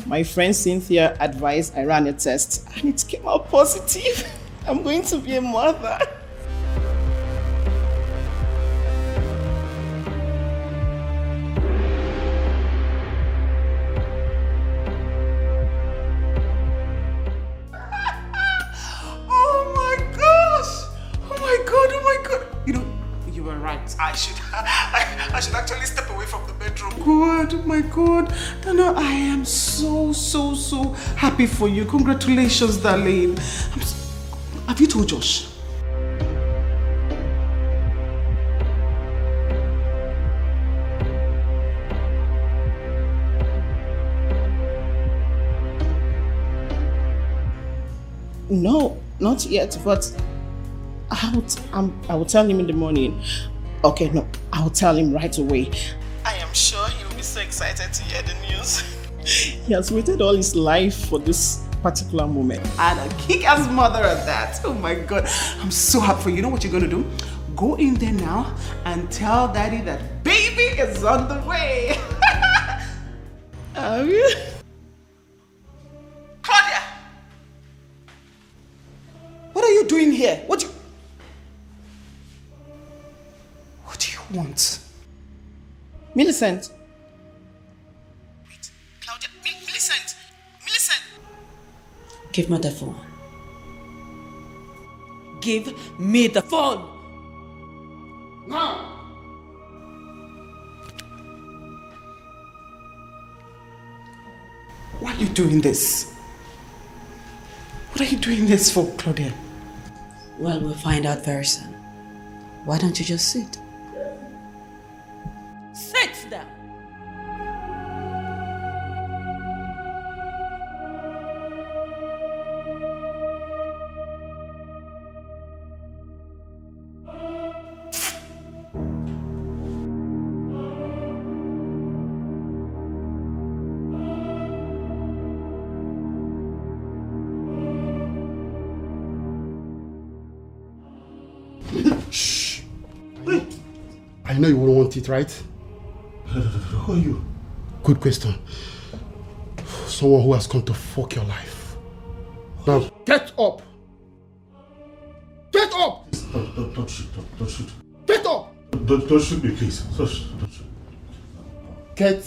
my friend Cynthia advised I ran a test and it came out positive. I'm going to be a mother. I should actually step away from the bedroom. God, oh my God. Dana, I am so happy for you. Congratulations, darling. Have you told Josh? No, not yet, but I will tell him in the morning. Okay, no, I'll tell him right away. I am sure he'll be so excited to hear the news. He has waited all his life for this particular moment. And a kick-ass mother at that. Oh my God, I'm so happy for you. You know what you're going to do? Go in there now and tell Daddy that baby is on the way. Claudia! What are you doing here? What do you want? Millicent. Wait, Claudia, Millicent! Millicent! Give me the phone. Give me the phone! Now! Why are you doing this? What are you doing this for, Claudia? Well, we'll find out very soon. Why don't you just sit? Sit down! Shh. Hey. I know you wouldn't want it, right? Who are you? Good question. Someone who has come to fuck your life. Now, get up! Get up! Don't shoot. Don't shoot. Get up! Don't shoot me, please. Don't shoot. Get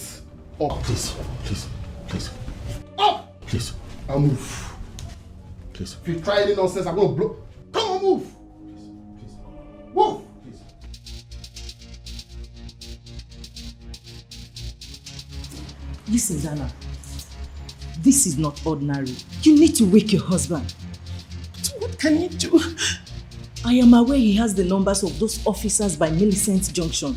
up. Please. Up! Please. I'll move. Please. If you try any nonsense, I'm going to blow. Come on, move. Please. Move. Listen, Dana. This is not ordinary. You need to wake your husband. But what can you do? I am aware he has the numbers of those officers by Millicent Junction.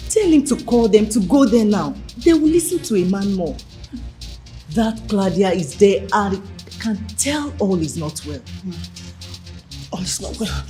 Tell him to call them, to go there now. They will listen to a man more. That Claudia is there and can tell all is not well. All is not well.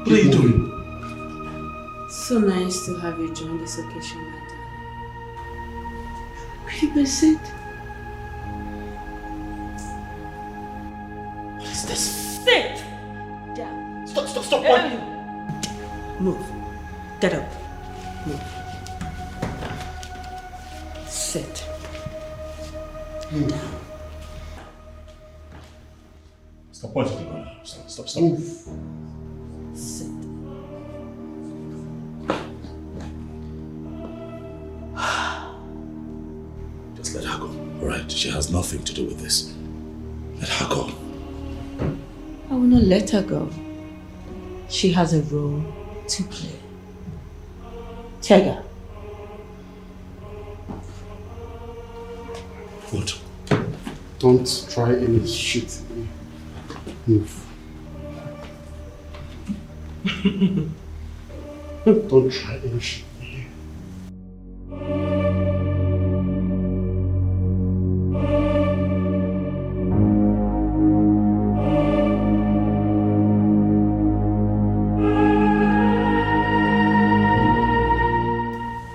What are you doing? So nice to have you join this occasion, my darling. Will you be sit? What is this? Sit! Down. Stop. What? Move. Get up. Move. Sit. Down. Stop pointing the gun. Stop. Move. Sit. Just let her go, alright? She has nothing to do with this. Let her go. I will not let her go. She has a role to play. Take her. What? Don't try any shit. Move. Don't try any shit.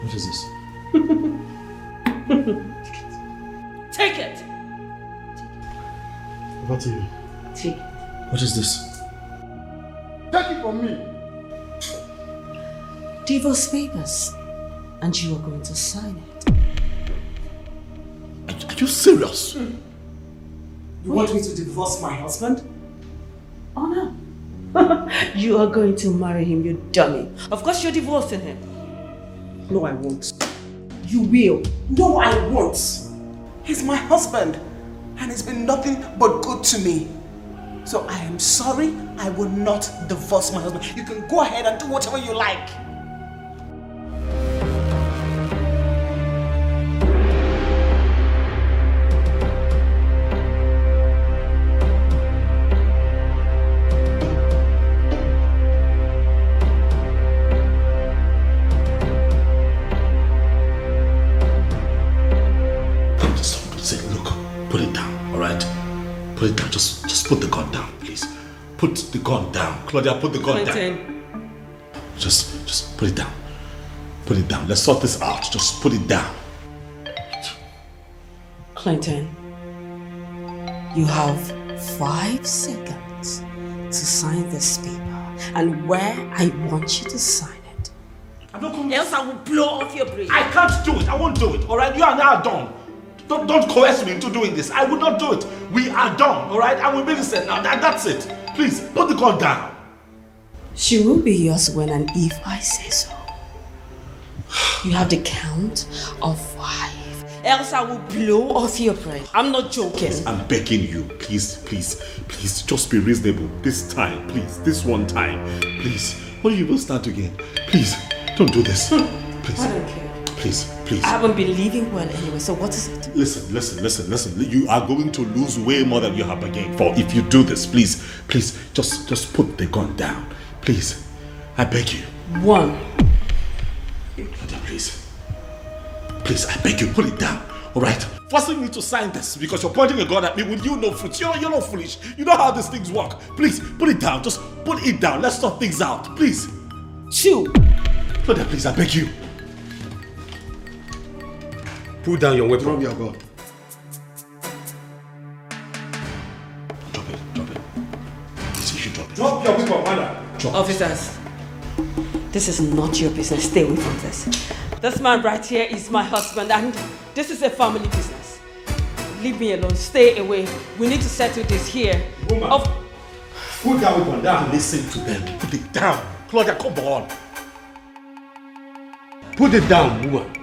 What is this? Take it! Over to you. Take it. What is this? Take it from me. Divorce papers. And you are going to sign it. Are you serious? You want me to divorce my husband? Oh no. You are going to marry him, you dummy. Of course you're divorcing him. No, I won't. You will. No, I won't. He's my husband. And he's been nothing but good to me. So I am sorry, I will not divorce my husband. You can go ahead and do whatever you like. Put it down, alright? Put it down. Just put the gun down, please. Put the gun down. Claudia, put the gun down. Just put it down. Put it down. Let's sort this out. Just put it down. Clinton, you have 5 seconds to sign this paper and where I want you to sign it. Else I will blow off your brain. I can't do it. I won't do it, alright? You and I are done. Don't coerce me into doing this. I will not do it. We are done, alright? I will be listening now. That's it. Please, put the gun down. She will be yours when and if I say so. You have the count of 5. Else I will blow off your brain. I'm not joking. Please, I'm begging you. Please, just be reasonable. This time, please. This one time. Please. What do you will start again? Please, don't do this. Please. I don't care. Please. I haven't been living well anyway, so what is it? Listen. You are going to lose way more than you have again. For if you do this, please, just put the gun down. Please. I beg you. 1. Please, I beg you, put it down. Alright? Forcing me to sign this because you're pointing a gun at me with you no fruits. You're not foolish. You know how these things work. Please, put it down. Just put it down. Let's sort things out. Please. 2. Claudia, please, I beg you. Put down your weapon. Drop your gun. Drop it. You should drop it. Drop your weapon, madam. Officers, this is not your business. Stay away from this. This man right here is my husband and this is a family business. Leave me alone. Stay away. We need to settle this here. Woman, put that weapon down. Listen to them. Put it down. Claudia, come on. Put it down, woman.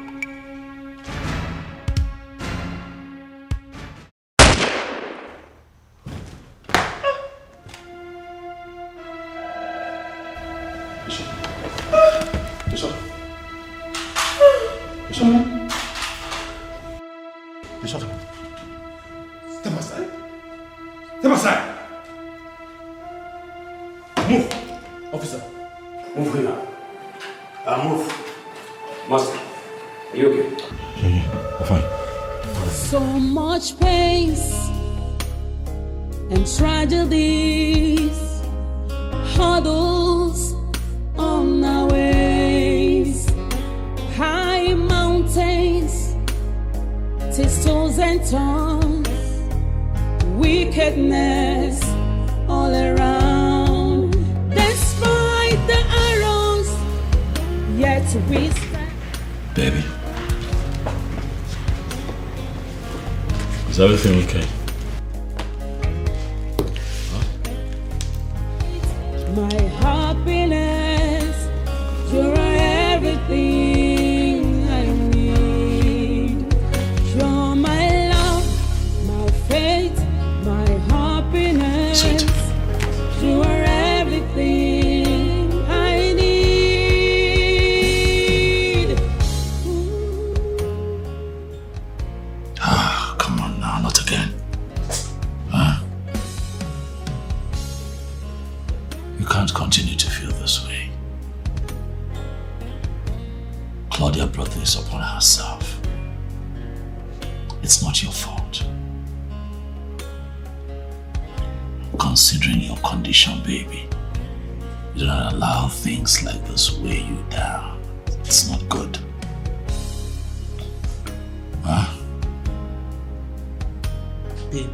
Bishop. Step aside. Step aside. Move. Officer. Move here. Move. Master. Are you okay? Yeah, I'm fine. So much pain and tragedies, hurdles on our ways, high mountains, thistles and thorns, wickedness all around. Despite the arrows, yet we stand. Baby. Is everything okay? My happiness, you're everything I need. You're my love, my faith, my happiness. Sweet. You are everything I need. Come on now, not again. Huh? You can't continue to feel this way. Claudia brought this upon herself. It's not your fault. Considering your condition, baby, you do not allow things like this weigh you down. It's not good. Huh? Babe,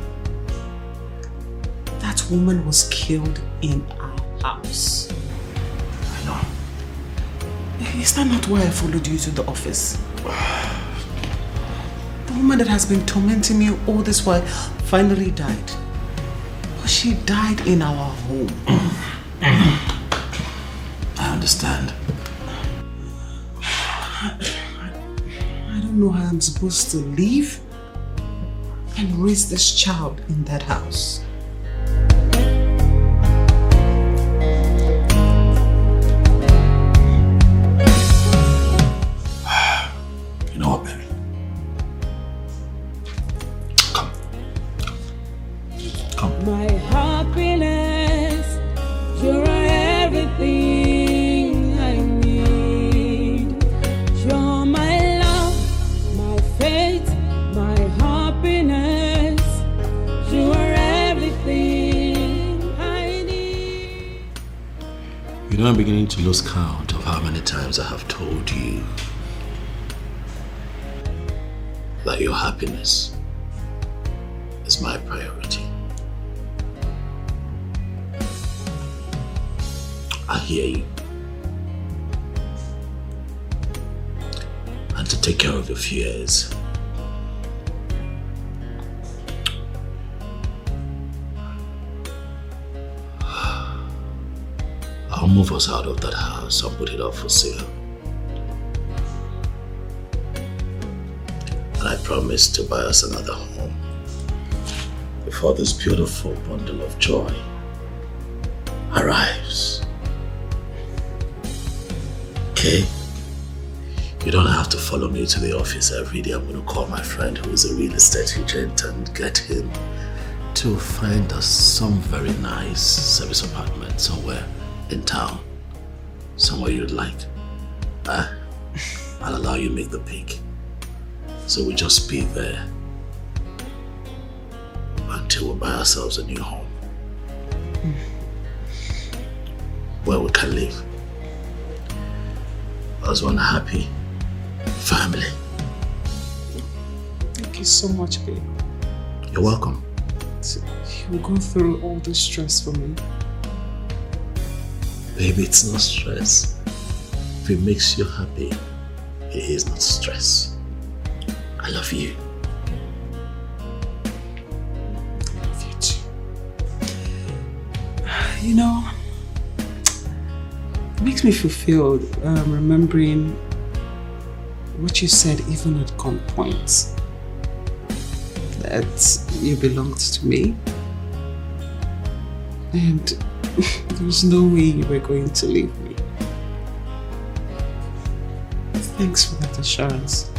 that woman was killed in our house. I know. Is that not why I followed you to the office? The woman that has been tormenting me all this while finally died. But she died in our home. I understand. I don't know how I'm supposed to leave and raise this child in that house. You know what, baby? My happiness, you're everything I need. You're my love, my faith, my happiness. You are everything I need. You know, I'm beginning to lose count of how many times I have told you that your happiness is my priority. I hear you. And to take care of your fears, I'll move us out of that house and put it up for sale. And I promise to buy us another home before this beautiful bundle of joy arrives. Okay? You don't have to follow me to the office every day. I'm going to call my friend who is a real estate agent and get him to find us some very nice service apartment somewhere in town. Somewhere you'd like. I'll allow you to make the pick. So we just be there until we buy ourselves a new home. Where we can live as one happy family. you so much, babe. You're welcome. You go through all this stress for me. Baby, it's not stress. If it makes you happy, it is not stress. I love you. I love you too. You know, it makes me fulfilled remembering what you said even at gunpoint. That you belonged to me. And there was no way you were going to leave me. Thanks for that assurance.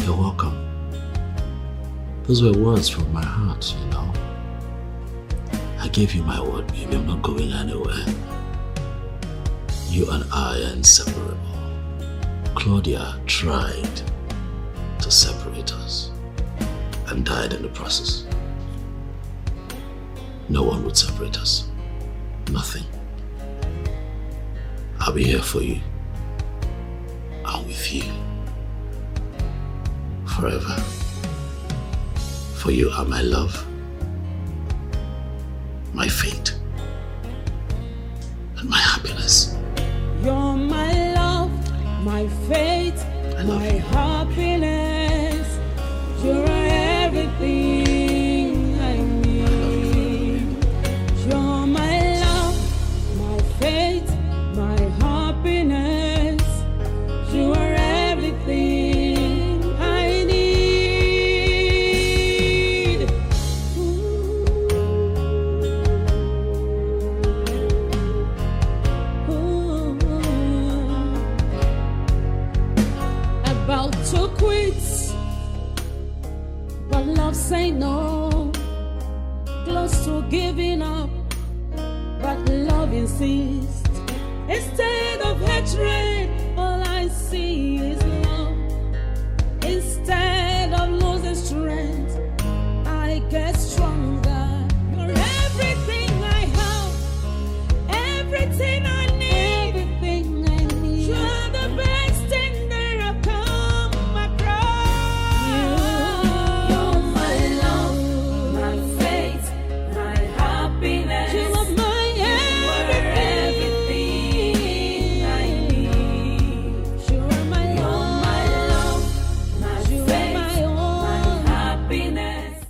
You're welcome. Those were words from my heart, you know. I gave you my word, baby. I'm not going anywhere. You and I are inseparable. Claudia tried to separate us and died in the process. No one would separate us. Nothing. I'll be here for you. I'm with you. Forever. For you are my love, my fate, and my happiness. You're my love, my fate, my happiness. You're everything I need. You're my love, my fate, my happiness. You are everything I need. About to quit, but love say no. Close to giving up, but love insists. Instead of hatred, all I see